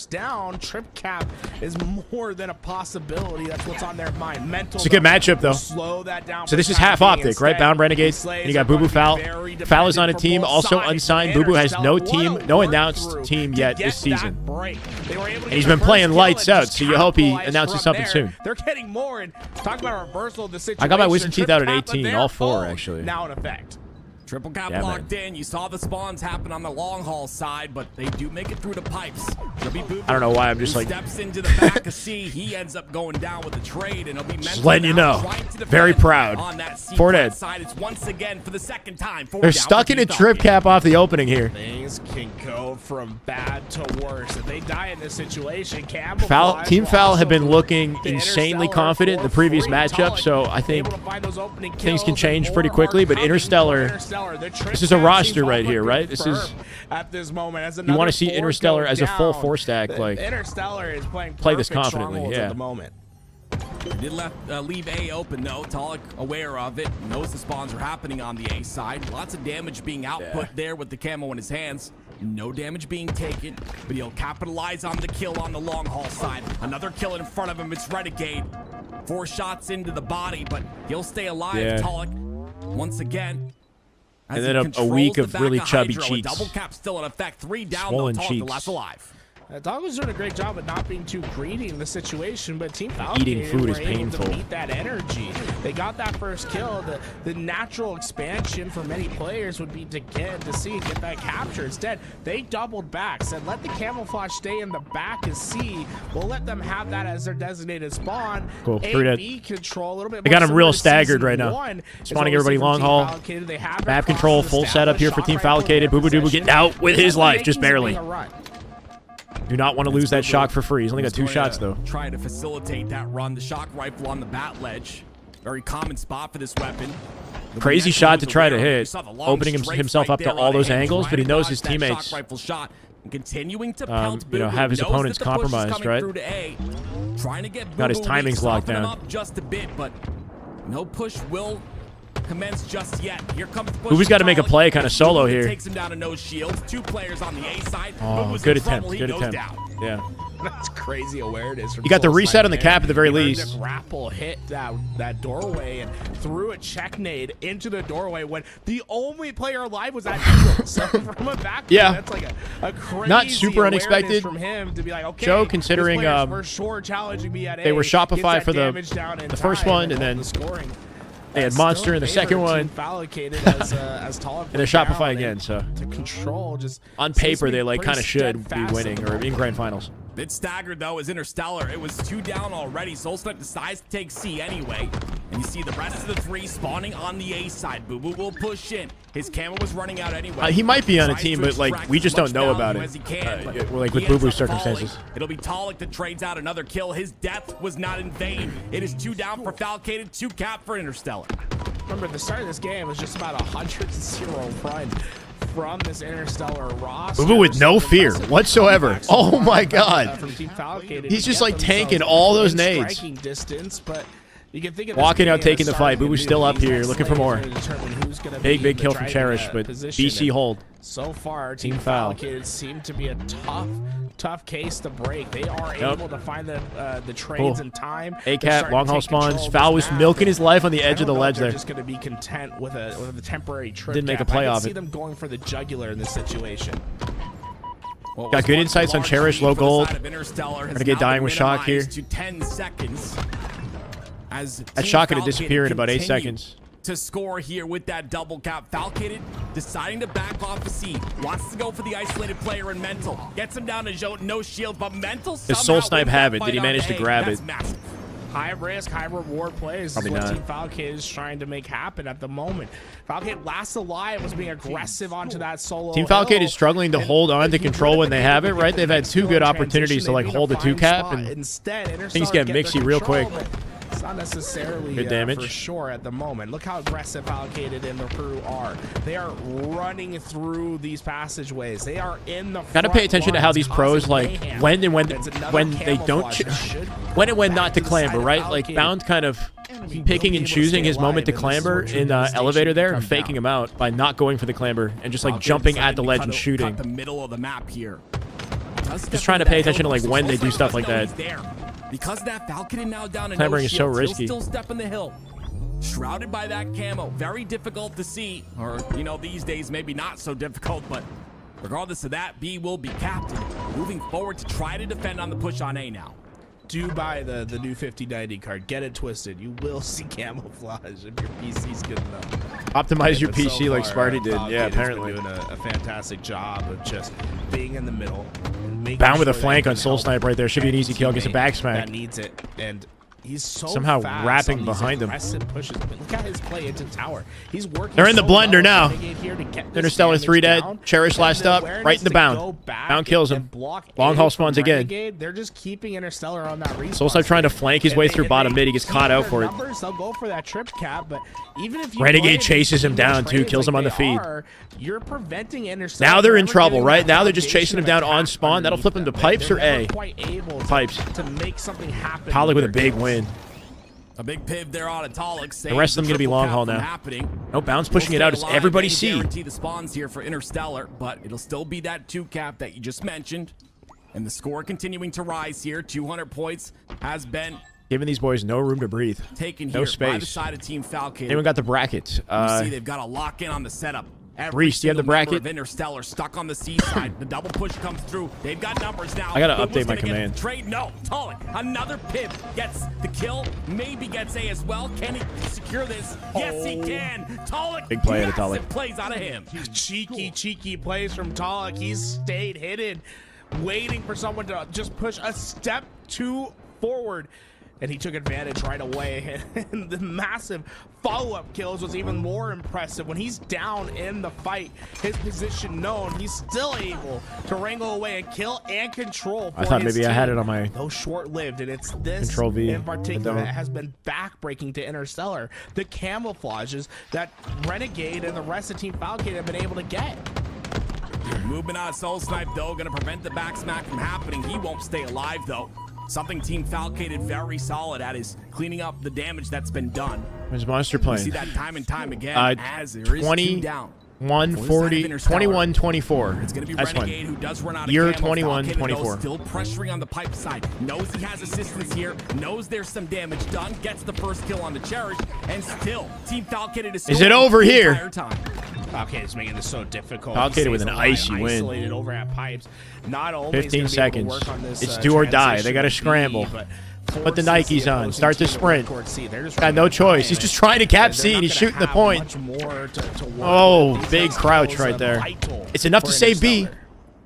down, trip cap is more than a possibility. That's what's on their mind. Mental. It's a good matchup though. Slow that down. So this is half Optic, right? Bound Renegade. And you got Boo Boo Fal. Fal is on a team, also unsigned. Boo Boo has no team, no announced team yet this season. And he's been playing lights out, so you hope he announces something soon. They're getting more, and talk about a reversal of the situation. I got my wisdom teeth out at 18, all 4 actually. Now in effect. Triple cap locked in. You saw the spawns happen on the long haul side, but they do make it through the pipes. I don't know why I'm just like steps into the back of C. He ends up going down with the trade, and it'll be just letting you know. Very proud. On that C dead. side, it's once again for the second time. They're stuck in a trip cap off the opening here. Things can go from bad to worse. If they die in this situation, Team Fal have been looking insanely confident in the previous matchup, so I think things can change pretty quickly. But Interstellar, this is a roster right here, right? This is at this moment. As you want to see Interstellar as a full 4 stack, like Interstellar is play this confidently. Yeah. At the moment. Did leave A open though. Talik aware of it, knows the spawns are happening on the A side. Lots of damage being output there with the camo in his hands. No damage being taken, but he'll capitalize on the kill on the long haul side. Another kill in front of him. It's Renegade. 4 shots into the body, but he'll stay alive. Talik once again. And then a week of really chubby cheeks. Double cap still in effect. 3 down. Swollen Talik cheeks. the last alive. Dog was doing a great job at not being too greedy in the situation, but Team Fal eating food is painful. To beat that energy. They got that first kill. The natural expansion for many players would be to get that capture. Instead, they doubled back, said let the camouflage stay in the back and C. We'll let them have that as their designated spawn. Cool. AB control a little bit. I got him real staggered right now. Spawning everybody long haul. Map control, full setup here for Team Fallocated. Boo Boo Doo Boo getting out with his life, just barely. Do not want to lose that shock for free. He's only got 2 shots, though. Trying to facilitate that run. The shock rifle on the bat ledge. Very common spot for this weapon. Crazy shot to try to hit. Opening himself up to all those angles, but he knows his teammates continuing to pelt have his opponents compromised, right? Trying to get got his timings locked down. Just a bit, but no push will commence just yet. Here comes Boo Boo's got to make a play kind of solo here. Takes him down to no shields. 2 players on the A side. Oh, good attempt. Good attempt. Yeah. That's crazy awareness. You got the reset on the cap at the very least. The grapple hit that doorway and threw a check nade into the doorway when the only player alive was at Eagle. So from a back, that's like a crazy not super unexpected from him to be like, okay, Joe, considering for sure challenging me at they were Shopify for the first one, and then the scoring. They had Monster in the second one. And they're Shopify again, so to control just on paper they like kind of should be winning or in grand finals. Bit staggered though as Interstellar. It was 2 down already. Soul Snipe decides to take C anyway. And you see the rest of the 3 spawning on the A side. Boo Boo will push in. His camo was running out anyway. He might be on a team, but like we just don't know about it. Like with Boo Boo's circumstances. It'll be Talik that trades out another kill. His death was not in vain. It is 2 down for Falcated, 2 cap for Interstellar. Remember, the start of this game was just about 100-0 run from this Interstellar roster. Boo with no fear Impressive whatsoever. comebacks Oh my from God. Team Falcon He's to just get like tanking themselves all those in nades. striking distance, but you can think of Walking this out, game taking the as fight. starting Boo a still new up here, next looking for leg more. is gonna determine who's gonna Big, be big the kill from driving, Cherish, but position. BC And hold. So far, Team Team foul. Falcon seem to be a tough case to break. They are able to find the trades in time. A-Cat, long haul spawns. Foul was milking his life on the edge of the ledge they're there. just going to be content with a temporary trip. Didn't make a cap. play I can off see it. them going for the jugular in this situation. Got good insights on Cherish, low gold. Trying to get dying with shock here. To 10 seconds. As That Team shock gonna Falcon disappear in about 8 continue seconds. To score here with that double cap. Falcon deciding to back off the seat. Wants to go for the isolated player in Mental. Gets him down to no shield, but Mental Does somehow Soul Snipe wins have that it? Did he fight manage on to A. grab That's it? massive. High risk, high reward plays Probably is what not. Team Falcon is trying to make happen at the moment. Falcon last alive was being aggressive onto that solo. Team Falcon hill. is struggling to hold on to control when they have it, right? They've had 2 good opportunities to like hold the 2 cap, and Instead, things get mixy real quick. It's not necessarily Good damage. for sure at the moment. Look how aggressive Allocated and the crew are. They are running through these passageways. They are in the Gotta pay attention to how these pros like when and when they don't when and when not to clamber, right? Like Bound kind of picking and choosing his moment to clamber in the elevator there and faking him out by not going for the clamber and just like jumping at the ledge and shooting. The middle of the map here. Just trying to pay attention to like when they do stuff like that. Because that Falcon now down to Clambering no is so shields, risky. He'll still step in the hill. Shrouded by that camo. Very difficult to see. Or, you know, these days maybe not so difficult, but regardless of that, B will be captain. Moving forward to try to defend on the push on A now. Do buy the new 5090 card. Get it twisted. You will see camouflage if your PC's good enough. Optimize your But so PC like far, Sparty did. Falcon Yeah, has been apparently. doing a fantastic job of just being in the middle. And making Bound with a sure flank that on he Soul can Snipe right there. Should be an easy kill. Gets a back smack. that needs it, and he's so Somehow fast wrapping on these behind him. aggressive pushes. Look at his play into tower. He's working. They're in the so blender well now. to Renegade here to get this Interstellar damage 3 dead. down, Cherish and last the up. awareness Right in the to Bound. go back Bound kills and him. block Long A haul from spawns again. Renegade. They're just keeping Interstellar on that respawn. Soul Snipe trying to flank his way through bottom mid. He gets caught out for it. Numbers, they'll go for that trip cap, but even if you Renegade play chases him these down too, trades kills him like on the they feed. are, you're preventing Interstellar. Now they're in from ever trouble, getting right? that Now they're just chasing him down foundation on of spawn. That'll flip him to attack pipes or underneath them. A. They're quite able Pipes. to make something happen. Pollock with a with their big games. win. A big piv there on Atomic. The rest of them going to be long haul now. No, Bound's pushing it out. Does everybody see? Guarantee the spawns here for Interstellar, but it'll still be that 2 cap that you just mentioned. And the score continuing to rise here. 200 points has been Giving these boys no room to breathe. taken No here by the space. side of Team Falcon. Anyone got the bracket? You see they've got to lock in on the setup. Every Reese, do you have the single member bracket? of Interstellar stuck on the C side. The double push comes through. They've got numbers now. I gotta Who's update my gonna get command. Trade? No. Tolik. Another piv gets the kill. Maybe gets A as well. Can he secure this? Yes, he can. Tolik. Big play out of massive Tolik. plays out of him. Cheeky plays from Tolik. He's stayed hidden, waiting for someone to just push a step 2 forward. And he took advantage right away. And the massive follow-up kills was even more impressive. When he's down in the fight, his position known, he's still able to wrangle away and kill and control. I thought maybe I had it on my Though short-lived, and it's this Control V. in particular I don't. that has been backbreaking to Interstellar. The camouflages that Renegade and the rest of Team Falcon have been able to get. Movement on Soul Snipe, though, going to prevent the back smack from happening. He won't stay alive, though. Something Team Falcon very solid at is cleaning up the damage that's been done. Where's Monster We playing? see that time and time again as there is 20, 2 down. 140, 21, 24. It's going to be That's Renegade fun. who does run out of Year camo. 21, Falcon, though, 24. Still pressuring on the pipe side. Knows he has assistance here. Knows there's some damage done. Gets the first kill on the Cherish. And still, Team Falcon is it over the here? entire time. Falcon is making this so difficult. Falcon He with stays an alive, icy win. isolated over at pipes. Not only is 15 he gonna be able to seconds. work on this, It's do or die. They transition got to with scramble. B, but Put the forces Nikes on. opposing Start to team to sprint. record C. They're just Got running no out of choice. time, He's just trying to cap and C, they're and not he's gonna shooting the have point. much more to work Oh, with. These big next crouch kills right are there. vital It's enough to for save B. Interstellar.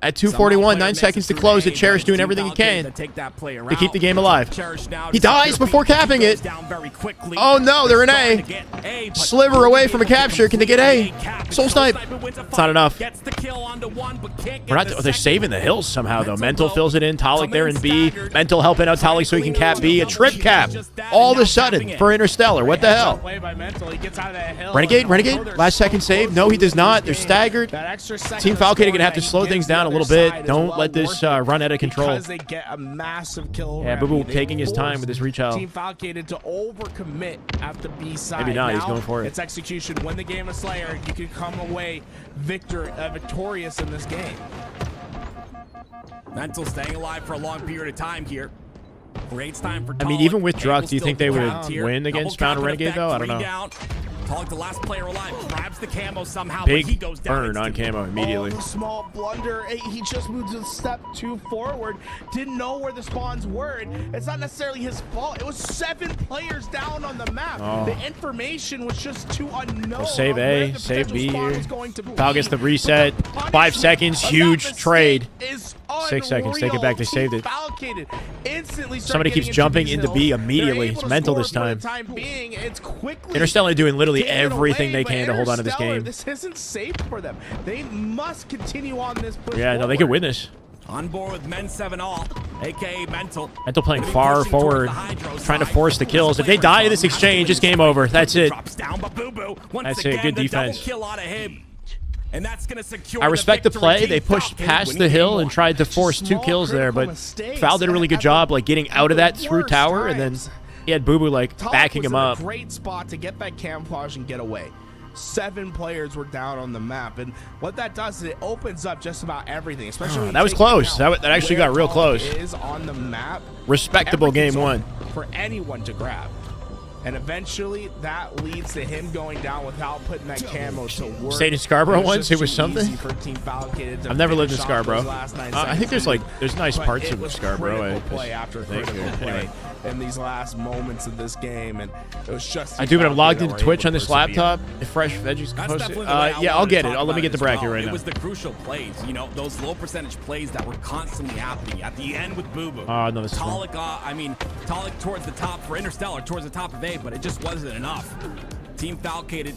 At 2:41, 9 seconds to close. The Cherish doing everything he can to keep the game alive. He dies before capping it. Oh no, they're in A. Sliver away from a capture. Can they get A? Soul Snipe. It's not enough. We're not. They're saving the hills somehow though. Mental fills it in. Talik there in B. Mental helping out Talik so he can cap B. A trip cap. All of a sudden for Interstellar. What the hell? Renegade. Last second save. No, he does not. They're staggered. Team Falcon are gonna have to slow things down a little bit. Don't let this run out of control. Because they get a massive kill. Yeah, Boo Boo taking his time with his reach out. Team Falcon to overcommit at the B side. Maybe not. He's going for it. It's execution. Win the game of Slayer. You can come away victorious in this game. Mental staying alive for a long period of time here. Great time for I mean, even with Drux, do you think they would win against Found Renegade though? I don't know. Talik, the last player alive, grabs the camo somehow, Big but he goes down burn on camo immediately. Oh, the small blunder. He just moved a step too forward. Didn't know where the spawns were. And it's not necessarily his fault. It was 7 players down on the map. Oh. The information was just too unknown. We'll save A, save B here. Foul gets the reset. 5 seconds, huge trade. 6 seconds, take it back. They saved it. Somebody keeps jumping into B immediately. It's Mental this time. Interstellar doing literally everything they can to hold on to this game. This isn't safe for them. They must continue on this push. Yeah, no, they can win this. On board with Men 7 all, aka Mental. Mental playing far forward, trying to force the kills. If they die in this exchange, it's game over. That's it. That's it. Good defense. And that's gonna secure I respect the play. They pushed past the hill and tried to force 2 kills there, but Foul did a really good job like getting out of that through tower, and then he had Boo Boo like backing him up. Great spot to get that camouflage and get away. 7 players were down on the map, and what that does is it opens up just about everything. Especially that was close. That actually got real close. Is on the map. Respectable game 1 for anyone to grab. And eventually, that leads to him going down without putting that camo to work. Stayed in Scarborough once. It was something. I've never lived in finish off Scarborough. those last 9 I think there's nice But parts it of was Scarborough. critical play after critical play in these last moments of this game, and it was just. I do, but I'm logged into that were Twitch able on to this persevere. laptop. If Fresh Veggies can post it, definitely the way I yeah, I'll wanted to get it. talk Let me about get the as bracket well. right It now. was the crucial plays, you know, those low percentage plays that were constantly happening at the end with Boo Boo. Oh, no, this is Talik, Talik towards the top for Interstellar, towards the top of A, but it just wasn't enough. Team Falcated,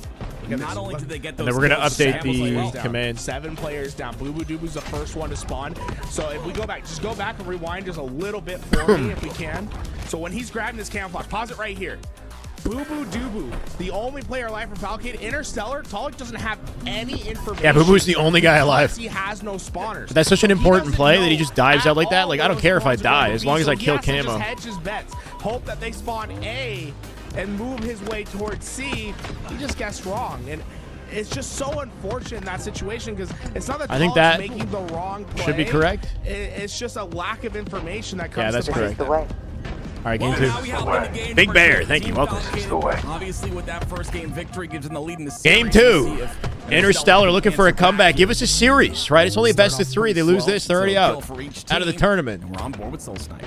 not only did they get those, And then we're gonna kills, update the Down. command. 7 players down. Boo Boo Doo Boo's the first one to spawn. So if we go back, just go back and rewind just a little bit for me if we can. So when he's grabbing his camouflage, pause it right here. Boo Boo Doo Boo, the only player alive from Falcon. Interstellar, Talik doesn't have any information. Yeah, Boo Boo's the only guy alive. He has no spawners. But that's such an important play that he just dives out like that. Like, I don't care if I die as long as I kill He has to camo. just hedge his bets. Hope that they spawn A and move his way towards C. He just guessed wrong. And it's just so unfortunate in that situation because it's not that I think Talik's that making the wrong play. should be correct. It's just a lack of information that comes Yeah, that's to correct. play. All right, game 2. Big Bear, thank you. Welcome. Obviously, with that first game victory, gives them the lead in the series. Game 2. Interstellar looking for a comeback. Give us a series, right? It's only a best of 3. They lose this, they're already out of the tournament. We're on board with Soul Snipe.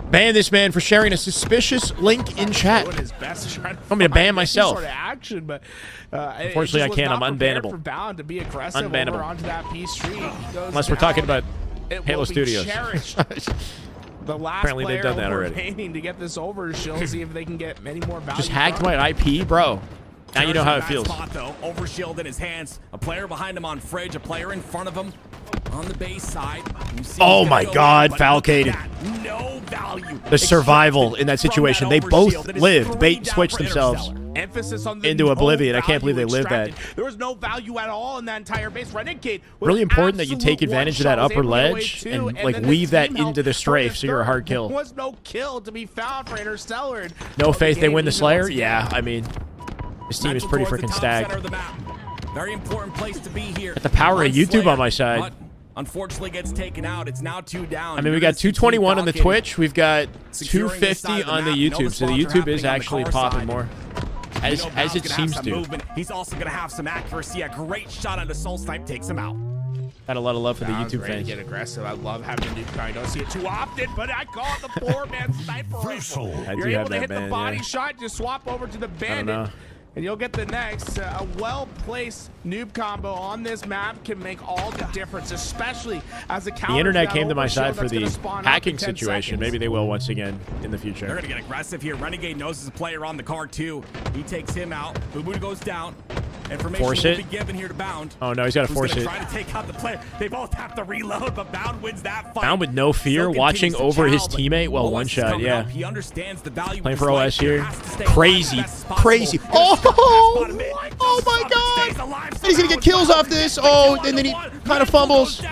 Ban this man for sharing a suspicious link in chat. Doing his best to try to I'm going to ban find myself. any sort of action, but Unfortunately, I can't. I'm unbannable. For Bound to be aggressive Unbannable. over onto that P street. He goes Unless we're talking down. about It Halo will be Studios. cherished. The last Apparently they've player done that already. remaining to get this over. She'll see if they can get many more value. Just hacked from it. my IP, bro. Now you know how it Nice feels. Spot, though. Overshield in his hands. A player behind him on Fridge. A player in front of him on the base side. You see Oh he's my gonna go God, in, but look at Falcated. that. No value. The survival in that situation. They both overshield. It is lived. 3 Bait down switched for themselves Emphasis on the into no oblivion. I can't value believe they lived that. extracted. There was no value at all in that entire base. Renegade was Really important that you take absolute advantage of that one-shot, upper was able to get away ledge too, and like then the weave that team into the helped strafe for so you're a hard kill. There was no kill to be found for Interstellar. And No faith they game win the even Slayer? once again. Yeah, I mean, this team is pretty Towards the freaking top stacked. center of the map. Very important place to be here. Got the power of YouTube Slayer, on my side. but unfortunately gets taken out. It's now 2 down. I mean, we got 221 on the Twitch. We've got 250 on the YouTube. So the YouTube is actually popping more. As it seems to. Movement. He's also going to have some accuracy. A great shot onto Soul Snipe takes him out. Got a lot of love for the Sounds YouTube ready fans. to get aggressive. I love having a nuke car. I don't see it too often, but I call it the 4-man sniper rifle. I You're do able have to that hit the band, body yeah. shot, just swap over to the I don't bandit. know. and you'll get the next. A well-placed noob combo on this map can make all the difference, especially as a counter. The internet came to my side for the hacking situation. Maybe they will once again in the future. They're gonna get aggressive here. Renegade knows his player on the card too. He takes him out. Boo goes down. Information Force will it. be given here to Bound. Oh no, he's got to force it. Try to take out the player. They both have to reload, but Bound wins that fight. Bound with no fear, watching over his teammate. Well, one shot, yeah. He understands the value. Playing for OS here. Crazy, crazy. Oh my God! And he's gonna get kills off this. Oh, and then he kind of fumbles. 2.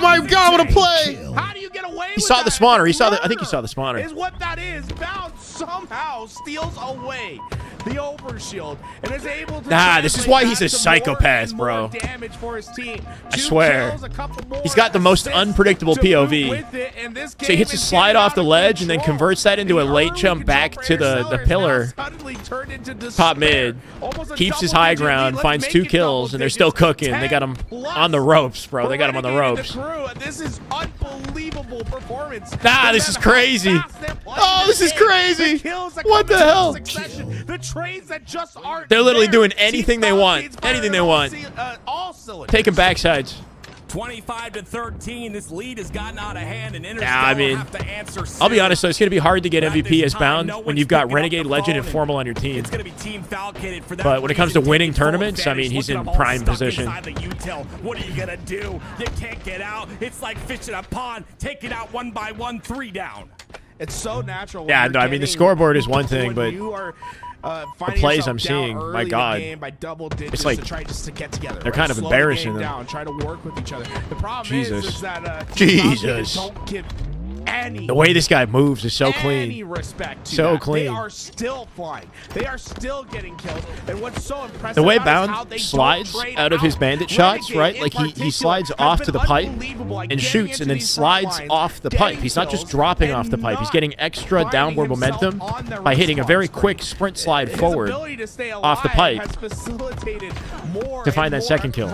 My God, what a play! How do you get away He saw the spawner. He saw the. I think he saw the spawner. Is what that is. Bound somehow steals away the overshield and is able to. Nah, this is why he's a psychopath, bro. Damage for his team. I swear. He's got the most unpredictable POV. So he hits a slide off the ledge and then converts that into a late jump back to the pillar. Top mid. Keeps his high ground, finds 2 kills, and they're still cooking. They got him on the ropes, bro. They got him on the ropes. This is unbelievable performance. Nah, this is crazy. Oh, this is crazy. What the hell? The trades that just aren't. They're literally doing anything they want. Anything they want. Taking backsides. 25-13. This lead has gotten out of hand, and Interstellar I mean, have to answer. I'll be honest though, it's gonna be hard to get MVP as Bound when you've got Renegade, Legend, and Formal on your team. It's gonna be team Falcated for that. But when it comes to winning tournaments, I mean, he's in prime position. What are you gonna do? You can't get out. It's like fish in a pond. Take it out one by one, 3 down. It's so natural. Yeah, no, I mean the scoreboard is one thing, but the plays I'm seeing, my God, it's like they're kind of embarrassing them. Try to work with each other. The problem Jesus, is that Jesus. don't give any. The way this guy moves is so clean. Any respect to so that. clean. They are still flying. They are still getting kills. And what's so impressive the way about Bound slides out of his bandit shots, right? Like he slides off to the pipe and shoots and then slides off the pipe. He's not just dropping off the pipe. He's getting extra downward momentum by hitting a very quick sprint slide forward off the pipe to find that second kill.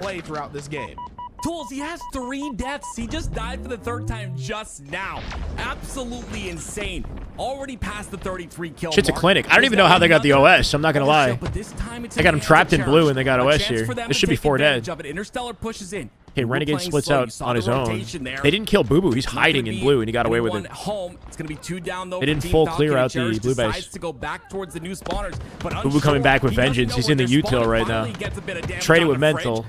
Play throughout this game. Tools, he has 3 deaths. He just died for the 3rd time just now. Absolutely insane. Already past the 33 kill Shit's a mark. clinic. I don't even know how they got the OS. I'm not gonna lie. They got him trapped in blue and they got OS here. This should be 4 dead. Interstellar pushes in. Okay, Renegade splits out on his own. They didn't kill Boo Boo. He's hiding in blue, and he got away with it. It's gonna be 2 down though. They didn't full clear out the blue base. To go back towards the new spawners, but Boo Boo coming back with vengeance. He's in the util right now. Traded with Mental.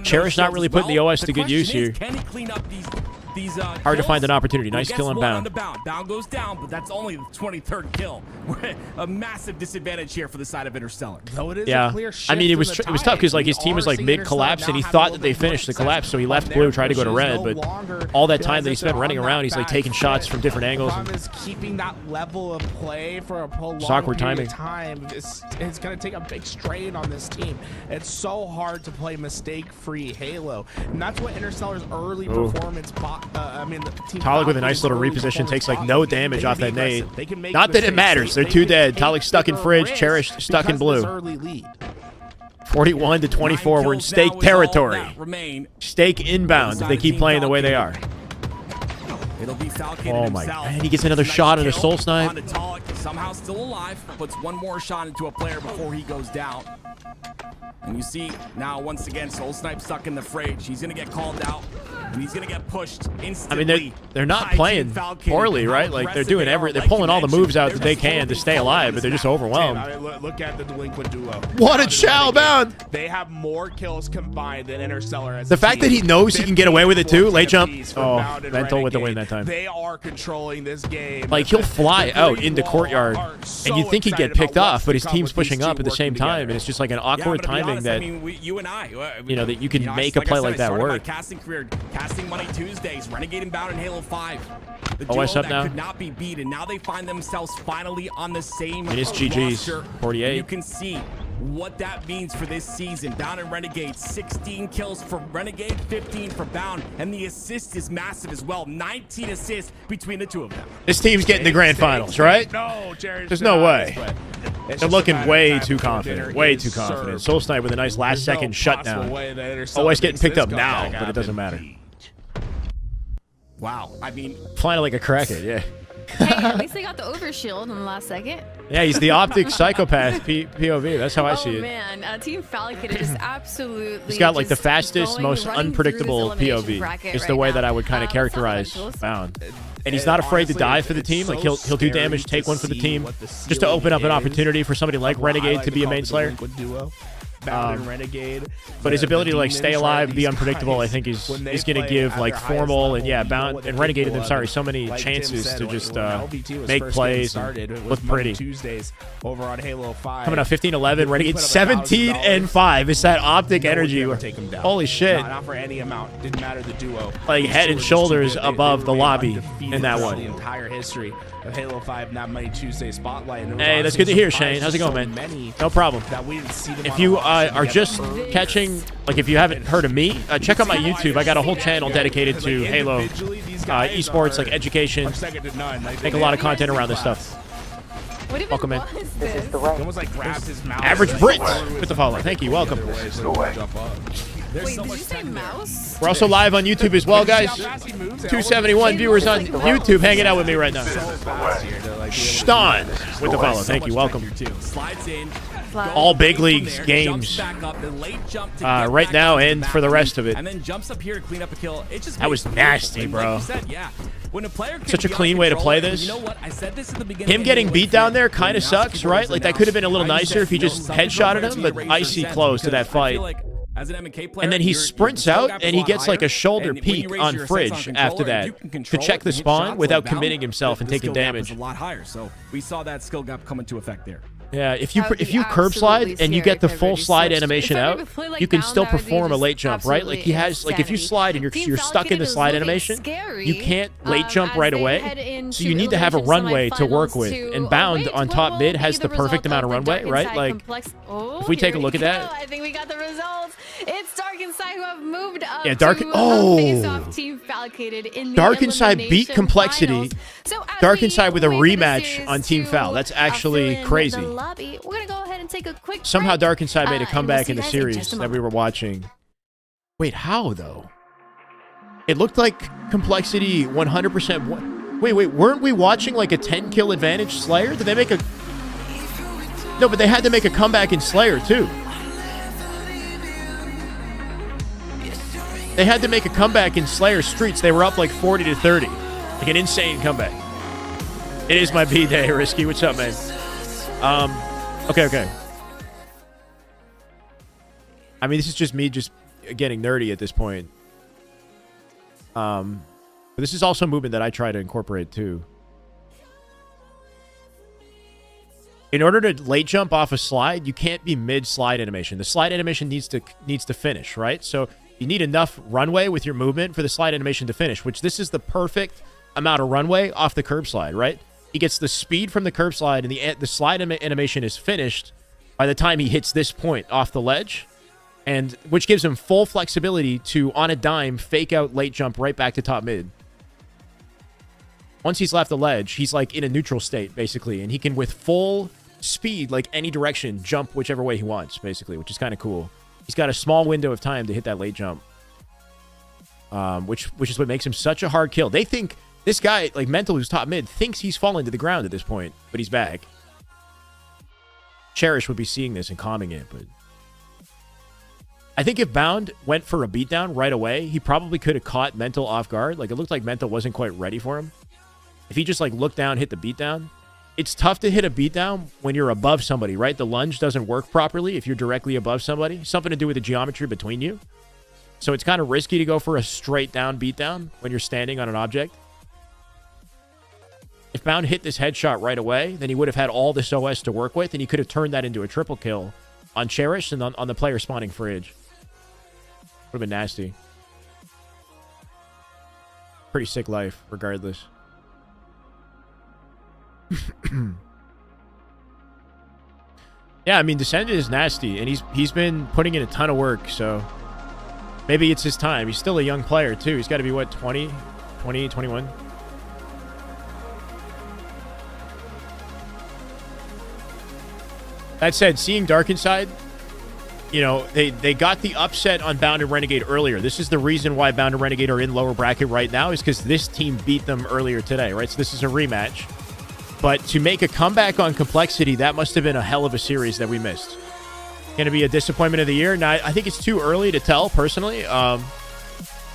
Cherish not really putting the OS to good use here. Can he clean up these hard to find an opportunity. Nice kill on Bound. Bound goes down, but that's only the 23rd kill. A massive disadvantage here for the side of Interstellar. Yeah, I mean it was tough because like his team was like mid collapse and he thought that they finished the collapse, so he left blue, tried to go to red, but all that time that he spent running around, he's like taking shots from different angles. Is keeping that level of play for a prolonged awkward period timing. of time. It's going to take a big strain on this team. It's so hard to play mistake-free Halo, and that's what Interstellar's early performance. Talik with a nice little reposition takes like no damage off that nade. Not that it matters. They're 2 dead. Talik stuck in fridge. Cherish stuck in blue. 41-24. We're in stake territory. Stake inbound if they keep playing the way they are. It'll be Falcon oh my God. And he gets another shot at a soul snipe. Somehow still alive. Puts one more shot into a player before he goes down. And you see now once again Soul Snipe stuck in the fridge. He's gonna get called out and he's gonna get pushed instantly. I mean they're not playing poorly, right? Like they're doing they're pulling all the moves out that they can to stay alive, but they're just overwhelmed. Look at the delinquent duo. What a chow Bound! They have more kills combined than Interstellar has. The fact that he knows he can get away with it too, late jump. Oh, Mental with the win that time. They are controlling this game. Like he'll fly out into courtyard and you'd think he'd get picked off, but his team's pushing up at the same time, and it's just like an awkward timing that you and I, you know, that you can make a play like that work. Casting career, casting Money Tuesdays, Renegade and Bound in Halo 5. The OS up now. Could not be beat, and now they find themselves finally on the same. And it's GG's 48. You can see what that means for this season. Bound and Renegade, 16 kills for Renegade, 15 for Bound, and the assist is massive as well. 19 assists between the 2 of them. This team's getting the grand finals, right? No, Jared. There's no way. They're looking way too confident. Way too confident. Soul Snipe with a nice last-second shutdown. Always getting picked up now, but it doesn't matter. Wow. I mean, flying like a crackhead, yeah. Hey, at least they got the overshield in the last second. Yeah, he's the Optic psychopath POV. That's how I see Oh it. man, Team Falcon is absolutely. He's got like the just fastest, going- most running unpredictable through this elimination POV. bracket Is right the way now. that I would kind of characterize Bound. And he's not afraid to die for the team. Like he'll do damage, take one for the team, just to open up an opportunity for somebody like Renegade to be a main slayer. Bound and Renegade. But his ability to like stay demons, alive, right, be these unpredictable, I guys, think is when they going to play give at like their highest formal and level, yeah, you know Bound what and the Renegade people and them. Sorry, so many like Tim chances said, to when just LVT was make first plays getting and started, it was look Monday, pretty. Tuesdays over on Halo 5. Coming up 15-11, We Renegade put up 17 and 5. It's that Optic energy. Take him down. Holy shit! Not for any amount. Didn't matter the duo. Like These head two and were just shoulders too good. above the remained lobby undefeated in that throughout one. The entire history of Halo 5, not Monday, Tuesday spotlight. And it was Hey, that's honestly good to hear, surprising Shane. How's it going, so man? many No problem. that we didn't see them If on you a roster are together. just catching, like if you haven't heard of me, check out my YouTube. I got a whole channel dedicated to Halo esports, like education. Make a lot of content around this stuff. Welcome in. This is He almost like grabbed his mouth. Average Brit with the follow. Thank you. Welcome. Wait, did you say mouse? We're also live on YouTube as well, guys. 271 viewers on YouTube hanging out with me right now. Ston with the follow. Thank you. Welcome. Slides in. All big leagues games right now and for the rest of it. And then jumps up here to clean up a kill. It just That was makes nasty, beautiful. And bro. like you said, yeah. When a player can Such a be on clean way to control, play and this. You know what? I said this at the beginning. Him getting beat down there kind of sucks, right? Like that could have been a little nicer if he just headshotted him, but icy close to that fight. As an MK player, And then he your sprints skill out gap is and a he lot gets like higher, a shoulder and when you peek raise on your sights Fridge on after controller, if that you can to control check it the and hit spawn shots without like Bound, committing himself and the taking skill gap is damage. a lot higher. So we saw that skill gap come into effect there. Yeah, if That would be you curb absolutely slide and you scary get the if I full really slide switched. animation If I out, ever play like you can Bound, still that would be perform a just late jump, right? Like he has, like if you insanity. slide and Team you're stuck in the Falcon slide is animation, looking scary, you can't late jump as right they away. head So you need to have a elimination runway to work semifinals with. to And Bound await on what top will mid be has the perfect amount of result runway, Dark right? Inside Like Complex. Oh, if we take a here look we at that. go. I think we got the results. It's Dark Inside who have moved up. Yeah, Dark- to oh. face off Team Falcon in the Dark Inside beat elimination Complexity. finals. So as Dark we Inside with a wait for the rematch series on Team to, Foul. That's fill actually in crazy. the lobby, we're gonna go ahead and take a quick Somehow break. Dark Inside made a and we'll comeback see in you the guys in series just a that we moment. were watching. Wait, how though? It looked like Complexity 100%. Wait, weren't we watching like a 10 kill advantage Slayer? Did they make a... No, but they had to make a comeback in Slayer too. They had to make a comeback in Slayer Streets. They were up like 40-30. Like an insane comeback. It is my B-day, Risky. What's up, man? Okay. I mean, this is just me just getting nerdy at this point. But this is also a movement that I try to incorporate too. In order to late jump off a slide, you can't be mid-slide animation. The slide animation needs to finish, right? So you need enough runway with your movement for the slide animation to finish, which this is the perfect amount of runway off the curb slide, right? He gets the speed from the curb slide, and the slide animation is finished by the time he hits this point off the ledge, and which gives him full flexibility to, on a dime, fake out late jump right back to top mid. Once he's left the ledge, he's like in a neutral state, basically, and he can, with full speed, like any direction, jump whichever way he wants, basically, which is kind of cool. He's got a small window of time to hit that late jump, which is what makes him such a hard kill. They think this guy, like Mental, who's top mid, thinks he's falling to the ground at this point, but he's back. Cherish would be seeing this and calming it, but I think if Bound went for a beatdown right away, he probably could have caught Mental off guard. Like, it looked like Mental wasn't quite ready for him. If he just, like, looked down, hit the beatdown. It's tough to hit a beatdown when you're above somebody, right? The lunge doesn't work properly if you're directly above somebody. Something to do with the geometry between you. So it's kind of risky to go for a straight down beatdown when you're standing on an object. If Bound hit this headshot right away, then he would have had all this OS to work with, and he could have turned that into a triple kill on Cherish and on the player spawning Fridge. Would have been nasty. Pretty sick life, regardless. Yeah, I mean, Descendant is nasty, and he's been putting in a ton of work, so maybe it's his time. He's still a young player, too. He's got to be, what, 20, 21? That said, seeing Dark Inside you know, they got the upset on Bound and Renegade earlier. This is the reason why Bound and Renegade are in lower bracket right now, is because this team beat them earlier today, right? So this is a rematch. But to make a comeback on Complexity, that must have been a hell of a series that we missed. Going to be a disappointment of the year? Now, I think it's too early to tell, personally.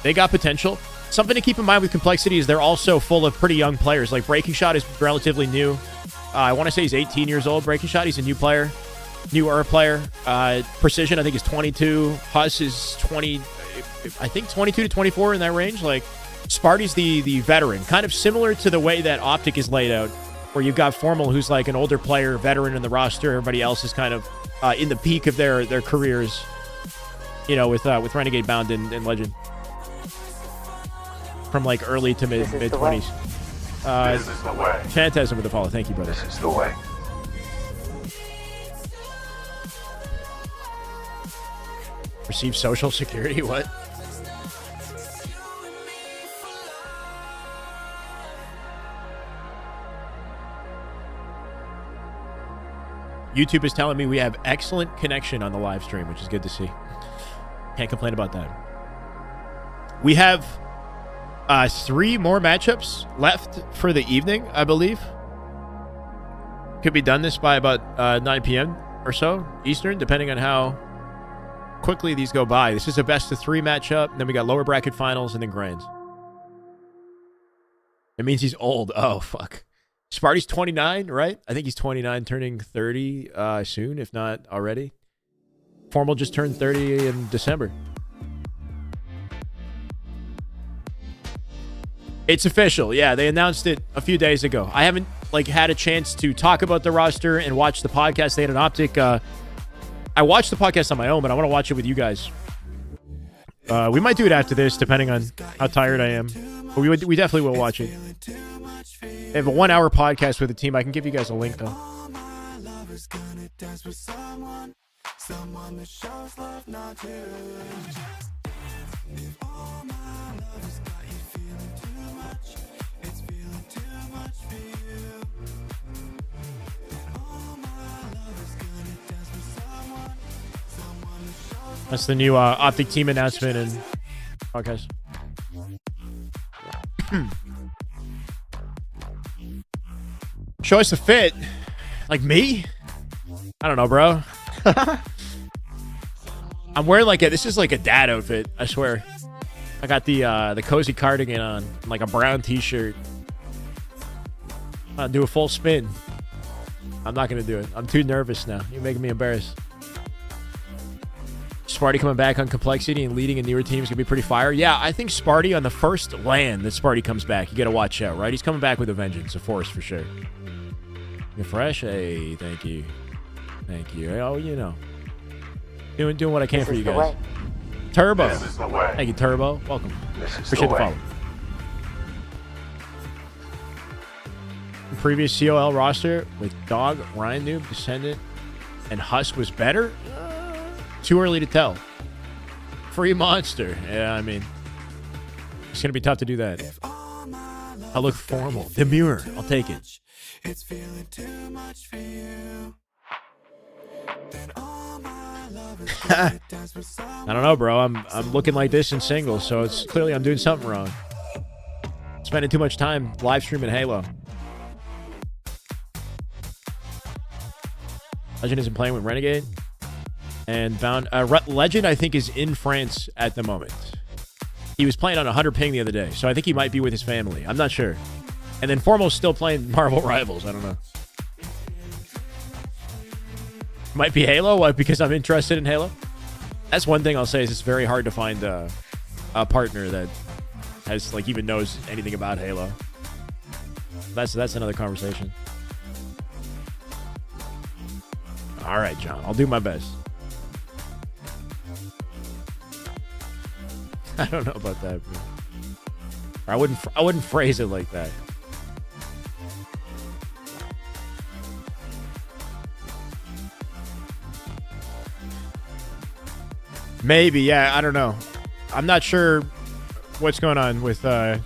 They got potential. Something to keep in mind with Complexity is they're also full of pretty young players. Like, Breaking Shot is relatively new. I want to say he's 18 years old, Breaking Shot. He's a new player. Newer player. Precision, I think, is 22. Huss is 20, I think 22 to 24 in that range. Like, Sparty's the veteran. Kind of similar to the way that Optic is laid out, where you've got Formal, who's like an older player, veteran in the roster. Everybody else is kind of in the peak of their careers, you know, with Renegade, Bound, and Legend. From like early to mid 20s. This is the way. Phantasm with the follow. Thank you, brother. This is the way. Receive social security? What? YouTube is telling me we have excellent connection on the live stream, which is good to see. Can't complain about that. We have 3 more matchups left for the evening, I believe. Could be done this by about 9 p.m. or so Eastern, depending on how quickly these go by. This is a best of 3 matchup. And then we got lower bracket finals and then grands. It means he's old. Oh, fuck. Sparty's 29, right? I think he's 29, turning 30 soon, if not already. Formal just turned 30 in December. It's official. Yeah, they announced it a few days ago. I haven't had a chance to talk about the roster and watch the podcast. They had an Optic. I watched the podcast on my own, but I want to watch it with you guys. We might do it after this, depending on how tired I am. But we definitely will watch it. They have a 1-hour podcast with the team. I can give you guys a link, though. That's the new Optic team announcement and podcast. Show us the fit. Like me? I don't know, bro. I'm wearing this is like a dad outfit, I swear. I got the cozy cardigan on, like a brown t-shirt. I'll do a full spin. I'm not gonna do it. I'm too nervous now. You're making me embarrassed. Sparty coming back on Complexity and leading a newer team is going to be pretty fire. Yeah, I think Sparty on the first land that Sparty comes back, you got to watch out, right? He's coming back with a vengeance, a force for sure. You're fresh? Hey, thank you. Thank you. Oh, you know. Doing what I can for you guys. Turbo. This is the way. Thank you, Turbo. Welcome. This is Appreciate the way. follow. The previous COL roster with Dog, Ryan Noob, Descendant, and Huss was better? Too early to tell. Free Monster. Yeah, I mean, it's going to be tough to do that. I look formal. Demure. I'll take it. It's feeling too much for you. I don't know, bro. I'm looking like this in singles, so it's clearly I'm doing something wrong. Spending too much time live streaming Halo. Legend isn't playing with Renegade. And Bound Legend, I think, is in France at the moment. He was playing on 100 ping the other day, so I think he might be with his family. I'm not sure. And then Formal's still playing Marvel Rivals. I don't know. Might be Halo. What? Because I'm interested in Halo. That's one thing I'll say is it's very hard to find a partner that has even knows anything about Halo. That's another conversation. All right, John. I'll do my best. I don't know about that. I wouldn't phrase it like that. Maybe, yeah. I don't know. I'm not sure what's going on with the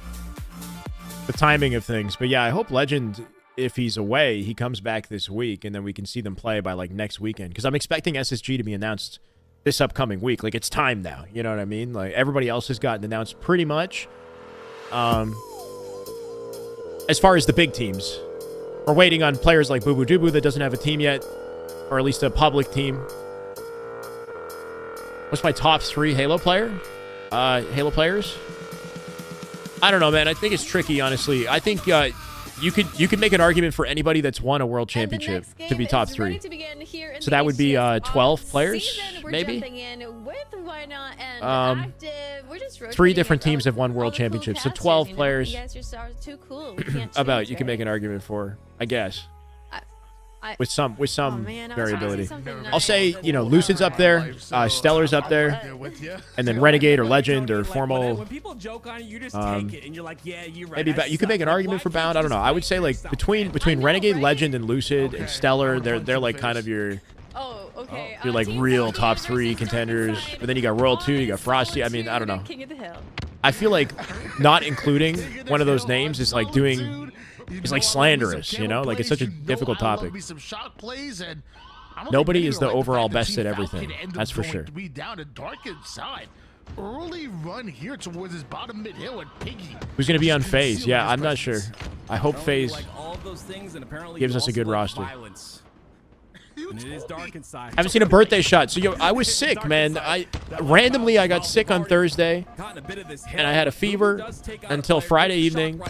timing of things, but yeah, I hope Legend, if he's away, he comes back this week, and then we can see them play by next weekend. Because I'm expecting SSG to be announced this upcoming week. Like, it's time now. You know what I mean? Like, everybody else has gotten announced pretty much. As far as the big teams, we're waiting on players like Boo Boo Dubu that doesn't have a team yet, or at least a public team. What's my top 3 Halo player? Halo players? I don't know, man. I think it's tricky, honestly. I think you could make an argument for anybody that's won a world championship to be top 3. So that would be 12 players, maybe. 3 different teams have won world championships, so 12 players. You guys are stars too cool. About you can make an argument for, I guess. With some variability. I'll say, you know, Lucid's up there, Stellar's up there, and then Renegade or Legend or Formal. When people joke on it, you just take it and you're like, yeah, you're right. Maybe you could make an argument for Bound. I don't know. I would say like between Renegade, Legend, and Lucid and Stellar, they're like kind of your you're like real top 3 contenders. But then you got Royal 2, you got Frosty. I mean, I don't know. I feel like not including one of those names is like slanderous, you know? Like, it's such a difficult topic. Nobody is the overall best at everything. That's for sure. Early run here towards his bottom mid hill and Piggy. Who's going to be on FaZe? Yeah, I'm not sure. I hope FaZe gives us a good roster. And it is dark inside. I haven't seen a birthday shot. So, yo, I was sick, man. Randomly, I got sick on Thursday, and I had a fever until Friday evening.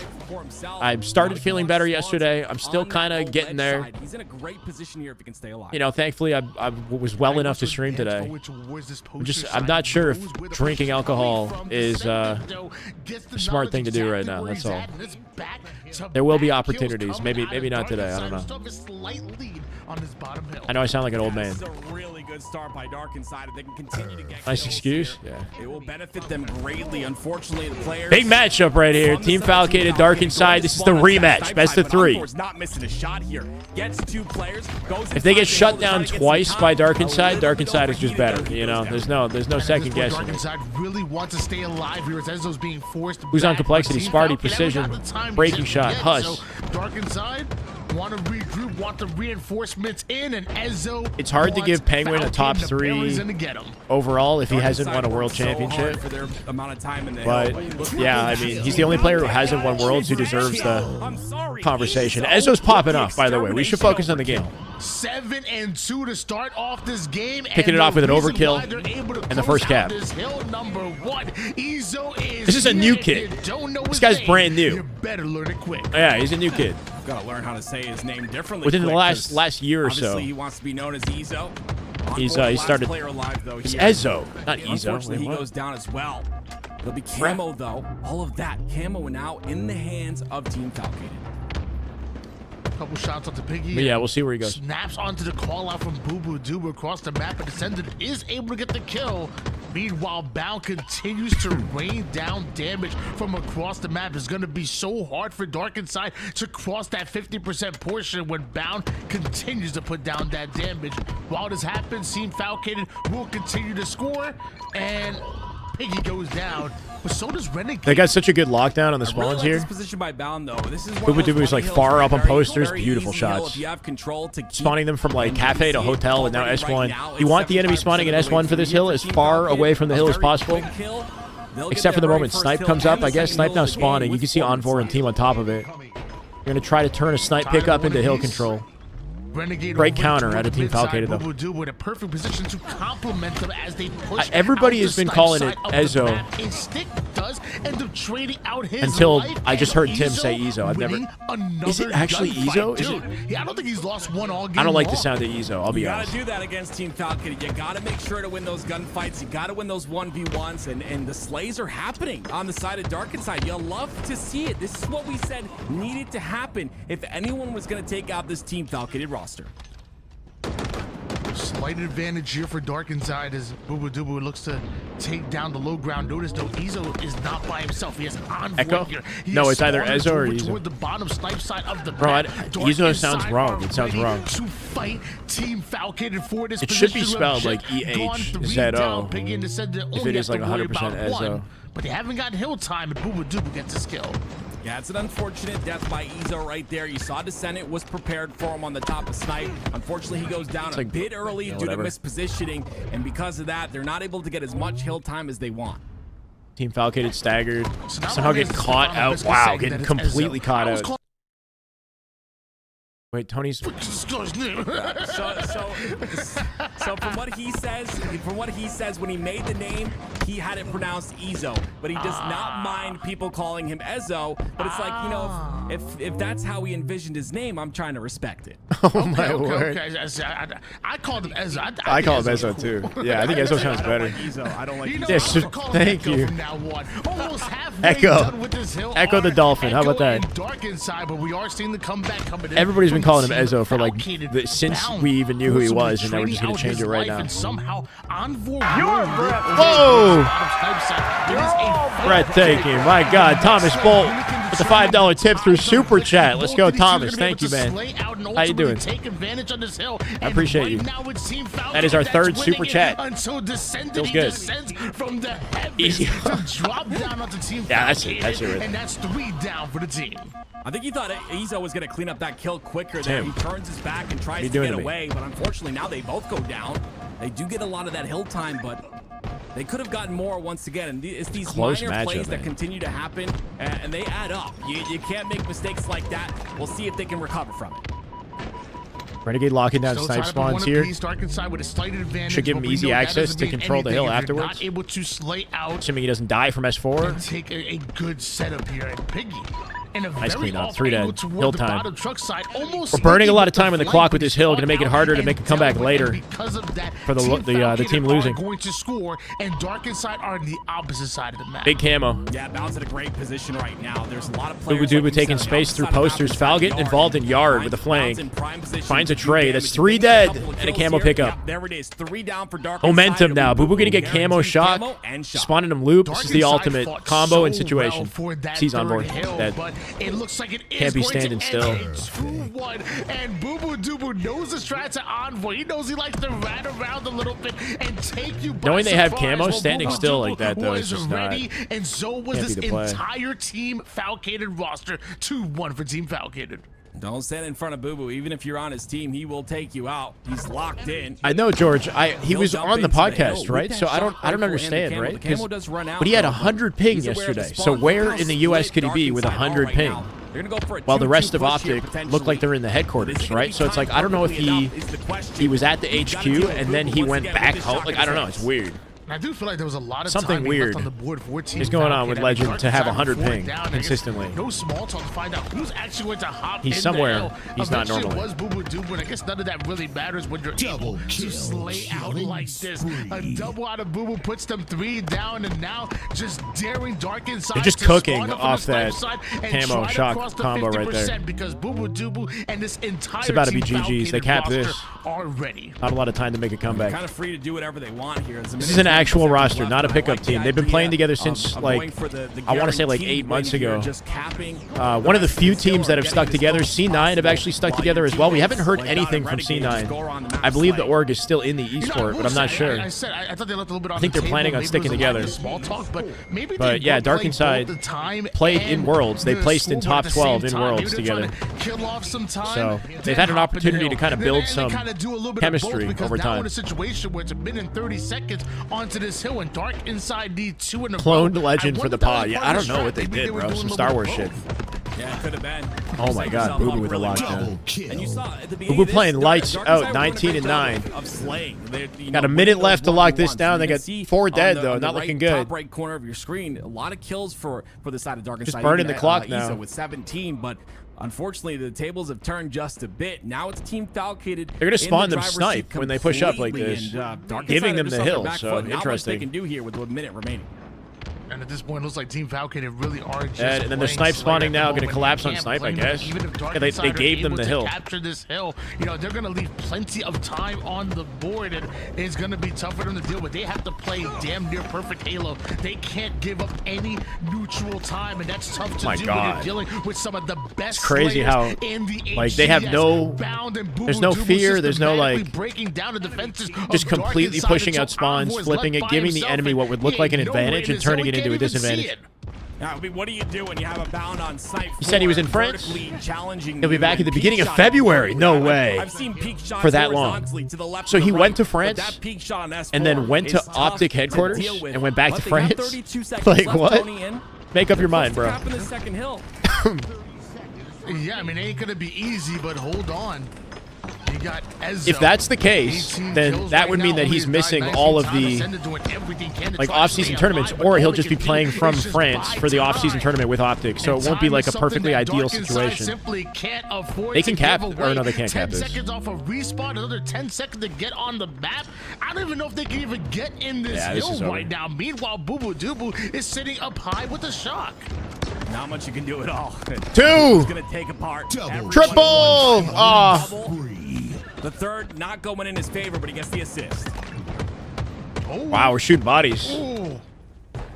I started feeling better yesterday. I'm still kind of getting there. He's in a great position here if he can stay alive. You know, thankfully, I was well enough to stream today. I'm not sure if drinking alcohol is a smart thing to do right now. That's all. There will be opportunities. Maybe not today. I don't know. I know I sound like an old man. That's a really good start by Dark Inside. If they can continue to get nice excuse. Yeah. It will benefit them greatly. Unfortunately, the players. Big matchup right here. Team Falcated, Dark Inside. This is the rematch. Best of 3. Not missing a shot here. Gets 2 players. If they get shut down twice by Dark Inside is just better. You know, there's no second guessing. Dark Inside really wants to stay alive here as Enzo's being forced. Who's on complexity? Sparty, Precision, Breaking Shot, Huss. Dark Inside want to regroup, want the reinforcements in, and Enzo. It's hard to give Penguin a top 3 overall if he hasn't won a world championship. But yeah, I mean, he's the only player who hasn't won worlds who deserves the conversation. Enzo's popping off, by the way. We should focus on the game. 7-2 to start off this game. Picking it off with an overkill and the first cap. This is a new kid. This guy's brand new. You better learn it quick. Yeah, he's a new kid. Got to learn how to say his name differently. Within the last year or so. Obviously, he wants to be known as Ezo. He started. It's Ezo, not Ezo. Unfortunately, he goes down as well. It'll be Camo though. All of that Camo now in the hands of Team Falcated. Couple shots onto Piggy. But yeah, we'll see where he goes. Snaps onto the call out from Boo Boo Dubu across the map, and Descendant is able to get the kill. Meanwhile, Bound continues to rain down damage from across the map. It's going to be so hard for Dark Inside to cross that 50% portion when Bound continues to put down that damage. While this happens, Team Falcated will continue to score, and Piggy goes down. But so does Renegade. They got such a good lockdown on the spawns here. This position by Bound though. This is Boo Boo Dubu's like far up on posters. Beautiful shots. If you have control to spawning them from like cafe to hotel and now S1. You want the enemy spawning at S1 for this hill as far away from the hill as possible. Except for the moment Snipe comes up. I guess Snipe now spawning. You can see Envor and team on top of it. You're going to try to turn a Snipe pickup into hill control. Renegade great counter out of Team Falcated though. Boo Boo in a perfect position to complement them as they push. Everybody has been calling it Ezo. Stick does end up trading out his until I just heard Tim say Ezo. I've never. Is it actually Ezo? Is it? Yeah, I don't think he's lost one all game. I don't like the sound of Ezo. I'll be honest. You gotta do that against Team Falcated. You gotta make sure to win those gunfights. You gotta win those 1v1s, and the slays are happening on the side of Dark Inside. You love to see it. This is what we said needed to happen if anyone was gonna take out this Team Falcated roster. Slight advantage here for Dark Inside as Boo Boo Dubu looks to take down the low ground. Notice though, Ezo is not by himself. He has Envor Echo? Here. No, it's either Ezo or Ezo. Toward the bottom Snipe side of the bro, Ezo sounds wrong. It sounds wrong. To fight Team Falcated for this it should be spelled like EHZO. If it is like 100% Ezo. But they haven't got hill time, and Boo Boo Dubu gets his kill. Yeah, it's an unfortunate death by Ezo right there. You saw Descendant was prepared for him on the top of Snipe. Unfortunately, he goes down a bit early due to mispositioning, and because of that, they're not able to get as much hill time as they want. Team Falcated staggered. Somehow getting caught out. Wow, getting completely caught out. Wait, Tony's. So from what he says, when he made the name, he had it pronounced Ezo, but he does not mind people calling him Ezo. But it's like, you know, if that's how he envisioned his name, I'm trying to respect it. Oh my word! I called him Ezo. I call him Ezo too. Yeah, I think Ezo sounds better. I don't like Ezo. Yes, thank you. Echo the Dolphin. How about that? Dark inside, but we are seeing the comeback coming in. Everybody's been calling him Ezo for like since we even knew who he was, and now we're just gonna change it right now. Whoa! Breathtaking. My God, Thomas Bolt with the $5 tip through Super Chat. Let's go, Thomas. Thank you, man. How you doing? I appreciate you. That is our third Super Chat. Feels good. Easy. Yeah, that's it. That's it. And that's 3 down for the team. I think he thought Ezo was going to clean up that kill quicker there. He turns his back and tries to get away, but unfortunately now they both go down. They do get a lot of that hill time, but they could have gotten more once again. And it's these minor plays that continue to happen, and they add up. You can't make mistakes like that. We'll see if they can recover from it. Renegade locking down snipe spawns here. Should give him easy access to control the hill afterwards. Able to slay out. Assuming he doesn't die from S4. And take a good setup here at Piggy. And a nice very clean up. 3 dead. Hill time. Side, we're burning a lot of time on the clock with this hill. Going to make it harder to make a comeback later for the team losing. Going to score, and Dark Inside are on the opposite side of the map. Big camo. Yeah, Bounce in a great position right now. There's a lot of players. Dubu taking space through posters. Foul getting involved in yard with a flank. Finds a trade. That's 3 dead and a camo pickup. There it is. 3 down for Dark Momentum now. Bubu going to get camo shock. Spawning him loop. This is the ultimate combo and situation. He's on board. Dead. It looks like it can't be standing still. 2-1, and Dubu knows the strats to Envoy. He knows he likes to rat around a little bit and take you by knowing they have surprise. camo, standing still like that though is just not. And so was this entire Team Falcated roster. 2-1 for Team Falcated. Don't stand in front of Boo-Boo. Even if you're on his team, he will take you out. He's locked in. I know, George. He was on the podcast, right? So I don't understand, right? But he had 100 ping yesterday. So where in the U.S. could he be with 100 ping? While the rest of Optic look like they're in the headquarters, right? So it's like I don't know if he was at the HQ and then he went back home. Like I don't know. It's weird. I do feel like there was a lot of something weird on the board for is going on with Legend to have 100 ping consistently. No small talk to find out who's actually going to hop. He's somewhere. He's not normally. Was Boo Dubu, and I guess none of that really matters when you're able to slay out like this. A double out of Boo puts them 3 down, and now just daring Dark Inside. They're just cooking off that camo shock combo right there. Because Boo Dubu and this entire it's about to be GG's. They cap this. Already. Not a lot of time to make a comeback. Kind of free to do whatever they want here. This is an actual roster, not a pickup team. They've been playing together since like I want to say like 8 months ago. One of the few teams that have stuck together. C9 have actually stuck together as well. We haven't heard anything from C9. I believe the org is still in the esport, but I'm not sure. I thought they left a little bit on I think they're planning on sticking together. But yeah, Dark Inside played in Worlds. They placed in top 12 in Worlds together. So they've had an opportunity to kind of build some chemistry over time. Now in a situation where it's a minute and 30 seconds onto this hill, and Dark Inside need 2 in a row. Cloned Legend for the pod. Yeah, I don't know what they did, bro. Some Star Wars shit. Yeah, it could have been. Oh my God, Boo with a lockdown. And you saw at the beginning Boo playing lights out, 19 and 9. Got a minute left to lock this down. They got 4 dead though, not looking good. Top right corner of your screen, a lot of kills for the side of Dark Inside. Just burning the clock now. With 17, but unfortunately, the tables have turned just a bit. Now it's Team Falcated. They're going to spawn them snipe when they push up like this, giving them the hill. So interesting. They can do here with 1 minute remaining. And at this point, it looks like Team Falcated really are just and then the snipe spawning now, going to collapse on snipe, I guess. Yeah, they gave them the hill. Capture this hill, you know, they're going to leave plenty of time on the board, and it's going to be tough for them to deal with. They have to play damn near perfect Halo. They can't give up any neutral time, and that's tough to do when you're dealing with some of the best. It's crazy how in the like they have no, there's no fear, there's no like breaking down the defenses, just completely pushing out spawns, flipping it, giving the enemy what would look like an advantage and turning it into a disadvantage. Now, I mean, what do you do when you have a bound on site? He said he was in France. Challenging He'll be back at the beginning of February. No way. I've seen peak shots for that long. To the left So he right, went to France peak shot on S4 and then went to Optic headquarters and went back to France. Like what? Make up your mind, bro. Top in the second hill. Yeah, I mean, it ain't gonna be easy, but hold on. You got Ezzo, If that's the case, then that would mean that he's missing all of the like off-season tournaments, or he'll just be playing from France for the off-season tournament with Optic. So it won't be like a perfectly ideal situation. They can cap, or no, they can't cap 10 this. seconds off a respawn, another 10 seconds to get on the map. I don't even know if they can even get in this hill right now. Meanwhile, Boo Dubu is sitting up high with a shock. Not much you can do at all. 2. It's gonna take apart. Triple. The third not going in his favor, but he gets the assist. Oh. Wow, we're shooting bodies. Ooh.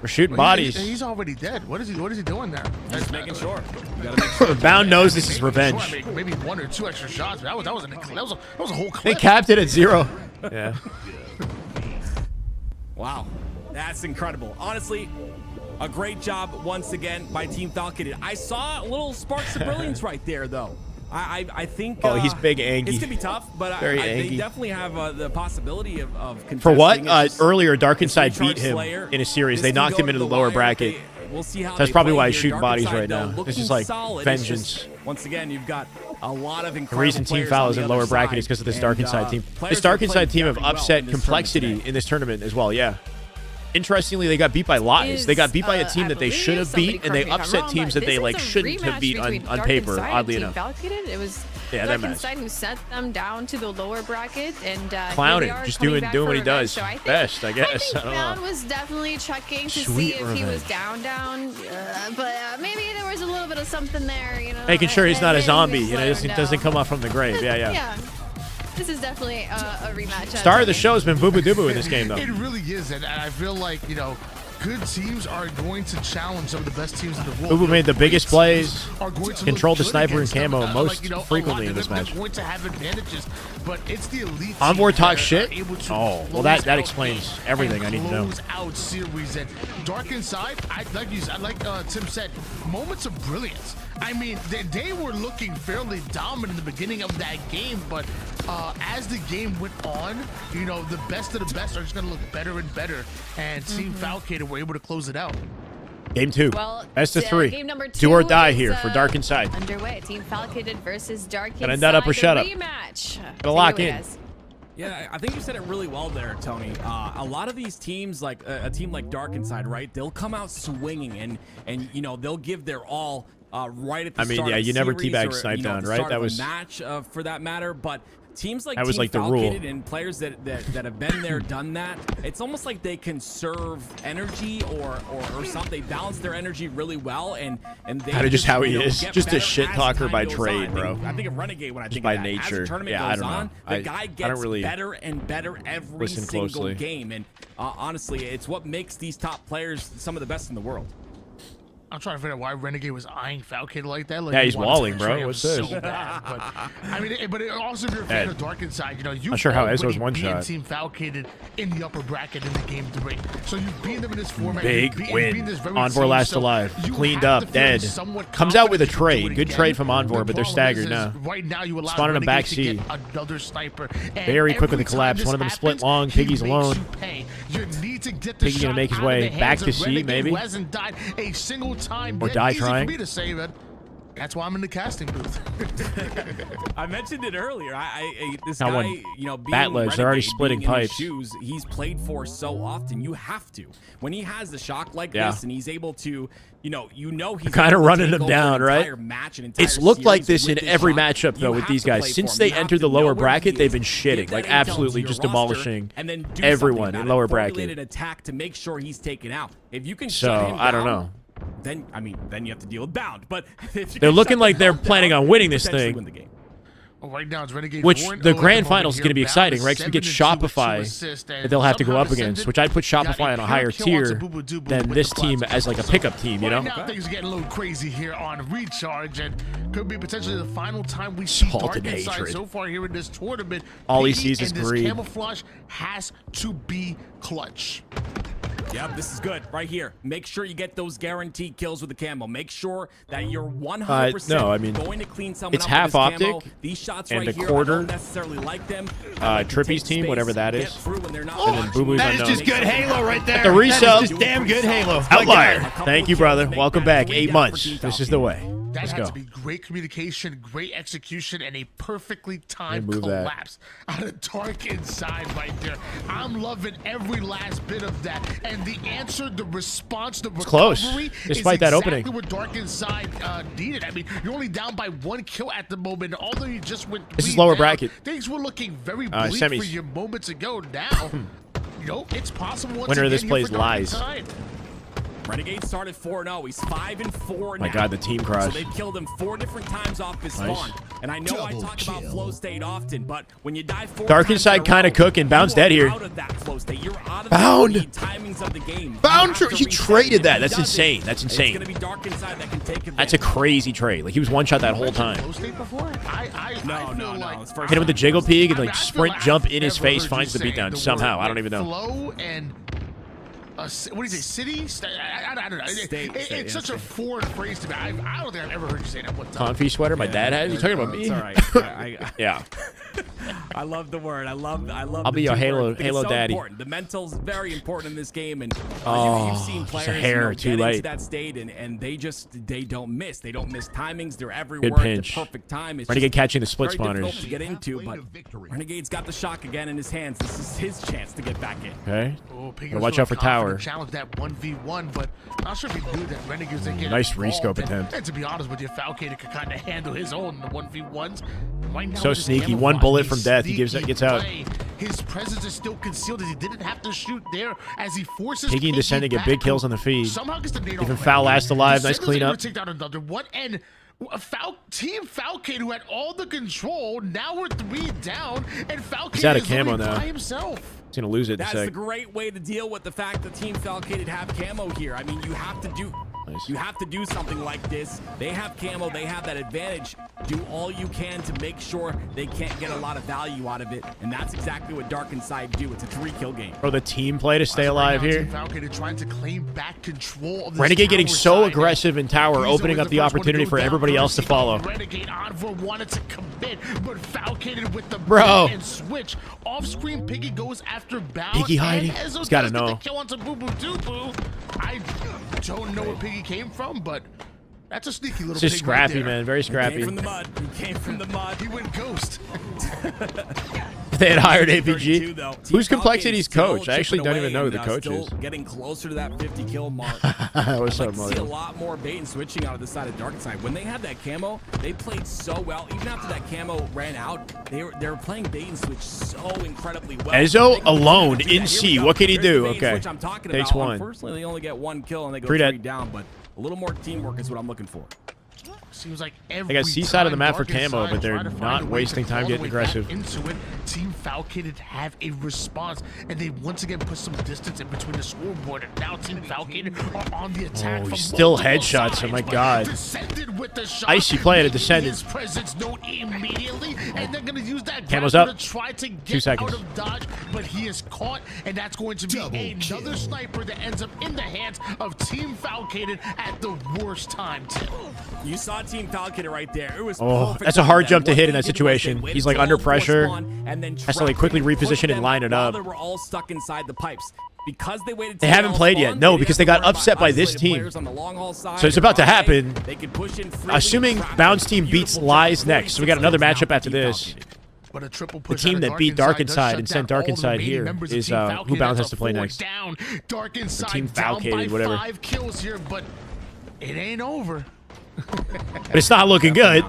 We're shooting bodies. He's already dead. What is he doing there? Just making sure. You gotta make sure. Bound knows this is revenge. Maybe 1 or 2 extra shots. But that was a whole clip. They capped it at 0. Yeah. Wow, that's incredible. Honestly, a great job once again by Team Falcon. I saw little sparks of brilliance right there, though. I think. Oh, he's big Angie. It's gonna be tough, but they definitely have the possibility of For what? contesting. Earlier, Dark Inside beat him in a series. They knocked him into the lower bracket. We'll see how That's they probably play why he's here. shooting Dark bodies Inside, right though, now. This looking is like solid. vengeance. It's just, once again, you've got a lot of The incredible reason Team players Foul on is the in other lower bracket side. is because of this Dark And, Inside team. players This Dark have Inside played team have very well upset in this tournament Complexity today. in this tournament as well, yeah. Interestingly, they got beat by Lies. They got beat by a team that they should have beat, and they upset teams that they like shouldn't have beat on paper, oddly enough. It was Yeah, that match. who sent them down to the lower bracket, and Clowning, here they are just coming doing back what for he does revenge. So I think, best, I guess. I don't Bound know. was definitely checking to Sweet see if he was revenge. down, but maybe there was a little bit of something there, you know. Making sure he's not a and zombie, just you know, let him doesn't know. come up from the grave. Yeah. This is definitely a rematch. Star of the show has been Boo Boo Dubu in this game, though. It really is, and I feel like, you know, good teams are going to challenge some of the best teams in the world. Boo Boo made the biggest plays, Are going to controlled the look good sniper and against them. camo most Like, you know, frequently a in lot this of them match. are going to have advantages, but it's the elite Envoy teams talks that shit? are able to Oh, well, close that out explains games everything and I need to know. close out series. And Dark Inside, like Tim said, moments of brilliance. I mean, they were looking fairly dominant in the beginning of that game, but as the game went on, you know, the best of the best are just going to look better and better, and Team Falcon were able to close it out. Game 2. Well, Best of 3. Game number 2 Do or die is, here for Dark Inside. Underway. Team Falcon versus Dark Inside. Gotta nut up or shut up. Rematch. Gotta lock in. Yeah, I think you said it really well there, Tony. A lot of these teams, like a team like Dark Inside, right? They'll come out swinging and you know they'll give their all right at the start. yeah, of you never series teabag or, Snipe you know, down, the right? start That of a was match for that matter, but. Teams like that was Team like the rule. Falcon and players that have been there, done that. It's almost like they conserve energy or something. They balance their energy really well, and they how he you know, is. get Just a better shit as talker time by goes trade, on. bro. I think of Renegade when I Just think by of that. As nature. the tournament Yeah, goes I don't know. on, the guy gets better and better every listen single closely. game, and honestly, it's what makes these top players some of the best in the world. I'm trying to figure out why Renegade was eyeing Falcon like that. Like Yeah, he he's wanted to walling, bro. trade him What's so this? bad, but I mean, but also if you're a fan Ed. of Dark Inside, you know you Not sure how already Ezzo's one beat shot. Team Falcon in the upper bracket in the game 3, so you beat them in this format. Big you beat win. this very Envor team, last so alive. you Cleaned have up, to feel dead. somewhat Comes out with a confident you can do trade. it Good again. trade from Envor, The but they're problem staggered is now. Right now, you allow Spawning them back Renegade to C. get another sniper. And Very quick with every the collapse. time One of them this split happens, long. he Piggy's makes alone. you pay. You need to get the Piggy gonna shot make his out of way the back hands to of C, Renegade, maybe? who hasn't died a single time. Or Yet die easy trying. For me to save it. That's why I'm in the casting booth. I mentioned it earlier. This Now guy, one you know, being bat ledge, they're already Renegade, splitting being in his pipes. shoes, he's played for so often. You have to. When he has the shock like Yeah. this, and he's able to, you know he's Kind able of to running take them over down, an right? entire match, an entire It's looked like series this in with his every shot. matchup, though, You with have these to play guys. for Since him. they You have entered to the know lower where bracket, he they've is, been give shitting. that Like, intel absolutely to just your roster, demolishing and then do everyone something in about lower it. Formulate bracket. an attack to make sure he's taken out. If you can So, shut him I don't down, know. Then you have to deal with Bound. But if you They're can looking shut like they're Bound planning down, on winning this potentially thing. win the game. Well, right now it's Renegade. Which 4-0 the at grand moment finals is going to be here. exciting, Bound right? Because we get 7-2 with two Shopify assists, and that they'll have to go somehow up against, descended. which I'd put Got Shopify on a pure higher kill onto tier Boo Boo Dubu than with this the team clutch. as like a pickup team, you know? Right now things are getting a little crazy here on Recharge, and could be potentially the final time we see Salt Dark and Inside hatred. so far here in this tournament. All he Piggy sees is and this greed. camouflage has to be clutch. Yep, this is good right here. Make sure you get those guaranteed kills with the camo. Make sure that you're 100% no, I mean, going to clean someone it's up half with this camo. Optic These shots and right a here, quarter, I don't necessarily like them. Trippy's team, whatever that is. And then Boo Boo's That is unknown. just good Halo right there. The resub. That is just damn good Halo. Outlier. Thank you, brother. Welcome back. 8 months. This is the way. That Let's had go. to be great communication, great execution, and a perfectly timed move that. collapse out of Dark inside right there. I'm loving every last bit of that. And the answer, the response, the close, recovery despite is that exactly opening. what Dark inside needed. I mean, you're only down by 1 kill at the moment. Although you just went This is 3 lower down, bracket. things were looking very bleak for semis. you moments ago. Now, you know, it's possible once Winner of again this here plays for Dark lies. Inside. Renegade started 4-0. He's 5-4 now. My God, the team crush. So they've killed him 4 different times off his Nice. spawn. And I know I talk about flow state often, but when you die 4 Dark times inside in a kind of row, cooking. Bound's you are dead here. out of that flow state. You're out of Bound. the timings of the game. Bound. You have to He reset traded it. If that. he That's doesn't, insane. That's It's insane. going to be Dark inside that can take advantage. That's a crazy trade. Like, he was one shot that whole time. Flow state before? No. It's first Hit him with the time. jiggle peek and I mean, like I feel sprint like jump I've in his never face, heard finds the you say beatdown the somehow. word I don't even know. Flow and what do you say? City? I don't know. It's such a foreign phrase to me. I don't think I've ever heard you say that one time. Comfy sweater. My dad has. You talking about me? It's all right. Yeah. I love the word. I love. I'll be the your two Halo- words. Halo It's so daddy. Important. The mental's very important in this game, and you've seen just a players hair get too into late. that state, and they don't miss. They don't miss timings. They're everywhere Good at pinch. the perfect time. It's Renegade just catching the split very difficult spawners. to get into, but Renegade's got the shock again in his hands. This is his chance to get back in. Okay. Oh, Piggy Gotta was watch feeling out for tower. confident, challenge that 1v1, but not sure if he knew that Renegades didn't get Nice involved. rescope And- attempt. And to be honest with you, Falcated could kind of handle his own in the 1v1s. Right now, So with his sneaky. camouflage, One bullet he's from death. He sneaky gets out. play. His presence is still concealed as he didn't have to shoot there as he forces Piggy and Descendant get big back, kills who on the feed. Somehow gets the nade Even off Foul Renegade. last alive. Nice Descendant's able cleanup. to take down another one, and Team Falcade, who had all the control, now we're 3 down, and Falcade He's out of is camo only now. by himself. He's gonna lose it in a That's sec. the great way to deal with the fact that Team Falcated have camo here. I mean, you have to do something like this. They have camo. They have that advantage. Do all you can to make sure they can't get a lot of value out of it, and that's exactly what Dark Inside do. It's a 3-kill game. Bro, the team play to stay alive Right now, here. Team Falcade trying to claim back control of this Renegade getting tower so side. aggressive in tower, He's opening always up the first one to opportunity go for down everybody else to first. follow. Renegade Envoy wanted to commit, but Falcade with the Bro. bait and switch. Off-screen, Piggy goes after Bound. Piggy hiding. And Ezzo He's gotta does get know. the kill onto Boo Boo Doo Boo. I don't know where Piggy came from, but that's a sneaky little It's just pig right scrappy, there. man. Very He scrappy. came from the mud. He came from the mud. He went ghost. If they had hired 32, APG. though. Who's Team Complexity's Falcade's coach? still I actually chipping don't even know who away the and, coach still is. Getting closer to that 50-kill mark. What's I'd up, like to see a mother? lot more bait and switching out of the side of Dark Side. When they had that camo, they played so well. Even after that camo ran out, they were playing bait and switch so incredibly well. Ezzo They can alone do that. Here in we C. go. What can he Here's the do? bait and Okay. switch I'm talking Takes about. one. Unfortunately, they only get 1 kill and they go Three 3 dead. down, but a little more teamwork is what I'm looking for. Seems like They every got C side of the time map for Dark camo, Inside but they're try to find not a way wasting to time claw their getting way back aggressive. into it, Team Falcated have a response, and they once again put some distance in between the scoreboard. And now Team Falcated are on the attack. Oh, from still multiple headshots. Oh my sides, but God. Descended with the shot. Icy play at a Making Descendant. His presence known immediately, and they're going to use that Camo's grapple up. to try to 2 get seconds. out of dodge, but he is caught, and that's going to be another sniper that ends up in the hands of Team Falcated at the worst time. Too. You saw Team Falcated right there. It was Oh, perfect that's a for hard them. jump to What hit in they that did was they situation. waited He's like till under all four pressure. spawn and then Has to like quickly trapped them, reposition pushed and them line it while up. They were all stuck inside the pipes. Because they waited They till haven't all played yet. spawned, No, didn't because have they to got worry about upset by this isolated team. players on the long haul side. So it's about to They're all happen. day. They could push in freely, Assuming trap Bounce them. team beats Beautiful Lies job. next. So we got another 46 matchup now after for Team this. Falcated. But a triple The push team out of that beat Dark does Inside shut and sent down Dark all the Inside remaining here members of is Team who Falcated. Bounce That's has to play a 4 next. Down. Dark Inside Team down by Falcated, whatever. 5 kills here, but it ain't over. But it's not looking good.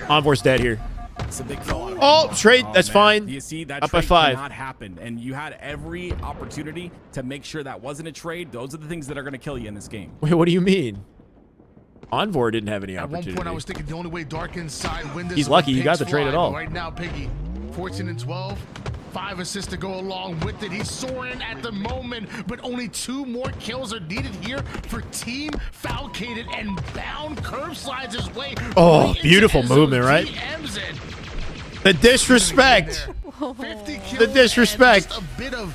Envor's dead here. It's a big call. Oh, trade. That's man. fine. You see, that Up by trade 5. cannot happen, and you had every opportunity to make sure that wasn't a trade. Those are the things that are going to kill you in this game. Wait, what do you mean? Envor didn't have any At one opportunity. point, I was thinking the only way Dark Inside win this He's is lucky when he got pigs the trade fly, at all. but right now, Piggy, 14 and 12. 5 assists to go along with it. He's soaring at the moment, but only 2 more kills are needed here for Team Falcated, and Bound curve slides his way. Oh, right into beautiful Ezzo's movement, right? DMs it. The disrespect. 50 kills The disrespect. and just a bit of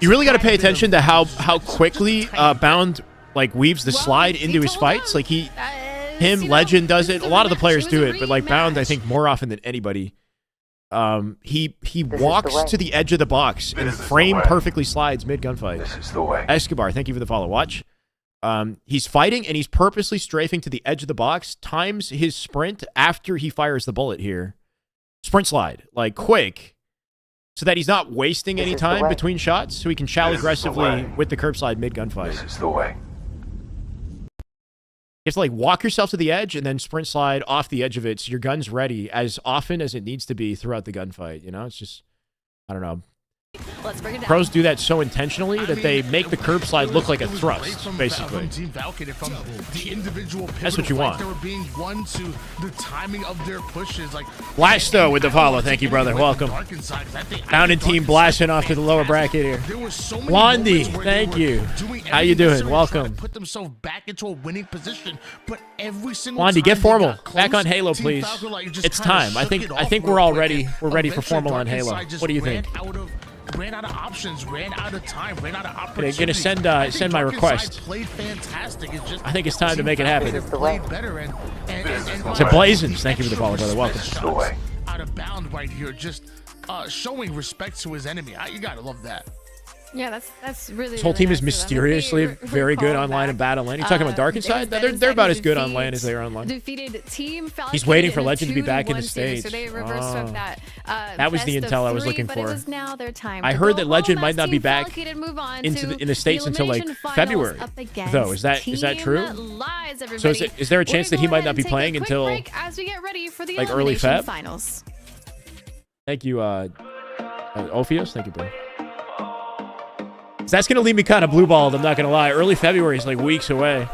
You really got to pay attention to how quickly Bound like weaves the slide into his fights. Like him, Legend does it. A lot of the players do it, but like Bound, I think more often than anybody. He walks to the edge of the box and frame perfectly slides mid gunfight. This is the way. Escobar, thank you for the follow. Watch. He's fighting and he's purposely strafing to the edge of the box, times his sprint after he fires the bullet here. Sprint slide, like quick, so that he's not wasting any time between shots, so he can chow aggressively with the curb slide mid gunfight. This is the way. You have to like walk yourself to the edge and then sprint slide off the edge of it so your gun's ready as often as it needs to be throughout the gunfight. You know, it's just, I don't know. Let's break it down. Pros do that so intentionally that they make the curb slide look like a thrust, basically. That's what you want. They were being one to the timing of their pushes. Like Blasto with the follow. Thank you, brother. Welcome. Bound and team blasting off to the lower bracket here. Blondie, thank you. How you doing? Welcome. Put themselves back into a winning position, but every single Blondie, time get they formal. got close, Back on Halo, Team please. Falcon, like, just It's kinda time. I shook think it off we're real all quick. ready. We're ready for Eventually, formal on Dark Halo. Inside just What do you think? Ran out of options, ran out of time, ran out of Gonna opportunities. send I think send my Dark request. Inside played fantastic. It's just I think it's time to Team make it Falcon happen. played better and So Blazins, thank you for the follow, brother. Welcome. out of bound right here, just showing respect to his enemy. You gotta love that. Yeah, that's really. This whole team is mysteriously very good online and bad on lane. You talking about Dark Inside? They're about as good on lane as they are online. Defeated Team Falcon. He's waiting for in a Legend to be back in the 2-1 States. So they reverse swept that. That was the best intel of I was 3, looking but for. It was now their time I to heard go that Legend home might as not be Team back Falcon and move on into to in the States until like elimination finals February. up against Though, is that true? Team Lies, So everybody. is there a chance that he might not be Take a playing quick until break as we get ready for the like early elimination Feb? finals. Thank you, Ophios. Thank you, bro. That's going to leave me kind of blue-balled, I'm not going to lie. Early February is like weeks away.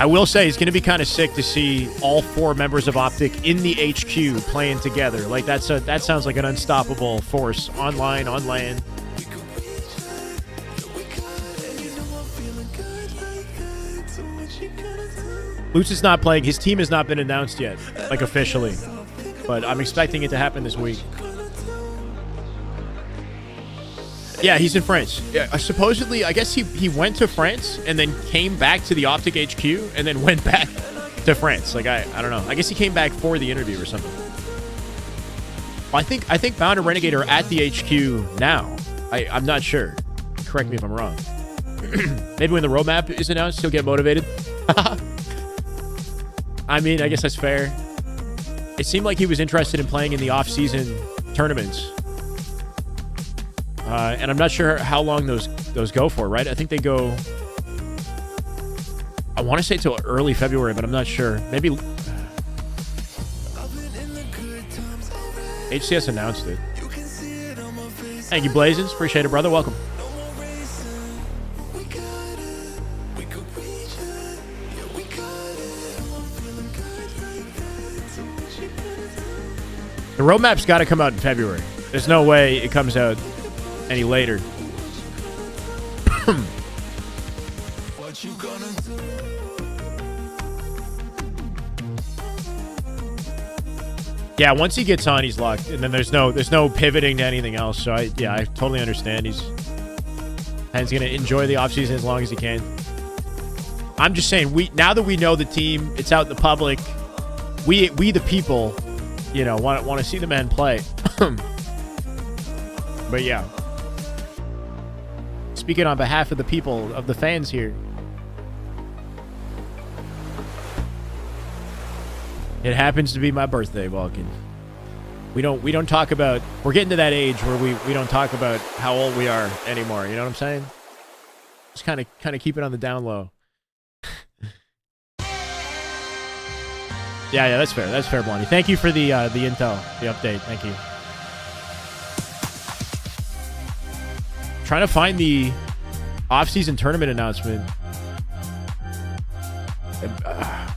I will say it's going to be kind of sick to see all 4 members of Optic in the HQ playing together. Like that sounds like an unstoppable force online, on land. Lutz is not playing. His team has not been announced yet, like officially. But I'm expecting it to happen this week. Yeah, he's in France. Yeah, supposedly, I guess he went to France and then came back to the Optic HQ and then went back to France. Like, I don't know. I guess he came back for the interview or something. I think Bound and Renegade are at the HQ now. I'm not sure. Correct me if I'm wrong. Maybe when the roadmap is announced, he'll get motivated. I mean, I guess that's fair. It seemed like he was interested in playing in the off-season tournaments. And I'm not sure how long those go for, right? I think they go... I want to say till early February, but I'm not sure. Maybe... HCS announced it. Thank you, Blazins. Appreciate it, brother. Welcome. The roadmap's got to come out in February. There's no way it comes out any later. Yeah, once he gets on, he's locked, and then there's no pivoting to anything else. So I totally understand. He's gonna enjoy the offseason as long as he can. I'm just saying, now that we know the team, it's out in the public. We the people, you know, want to see the man play. But yeah, speaking on behalf of the people, of the fans here, it happens to be my birthday, Vulcan. We don't talk about. We're getting to that age where we don't talk about how old we are anymore. You know what I'm saying? Just kind of keep it on the down low. Yeah, that's fair. That's fair, Blondie. Thank you for the intel, the update. Thank you. Trying to find the off-season tournament announcement.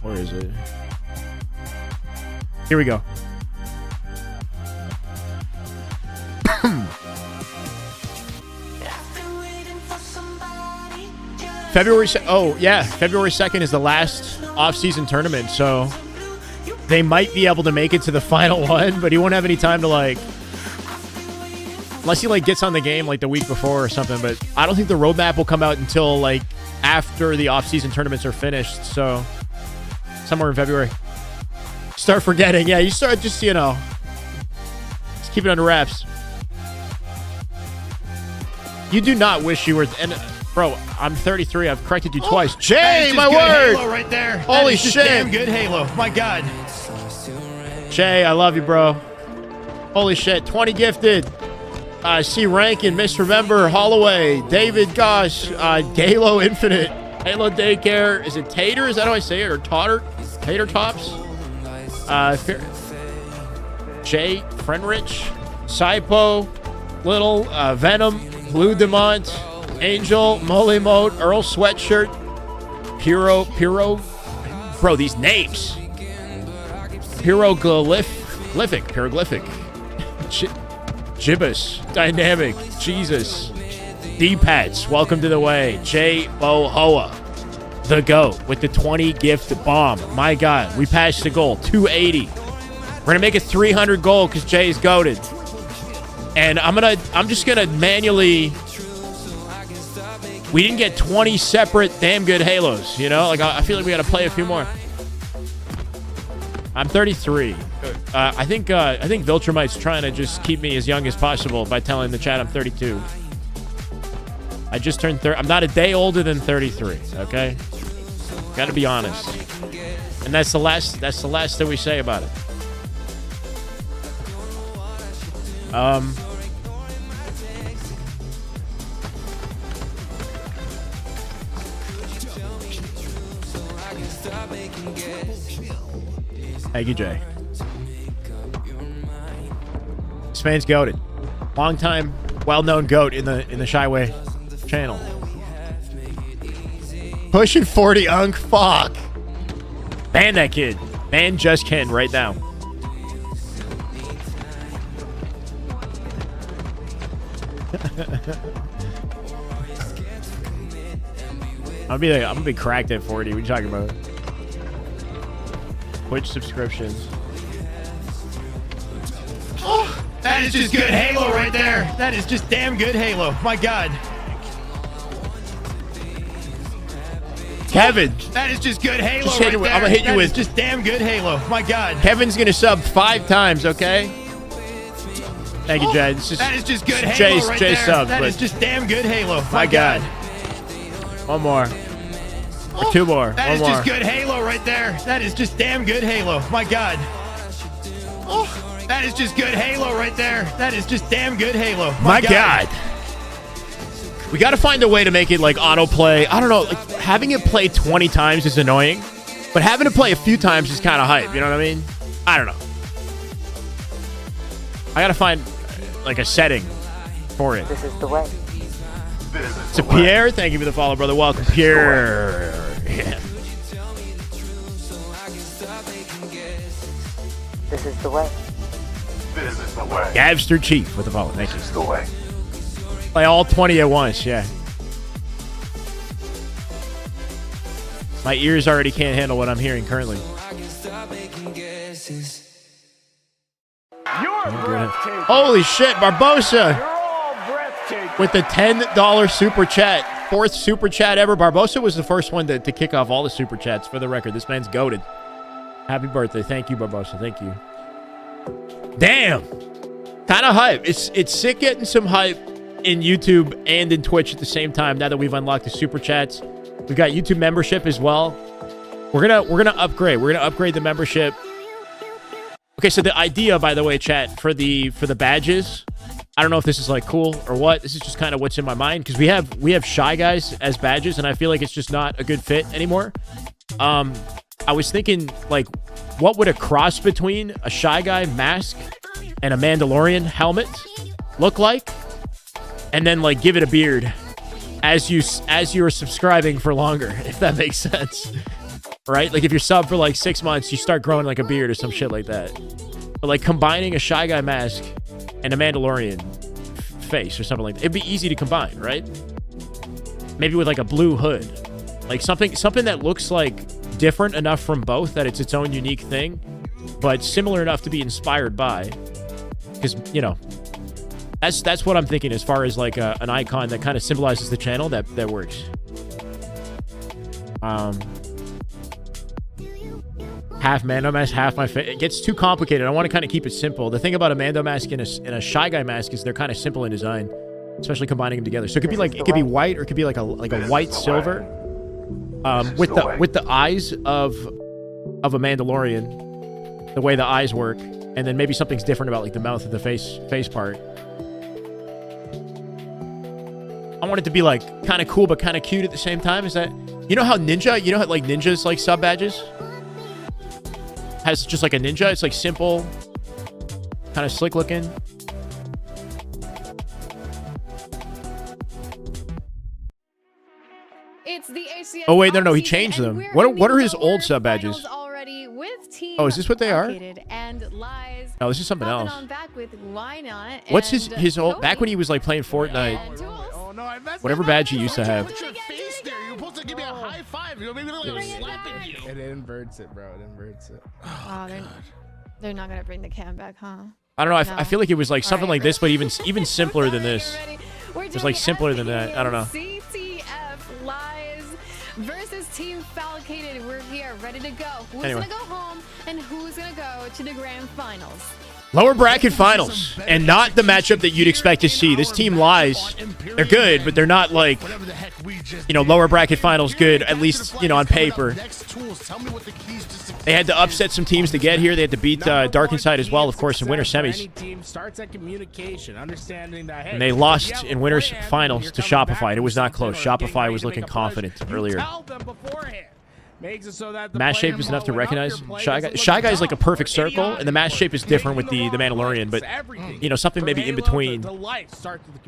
Where is it? Here we go. February 2nd is the last off-season tournament, so they might be able to make it to the final one, but he won't have any time to like, unless he like gets on the game like the week before or something. But I don't think the roadmap will come out until like after the off-season tournaments are finished. So somewhere in February. Start forgetting. Yeah, you start just, you know, just keep it under wraps. You do not wish you were, and bro, I'm 33. I've corrected you twice. Jay, my word! Halo right there. Holy shit! Damn good Halo. My God. Jay, I love you, bro. Holy shit! 20 gifted. C Rankin, Misremember, Holloway, David, gosh, Galo Infinite, Halo Daycare. Is it Tater? Is that how I say it? Or Tater? Tater Tops. Jay, Friendrich, Saipo, Little, Venom, Blue Demont, Angel, Molly Moat, Earl Sweatshirt, Piro, bro, these names. Pyroglyphic, Gibbous, Dynamic, Jesus, D-Pats, welcome to the way, Jay Bohoa, the GOAT with the 20 gift bomb. My God, we passed the goal, 280. We're gonna make it 300 goal because Jay's goated. And I'm just gonna manually. We didn't get 20 separate damn good Halos, you know? Like I feel like we gotta play a few more. I'm 33. I think Viltrumite's trying to just keep me as young as possible by telling the chat I'm 32. I just turned 30. I'm not a day older than 33. Okay, gotta be honest. And that's the last that we say about it. Thank you, Jay. This man's goated. Long time, well-known goat in the Shyway channel. Pushing 40 unk. Fuck. Ban that kid. Ban Just Ken right now. I'm gonna be cracked at 40. What are you talking about? Twitch subscriptions. Oh, that is just good Halo right there. That is just damn good Halo. My God. Kevin. That is just good Halo Just right hit, there. I'm gonna hit you That with is just damn good Halo. My God. Kevin's gonna sub 5 times, okay? Thank you, Jay. That is just good Halo right Jay there. subs, That but is just damn good Halo. my God. One more. Or 2 more. That One is more. just good Halo right there. That is just damn good Halo. My God. That is just good Halo right there. That is just damn good Halo. My God. We got to find a way to make it like autoplay. I don't know. Like, having it play 20 times is annoying, but having it play a few times is kind of hype. You know what I mean? I don't know. I got to find like a setting for it. This is the way. To Pierre, thank you for the follow, brother. Welcome, Pierre. Yeah. This is the way. This is the way. Gavster Chief with the follow. Thank you. This is the way. Play all 20 at once, yeah. My ears already can't handle what I'm hearing currently. Holy shit, Barbosa! With the $10 super chat. 4th super chat ever. Barbosa was the first one to kick off all the super chats, for the record. This man's goated. Happy birthday. Thank you, Barbosa. Thank you. Damn! Kind of hype. It's sick getting some hype in YouTube and in Twitch at the same time now that we've unlocked the super chats. We've got YouTube membership as well. We're gonna upgrade. We're gonna upgrade the membership. Okay, so the idea, by the way, chat, for the badges, I don't know if this is like cool or what. This is just kind of what's in my mind because we have Shy Guys as badges, and I feel like it's just not a good fit anymore. I was thinking, like, what would a cross between a Shy Guy mask and a Mandalorian helmet look like? And then, like, give it a beard as you are subscribing for longer, if that makes sense. Right? Like, if you're sub for, like, 6 months, you start growing, like, a beard or some shit like that. But, like, combining a Shy Guy mask and a Mandalorian face or something like that. It'd be easy to combine, right? Maybe with, like, a blue hood. Like, something that looks, like, different enough from both that it's its own unique thing. but similar enough to be inspired by. Because, you know, that's what I'm thinking as far as like an icon that kind of symbolizes the channel that works. Half Mando mask, half my face. It gets too complicated. I want to kind of keep it simple. The thing about a Mando mask and a Shy Guy mask is they're kind of simple in design, especially combining them together. So it could be like, it could be white, or it could be like a white silver, with the eyes of a Mandalorian, the way the eyes work, and then maybe something's different about like the mouth of the face part. I want it to be like kind of cool but kind of cute at the same time. Is that, you know how Ninja, you know how like Ninja's like sub badges has just like a ninja? It's like simple, kind of slick looking. It's the ACS Oh wait, no, he offseason, changed and them. we're What are in his the old third sub badges? finals already with Team Oh, is this what they are? Falcated and Lies. Oh, this is something Hopping else. on back with Why Not? What's and his old, Tourney. back when he was like playing Fortnite, Oh no, I messed whatever up. badge he used to have. Put your face there. You're supposed to give me a high five. You're maybe slapping you. It inverts it, bro. It inverts it. Oh, they're not gonna bring the cam back, huh? I don't know. No. I feel like it was like something like this, but even simpler than this. We're It was like simpler than that. I don't know. CTF Lies versus Team Falcated. We're here, ready to go. Who's Anyway. gonna go home and who's gonna go to the grand finals? Lower bracket finals, and not the matchup that you'd expect to see. This team Lies. They're good, but they're not like, you know, lower bracket finals good, at least, you know, on paper. They had to upset some teams to get here. They had to beat Dark Inside as well, of course, in winter semis. Any team starts at communication, understanding that, hey, And they lost in winter's finals to Shopify. It was not close. Shopify was looking confident earlier. tell them beforehand. Makes it so that the Mass shape is enough to recognize Shy Guy. Shy Guy is like a perfect circle, and the mass shape is different with the Mandalorian, but, you know, something maybe in between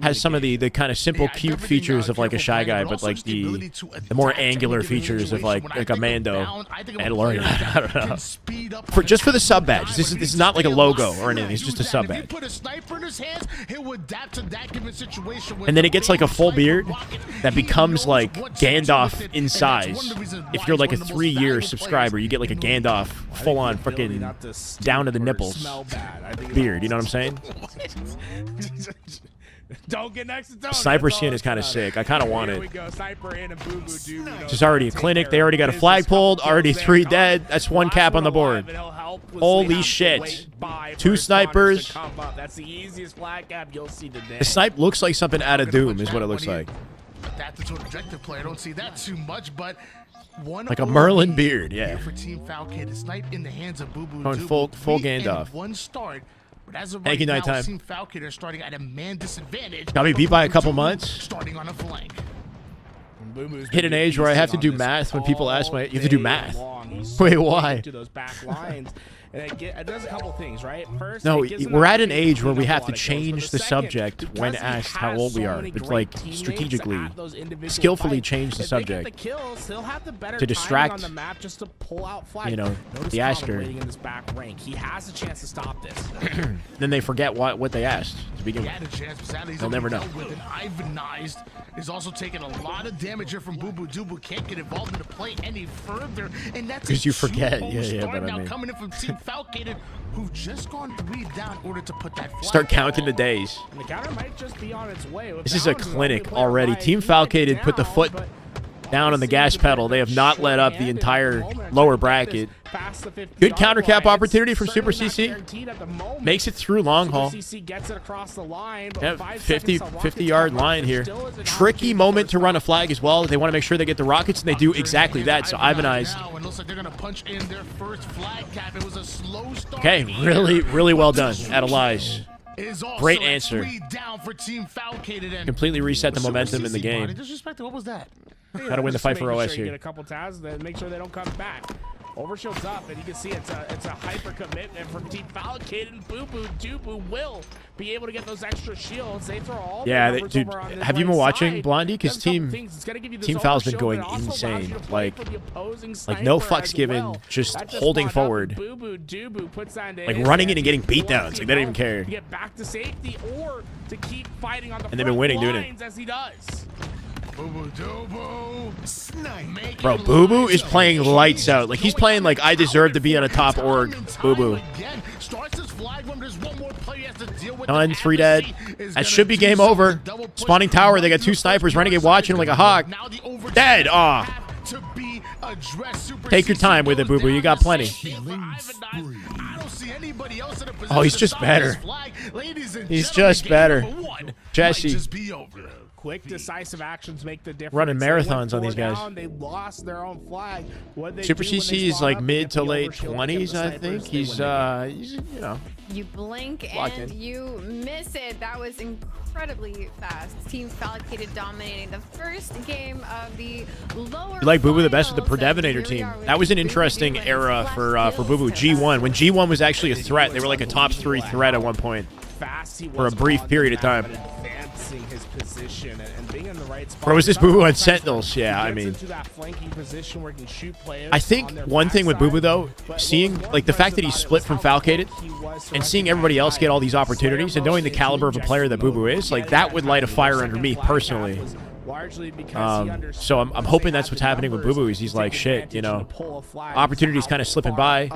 has some of the kind of simple, cute features of like a Shy Guy, but like the more angular features of like a Mando Mandalorian. I don't know. Just for the sub badge. This is not like a logo or anything. It's just a sub badge. And then it gets like a full beard that becomes like Gandalf in size. If you're like a 3-year subscriber, you get like a Gandalf full-on freaking down to the nipples beard. You know what I'm saying? Don't get next to Tourney. Sniper skin is kind of sick. I kind of want Here it. we go. Sniper in and Boo Boo Doo. Just already a clinic. They already got a flag pulled. Already 3 dead. That's 1 cap on the board. Holy shit. 2 snipers. That's the easiest flag cap you'll see today. The snipe looks like something out of Doom is what it looks like. That's the objective play. I don't see that too much, but Like a Merlin beard, yeah. For Team Falcon, it's night in the hands of Boo Boo Going Doo. full 3 and Gandalf. 1 start. But as of Thank right you, now, Nighttime. Team Falcon are starting at a man disadvantage. Got me beat by a couple months. Starting on a flank. Hit an age where I have to do math when people ask me. You have to do math. Wait, why? To those back lines. And it does a couple things, right? First, No, it gives them we're the at an opportunity age to where we clean up have a to lot of kills. But change the second, subject when because he asked how has old we so are. many But great like teammates strategically, at those individual skillfully fights, change the if they get subject. the kills, he'll have the better To timing distract, on the map just to pull out flags. you know, Notice the Colin asker. waiting in this back rank. He has a chance to stop this. Then they forget what they asked to begin He with. had a chance, but sadly he's They'll never know. dealt with, and Ivanized is also taking a lot of damage here from Boo Boo Doo. Can't get involved in the play any further, and that's Because a you forget. 2-0 Yeah, start but I now mean. coming in from Team Falcated, who've just gone 3 down in order to put that flag Start down. counting the days. And the counter might just be on its way. This is a clinic already. Team Falcated put the foot down on the gas pedal. They have not let up the entire lower bracket. Good counter cap opportunity from Super CC. Makes it through long haul. Yeah, 50-yard line here. Tricky moment to run a flag as well. They want to make sure they get the rockets, and they do exactly that. So Ivanized. Now, and looks like they're gonna punch in their first flag cap. It was a slow start. Okay, really, really well done. Out of lies. Is also Great at answer. 3 down for Team Falcated, and Completely reset the Super momentum in the CC game. body disrespected. What was that? Gotta win the fight for Making OS sure you here. Get a couple tabs, then make sure they don't come back. Overshield's up, and you can see it's a hyper commitment from Team Falcated, and Boo Boo Doo will be able to get those extra shields. They throw all Yeah, the numbers dude. over on this Have you right been watching side. Blondie? Because Does a couple Team things. It's gonna give you this Fal's been overshield, going but it also allows you insane. to play Like for the opposing no sniper fucks as given. well. Just That just holding spawned up, forward. and Boo Boo Doo puts that into Like his running in hands. and getting beat down. Will It's he like they don't even go care. to get back to safety or to keep fighting on the And they've been winning doing it. lines as he does. Bro, Boo Boo is playing lights out. Like, he's playing like I deserve to be on a top org. Boo Boo. Done, 3 dead. That should be game over. Spawning tower, they got 2 snipers. Renegade watching like a hawk. Dead. Aw. Take your time with it, Boo Boo. You got plenty. Oh, he's just better. He's just better. Jesse. Quick, decisive actions make the difference. Running marathons on these guys. They lost their own flag. Super CC is like mid to late 20s, I think. He's you know. You blink and you miss it. That was incredibly fast. Team Falcated dominating the first game of the lower. You like Boo Boo the best with the Predevinator team. That was an interesting era for Boo Boo. G1, when G1 was actually a threat, they were like a top 3 threat at one point for a brief period of time. His position and being in the right spot. Bro, is this Boo Boo on Sentinels? Yeah, I mean, I think one thing with Boo Boo though, seeing like the fact that he's split from Falcated and seeing everybody else get all these opportunities and knowing the caliber of a player that Boo Boo is, like that would light a fire under me personally. So I'm hoping that's what's happening with Boo Boo. Is he's like, shit, you know, opportunities kind of slipping by.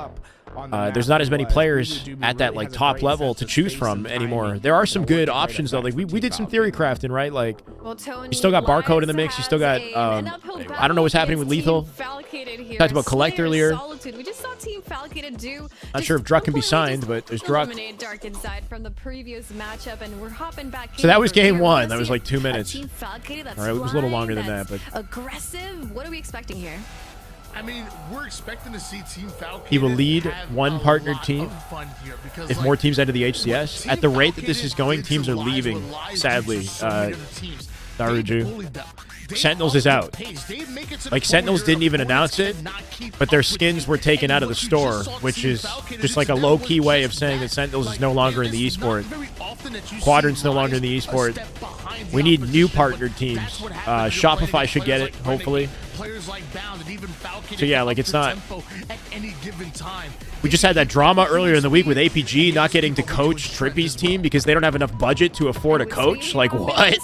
There's not as many players at that like top level to choose from anymore. There are some good options though. Like we did some theory crafting, right? Like you still got Barcode in the mix. You still got I don't know what's happening with Lethal. Talked about Collect earlier. We just saw Team Falcated do. Not sure if Druck can be signed, but there's Druck. Dark Inside from the previous matchup, and we're hopping back. So that was game 1. That was like 2 minutes. Team Falcated, that's all right, it was a little longer than that, but aggressive. What are we expecting here? I mean, we're expecting to see Team Falcon. He will lead one partnered team if more teams enter the HCS. At the rate that this is going, teams are leaving, sadly. Daruju. Sentinels is out. Like, Sentinels didn't even announce it, but their skins were taken out of the store, which is just like a low-key way of saying that Sentinels is no longer in the esport. Quadrant's no longer in the esport. We need new partnered teams. Shopify should get it, hopefully. So yeah, like it's not. We just had that drama earlier in the week with APG not getting to coach Trippy's team because they don't have enough budget to afford a coach. Like what?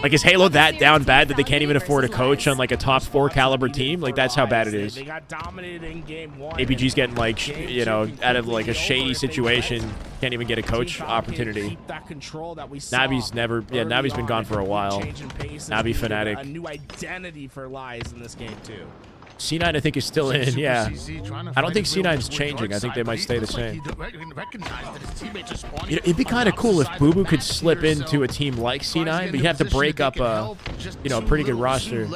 Like is Halo that down bad that they can't even afford a coach on like a top 4 caliber team? Like that's how bad it is. APG's getting like you know out of like a shady situation, can't even get a coach opportunity. Navi's never. Yeah, Navi's been gone for a while. Navi fanatic. A new identity for Lies in this game too. C9 I think is still in, yeah. I don't think C9's changing. I think they might stay the same. It'd be kind of cool if Boo Boo could slip into a team like C9, but you have to break up a, you know, a pretty good roster.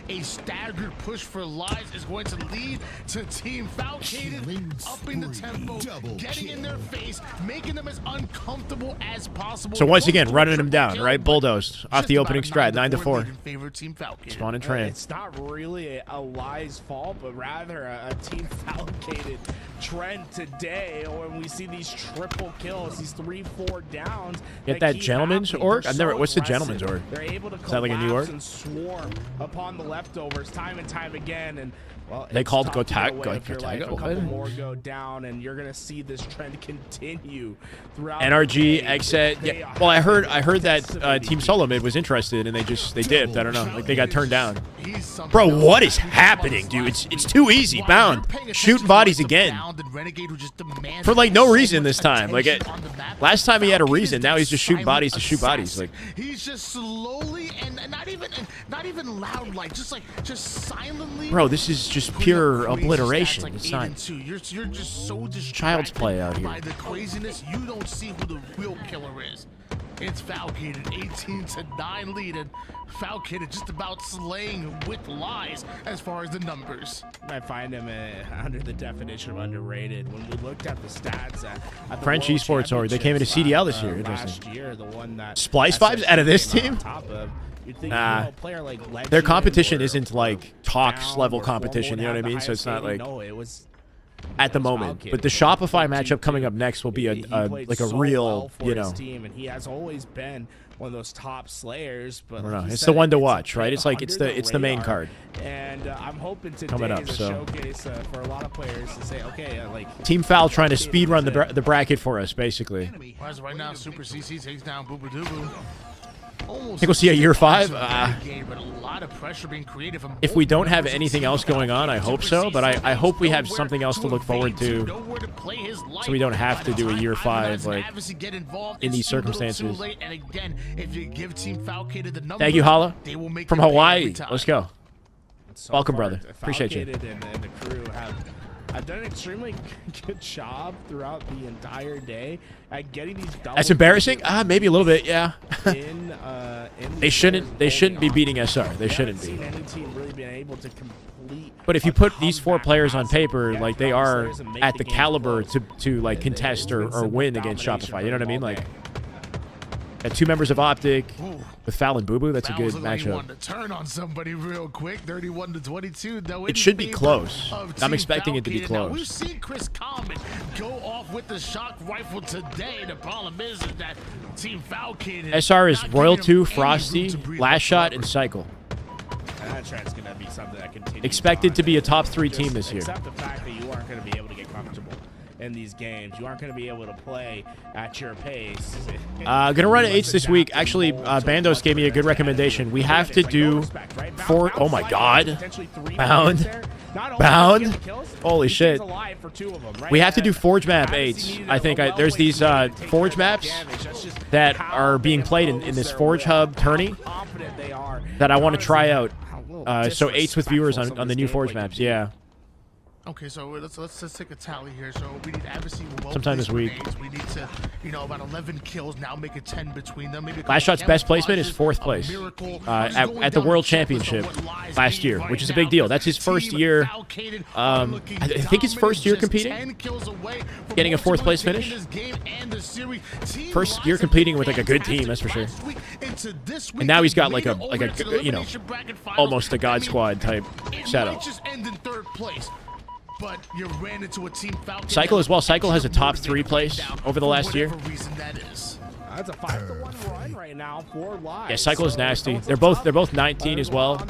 A staggered push for Lies is going to lead to Team Falcated upping the tempo, getting in their face, making them as uncomfortable as possible. So once again, running them down, right? Bulldozed off the opening strat, 9-4. Spawn and train. It's not really a Lies fault, but rather a Team Falcated trend today when we see these triple kills, these 3-4 downs. Get that gentleman's org? I've never. What's the gentleman's org? They're able to is that like a new org? and swarm upon the leftovers time and time again, and well, they called Go a couple more go down, and you're gonna see this trend continue throughout. NRG exit. Yeah. Well, I heard that Team Solo Mid was interested, and they dipped. I don't know. Like they got turned down. Bro, what is happening, dude? It's too easy. Bound shooting bodies again for like no reason this time. Like last time he had a reason. Now he's just shooting bodies to shoot bodies. Like he's just slowly and not even loud, like just silently. Bro, this is just pure obliteration. Like it's not. You're just so distracted child's play out here. By the craziness, you don't see who the real killer is. It's Falcated, 18-9 lead, and Falcated just about slaying with Lies as far as the numbers. I find him under the definition of underrated. When we looked at the stats at the French World esports org, they came into CDL this year. Last year, the one that Splice vibes out of this team. Nah, their competition isn't like Talks level competition. You know what I mean? So it's not like at the moment. But the Shopify matchup coming up next will be like a real, you know. And he has always been one of those top slayers, but I don't know. It's the one to watch, right? It's like it's the main card. And I'm hoping today coming up, is a so showcase for a lot of players to say, okay, like Team Foul trying to speed run the bracket for us, basically. As right now, Super CC takes down Boo Boo Doo Boo. I think we'll see a year 5. But a lot of pressure being created from If we don't have anything else going on, I hope so. But I hope we have something else to look forward to, so we don't have to do a year 5 like in these circumstances. Thank you, Hala, from Hawaii. Let's go. Welcome, brother. Appreciate you. And the crew have done an extremely good job throughout the entire day at getting these double. That's embarrassing. Maybe a little bit. Yeah. in They shouldn't be beating SR. They shouldn't be. Any team really been able to complete. But if you put these 4 players on paper, like they are at the caliber to like contest or win against Shopify. You know what I mean? Like, got 2 members of Optic with Foul and Boo Boo. That's a good matchup. To turn on somebody real quick, 31-22. Though It should be close. I'm expecting it to be Now, we've close. seen Chris Common go off with the shock rifle today. The problem is that Team Falcon SR is Royal 2, Frosty, Last Shot, and Cycle. And that trend's going to be something that continues. Expected to be a top 3 team this year. Except the fact that you aren't going to be able to get comfortable in these games. You aren't going to be able to play at your pace. Gonna run 8s this week. Actually, Bandos gave me a good recommendation. We have to do 4. Oh my God. Bound. Holy shit. We have to do Forge map 8s. I think there's these Forge maps that are being played in this Forge Hub tourney that I want to try out. So 8s with viewers on the new Forge maps. Yeah. Okay, so let's take a tally here. So we need advocacy sometime this week. We need to, about 11 kills now, make it 10 between them. Maybe Last Shot's best placement is 4th place at the World Championship last year, which is a big deal. That's his first year. I think his first year competing, getting a 4th place finish. First year competing with like a good team, that's for sure. And now he's got like a almost a God Squad type setup. But you ran into a Team Falcon. Cycle as well. Cycle has a top 3 place over the last year. That's a 5-1 run right now for Live. Yeah, Cycle is nasty. They're both 19 as well.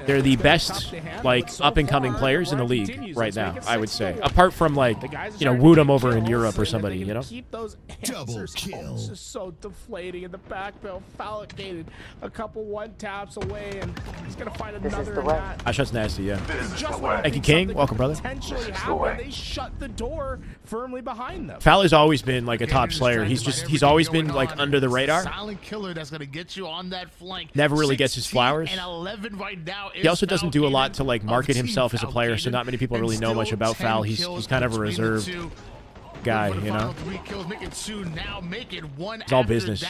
They're the best like up and coming players in the league right now, I would say. Apart from like Woodham over in Europe or somebody, Keep those double kills. Just so deflating in the back bill. Falcon a couple 1 taps away, and he's gonna find another. That shot's nasty. Yeah. Thank you, King. Welcome, brother. They shut the door firmly behind them. Foul has always been like a top slayer. He's always been like under the radar. Silent killer that's gonna get you on that flank. Never really gets his flowers. He also doesn't do a lot to like market himself as a player, so not many people really know much about Foul. He's kind of a reserved guy, It's all business.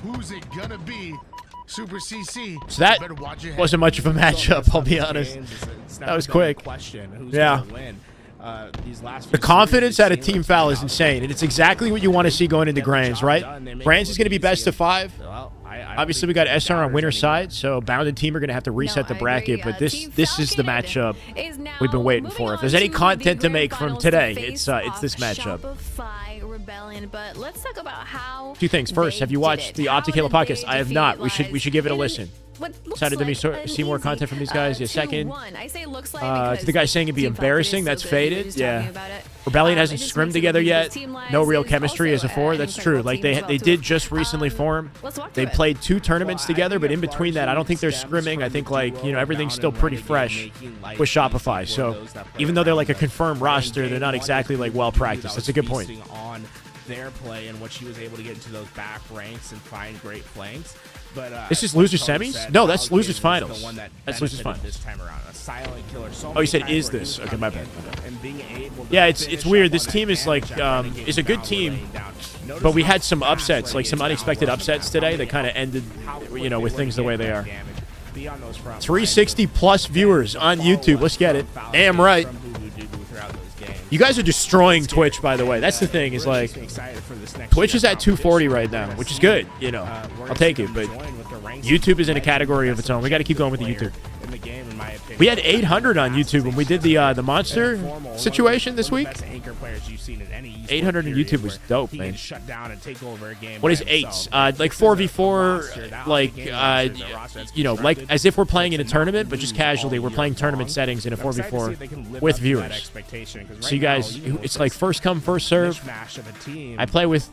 Who's it gonna be? Super CC. So that wasn't much of a matchup, I'll be honest. That was quick. Yeah. The confidence out of Team Foul is insane, and it's exactly what you want to see going into Grands, right? Grands is going to be best of 5. Obviously, we got SR on winner's side, so Bound and Team are going to have to reset the bracket, but this is the matchup we've been waiting for. If there's any content to make from today, it's this matchup. But let's talk about how 2 things. First, have you watched the Optic Halo podcast? I have not. We should give it a listen. Excited to see more content from these guys. Yeah, second. To the guy saying it'd be embarrassing, that's faded. Yeah. Rebellion hasn't scrimmed together yet. No real chemistry as a 4. That's true. Like they did just recently form. They played 2 tournaments together, but in between that, I don't think they're scrimming. I think everything's still pretty fresh with Shopify. So even though they're like a confirmed roster, they're not exactly like well practiced. That's a good point. On their play and what she was able to get into those back ranks and find great flanks. But this is losers semis? No, that's losers finals. That's losers finals. This time around. A silent killer. Oh, you said is this? Okay, my bad. Yeah, it's weird. This team is like is a good team, but we had some upsets, like some unexpected upsets today that kind of ended, with things the way they are. 360 plus viewers on YouTube. Let's get it. Damn right. You guys are destroying Twitch, by the way. That's the thing, is like Twitch is at 240 right now, which is good. I'll take it, but YouTube is in a category of its own. We got to keep going with the YouTube. We had 800 on YouTube when we did the monster situation this week. 800 on YouTube was dope, man. What is 8s? Like 4v4, like as if we're playing in a tournament, but just casually. We're playing tournament settings in a 4v4 with viewers. So you guys, it's like first come, first serve. I play with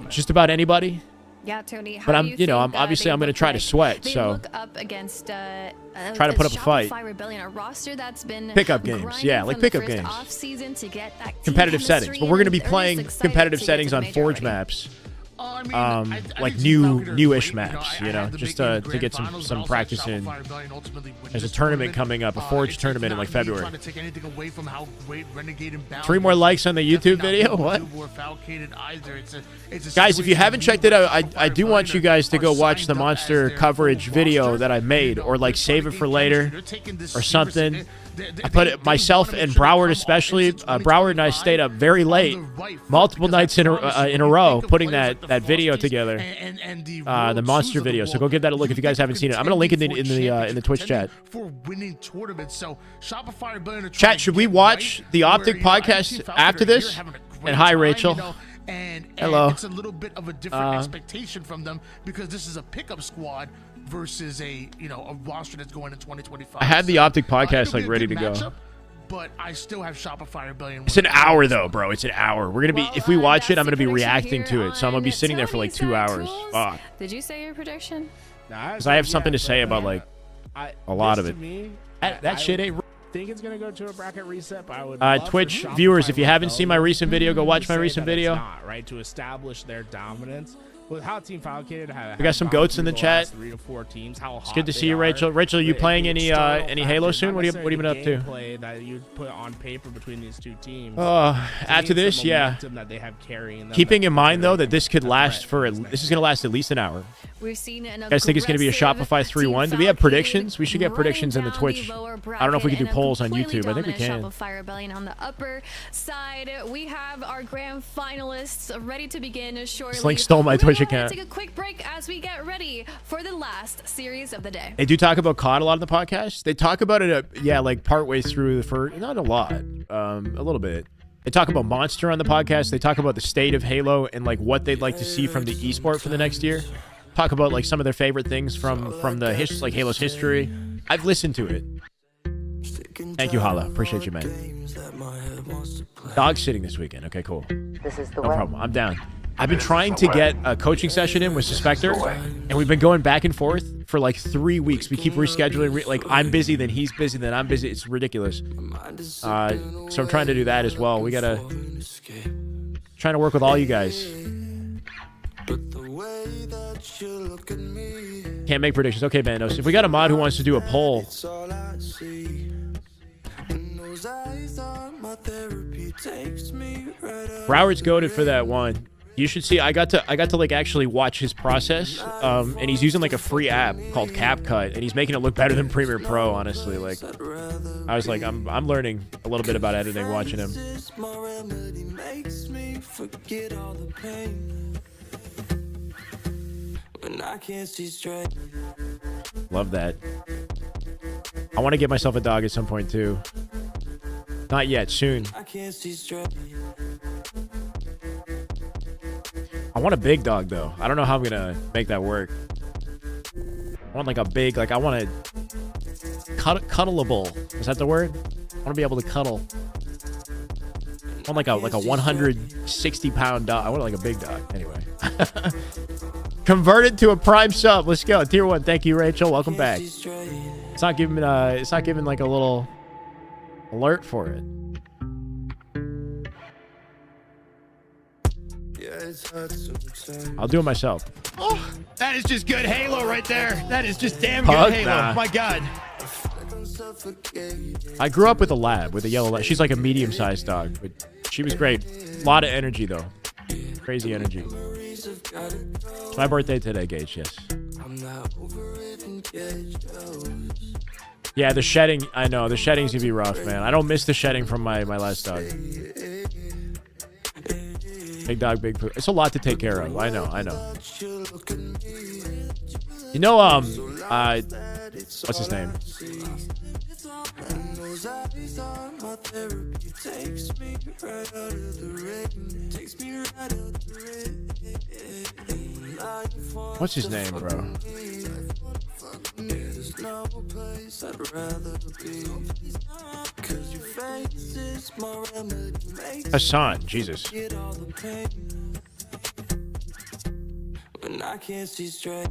just about anybody. Yeah, Tony. How But do I'm, you know, think, I'm obviously they I'm going to look try to like? sweat. They So look up against try to put up a fight. Shopify Rebellion, a roster that's been Pickup games, grinding yeah, like from the pickup first games. Off-season to get that team Competitive settings, chemistry, but we're going to be and they're playing just excited competitive to get settings to the on major Forge already. maps. I Like think Team Falcon are newish great. maps, I you know, had the just big game to grand get finals, but some also practice Shopify in. Rebellion ultimately win There's a this tournament coming up, a Forge It's tournament in not like me February. trying to take anything away from how great Renegade and Bound 3 more is. likes on the YouTube video. What? Or Falcated either. It's a Guys, if you situation haven't where checked it out, I do want you guys to go watch the signed up monster as their coverage full video roster, that I made, or like save it for later, They're taking this or seriously. something. I put it myself and Broward especially. Broward and I stayed up very late, multiple nights in a row, putting that video together, the monster video. So go give that a look if you guys haven't seen it. I'm gonna link it in the Twitch chat. For winning tournaments, so Shopify Rebellion are trying Chat, to should we get watch right the Optic where, you know, podcast Team Falcon after are here this? having a great And hi, time, Rachel. you know, and Hello. it's a little bit of a different expectation from them because this is a pickup squad versus a roster that's going in 2025. I had the Optic podcast it'll be like a ready good to go. matchup, but I still have Shopify Rebellion. It's an hour though, bro. It's an hour. We're gonna be if we watch it, I'm gonna be reacting to it. So I'm gonna be sitting there for like 2 hours. Fuck. Did you say your prediction? Because I have something to say about like a lot of it. That shit ain't. I think it's gonna go to a bracket reset, but I would love Twitch for Shopify viewers, if you haven't Rebellion seen my recent video, go watch my to say recent that it's video. not, right, to establish their dominance with how Team Falcon have We got some gone goats in through the the last chat. 3 to 4 teams. How It's hot good to they see you, are. Rachel. Rachel, are you The playing any external Halo factors, soon? not What have you been up to? gameplay that you put on paper between these two teams. After Means this, the yeah. momentum that they have carrying them Keeping that in mind they're though that this could last for this is gonna last at least an hour. We've seen an You guys think it's gonna be a Shopify 3-1? Do we have predictions? We should get predictions in the Twitch. I don't know if we can do polls on YouTube. I think we can. Shopify Rebellion on the upper side. We have our grand finalists ready to begin shortly. This link stole my Twitch account. Take a quick break as we get ready for the last series of the day. They do talk about COD a lot on the podcast. They talk about it, like partway through the first, not a lot, a little bit. They talk about Monster on the podcast. They talk about the state of Halo and like what they'd like to see from the esport for the next year. Talk about like some of their favorite things from the like Halo's history. I've listened to it. Thank you, Hala. Appreciate you, man. Dog sitting this weekend. Okay, cool. This is the No way. problem. I'm down. I've been trying to get a coaching session in with Suspector, and we've been going back and forth for like 3 weeks. We keep rescheduling. Like I'm busy, then he's busy, then I'm busy. It's ridiculous. So I'm trying to do that as well. We gotta trying to work with all you guys. Can't make predictions. Okay, Bandos. If we got a mod who wants to do a poll, Broward's goated for that one. You should see. I got to like actually watch his process. And he's using like a free app called CapCut, and he's making it look better than Premiere Pro. Honestly, like I was like, I'm learning a little bit about editing watching him. Love that. I want to get myself a dog at some point too. Not yet, soon. I want a big dog though. I don't know how I'm gonna make that work. I want like a big, like I want a cuddleable. Is that the word? I want to be able to cuddle. I want like a 160-pound dog. I want like a big dog. Anyway. Converted to a prime sub. Let's go. Tier 1. Thank you, Rachel. Welcome back. It's not giving like a little alert for it. I'll do it myself. Oh, that is just good Halo right there. That is just damn Pug? good Halo. Nah. My God. I grew up with a lab, with a yellow lab. She's like a medium-sized dog, but she was great. A lot of energy, though. Crazy energy. It's my birthday today, Gage, yes. Yeah, the shedding, I know. The shedding's gonna be rough, man. I don't miss the shedding from my last dog. Big dog, big poop. It's a lot to take care of. I know. You know, what's his name? What's his name, bro? Hassan, Jesus. I can't see straight.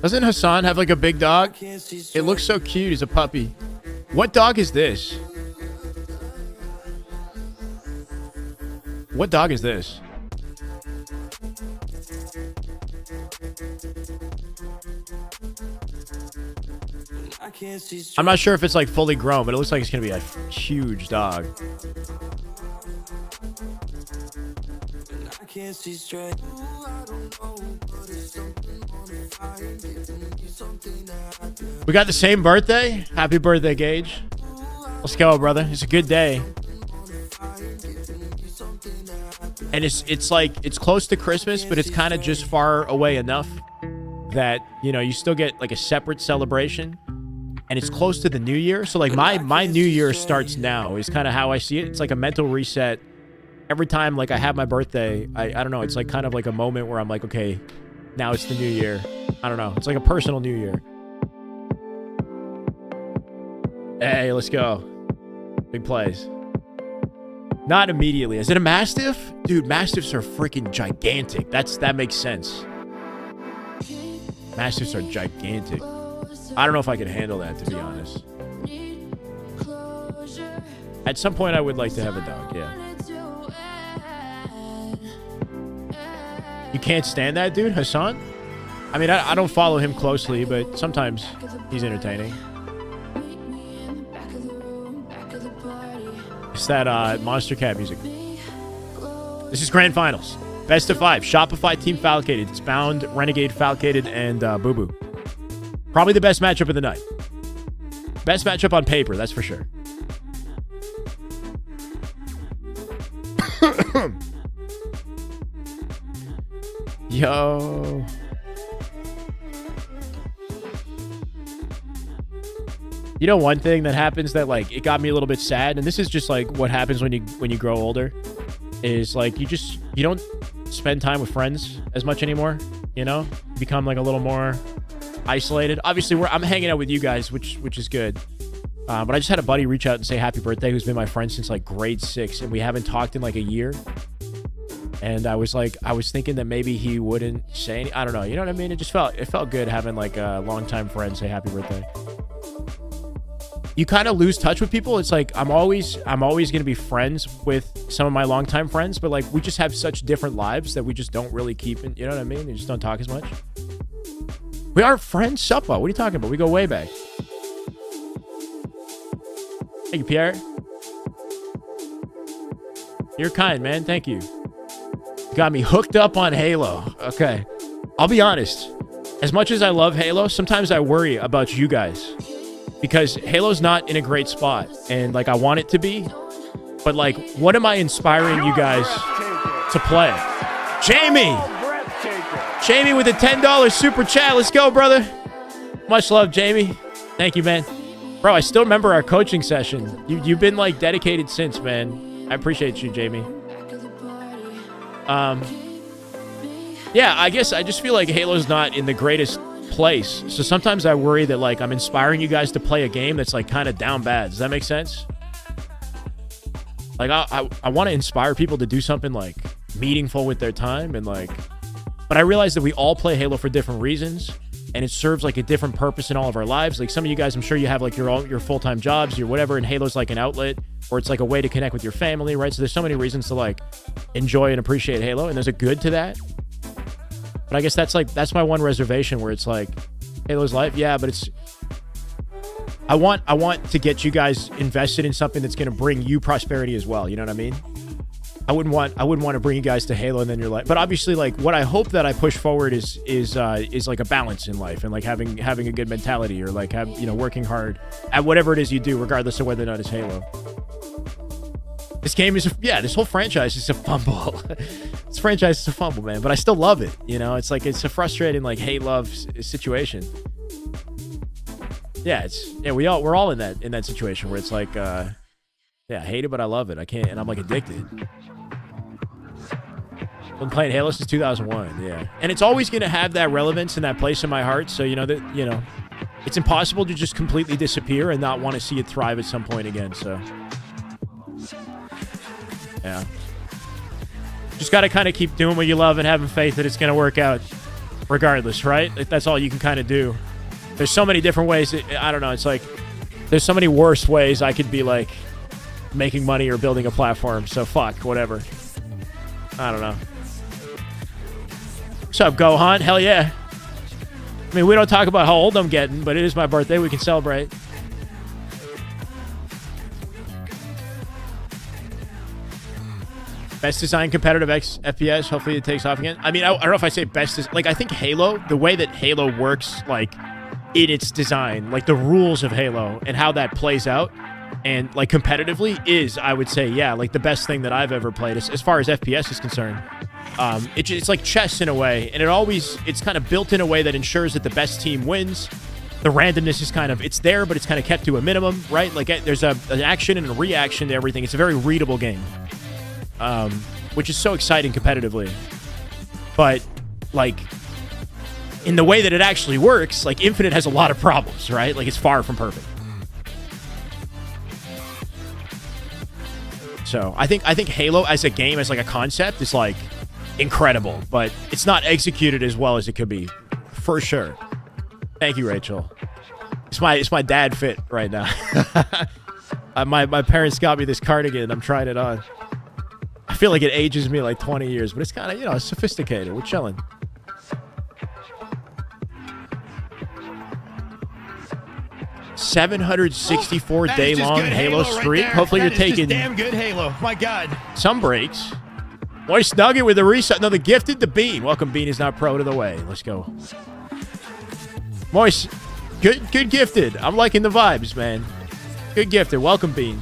Doesn't Hassan have like a big dog? It looks so cute as a puppy. What dog is this? What dog is this? I'm not sure if it's like fully grown, but it looks like it's gonna be a huge dog. I can't see straight. We got the same birthday. Happy birthday, Gage. Let's go, brother. It's a good day. And it's like, it's close to Christmas, but it's kind of just far away enough that, you know, you still get like a separate celebration. And it's close to the new year. So like my new year starts now is kind of how I see it. It's like a mental reset. Every time like I have my birthday, I don't know. It's like kind of like a moment where I'm like, okay, now it's the new year. I don't know. It's like a personal new year. Hey, let's go. Big plays. Not immediately. Is it a Mastiff? Dude, Mastiffs are freaking gigantic. That makes sense. Mastiffs are gigantic. I don't know if I could handle that, to be honest. At some point, I would like to have a dog, yeah. You can't stand that dude, Hassan? I mean, I don't follow him closely, but sometimes he's entertaining. It's that Monster Cat music. This is Grand Finals. Best of 5. Shopify Team Falcated. It's Bound, Renegade, Falcated, and Boo Boo. Probably the best matchup of the night. Best matchup on paper, that's for sure. Yo. You know one thing that happens that like it got me a little bit sad, and this is just like what happens when you grow older, is like you don't spend time with friends as much anymore, you know? You become like a little more isolated. Obviously, I'm hanging out with you guys, which is good. But I just had a buddy reach out and say happy birthday, who's been my friend since like grade 6, and we haven't talked in like a year. And I was thinking that maybe he wouldn't say any, I don't know, you know what I mean? It felt good having like a longtime friend say happy birthday. You kind of lose touch with people. It's like I'm always gonna be friends with some of my longtime friends, but like we just have such different lives that we just don't really keep in, you know what I mean? We just don't talk as much. We are friends, Suppa. What are you talking about? We go way back. Thank you, Pierre. You're kind, man. Thank you. You got me hooked up on Halo. Okay. I'll be honest. As much as I love Halo, sometimes I worry about you guys. Because Halo's not in a great spot. And, like, I want it to be. But, like, what am I inspiring you guys to play? Jamie! Jamie with a $10 super chat. Let's go, brother. Much love, Jamie. Thank you, man. Bro, I still remember our coaching session. You've been, like, dedicated since, man. I appreciate you, Jamie. Yeah, I guess I just feel like Halo's not in the greatest place. So sometimes I worry that, like, I'm inspiring you guys to play a game that's, like, kind of down bad. Does that make sense? Like, I want to inspire people to do something, like, meaningful with their time and, like... But I realize that we all play Halo for different reasons, and it serves like a different purpose in all of our lives. Like some of you guys, I'm sure you have like your full-time jobs, your whatever, and Halo's like an outlet, or it's like a way to connect with your family, right? So there's so many reasons to like enjoy and appreciate Halo, and there's a good to that. But I guess that's my one reservation, where it's like Halo's life, yeah, but it's I want to get you guys invested in something that's going to bring you prosperity as well. You know what I mean? I wouldn't want to bring you guys to Halo and then you're like, but obviously like what I hope that I push forward is like a balance in life and like having a good mentality, or like working hard at whatever it is you do, regardless of whether or not it's Halo. This game is, this whole franchise is a fumble. This franchise is a fumble, man, but I still love it. You know, it's like, it's a frustrating like hate-love situation. We're all in that situation where it's like, I hate it, but I love it. I can't, and I'm like addicted. Been playing Halo since 2001, yeah. And it's always going to have that relevance and that place in my heart. So, it's impossible to just completely disappear and not want to see it thrive at some point again, so. Yeah. Just got to kind of keep doing what you love and having faith that it's going to work out regardless, right? Like, that's all you can kind of do. There's so many different ways. I don't know. It's like there's so many worse ways I could be like making money or building a platform. So fuck, whatever. I don't know. What's up, Gohan? Hell yeah. I mean, we don't talk about how old I'm getting, but it is my birthday. We can celebrate. Best design competitive FPS. Hopefully it takes off again. I mean, I don't know if I say best. Like, I think Halo, the way that Halo works, like, in its design, like the rules of Halo and how that plays out, and like competitively is, I would say, yeah, like the best thing that I've ever played as far as FPS is concerned. It's like chess in a way, and it's kind of built in a way that ensures that the best team wins. The randomness is kind of, it's there, but it's kind of kept to a minimum, right? Like there's an action and a reaction to everything. It's a very readable game, which is so exciting competitively. But like in the way that it actually works, like Infinite has a lot of problems, right? Like it's far from perfect. So I think Halo as a game, as like a concept, is like incredible, but it's not executed as well as it could be, for sure. Thank you, Rachel. It's my dad fit right now. My parents got me this cardigan. I'm trying it on. I feel like it ages me like 20 years, but it's kind of, you know, sophisticated. We're chilling. $764-day-long Halo streak. Right, hopefully you're taking damn good Halo. My God. some breaks. Moist Nugget with a reset. No, the gifted to Bean. Welcome, Bean is not pro to the way. Let's go. Moist, good gifted. I'm liking the vibes, man. Good gifted. Welcome, Bean.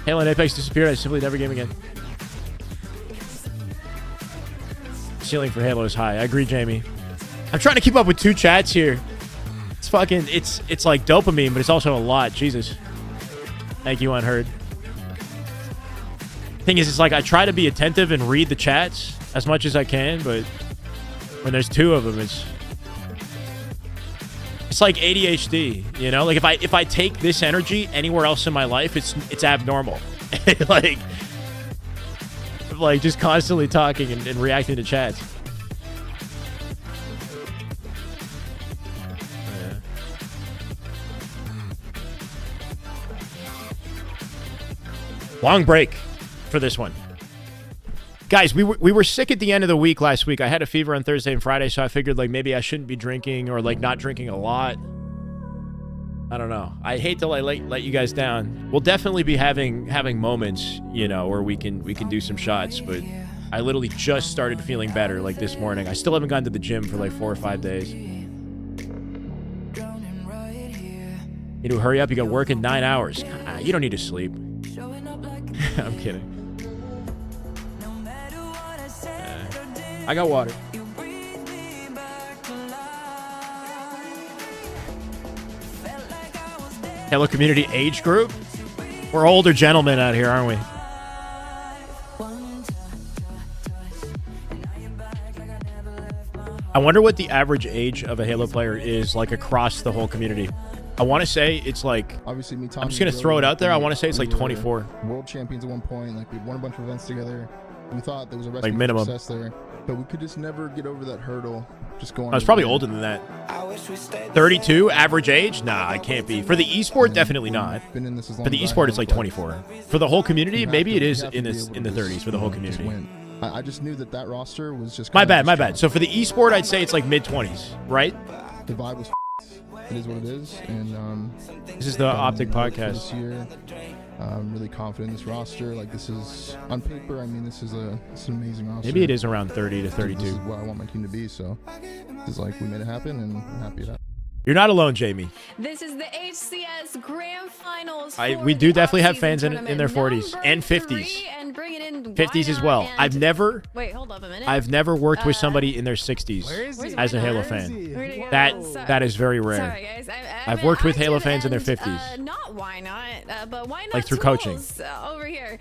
Halo and Apex disappeared. I simply never game again. Ceiling for Halo is high. I agree, Jamie. I'm trying to keep up with two chats here. It's fucking, it's like dopamine, but it's also a lot. Jesus. Thank you, Unheard. Thing is, it's like I try to be attentive and read the chats as much as I can, but when there's two of them, it's like ADHD, you know? Like if I take this energy anywhere else in my life, it's abnormal. like just constantly talking and reacting to chats. Yeah. Long break for this one. Guys, we were sick at the end of the week last week. I had a fever on Thursday and Friday, so I figured like maybe I shouldn't be drinking or like not drinking a lot. I don't know. I hate to let you guys down. We'll definitely be having moments, you know, where we can do some shots, but I literally just started feeling better like this morning. I still haven't gone to the gym for like 4 or 5 days. You need to hurry up. You got work in 9 hours. You don't need to sleep. I'm kidding. I got water. Hello, community age group. We're older gentlemen out here, aren't we? I wonder what the average age of a Halo player is like across the whole community. I want to say it's like, obviously me, Tom, I'm just going to throw it out there. I want to say it's like 24. World champions at one point. Like we won a bunch of events together. We thought there was a like minimum success there, but we could just never get over that hurdle. Just going. I was probably older than that. 32 average age? Nah, I can't be. For the esport, definitely not. For the esport, it's like 24. For the whole community, maybe it is in the 30s for the whole community. I just knew that roster was just. My bad. So for the esport, I'd say it's like mid-20s, right? The vibe was. It is what it is, and this is the Optic podcast. This year, I'm really confident in this roster. Like this is on paper. I mean, this is an amazing roster. Maybe it is around 30 to 32. This is what I want my team to be. So this is like we made it happen, and I'm happy with that. You're not alone, Jamie. This is the HCS Grand Finals. We do definitely have fans in their 40s and 50s. And bring it in 50s as well. I've never. Wait, hold up a minute. I've never worked with somebody in their 60s as a Halo fan. That is very rare. Sorry, guys. I've worked with Halo fans in their 50s. Not why not, but why not? Like through coaching. Over here.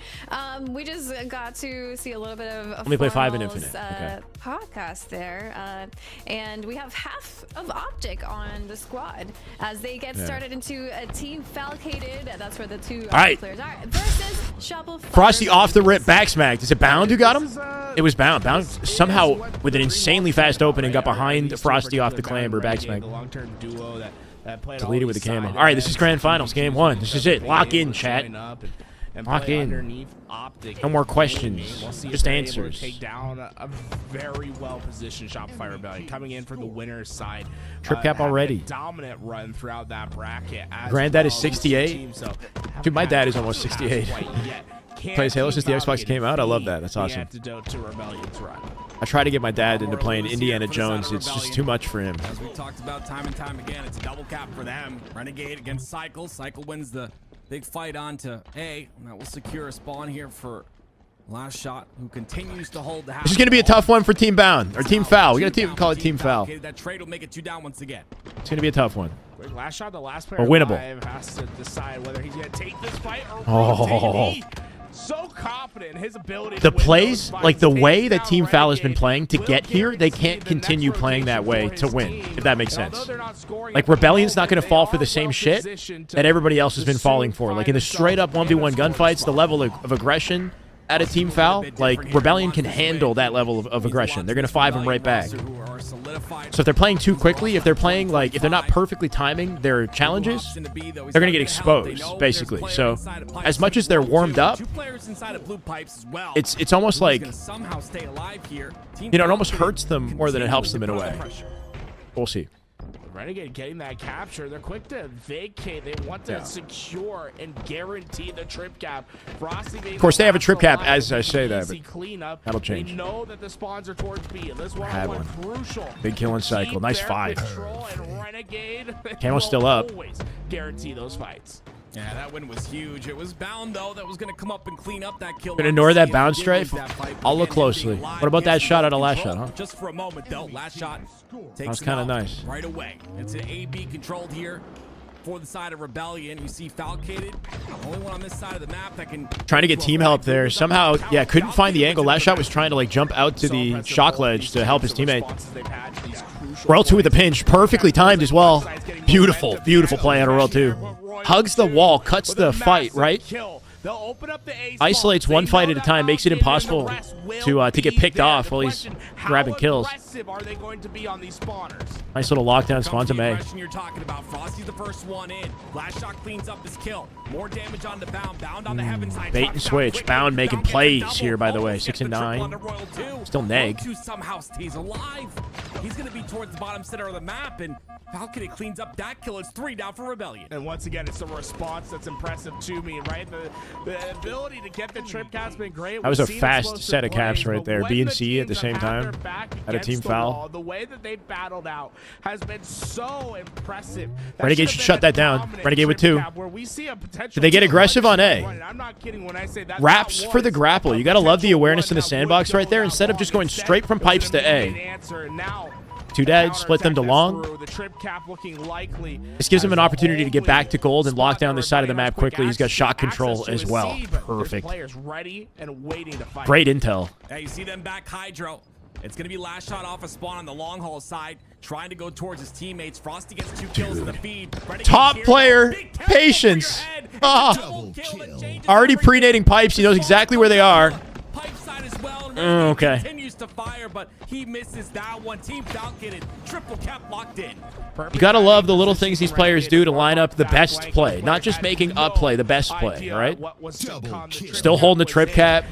We just got to see a little bit of Let me play 5 in Infinite. podcast there, and we have half of Optic on the squad as they get started into a team Falcated. That's where the two players are. Versus Shopify. Frosty off the rip, back smacked. Is it Bound who got him? It was Bound. Bound somehow, with an insanely fast opening, got behind Frosty off the clamber, back smack. Deleted with the camo. All right, this is Grand Finals, Game 1. This is it. Lock in, chat. Lock in. No more questions. Just answers. Take down a very well-positioned Shopify Rebellion coming in for the winner's side. Trip cap already. Dominant run throughout that bracket. Granddad is 68. Dude, my dad is almost 68. Plays Halo since the Xbox came out. I love that. That's awesome. I try to get my dad into playing Indiana Jones. It's just too much for him. As we talked about time and time again, it's a double cap for them. Renegade against Cycle. Cycle wins the big fight on to A, and that will secure a spawn here for Last Shot, who continues to hold the house. This is going to be a tough one for Team Bound, or Team Foul. We got to call it Team Foul. That trade will make it 2 down once again. It's going to be a tough one. Last Shot, the last player or winnable. Has to decide whether he's going to take this fight or so confident in his ability the plays, like the way that Team Foul has been playing to get here, they can't continue playing that way to win, if that makes sense. Like, Rebellion's not going to fall for the same shit that everybody else has been falling for. Like, in the straight-up 1v1 gunfights, the level of aggression at a Team Foul, like, Rebellion can handle that level of aggression. They're going to 5 them right back. So if they're playing too quickly, if they're playing, like, if they're not perfectly timing their challenges, they're going to get exposed, basically. So as much as they're warmed up, it's almost like, you know, it almost hurts them more than it helps them in a way. We'll see. Renegade getting that capture. They're quick to vacate. They want to secure and guarantee the trip cap. Frosty, of course, they have a trip cap as I say that, but that'll change. They know that the spawns are towards B. This one crucial. Big killing cycle. Nice 5. Camo's still up. Always guarantee those fights. Yeah, that win was huge. It was Bound, though, that was going to come up and clean up that kill. Gonna ignore that Bound strafe? I'll look closely. What about that shot out of Last Shot, huh? Just for a moment, though. Last Shot takes that was kind of nice. Right away. It's an A-B controlled here for the side of Rebellion. You see Falcated, only one on this side of the map that can... Trying to get team help there. Somehow, yeah, couldn't find the angle. Last Shot was trying to, like, jump out to the shock ledge to help his teammate. Royal 2 with a pinch. Perfectly timed as well. Beautiful, beautiful play out of Royal 2. Hugs the wall, cuts the fight, right? Isolates one fight at a time, makes it impossible to get picked off while he's grabbing kills. Nice little lockdown, spawns him A. You're talking about Frosty's the first one in. Last Shot cleans up his kill. More damage on the Bound. Bound on the heaven side. Bait and switch. Bound making plays here, by the way. 6 and 9. Still neg. Somehow stays alive. He's going to be towards the bottom center of the map, and Falcon cleans up that kill. It's 3 down for Rebellion. And once again, it's a response that's impressive to me, right? The ability to get the trip cap's been great. That was a fast set of caps right there. B and C at the same time at a team foul. The way that they battled out has been so impressive. Renegade should shut that down. Renegade with 2. Did they get aggressive on A? I'm not kidding when I say that. Wraps for the grapple. You got to love the awareness in the sandbox right there. Instead of just going straight from pipes to A. 2 dead, split them to long. This gives him an opportunity to get back to gold and lock down this side of the map quickly. He's got shot control as well. Perfect. Great intel. Hey, you see them back Hydro. It's going to be Last Shot off a spawn on the long haul side, trying to go towards his teammates. Frosty gets 2 kills in the feed. Top player, patience. Already predating pipes. He knows exactly where they are. Pipe side as well. Okay. Continues to fire, but he misses that one. Team Falcon triple cap locked in. You gotta love the little things these players do to line up the best play, not just making a play, the best play. All right. Still holding the trip cap.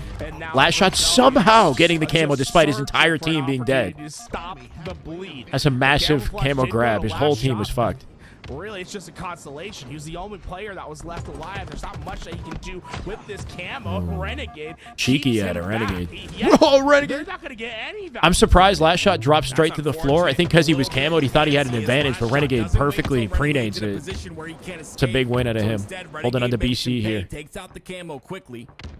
Last Shot somehow getting the camo despite his entire team being dead. That's a massive camo grab. His whole team was fucked. Really, it's just a consolation. He was the only player that was left alive. There's not much that he can do with this camo. Renegade. Cheeky at a Renegade. Oh, Renegade. Not gonna get any I'm surprised Last Shot dropped straight to the floor. I think because he was camoed, he thought he had an advantage, but Renegade perfectly pre-nades it. It's a big win out of him. Holding on to BC here.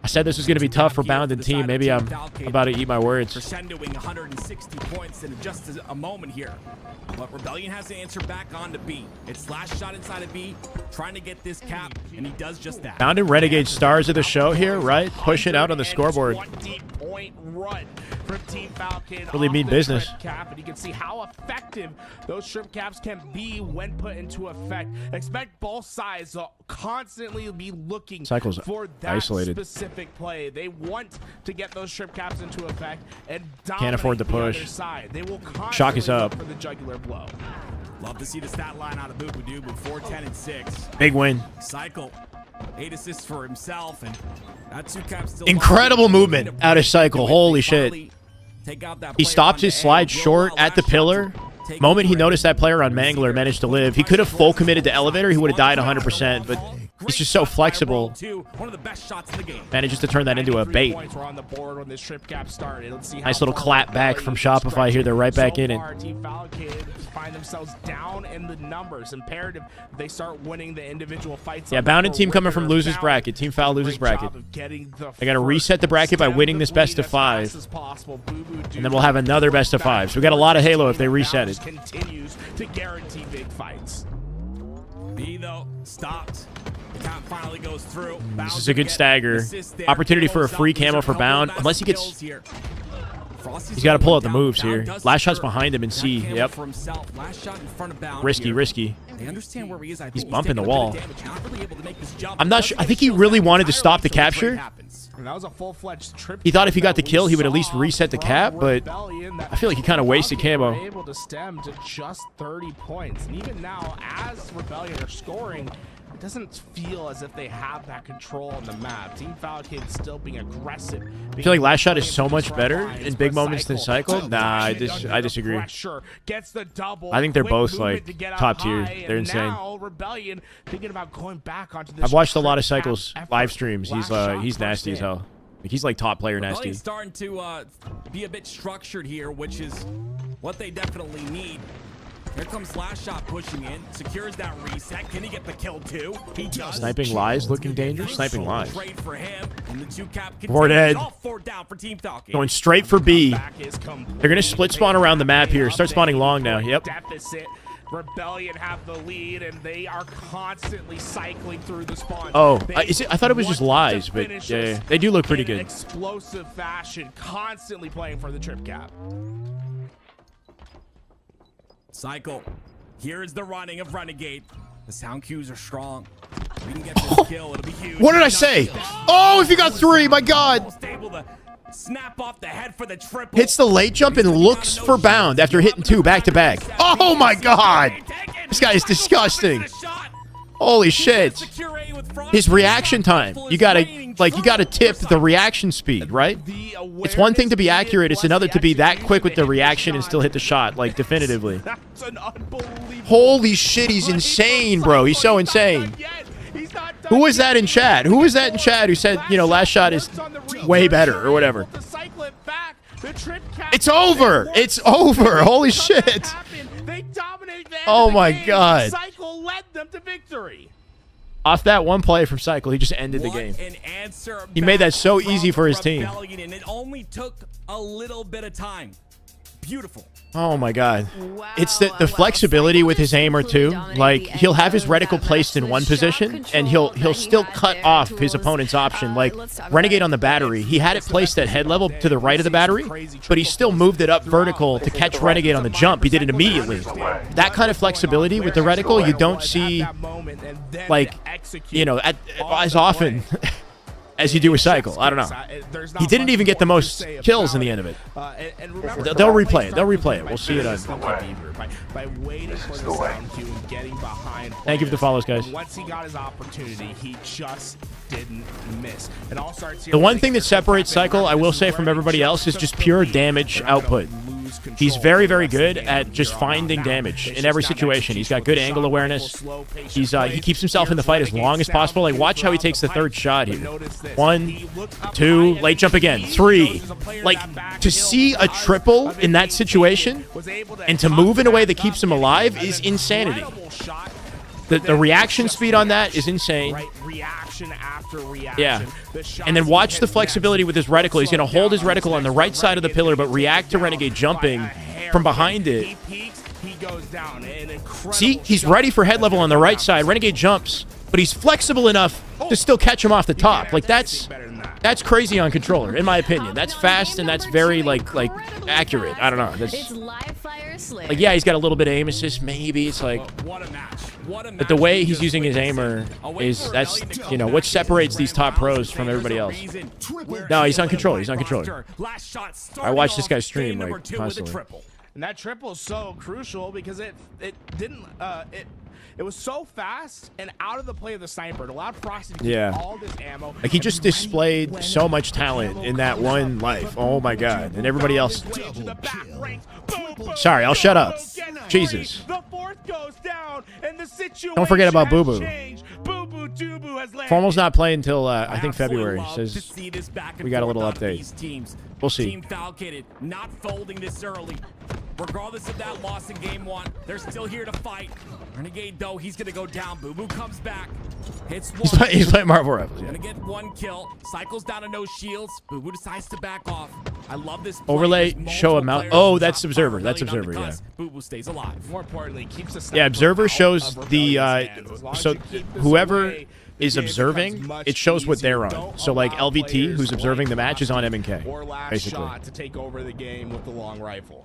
I said this was going to be tough for Bound and team. Maybe I'm about to eat my words. Crescendoing 160 points in just a moment here. But Rebellion has to answer back on to B. It's last shot inside of B, trying to get this cap, and he does just that. Found in Renegade stars of the show here, right? Pushing out on the scoreboard. 20-point run from Team Falcon. Really mean business. Cap, and you can see how effective those shrimp caps can be when put into effect. Expect both sides to constantly be looking Cycle's for that isolated. specific play. They want to get those shrimp caps into effect and Can't afford to dominate the push. other side. They will Shock is constantly up. look for the jugular blow. Love to see the stat line out of Boo Boo Doo, 4, 10, and 6. Big win. Cycle, 8 assists for himself, and that 2 cap still. Incredible movement out of Cycle. Holy shit. He stopped his slide short at the pillar. Moment he noticed that player on Mangler managed to live. He could have full committed to elevator. He would have died 100%, but he's just so flexible. Manages to turn that into a bait. Nice little clap back from Shopify here. They're right back in it. Team Falcon find themselves down in the numbers. Imperative they start winning the individual fights. Yeah, Bound and team coming from losers bracket. Team Foul losers bracket. They got to reset the bracket by winning this best of 5. And then we'll have another best of 5. So we got a lot of Halo if they reset it. Continues to guarantee big fights. B though stopped. The count finally goes through. This is a good stagger. Opportunity for a free camo for Bound. Unless he gets... He's got to pull out the moves here. Last shot's behind him in C. Yep. Risky, risky. They understand where he is. He's bumping the wall. I'm not sure. I think he really wanted to stop the capture. That was a full-fledged trip. He thought if he got the kill, he would at least reset the cap, but I feel like he kind of wasted camo. Able to stem to just 30 points. And even now, as Rebellion are scoring, it doesn't feel as if they have that control on the map. Team Falcon still being aggressive. I feel like Last Shot is so much better in big moments than Cycle. Nah, I disagree. Gets the double. I think they're both like top tier. They're insane. Now Rebellion thinking about going back onto this. I've watched a lot of Cycle's live streams. He's nasty as hell. Like, he's like top player nasty. Starting to be a bit structured here, which is what they definitely need. Here comes Last Shot pushing in, secures that reset. Can he get the kill too? He does. Sniping lies looking dangerous. Sniping lies. Straight for him, and the 2 cap 4 dead. all 4 down for Team Falcon. Going straight for B. They're gonna split spawn around the map here. Start spawning long now. Yep. Deficit. Rebellion have the lead, and they are constantly cycling through the spawn. Oh, I thought it was just lies, but yeah, they do look pretty good. Explosive fashion, constantly playing for the trip cap. Cycle. Here is the running of Renegade. The sound cues are strong. We can get this kill. It'll be huge. What did I say? Oh, if you got 3, my God. Able to snap off the head for the triple. Hits the late jump and looks for Bound after hitting 2 back to back. Oh my God. This guy is disgusting. Holy shit. His reaction time. You gotta tip the reaction speed, right? It's one thing to be accurate, it's another to be that quick with the reaction and still hit the shot, like definitively. Holy shit, he's insane, bro. He's so insane. Who was that in chat? Who was that in chat who said, you know, Last Shot is way better or whatever? It's over. It's over. Holy shit. Oh my God. Cycle led them to victory. Off that one play from Cycle, he just ended the game. He made that so easy for his team. And it only took a little bit of time. Beautiful. Oh my God. It's the flexibility with his aimer too. Like, he'll have his reticle placed in one position and he'll still cut off his opponent's option. Like Renegade on the battery, he had it placed at head level to the right of the battery, but he still moved it up vertical to catch Renegade on the jump. He did it immediately. That kind of flexibility with the reticle you don't see, like, you know, as often as you do with Cycle. I don't know. He didn't even get the most kills in the end of it. They'll replay it. They'll replay it. We'll see it on. By waiting for the sound cue and getting behind. Thank you for the follows, guys. Once he got his opportunity, he just didn't miss. It all starts here. The one thing that separates Cycle, I will say, from everybody else is just pure damage output. He's very, very good at just finding damage in every situation. He's got good angle awareness. He keeps himself in the fight as long as possible. Like, watch how he takes the 3rd shot here. 1, 2, late jump again, 3. Like, to see a triple in that situation and to move in a way that keeps him alive is insanity. The reaction speed on that is insane. Reaction after reaction. Yeah. And then watch the flexibility with his reticle. He's going to hold his reticle on the right side of the pillar, but react to Renegade jumping from behind it. goes down. An incredible See, he's shot. ready for head level on the right side. Renegade jumps, but he's flexible enough to still catch him off the top. Like that's crazy on controller, in my opinion. That's fast and that's very like accurate. I don't know. That's like, yeah, he's got a little bit of aim assist. Maybe it's like, but the way he's using his aimer is that's what separates these top pros from everybody else. No, he's on controller. He's on controller. I watch this guy stream like constantly. And that triple is so crucial because it was so fast and out of the play of the sniper. It allowed Frosty to keep all this ammo. Like he just displayed so much talent in that one life. Oh my god. And everybody else. Sorry, I'll shut up. Jesus. The fourth goes down and the situation Don't forget about Boo Boo. Boo has landed. Formal's not playing until I think February. Says we got a little update. We'll see. Team Falcated not folding this early. Regardless of that loss in game 1, they're still here to fight. Renegade, though, he's going to go down. Boo Boo comes back. Hits one. He's playing Marvel Rivals. Gonna get one kill. Cycles down to no shields. Boo Boo decides to back off. I love this. Overlay, show amount. Oh, that's Observer. That's Observer, yeah. Boo Boo stays alive. More importantly, keeps the yeah, Observer shows the so whoever is observing, it shows what they're on. So like LVT, who's observing the match, is on M&K, basically. Shot to take over the game with the long rifle.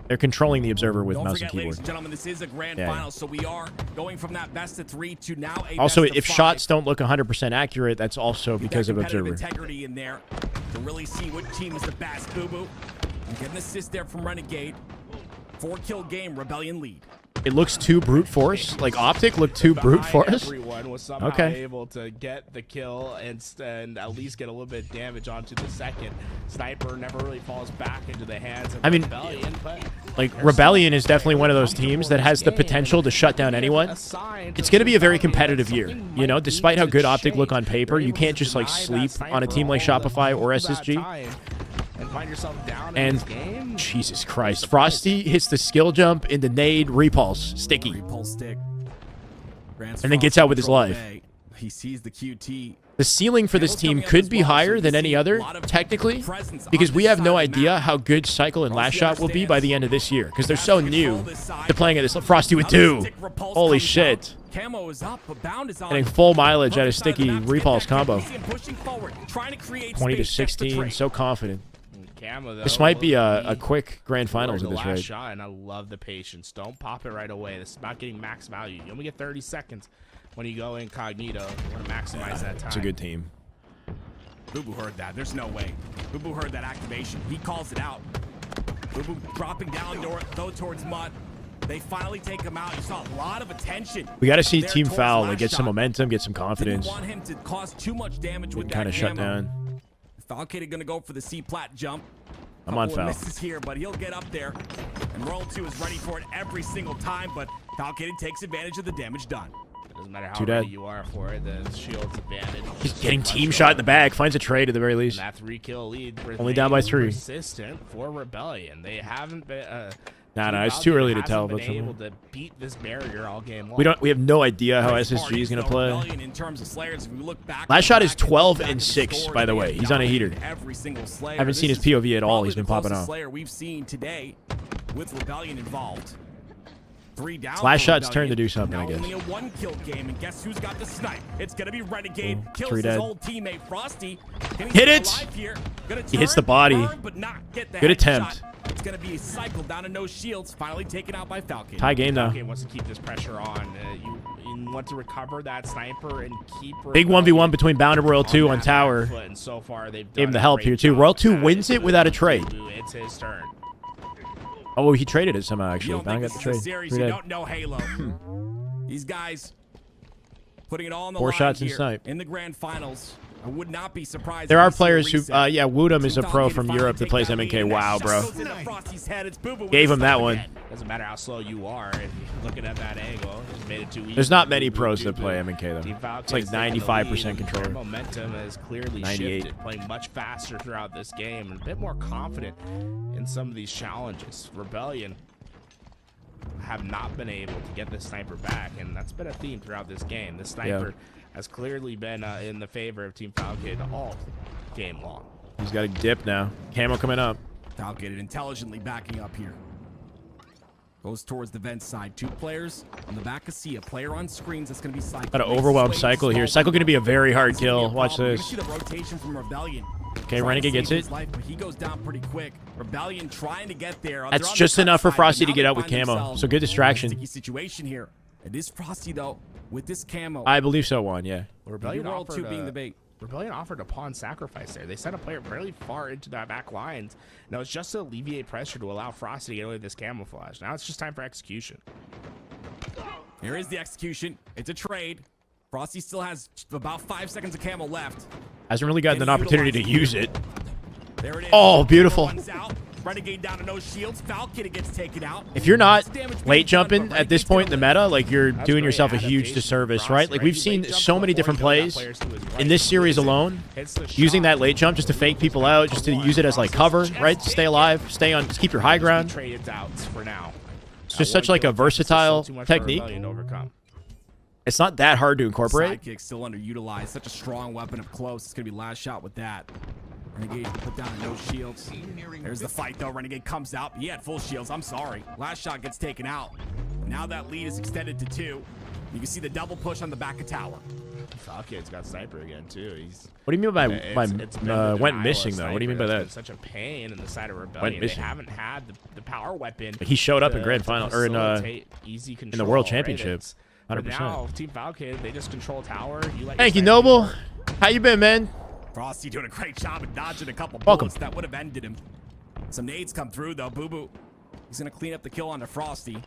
They're controlling the Observer with Don't mouse forget, and keyboard. ladies and gentlemen, this is a grand final, so we are going from that best of 3 to now a Also, best of if 5. shots don't look 100% accurate, that's also because of Observer. Integrity in there to really see what team is the best. Boo Boo, and get an assist there from Renegade. 4-kill game, Rebellion lead. It looks too brute force. Like Optic looked too brute force. Everyone was somehow able to get the kill and at least get a little bit of damage onto the second. Sniper never really falls back into the hands of Rebellion. Like Rebellion is definitely one of those teams that has the potential to shut down anyone. It's going to be a very competitive year. Despite how good Optic look on paper, you can't just like sleep on a team like Shopify or SSG. And find yourself down in And this game. Jesus Christ, Frosty hits the skill jump into nade repulse, sticky, Repulse stick. and then gets out with his life. He sees the QT. The ceiling for this team could be higher than any other, technically, because we have no idea how good Cycle and Last Shot will be by the end of this year, because they're so new to playing at this. Frosty with 2. Holy shit. Camo is up, but Bound is on. Getting full mileage out of sticky repulse combo. Pushing forward, trying to create 20 to space, that's the 16, trait. so confident. Camo, though, This might be a quick grand finals at the this last rate. shot, and I love the patience. Don't pop it right away. This is about getting max value. You only get 30 seconds when you go incognito. You want to maximize that time. It's a good team. Boo Boo heard that. There's no way. Boo Boo heard that activation. He calls it out. Boo Boo dropping down though towards Mud. They finally take him out. You saw a lot of attention. We got to see there Team towards Foul Last like, get some Shot. momentum, get some confidence. Didn't want him to cause too much damage with that Kind of shut camo. down. Falcated gonna go for the C-plat jump. I'm on Couple of Foul. misses here, but he'll get up there. And Royal 2 is ready for it every single time, but Falcated takes advantage of the damage done. It doesn't matter how Too ready dead. you are for it. The shield's advantage. He's getting team shot in the back. Finds a trade at the very least. And that 3-kill lead. Only down by 3. Persistent for Rebellion. They haven't been. Nah, it's too early to tell. But But able to beat this barrier all game long. we have no idea how SSG is gonna play. In terms of Slayers, if we look back, Last Shot is 12 and 6, by the way. He's on a heater. Every single Slayer. Haven't seen his POV at all. He's been popping off. Slayer we've seen today with Rebellion involved. 3 down. Last for Shot's Rebellion. turn to do something, I Now guess. only a 1-kill game, and guess who's got the snipe? It's gonna be Renegade. Kills 3 his dead. old teammate Frosty. Can Hit stay it! alive here? Gonna He hits turn, the body. burn, but not get the Good headshot. attempt. It's gonna be a cycle down to no shields. Finally taken out by Falcon. Tie game though. Falcon wants to keep this pressure on. You want to recover that sniper and keep. Big 1v1 between Bound and Royal 2 on tower. And so far they've Gave him the done a help great here too. job Royal 2 at wins it without a trade. It's his turn. Oh, well, he traded it somehow, You actually. don't Bound think got the this is trade. a series, 3 you dead. don't know Halo. These guys putting it all on the 4 line shots and here snipe. in the grand finals. I would not be surprised. There if are we see a players who, reset. yeah, Woodham is a Team pro Falcon from finally Europe that take plays that MNK. lead, and Wow, that bro. shot goes into Frosty's head. It's Boo Boo with Gave the him that snipe one. again. Doesn't matter how slow you are. If you're looking at that angle, it's made it too easy. There's not many pros that play MNK, Team though. Falcon It's like is taking the 95% lead. controller. Their momentum has clearly 98. shifted, playing much faster throughout this game and a bit more confident in some of these challenges. Rebellion have not been able to get the sniper back, and that's been a theme throughout this game. The sniper has clearly been in the favor of Team Falcon all game long. He's got a dip now. Camo coming up. Falcon intelligently backing up here. Goes towards the vent side. 2 players on the back of C. A player on screens that's going to be Cycle. Got to overwhelm Cycle here. Cycle going to be a very hard kill. Watch this. See the rotation from Rebellion. Okay, Renegade gets it. Life, but he goes down pretty quick. Rebellion trying to get there. That's just enough for Frosty to get out with camo. So good distraction. Sticky situation here. It is Frosty though with this camo. I believe so, Juan. Yeah. Rebellion World offered 2 being the bait. Rebellion offered a pawn sacrifice there. They sent a player really far into that back lines. Now it's just to alleviate pressure to allow Frosty to get away with this camouflage. Now it's just time for execution. Here is the execution. It's a trade. Frosty still has about 5 seconds of camo left. Hasn't really gotten an opportunity to use it. There it is. Oh, beautiful. Renegade down to no shields. Falcon gets taken out. If you're not late jumping at this point in the meta, like you're doing yourself a huge disservice, right? Like we've seen so many different plays in this series alone, using that late jump just to fake people out, just to use it as like cover, right? To stay alive, stay on, just keep your high ground. It's just such like a versatile technique. It's not that hard to incorporate. Sidekick still underutilized. Such a strong weapon up close. It's gonna be last shot with that. Renegade put down no shields. There's the fight though. Renegade comes out. He had full shields. I'm sorry. Last shot gets taken out. Now that lead is extended to 2. You can see the double push on the back of tower. Falcon's got sniper again too. What do you mean by went missing though? What do you mean by that? Such a pain in the side of Rebellion. They haven't had the power weapon. He showed up in grand final or in the world championship. 100%. Now Team Falcon, they just control tower. Thank you, Noble. How you been, man? Frosty doing a great job of dodging a couple bullets that would have ended him. Some nades come through though. Boo Boo. He's gonna clean up the kill onto Frosty.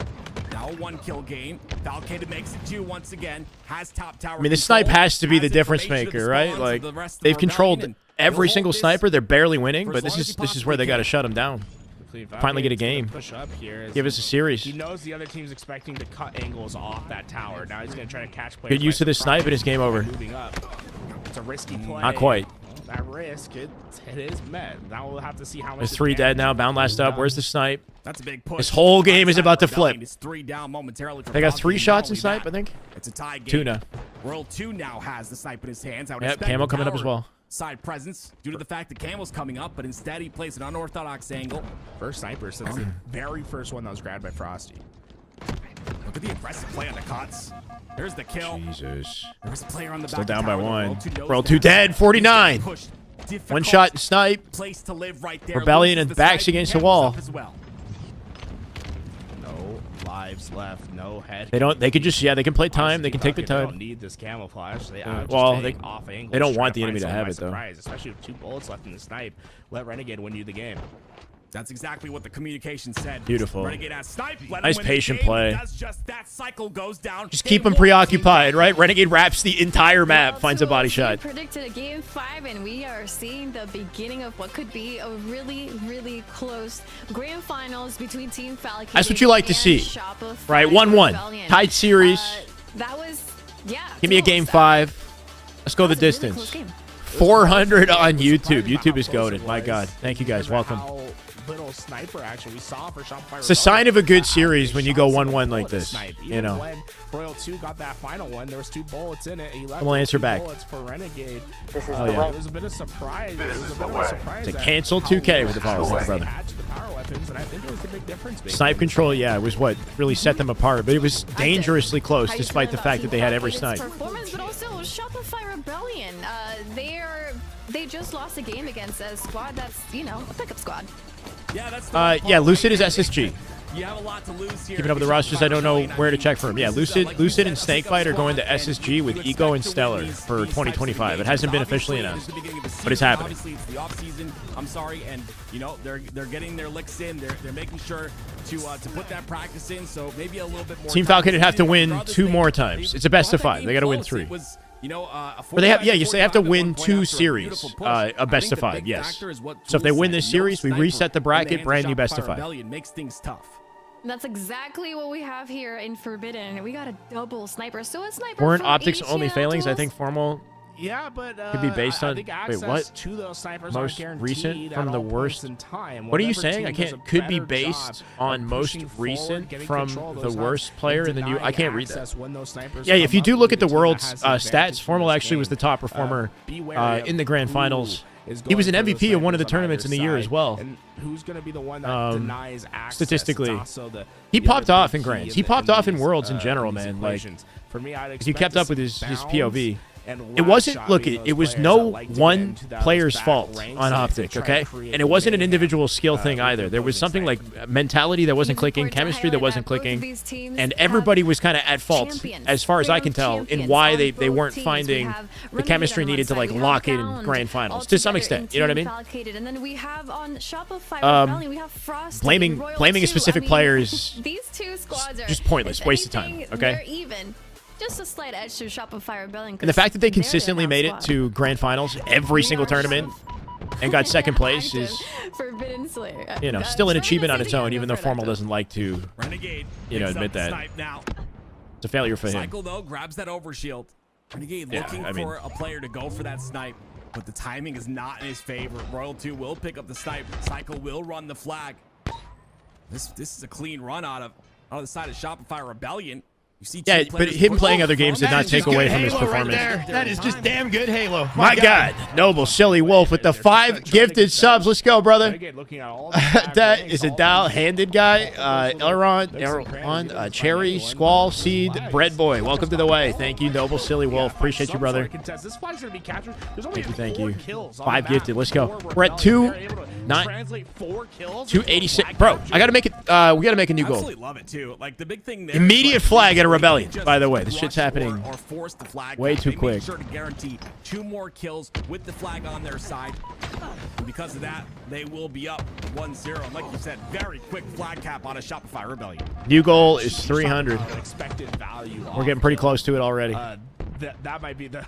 Now a 1-kill game. Falcon makes it 2 once again. Has top tower. I mean, the snipe has to be the difference maker, right? Like they've controlled every single sniper. They're barely winning, but this is where they got to shut them down. Finally get a game. Push up here. Give us a series. He knows the other team's expecting to cut angles off that tower. Now he's gonna try to catch players. Good use of this snipe and it's game over. Moving up. It's a risky play. Not quite. That risk, it is met. Now we'll have to see how much. There's 3 dead now. Bound last up. Where's the snipe? That's a big push. This whole game is about to flip. It's 3 down momentarily. They got 3 shots in snipe, I think. It's a tie game. 2 now. World 2 now has the snipe in his hands. Yep, camo coming up as well. Side presence due to the fact that camo's coming up, but instead he plays an unorthodox angle. First sniper since the very first one that was grabbed by Frosty. Look at the aggressive play on the cuts. There's the kill. Jesus. There's a player on the Still back down by tower. 1. World 2 dead. 49. 1 shot and snipe. Place to live right there. Rebellion and backs against the wall. No lives left. No head. They could just they can play time. They can take the They don't time. need this camouflage. They they don't want the enemy to have it though. Especially with 2 bullets left in the snipe. Let Renegade win you the game. That's exactly what the communication said. Beautiful. Renegade has snipe. Nice patient play. Does just that. Cycle goes down. Just keep them preoccupied, right? Renegade wraps the entire map, finds a body shot. Predicted a game 5, and we are seeing the beginning of what could be a really, really close grand finals between Team Falcon. That's what you like to see, right? 1-1, tied series. That was, yeah. Give me a game 5. Let's go the distance. 400 on YouTube. YouTube is goated. My God. Thank you guys. Welcome. Little sniper action we saw for Shopify. It's a sign of a good series when you go 1-1 like this. You know. When Royal 2 got that final one, there was 2 bullets in it. He left We'll answer 2 back. bullets for Renegade. This is the way. It was a bit of surprise. It was a bit of a surprise. To cancel 2K with the follow, brother. The power weapons, and I think it was the big difference. Snipe control, yeah, it was what really set them apart, but it was dangerously close despite the fact that they had every snipe. Performance, but also Shopify Rebellion. They just lost a game against a squad that's, a pickup squad. Yeah, that's Lucid is SSG. You have a lot to lose here. Keeping up with the rosters, I don't know where to check for him. Yeah, Lucid and Snakebite are going to SSG with Eco and Stellar for 2025. It hasn't been officially announced, but it's happening. Obviously, it's the off-season. I'm sorry, and they're getting their licks in. They're making sure to put that practice in. So maybe a little bit more. Team Falcon would have to win 2 more times. It's a best of 5. They got to win 3. Or they have to win 2 series, a best of 5. Yes. So if they win this series, we reset the bracket, brand new best of 5. Makes things tough. That's exactly what we have here in Forbidden. We got a double sniper. So a sniper. Weren't Optics only failings? I think Formal. Yeah, but could be based on. Wait, what? To those snipers most recent from the worst. What are you saying? I can't. Could be based on most recent from the worst player in the new. I can't read that. Yeah, if you do look at the world's stats, Formal actually was the top performer in the grand finals is He was an going for those MVP of one of the snipers on tournaments in either the year as side. well. And who's going to be the one that denies access? Statistically, It's also he the popped other off big in key grands. He the- popped off in these, worlds in general, these man. Like, equations. For me, I'd if you expect kept to up with see his bounds POV, and it wasn't. last Look, shot it being was those no players that like to one get into those player's back fault ranks on and Optic, try to okay? create And it wasn't an mayhem, individual skill thing with either. the There was opposing something side. like mentality that wasn't clicking, chemistry that wasn't clicking, and everybody was kind of at fault, as far as I can tell, in why they weren't finding the chemistry needed to like lock it in grand finals to some extent. You know what I mean? And then we have on Shopify Rebellion, we have Frosty, Blaming a specific player is these two squads are just pointless, waste of time. anything, Okay. they're even. Just a slight edge to Shopify Rebellion. And the fact that they they're the consistently top made it squad. to grand finals every single tournament and got second place is, Forbidden Slayer. you know, still an achievement on its own, even though Formal doesn't like to, you know, admit that. It's a failure for him. Cycle though grabs that overshield. Renegade looking I mean- for a player to go for that snipe, but the timing is not in his favor. Royal 2 will pick up the snipe. Cycle will run the flag. This is a clean run out of the side of Shopify Rebellion. You see Yeah, two but players him push- playing other games did That not is take just away good from his Halo right performance. there. That is just damn good Halo. My God, Noble Silly Wolf with the 5 gifted subs. Let's go, brother. Renegade looking at all the back That ranks, is a all Dow-handed guy. Elron, Cherry, Squall, Seed, Bread Boy. Welcome to the way. Thank you, Noble Silly Wolf. Appreciate you, brother. This flag's gonna be captured. There's only Thank four you. kills on 5 the map. gifted. Let's go. Four We're at Rebellion. They're able to 2-9. translate 4 kills 286. Bro, I gotta make it. We gotta make a new goal. Absolutely love it too. Like the big thing there. Immediate flag at a Rebellion. Just By the way, this rush shit's happening or force the flag way back. too They make quick. Sure to guarantee 2 more kills with the flag on their side. And because of that, they will be up 1-0. And like you said, very quick flag cap on a Shopify Rebellion. New goal is 300. Expected value. We're getting pretty close to it already. That might be the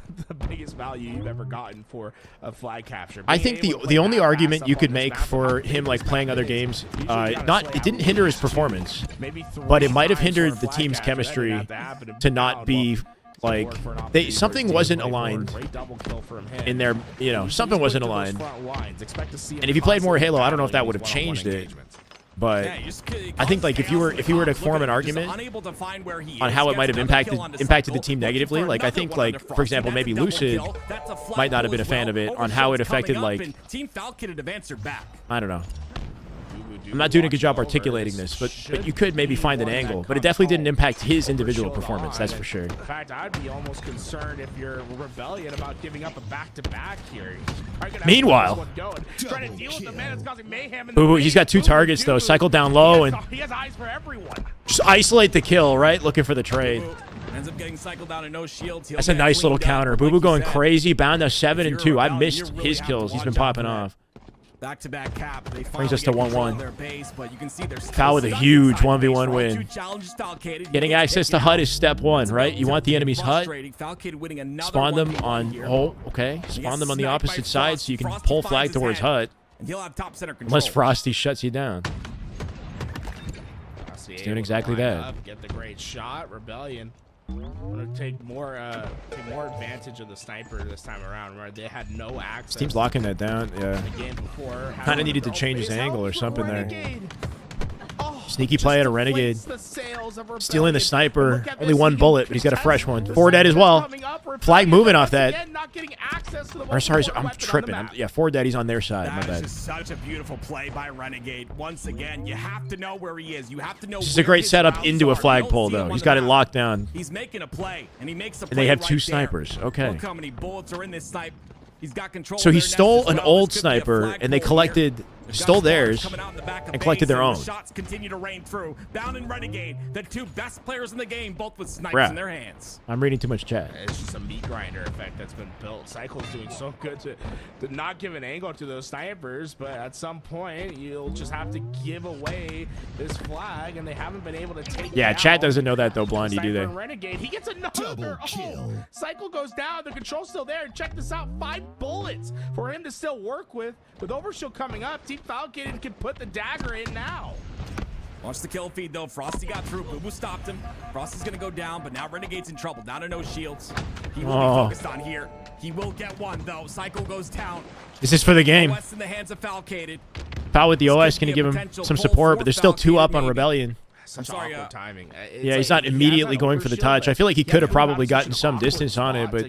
biggest value you've ever gotten for a flag capture. I Being think able to the play only that argument fast you up could on this make map, for how him big like this playing map other is, games, you gotta not slay it didn't out hinder his two, performance, maybe but it 3 might have times for a hindered the flag team's capture. That chemistry didn't have to happen to not be like something wasn't aligned in their, you know, something wasn't aligned. And if you played more Halo, I don't know if that would have changed it. But I think like if you were to form an argument on how it might have impacted the team negatively, like I think like for example maybe Lucid might not have been a fan of it on how it affected like I don't know. I'm not doing a good job articulating this, but you could maybe find an angle. But it definitely didn't impact his individual performance, that's for sure. In fact, I'd be almost concerned if you're Rebellion about giving up a back-to-back here. Meanwhile, trying to deal with the man that's causing mayhem in Boo, he's got 2 targets though. Cycle down low and he has eyes for everyone. just isolate the kill, right? Looking for the trade. Ends up getting cycled down and no shields. That's a nice little counter. Boo Boo going crazy, bound to 7 and 2. I missed his kills. He's been popping off. Back-to-back cap. They Brings us to 1-1. their base, but you can see their Foul with a huge 1v1 win. Getting access to HUD is step 1, right? You want the enemy's HUD. Spawn them on. Oh, okay. Spawn them on the opposite side so you can pull flag towards HUD. Unless Frosty shuts you down. He's doing exactly that. Get the great shot. Rebellion. Want to take more advantage of the sniper this time around. Remember, they had no access. This team's locking that down. Yeah. The game before. Kind of needed to change his angle or something there. Sneaky play at a Renegade. Stealing the sniper. Only 1 bullet, but he's got a fresh one. 4 dead as well. Flag moving off that. Or sorry, I'm tripping. Yeah, 4 dead. He's on their side. My That bad. is just such a beautiful play by Renegade. Once again, you have to know where he is. You have to know. This is a great setup into a flagpole, though. He's got it locked down. He's making a play, and he makes a play. And they have right 2 there. snipers. Okay. Look how many bullets are in this snipe. He's got control. So of he their nest stole as an well. old This could be a sniper, and they flagpole here. stole theirs, and collected their own. Shots continue to rain through. Down in Renegade, the 2 best players in the game, both with snipes Bruh. in their hands. I'm reading too much chat. It's just a meat grinder effect that's been built. Cycle's doing so good to not give an angle to those snipers, but at some point you'll just have to give away this flag, and they haven't been able to take. Yeah, down chat doesn't know that though, Blondie, do Sniper they? and Renegade. He gets another. Oh, Cycle goes down. The control's still there. Check this out. 5 bullets for him to still work with. With Overshield coming up, Team Falcon can put the dagger in now. Watch the kill feed though. Frosty got through. Boo Boo stopped him. Frosty's gonna go down, but now Renegade's in trouble. Down to no shields. He will be focused on here. He will get one though. Cycle goes down. This is for the game. OS in the hands of Falcated. Foul with the OS, gonna give him some support, but there's still 2 up on Rebellion. Such awkward timing. Yeah, he's not immediately going for the touch. I feel like he could have probably gotten some distance on it, but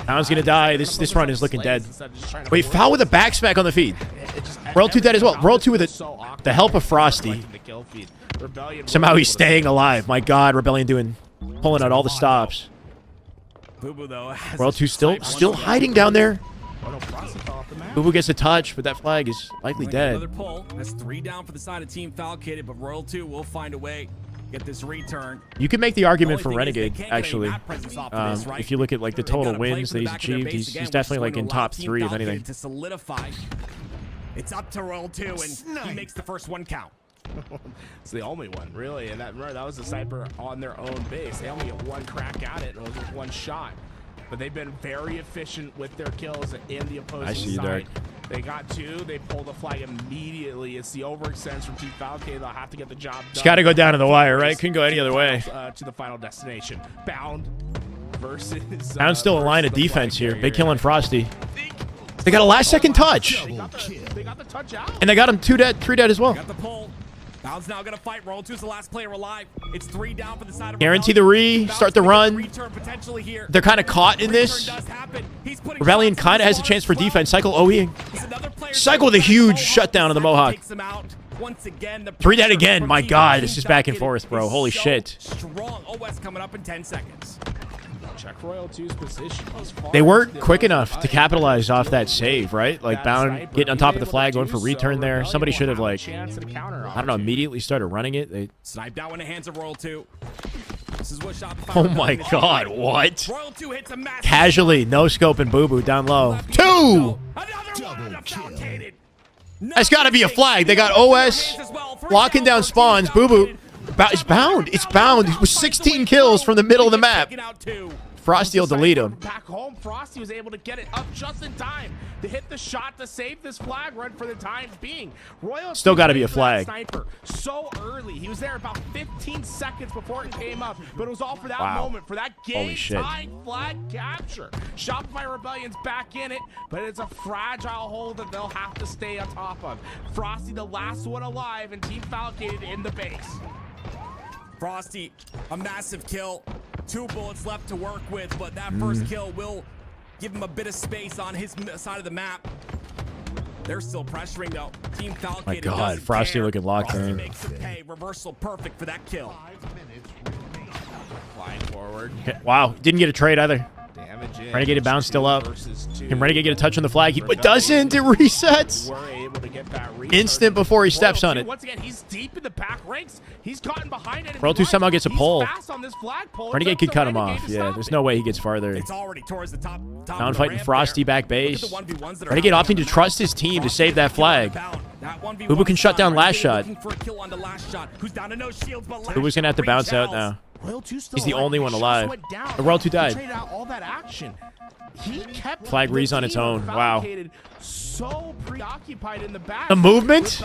Pound's gonna die. This run is looking dead. Wait, foul with a back smack on the feed. Royal 2 dead as well. Royal 2 with the help of Frosty. Somehow he's staying alive. My God, Rebellion pulling out all the stops. Royal 2 still hiding down there. Boo gets a touch, but that flag is likely dead. Another pull. That's 3 down for the side of Team Falcated, but Royal 2 will find a way get this return. You can make the argument for Renegade, actually. If you look at like the total wins that he's achieved, he's definitely like in top 3 of anything. To solidify, it's up to Royal 2, and he makes the first one count. It's the only one, really, and that was a sniper on their own base. They only get one crack at it, and it was with one shot. But they've been very efficient with their kills in the opposing side. They got 2. They pull the flag immediately. It's the overextends from Team Falcon. They'll have to get the job done. It's got to go down to the wire, right? Couldn't go any other way. To the final destination. Bound versus... Pound's still a line of defense here. Big kill on Frosty. They got a last-second touch. They got the touch out. And they got him 2 dead, 3 dead as well. Got the pull. Bound's now gonna fight. Roll 2's the last player alive. It's 3 down for the side of Guarantee the start the run. They're kind of caught in this. Rebellion kind of has a chance for defense. Cycle OEing. Cycle with a huge shutdown of the Mohawk. 3 dead again. My God, this is back and forth, bro. Holy shit. Strong OS coming up in 10 seconds. Check Royal 2's position. They weren't quick enough to capitalize off that save, right? Like Bound getting on top of the flag, going for return there. Somebody should have, like, I don't know, immediately started running it. They sniped out in the hands of Royal 2. This is what Shopify. Oh my God, what? Royal 2 hits a massive casually, no scope and Boo Boo down low. 2! That's got to be a flag. They got OS locking down spawns. Boo Boo. It's Bound. It's Bound. It was 16 kills from the middle of the map. Frosty will delete him. Back home, Frosty was able to get it up just in time to hit the shot to save this flag run for the time being. Royal still got to be a flag. Sniper so early. He was there about 15 seconds before it came up, but it was all for that moment, for that game-tying flag capture. Shopify Rebellion's back in it, but it's a fragile hold that they'll have to stay on top of. Frosty, the last one alive, and Team Falcated in the base. Frosty, a massive kill. 2 bullets left to work with, but that first kill will give him a bit of space on his side of the map. They're still pressuring though. Team Falcon. My God, Frosty looking locked in. Makes the pay. Reversal perfect for that kill. Flying forward. Okay. Wow, didn't get a trade either. Renegade bounce still up. Can Renegade get a touch on the flag? He doesn't. It resets. Instant before he steps on it. Once again, he's deep in the back ranks. He's caught behind it. Royal 2 somehow gets a pull. Pull. Renegade could cut him off. Yeah, there's no way he gets farther. It's already towards the top Down fighting Frosty back base. Renegade opting to trust his team to save that flag. Boo Boo can shut down last shot. Boo Boo's gonna have to bounce out now. He's the only one alive. The Royal 2 died. Flag rees on its own. Wow. So preoccupied in the back. The movement?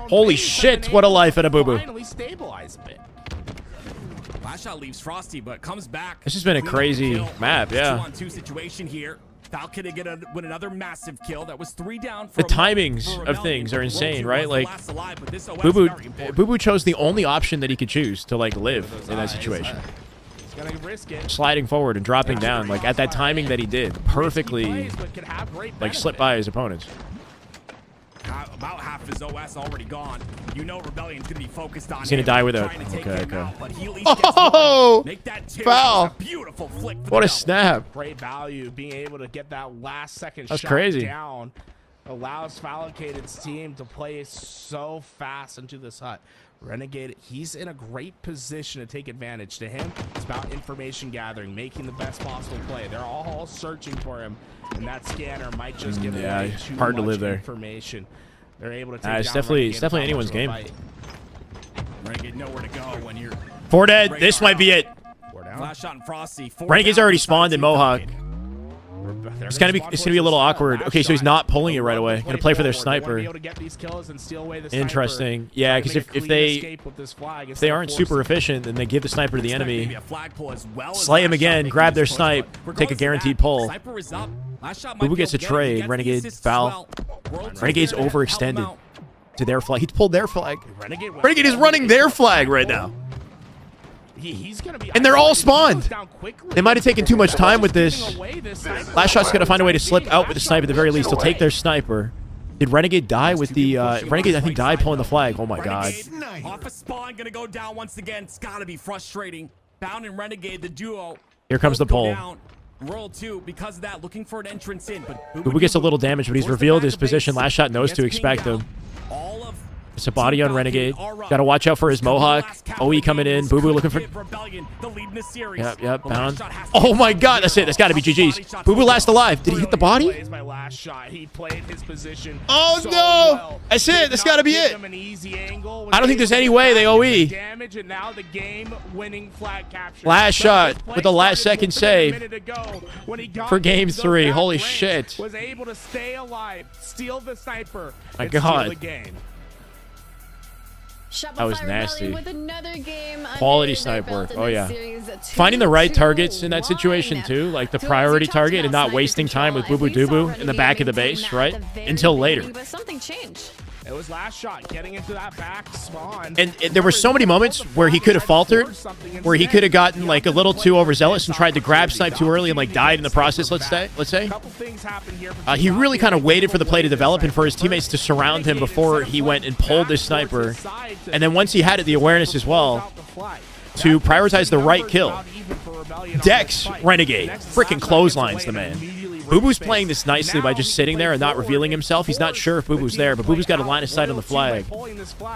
Holy shit, what a life at a Boo Boo. Last shot leaves Frosty, but comes back. This has been a crazy map, yeah. 2-on-2 situation here. Falcon to win another massive kill. That was 3 down. The timings of things are insane, right? Like, Boo Boo chose the only option that he could choose to, like, live in that situation. Sliding forward and dropping down, like, at that timing that he did. Perfectly, like, slipped by his opponents. About half his OS already gone. You know Rebellion's going to be focused on. He's going to die with a... Okay. Oh! Foul! Beautiful flick. What a snap. Great value. Being able to get that last second That's shot crazy. Down allows Falcated's team to play so fast into this hut. Renegade, he's in a great position to take advantage. To him, it's about information gathering, making the best possible play. They're all searching for him, and that scanner might just give away too hard to much live there. information. They're able to take It's definitely anyone's game. Renegade nowhere to go when you're 4 dead. This might be it. Flash shot and Frosty. Renegade's already spawned in Mohawk. It's gonna be a little awkward. Okay, so he's not pulling it right away. Gonna play for their sniper. Interesting. Yeah, because if they aren't super efficient, then they give the sniper to the enemy. Slay him again. Grab their snipe. Take a guaranteed pull. Boo Boo gets a trade. Renegade foul. Renegade's overextended. to their flag. He pulled their flag. Renegade is running their flag right now. He's gonna be, and they're all spawned. They might have taken too much time with this. Last shot's gonna find a way to slip out with the sniper at the very least. He'll take their sniper. Did Renegade die with the Renegade? I think died pulling the flag. Oh my god. Off a spawn, gonna go down once again. It's gotta be frustrating. Bound and Renegade, the duo. Here comes the pull. Royal 2, because of that, looking for an entrance in, but Boo Boo gets a little damage, but he's revealed his position. Last shot knows to expect him. It's a body on Renegade. Gotta watch out for his Mohawk. OE coming in. Boo Boo looking for... Yep, bound. Oh my god, that's it. That's gotta be GG's. Boo Boo last alive. Did he hit the body? Oh no! That's it. That's gotta be it. I don't think there's any way they OE. Last shot with the last second save for game 3. Holy shit. Was able to stay alive, steal the sniper, my and god. steal the game. That was nasty. With another game Quality snipe work. Oh yeah. Finding the right targets in that situation too, like the priority target, and not wasting time with Boo Boo Doo Boo in the back of the base, right? Until later. But something changed. It was last shot, getting into that back spawn. And there were so many moments where he could have faltered, where he could have gotten like a little too overzealous and tried to grab snipe too early and like died in the process. Let's say. He really kind of waited for the play to develop and for his teammates to surround him before he went and pulled his sniper. And then once he had it, the awareness as well to prioritize the right kill. Dex Renegade freaking clotheslines the man. Boo Boo's playing this nicely by just sitting there and not revealing himself. He's not sure if Boo Boo's there, but Boo Boo's got a line of sight on the flag.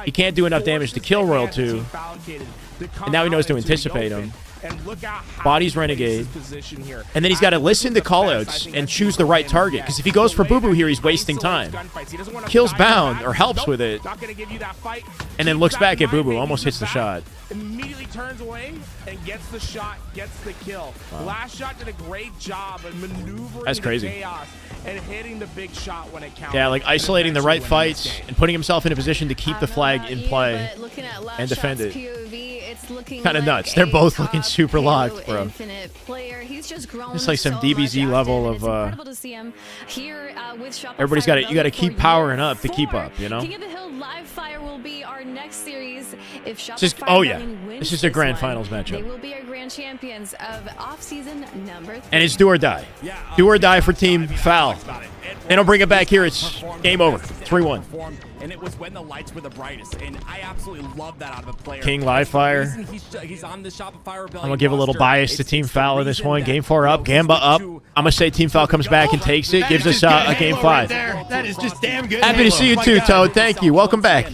He can't do enough damage to kill Royal 2. And now he knows to anticipate him. Bodies Renegade. And then he's got to listen to callouts and choose the right target. Because if he goes for Boo Boo here, he's wasting time. Kills Bound, or helps with it. And then looks back at Boo Boo, almost hits the shot. Immediately turns away and gets the shot, gets the kill. Wow. Last shot did a great job of maneuvering the chaos and hitting the big shot when it counted. Yeah, like isolating the right fights and putting himself in a position to keep the flag in play and defend it. Kind of nuts. They're both looking super locked, bro. It's like some DBZ level of everybody's got it. You got to keep powering up to keep up, you know. King of the Hill live fire will be our next series. If Shopify oh yeah, this is a grand finals matchup. They will be our grand champions of off-season number 3. And it's do or die. Do or die for Team Foul. They don't bring it back here. It's game over. 3-1. And it was when the lights were the brightest, and I absolutely love that out of a player. King live fire. He's on the Shopify Rebellion. I'm gonna give a little bias to Team Foul in this one. Game 4 up, Gamba up. I'm gonna say Team Foul comes back and takes it, gives us a game 5. That is just damn good. Happy to see you too, Toad. Thank you. Welcome back.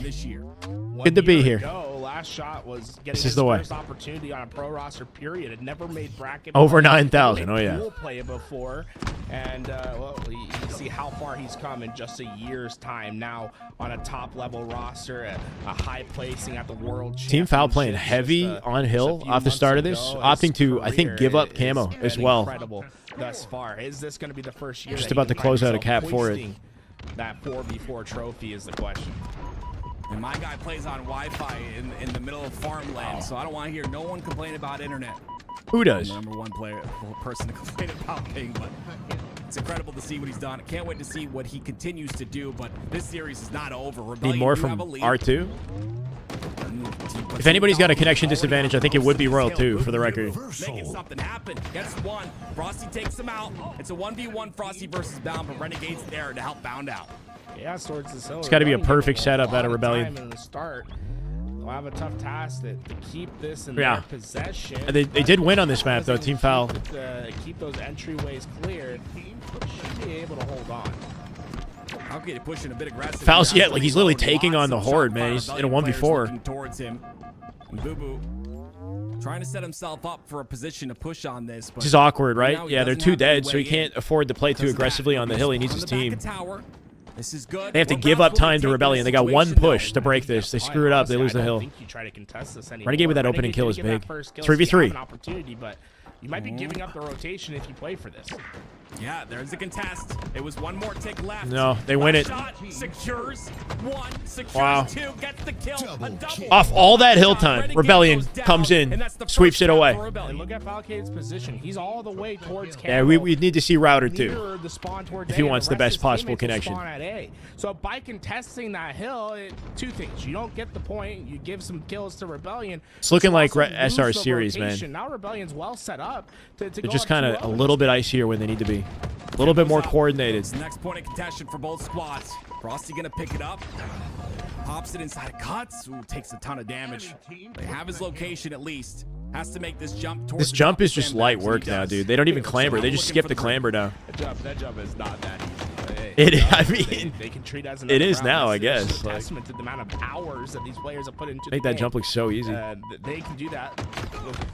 Good to be here. Last shot was getting this is the way. First opportunity on a pro roster period. It never made bracket over 9,000. Oh yeah. Play before, and well, you see how far he's come in just a year's time. Now on a top level roster, a high placing at the world. Team Foul playing heavy on Hill off the start of this, opting to I think give up camo as well. Incredible thus far. Is this going to be the first year? Just about to close out a cap for it. That 4v4 trophy is the question. And my guy plays on Wi-Fi in the middle of farmland, so I don't want to hear no one complain about internet. Who does? I'm the number one person to complain about ping, but it's incredible to see what he's done. I can't wait to see what he continues to do, but this series is not over. Rebellion, need more from R2? If anybody's got a connection disadvantage, I think it would be Royal 2, for the record. Making something happen. Gets one. Frosty takes him out. It's a 1v1 Frosty versus Bound, but Renegade's there to help Bound out. Yeah, Swords the Silver. It's got to be a perfect setup at a Rebellion. In the start, they'll have a tough task to keep this in their possession. And they did win on this map, though, Team Foul. Keep those entryways cleared. Should be able to hold on. How can you push in a bit aggressive? Foul's yet, like he's literally taking on the Horde, man. He's in a 1v4. Towards him. Boo Boo trying to set himself up for a position to push on this. This is awkward, right? Yeah, they're too dead, so he can't afford to play too aggressively on the hill. He needs his team. This is good. They have to give up time to Rebellion. They got one push to break this. They screw it up. They lose the hill. Renegade with that opening kill is big. 3v3. You might be giving up the rotation if you play for this. Yeah, there's a contest. It was one more tick left. No, they win it. Shot secures one, secures Wow. two, gets the kill. A double. Off all that hill time, Rebellion comes in, sweeps it away. And look at Falcade's position. He's all the way towards Yeah, Campbell. we need to see Router too, Near the spawn towards if A, he and wants the rest best of his possible teammates will connection. spawn at A. So by contesting that hill, two things. You don't get the point. You give some kills to Rebellion. It's looking You like also lose SR the series, rotation. man. Now Rebellion's well set up to They're go just up kind of 2-0. a little bit icier when they need to be. A little bit more coordinated. It's the next point of contention for both squads. Frosty gonna pick it up. Pops it inside cuts. Ooh, takes a ton of damage. They have his location at least. Has to make this jump towards This the jump top is of just sandbags, light and he work now, does. dude. They don't even clamber. They just Looking skip for the clamber now. That jump is not that easy. I mean, they can treat it as it another is round. now, I It's guess. just a Like, testament to the amount of hours that these players have put into make the that game. jump look so easy. They can do that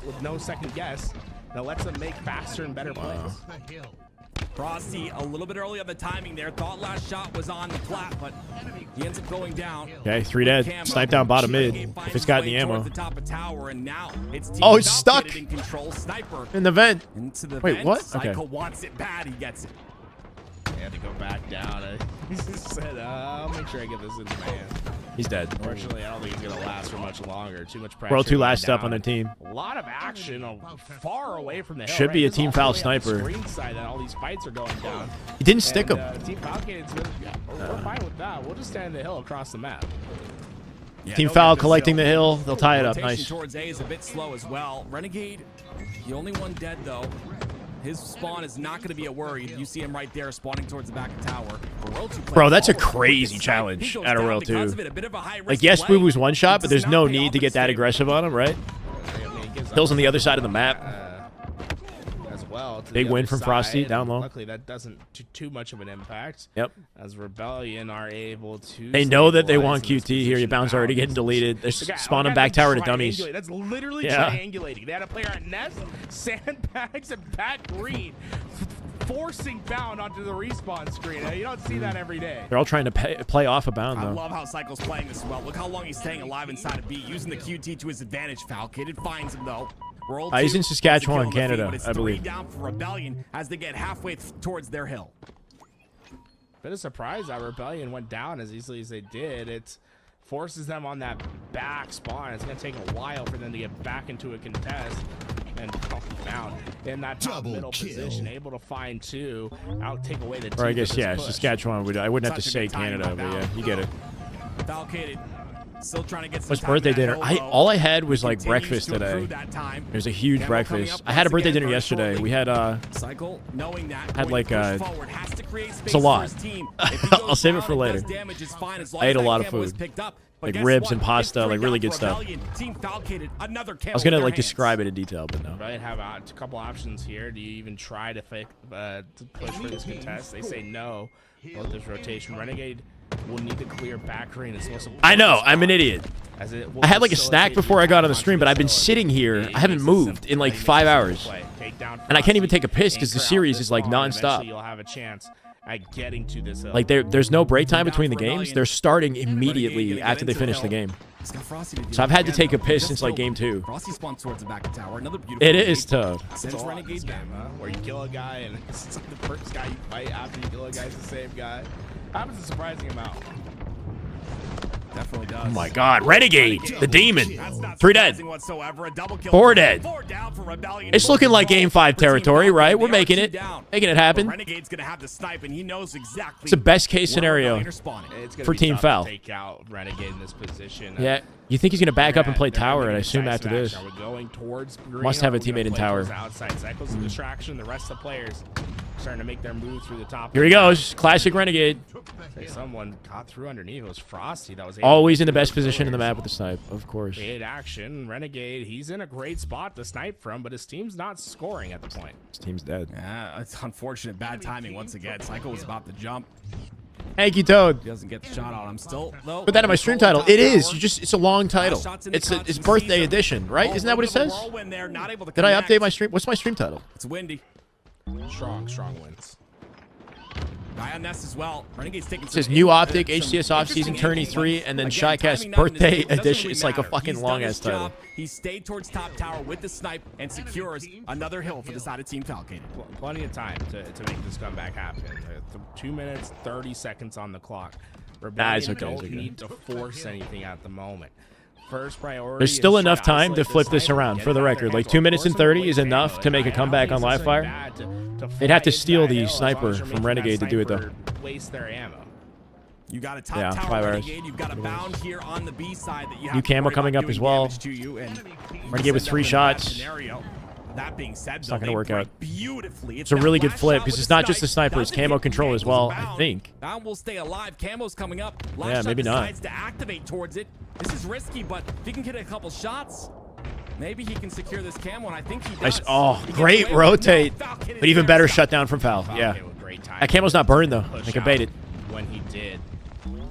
with no second guess. That lets them make faster and better plays. Frosty a little bit early on the timing there. Thought last shot was on the flat, but he ends up going down. Okay, 3 dead. Snipe down bottom mid. If it's got any ammo. The top of tower, and now it's Oh, it's stuck in control. Sniper in the vent. into the Wait, vent. what? Psycho Okay. wants it bad. He gets it. They had to go back down. He just said, I'll make sure I get this into my hand. He's dead. Unfortunately, I don't think it's going to last for much longer. Too much pressure. World 2 going last up down. on the team. A lot of action far away from the hill. Should be a This is team all foul the way on the sniper. screen side that all these fights are going down. He didn't stick him. Team Falcon, we're fine with that. We'll just stand the hill across the map. Yeah, Team they'll foul get this collecting hill. the hill. They'll tie it up. Rotation Nice. towards A is a bit slow as well. Renegade, the only one dead though. His spawn is not going to be a worry. You see him right there spawning towards the back of tower. Bro, that's a crazy challenge at a Royal 2. Like, yes, Boo Boo's one shot, but there's no need to get that aggressive on him, right? Hill's on the other side of the map. As well. To Big the win other from Frosty, side. down low. Luckily, that doesn't do too much of an impact. Yep. As Rebellion are able to. They know that they want stabilize in this QT here. Your position boun's now. already getting deleted. They're Look at- spawning look back at tower them to dummies. triangulate. That's literally Yeah. triangulating. They had a player at Nest, Sandbags, and back green, forcing bound onto the respawn screen. You don't see that every day. They're all trying to play off a bound, I though. love how Cycle's playing this well. Look how long he's staying alive inside of B, using the QT to his advantage. Falcon finds him though. World He's 2 in has a Saskatchewan, kill on the feed, Canada, but it's I believe. 3 down for Rebellion as they get halfway towards their hill. Bit of surprise that Rebellion went down as easily as they did. It forces them on that back spawn. It's going to take a while for them to get back into a contest. And found in that top middle position, able to find two. I'll take away the. Or I two guess, for this yeah, push. Saskatchewan. I wouldn't have to Such a say good timing Canada, by but Val. yeah, you get it. Falcated. Still trying to get some What's time birthday in that dinner? hill, though. All I had was like Continues breakfast to today. improve that time. It was a huge Campbell coming breakfast. up I had a once birthday again dinner very yesterday. shortly. We had Cycle knowing that had going like push forward, has to create space it's a lot. for his team. If he goes I'll save it down for and later. does damage, it's fine, as long I as ate a that lot of camera was food. picked up. But Like guess ribs what? and pasta, It's like 3 really down good for stuff. Rebellion. Team Falcated, another I was kill gonna in their like hands. describe it in detail, but no. Rebellion have a couple options here. Do you even try to push for this contest? They say no. Both this rotation. Renegade will need to clear back green. It's most I know, I'm an idiot. As it will I had like a snack facilitate before I got on the the stream, but I've been facility. sitting here. I haven't moved in like 5 hours. And I can't even take a piss because the series is like nonstop. You'll have a chance at getting to this. Like there's no break time between the games. They're starting immediately after they finish the game. So I've had to take a piss since like game 2. Frosty spawns towards the back of tower. Another beautiful It is tough. Since Renegade game, where you kill a guy and it's like the first guy you fight after you kill a guy is the same guy. Happens a surprising amount. Definitely does. Oh my God, Renegade, the demon. That's not 3 dead. surprising whatsoever. A double kill. 4 dead. 4 down for Rebellion. It's looking like game 5 territory, right? We're making it, making it happen. Renegade's gonna have the snipe, and he knows exactly. It's a best case scenario It's gonna for be Team tough Foul. to take out Renegade in this position. Yeah, you think he's gonna back up and play They're tower? gonna And I get assume decisive after this, action. We're going towards green. must have a We're gonna teammate in play tower. towards the outside. Cycles a distraction. The rest of the players starting to make their move through the top. Here he goes, classic Renegade. Someone got through underneath. It was Frosty that was able Always to in the get best through position in the players. map with the snipe, of course. Create action. Renegade, he's in a great spot to snipe from, but his team's not scoring at the point. His team's dead. Yeah, it's unfortunate. Bad timing once again. Psycho was about to jump. Thank you, Toad. He doesn't get the shot on him still. Though, Put that in my stream title. It is. It's a long title. Shots in the It's cuts, it's you birthday see edition, right? Oh, Isn't that what it little bit says? of a whirlwind there, not able to Did I connect. update my stream? What's my stream title? It's windy. Strong wins. Guy on Nest as well. Renegade's taking It says new Optic, HCS Offseason, Tourney 3, and then Shycast birthday edition. It's like a fucking long-ass title. He stayed towards top tower with the snipe and secures another hill for the side of Team Falcon. Plenty of time to make this comeback happen. 2 minutes, 30 seconds on the clock. Rebellion don't need to force anything at the moment. First priority. There's still enough time to flip this around, for the record. Like 2 minutes and 30 is enough to make a comeback on live fire. They'd have to steal the sniper from Renegade to do it, though. Waste their ammo. You got a top tower Renegade. You've got a bound here on the B side that you have New camo coming up as well. Renegade with 3 shots. That being said, it's not going to work out. Beautifully. It's a really good flip because it's not just the sniper, it's camo control as well, I think. Bound will stay alive. Camo's coming up. Yeah, maybe not. Decides to activate towards it. This is risky, but if he can get a couple shots, maybe he can secure this camo, and I think he does. Nice. Oh, great rotate. But even better shutdown from Foul. Yeah. That camo's not burned, though. They can bait it. When he did.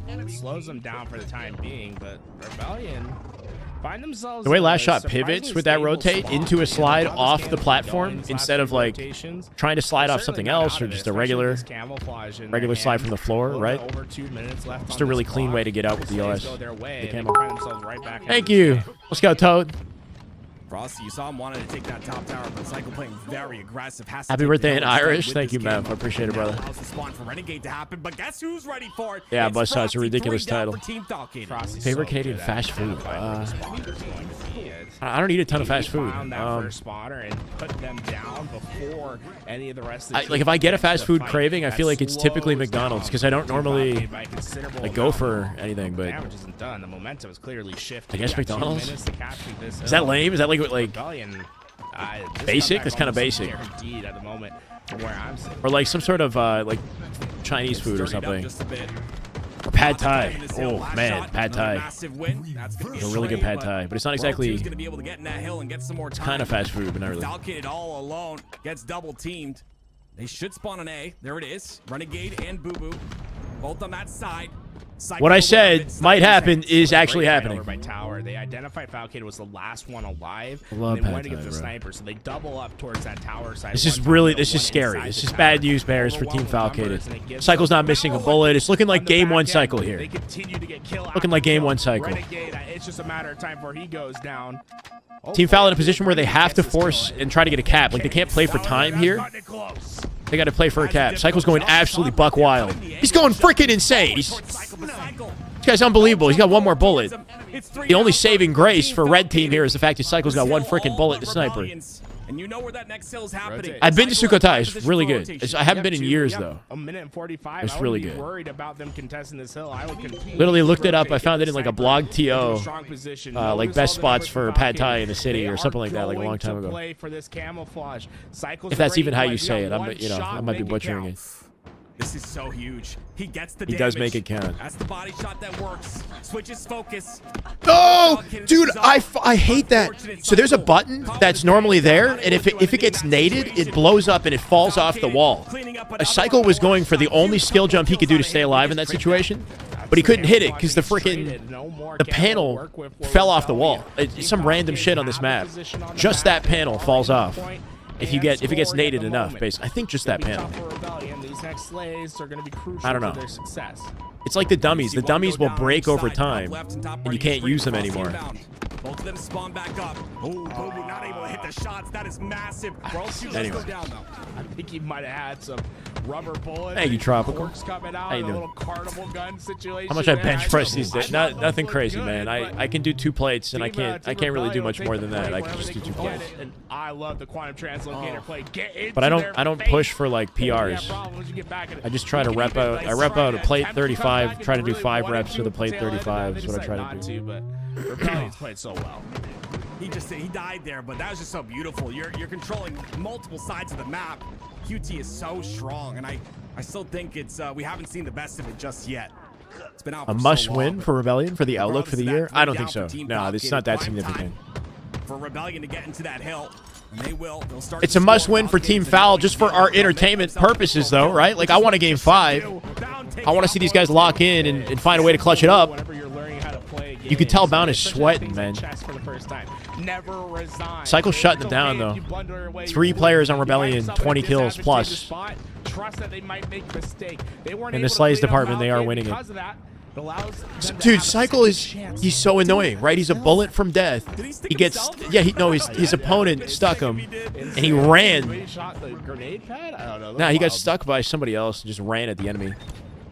It slows them down for the time being, but Rebellion find themselves the way last shot pivots with that rotate into a slide off the platform instead of like trying to slide off something else or just a regular slide from the floor, right? Just a really clean way to get out with the OS. The camo. Thank you. Let's go, Toad. Frosty, you saw him wanting to take that top tower, but Cycle playing very aggressive. Happy birthday in Irish. Thank you, Matt. I appreciate it, brother. Allows the spawn for Renegade to happen, but guess who's ready for it? Yeah, but it's a ridiculous title. Favorite Canadian fast food. I don't eat a ton of fast food. Like if I get a fast food craving, I feel like it's typically McDonald's because I don't normally like go for anything. But I guess McDonald's. Is that lame? Is that like basic? That's kind of basic. Or like some sort of like Chinese food or something. Or Pad Thai. Oh man, Pad Thai. A really good Pad Thai, but it's not exactly. It's kind of fast food, but not really. Falcon all alone gets double teamed. They should spawn an A. There it is. Renegade and Boo Boo, both on that side. What I said might happen is actually happening. By tower. They identified Falcon was the last one alive. I love and they Pad went to get Thai, the bro. sniper, so they double up towards that tower side. This is scary. This is bad news bears for Team Falcated. Cycle's not missing a bullet. It's looking like game 1 cycle here. They continue to get kill Looking like game 1 cycle. Renegade, it's just a matter of time before he goes down. Team Foul in a position where they have to force and try to get a cap. Like they can't play for time here. They got to play for a cap. Cycle's going absolutely buck wild. He's going freaking insane. This guy's unbelievable. He's got one more bullet. The only saving grace for red team here is the fact that Cycle's got one freaking bullet to sniper. And you know where that next hill is happening. I've been to Sukhothai. It's really good. I haven't been in years, though. A minute and 45. It's really good. Worried about them contesting this hill. I would literally looked it up. I found it in like a blog TO, like best spots for Pad Thai in the city or something like that, like a long time ago. If that's even how you say it, I might be butchering it. This is so huge. He gets the He damage. does make it count. That's the body shot that works. Switches focus. Oh, dude, I hate that. So there's a button that's normally there, and if it gets naded, it blows up and it falls off the wall. A Cycle was going for the only skill jump he could do to stay alive in that situation, but he couldn't hit it because the panel fell off the wall. It's some random shit on this map. Just that panel falls off. If it gets naded enough, basically. I think just that panel. I don't know. It's like the dummies. The dummies will break over time, and you can't use them anymore. Both of them spawn back up. Oh, Boo Boo not able to hit the shots. That is massive. Anyway. I think he might have had some rubber bullets. Thank you, Tropical. Coming out How you in a doing? little carnival gun situation. How much I bench press these days? Nothing crazy, man. I can do 2 plates, and I can't really do much more than that. I can just do 2 plates. And I love the quantum translocator play. Get into But I don't push for like PRs. I just try to rep out. I rep out a plate 35. Try to do 5 reps with a plate 35. Is what I try to do. But Rebellion's played so well. He died there, but that was just so beautiful. You're controlling multiple sides of the map. QT is so strong, and I still think it's we haven't seen the best of it just yet. It's been out A for must so win long. for Rebellion for the outlook for the year? I don't think so. No, it's not that significant. For Rebellion to get into that hill, and they will. They'll start. It's a must win for Team Foul just for our entertainment purposes, though, right? Like I want a game 5. I want to see these guys lock in and find a way to clutch it up. You could tell Bound is sweating, man. Never resign. Cycle shutting them down, though. 3 players on Rebellion, 20 kills plus. trust that they might make a mistake. They weren't In able the to Slays clean up department, they are Falcon winning it. because of that. It allows them to Dude, have a Cycle is chance. he's so annoying, right? He's a bullet from death. He gets his opponent stuck him and he ran. He shot the grenade pad? I don't know. Nah, he got stuck by somebody else and just ran at the enemy.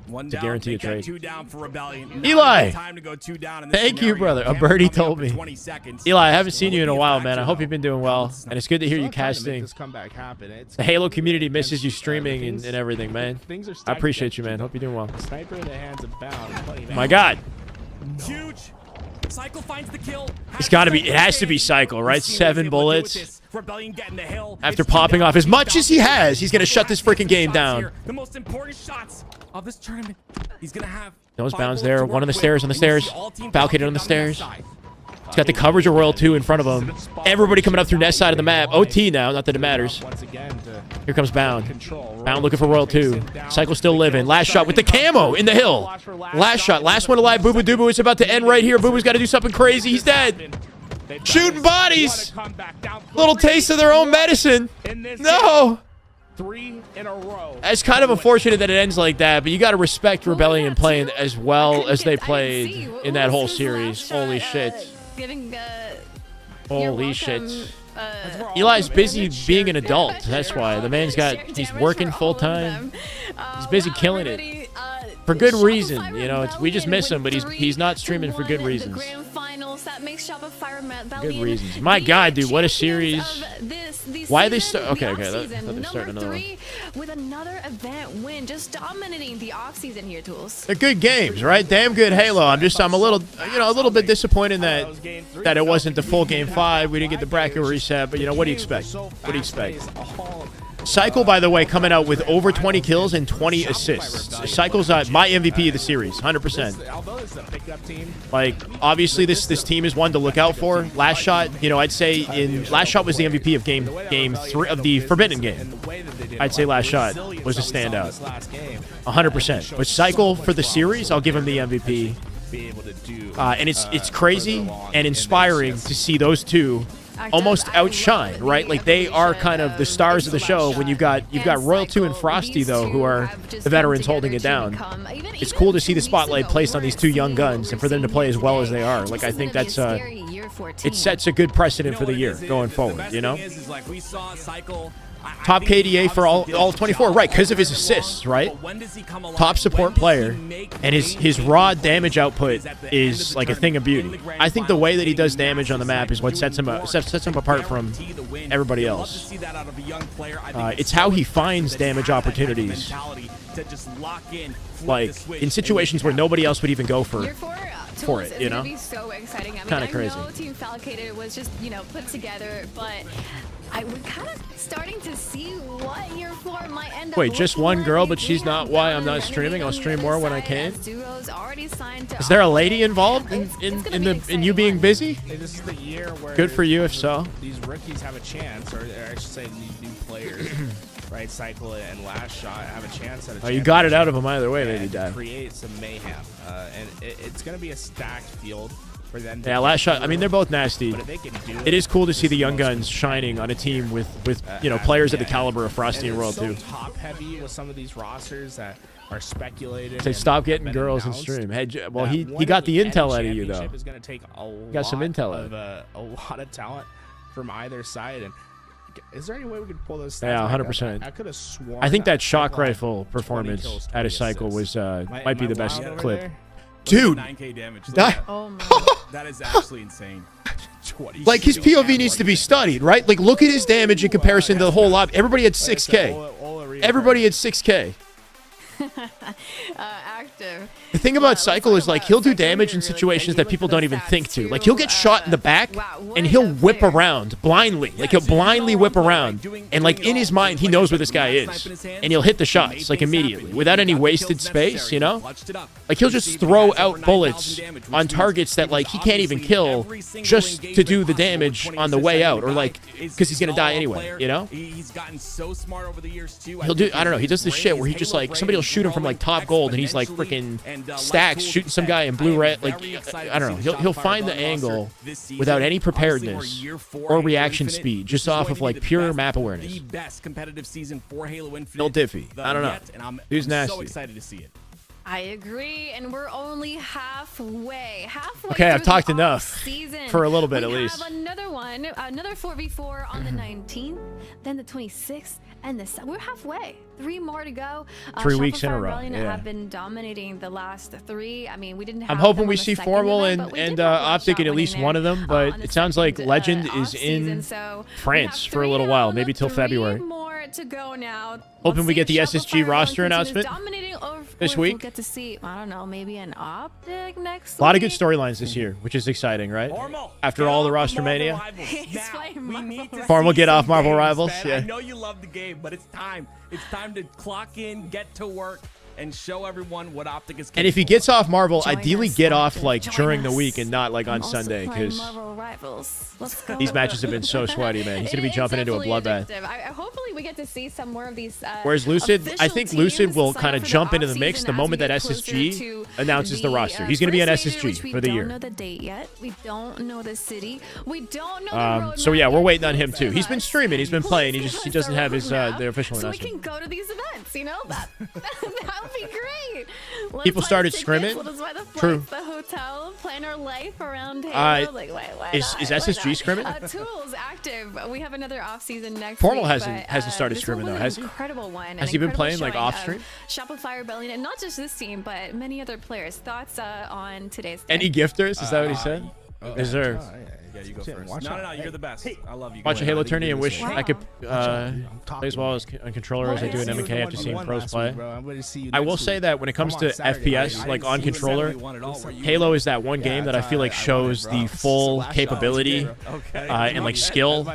One To down, guarantee make a that trade. 2 down for Rebellion. Not Eli! enough time to go 2 down in this Thank you, scenario. brother. A Camera birdie coming told up me. in 20 seconds. Eli, I haven't seen you in a Only while, factor, man. I hope you've been doing well, and it's good to hear you Still trying to make casting. this comeback happen. It's The Halo community misses you streaming and everything, man. Things are I starting to appreciate get you, man. Hope you're doing well. Sniper in the hands of Bound. My God, Huge. Cycle finds the kill. it's got to be. It has to be Cycle, right? 7 bullets. Rebellion getting the hill. After popping off as much as he has, he's gonna shut this freaking game down. The most important shots of this tournament. He's gonna have Nose 5 bounds bullets there. to One on the work stairs. On the with. And you stairs. see all team Falcon on the Falcon stairs. down that side. He's got the coverage of Royal 2 in front of him. Everybody coming up through net side of the map. OT now, not that it matters. Once again to Here comes Bound. Bound looking for Royal 2. Cycle still living. Last shot with the camo in the hill. Last shot. Last one alive. Boo Boo Doo Boo. It's about to end right here. Boo Boo's got to do something crazy. He's dead. Shooting bodies. Little taste of their own medicine. No. 3 in a row. It's kind of unfortunate that it ends like that, but you got to respect Rebellion playing as well as they played in that whole series. Holy shit. Giving, Holy shit. Eli's busy being an adult. That's why. The man's he's working full time. He's busy killing it. For good reason. You know, we just miss him, but he's not streaming for good reasons. Good reasons. My God, dude, what a series. Why are they start? Okay, okay. I thought they're starting another one. With another event win, just dominating the off-season here, Tools. They're good games, right? Damn good Halo. I'm a little bit disappointed that it wasn't the full game 5. We didn't get the bracket reset, but what do you expect? What do you expect? Cycle, by the way, coming out with over 20 kills and 20 assists. Cycle's my MVP of the series, 100%. Like, obviously, this team is one to look out for. Last shot, I'd say last shot was the MVP of game 3 of the Forbidden game. I'd say last shot was a standout, 100%. But Cycle for the series, I'll give him the MVP. And it's crazy and inspiring to see those two almost outshine, right? Like they are kind of the stars of the show when you've got Royal 2 and Frosty, though, who are the veterans holding it down. It's cool to see the spotlight placed on these two young guns and for them to play as well as they are. Like, I think that's it sets a good precedent for the year going forward, Top KDA for all 24, right, because of his assists, right? Top support player, and his raw damage output is like a thing of beauty. I think the way that he does damage on the map is what sets him apart from everybody else. It's how he finds damage opportunities, like in situations where nobody else would even go for it, It's gonna be so exciting. I mean, Kinda crazy. I know Team Falcated was just, put together, but we're kind of starting to see what year 4 might end up. Wait, just one girl, but she's not why I'm not streaming. I'll stream more when I can. Is there a lady involved in you being busy? This is the year where Good for you, if so. These rookies have a chance, or I should say these new players, right? Cycle and Last Shot have a chance at a You got it out of him either way, maybe, Dad. Create some mayhem, and it's going to be a stacked field for them. Yeah, Last Shot. I mean, they're both nasty. But if they can do It is cool to see the young guns shining on a team with players of the caliber of Frosty and Royal 2. Top heavy with some of these rosters that are speculated. Say stop getting girls in stream. Hey, well, he got the intel out of you though. Is going to take Got some intel out. a lot of talent from either side. And is there any way we could pull those stats Yeah, back up? 100%. I could have sworn. I think that shock Cycle had rifle performance out of Cycle was might be the best Am I clip. there? Dude, 9K damage. Oh my. That is absolutely insane. like his POV needs to be studied, right? Like, look at his damage in comparison to the whole lot. Everybody had 6K. Everybody had 6K. Active. The thing about Cycle is, like, he'll do damage in situations that people don't even think to. Like, he'll get shot in the back, and he'll whip around blindly. Like, he'll blindly whip around, and, like, in his mind, he knows where this guy is. And he'll hit the shots, like, immediately, without any wasted space, Like, he'll just throw out bullets on targets that, like, he can't even kill just to do the damage on the way out, or, like, because he's going to die anyway, He's gotten so smart over the years, too. He'll do, I don't know, he does this shit where he just, like, somebody will shoot him from, like, top gold, and he's, like, freaking Stacks shooting some guy in blue red. Like, I don't know. He'll find the angle without any preparedness or reaction speed, just off of like pure map awareness. The best competitive season for Halo Infinite. Bill Diffie. I don't know. And I'm Who's nasty? so excited to see it. I agree, and we're only halfway. Okay, I've talked enough season. For a little bit, at We least. have another one, another 4v4 on the 19th, then the 26th, and we're halfway. 3 more to go. 3 weeks in a row. Rebellion Yeah. have been dominating the last 3. I mean, we didn't have I'm hoping them we on the see second Formal event, but we and did have Optic in at Bloodshot least winning one of them, there, but on it the sounds like second, Legend is off-season. in So we France have for a little 3 while, on, maybe till 3 February. more to go now. Hoping we get the Let's see SSG if Shopify roster Rebellion announcement continues dominating, or this if we'll week. get to see, I don't know, maybe an Optic next A lot of good week. storylines this year, which is exciting, right? After all the roster mania. He's playing We need to Formal see get off some Marvel games, Rivals, man. yeah. I know you love the game, but it's time. It's time to clock in, get to work, and show everyone what Optic is capable And if he gets off Marvel, Join ideally us, get off Optic. like Join during the us. week and not like on I'm also Sunday, playing because Marvel Rivals. Let's go. these matches have been so sweaty, man. He's gonna be It's jumping into a definitely bloodbath. addictive. Hopefully we get to see some more of these. Whereas Lucid, I official think Lucid teams will sign kind up of for jump the into the mix offseason the as moment we that get closer SSG to announces the roster. He's going to be an first major, SSG which we for the don't year. know the date yet. We don't know the city. We don't know the roadmap So yeah, we're yet. waiting on him Please too. give He's been us- streaming. He's been playing. please give He us doesn't the have his roadmap the official so we announcement. can go to these events. You know that would be great. Let People us buy started the tickets, scrimming. Let us buy the flights, True. the hotel, plan our life around Halo. Like, why is not? SSG Why not? scrimming? Tools active. We have another off season next Formal week. hasn't but, started this scrimming one though, was has an he? Incredible one. Has an he been incredible playing like showing off of stream? Shopify Rebellion, and not just this team, but many other players. Thoughts on today's day? Any gifters? Is that what he said? Is there? Yeah, you go first. No, you're the best. I love you. Watch a Halo tourney and wish Wow. I could play as well as on controller as I do in MK after seeing pros play. I will say that when it comes to FPS, like on controller, Halo is that one game that I feel like shows the full capability and like skill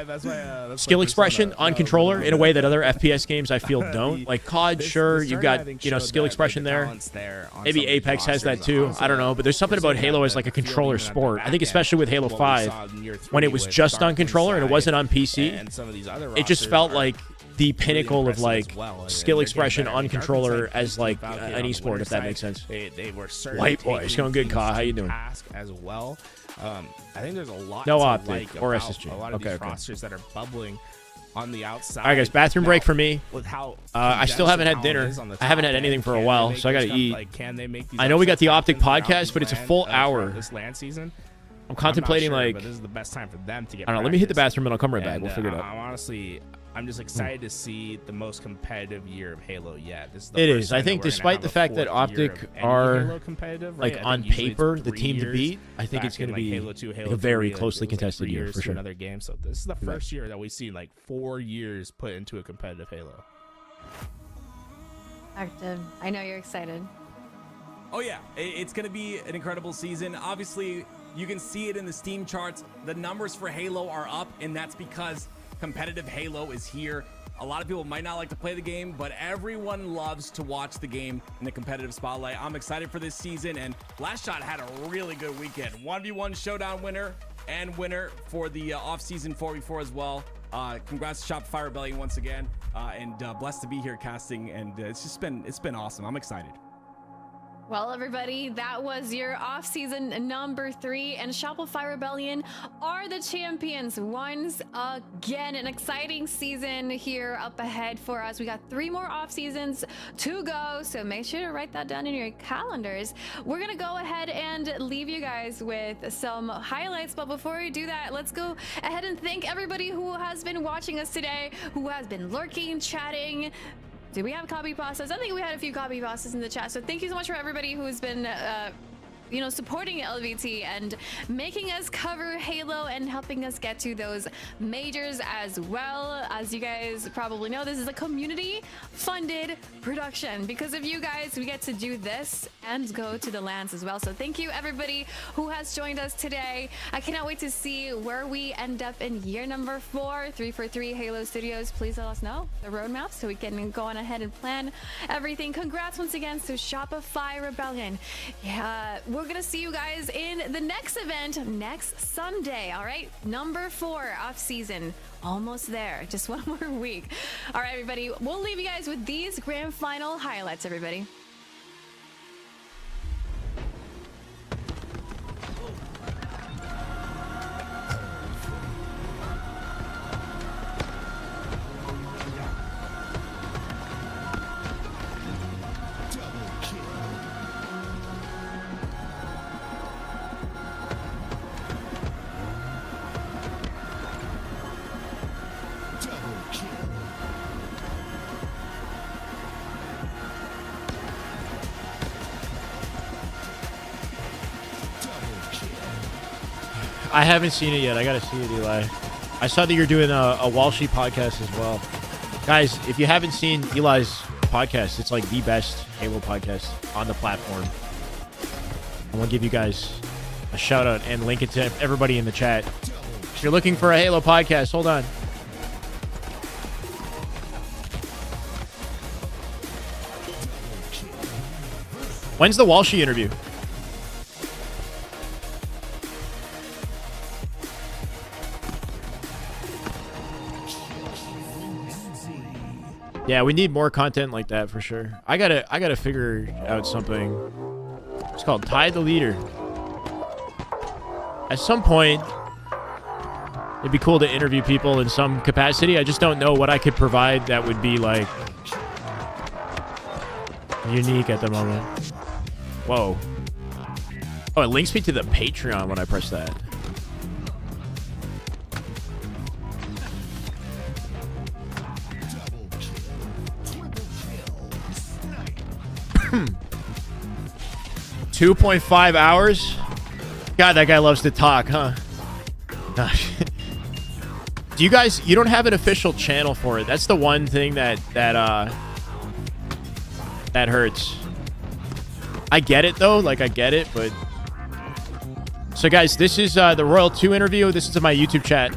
expression on controller in a way that other FPS games I feel don't. Like COD, sure, you've got skill expression there. Maybe Apex has that too. I don't know, but there's something about Halo as like a controller sport. I think especially with Halo 5, when it was just on controller and it wasn't on PC, it just felt like the pinnacle of like skill expression on controller as like an esport, if that makes sense. They were White boy, it's going good, Ka. How you doing? As well. I think there's a lot No to Optic like or about SSG. a lot of Okay, these okay. rosters that are bubbling on the outside. All right, guys, bathroom break for me. With how I still haven't had dinner. I haven't had anything for a while, so I got to eat. I know we got the Optic podcast, but it's a full hour. This land season. I'm contemplating not sure, like but this is the best time for them to get. I don't know. Let me hit the practice. bathroom and I'll come right back. And, We'll figure it out. I'm just excited to see the most competitive year of Halo yet. This is the It first is. time I that think we're gonna despite have the a fact that 4th Optic year of any are Halo competitive, like right? I on think usually paper it's the 3 team to years beat, I think back it's going in, to be Halo 2, Halo like a very 3, closely it was like contested 3 year years for to sure. Another game. So this is the first year that we've seen like 4 years put into a competitive Halo. Active. I know you're excited. Oh yeah, it's going to be an incredible season. Obviously, you can see it in the Steam charts. The numbers for Halo are up, and that's because competitive Halo is here. A lot of people might not like to play the game, but everyone loves to watch the game in the competitive spotlight. I'm excited for this season, and Last Shot had a really good weekend. 1v1 showdown winner and winner for the off-season 4v4 as well. Congrats to Shopify Rebellion once again, and blessed to be here casting, and it's been awesome. I'm excited. Well, everybody, that was your off-season number 3, and Shopify Rebellion are the champions once again. An exciting season here up ahead for us. We got 3 more off-seasons to go, so make sure to write that down in your calendars. We're gonna go ahead and leave you guys with some highlights, but before we do that, let's go ahead and thank everybody who has been watching us today, who has been lurking, chatting. Do we have copy pastas? I think we had a few copy pastas in the chat. So thank you so much for everybody who has been, supporting LVT and making us cover Halo and helping us get to those majors as well. As you guys probably know, this is a community-funded production. Because of you guys, we get to do this and go to the lands as well. So thank you, everybody who has joined us today. I cannot wait to see where we end up in year number 4, 343 Halo Studios. Please let us know the roadmap so we can go on ahead and plan everything. Congrats once again to Shopify Rebellion. Yeah, we're gonna see you guys in the next event next Sunday. All right, number 4 off season, almost there, just one more week. All right, everybody, we'll leave you guys with these grand final highlights. Everybody. I haven't seen it yet. I gotta see it, Eli. I saw that you're doing a Walshy podcast as well. Guys, if you haven't seen Eli's podcast, it's like the best Halo podcast on the platform. I want to give you guys a shout out and link it to everybody in the chat. If you're looking for a Halo podcast, hold on. When's the Walshy interview? Yeah, we need more content like that for sure. I gotta figure out something. It's called Tie the Leader. At some point, it'd be cool to interview people in some capacity. I just don't know what I could provide that would be like unique at the moment. Whoa. Oh, it links me to the Patreon when I press that. Hmm. 2.5 hours? God, that guy loves to talk, huh? Gosh. Do you guys... You don't have an official channel for it. That's the one thing that hurts. I get it, though. Like, I get it, but... So, guys, this is the Royal 2 interview. This is my YouTube chat.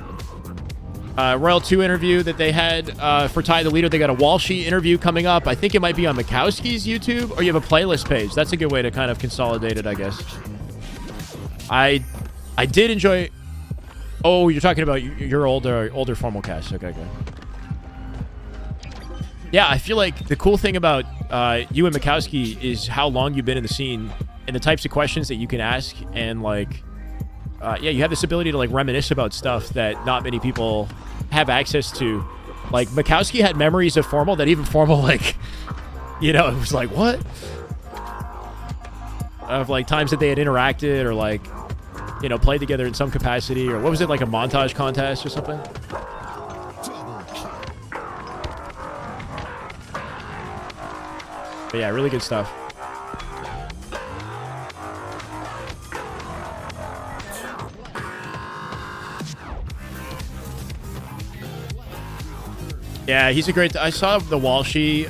Royal 2 interview that they had for Ty the Leader. They got a Walshy interview coming up. I think it might be on Mikowski's YouTube, or you have a playlist page. That's a good way to kind of consolidate it, I guess. I did enjoy... Oh, you're talking about your older formal cast. Okay, good. Yeah, I feel like the cool thing about you and Mikowski is how long you've been in the scene and the types of questions that you can ask, and like... yeah, you have this ability to like reminisce about stuff that not many people have access to. Like Mikowski had memories of Formal that even Formal, like, you know, it was like, what? Of like times that they had interacted or like, you know, played together in some capacity, or what was it, like a montage contest or something? But yeah, really good stuff. Yeah, he's a great... I saw the Walshy.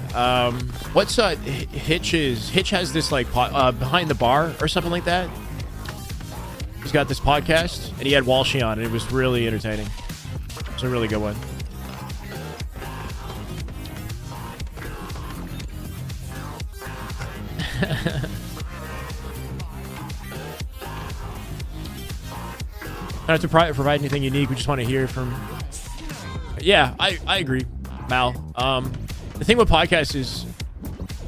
What's Hitch's... Hitch has this, like, Behind the Bar or something like that. He's got this podcast, and he had Walshy on, and it was really entertaining. It's a really good one. Don't have to provide anything unique. We just want to hear from... Yeah, I agree, Mal. The thing with podcasts is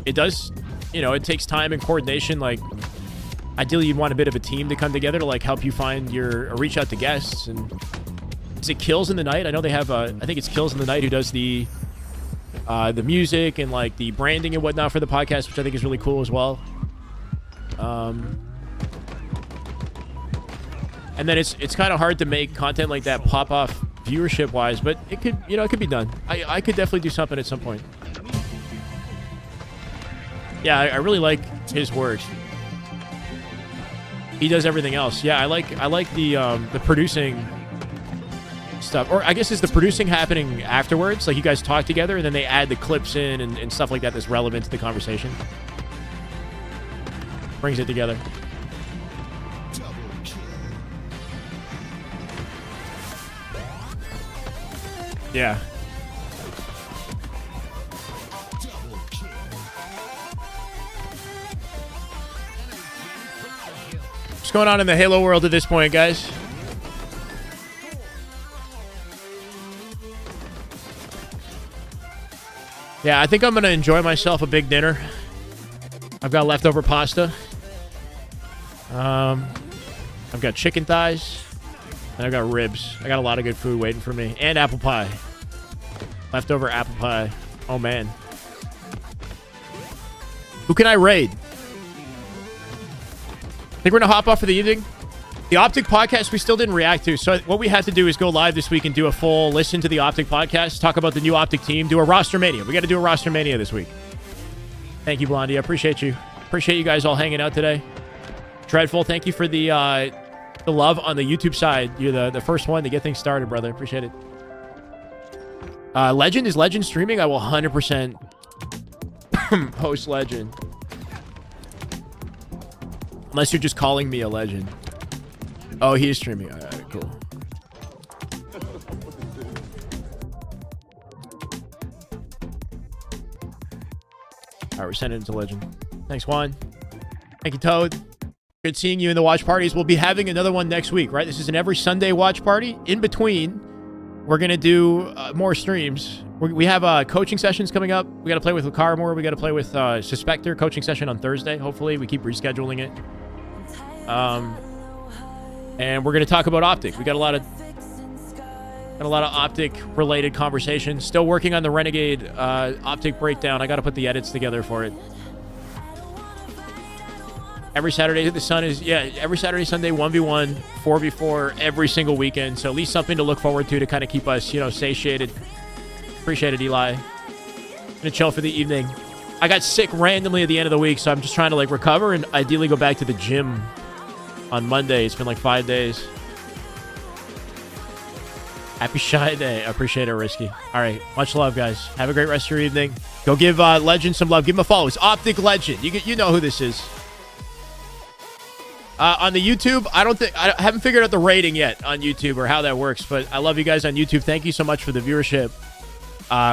it does, you know, it takes time and coordination. Like, ideally, you'd want a bit of a team to come together to, like, help you find or reach out to guests. And is it Kills in the Night? I know they have, I think it's Kills in the Night who does the music and, like, the branding and whatnot for the podcast, which I think is really cool as well. And then it's kind of hard to make content like that pop off viewership wise, but it could, you know, it could be done. I could definitely do something at some point. Yeah, I really like his work. He does everything else. Yeah, I like the producing stuff, or I guess is the producing happening afterwards? Like you guys talk together and then they add the clips in and stuff like that that's relevant to the conversation. Brings it together. Yeah. What's going on in the Halo world at this point, guys? Yeah, I think I'm going to enjoy myself a big dinner. I've got leftover pasta. I've got chicken thighs. And I've got ribs. I got a lot of good food waiting for me. And apple pie. Leftover apple pie. Oh, man. Who can I raid? Think we're going to hop off for the evening? The Optic podcast we still didn't react to. So what we had to do is go live this week and do a full listen to the Optic podcast. Talk about the new Optic team. Do a roster mania. We got to do a roster mania this week. Thank you, Blondie. I appreciate you. Appreciate you guys all hanging out today. Dreadful, thank you for the the love on the YouTube side. You're the first one to get things started, brother. Appreciate it. Legend, is Legend streaming? I will 100% host Legend. Unless you're just calling me a legend. Oh, he is streaming. All right, cool. All right, we're sending it to Legend. Thanks, Juan. Thank you, Toad. Good seeing you in the watch parties. We'll be having another one next week, right? This is an every Sunday watch party. In between, we're going to do more streams. We have coaching sessions coming up. We got to play with Lucar more. We got to play with Suspector. Coaching session on Thursday, hopefully. We keep rescheduling it. And we're going to talk about Optic. We got a lot of Optic related conversations. Still working on the Renegade Optic breakdown. I got to put the edits together for it. Every Saturday, the sun is, every Saturday, Sunday, 1v1, 4v4, every single weekend. So at least something to look forward to kind of keep us, satiated. Appreciate it, Eli. Gonna chill for the evening. I got sick randomly at the end of the week, so I'm just trying to recover and ideally go back to the gym on Monday. It's been 5 days. Happy Shy Day. I appreciate it, Risky. All right. Much love, guys. Have a great rest of your evening. Go give Legend some love. Give him a follow. It's Optic Legend. You know who this is. On the YouTube, I haven't figured out the rating yet on YouTube or how that works, but I love you guys on YouTube. Thank you so much for the viewership.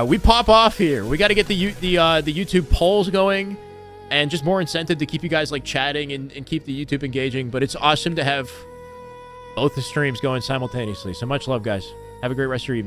We pop off here. We got to get the YouTube polls going and just more incentive to keep you guys chatting and keep the YouTube engaging. But it's awesome to have both the streams going simultaneously. So much love, guys. Have a great rest of your evening.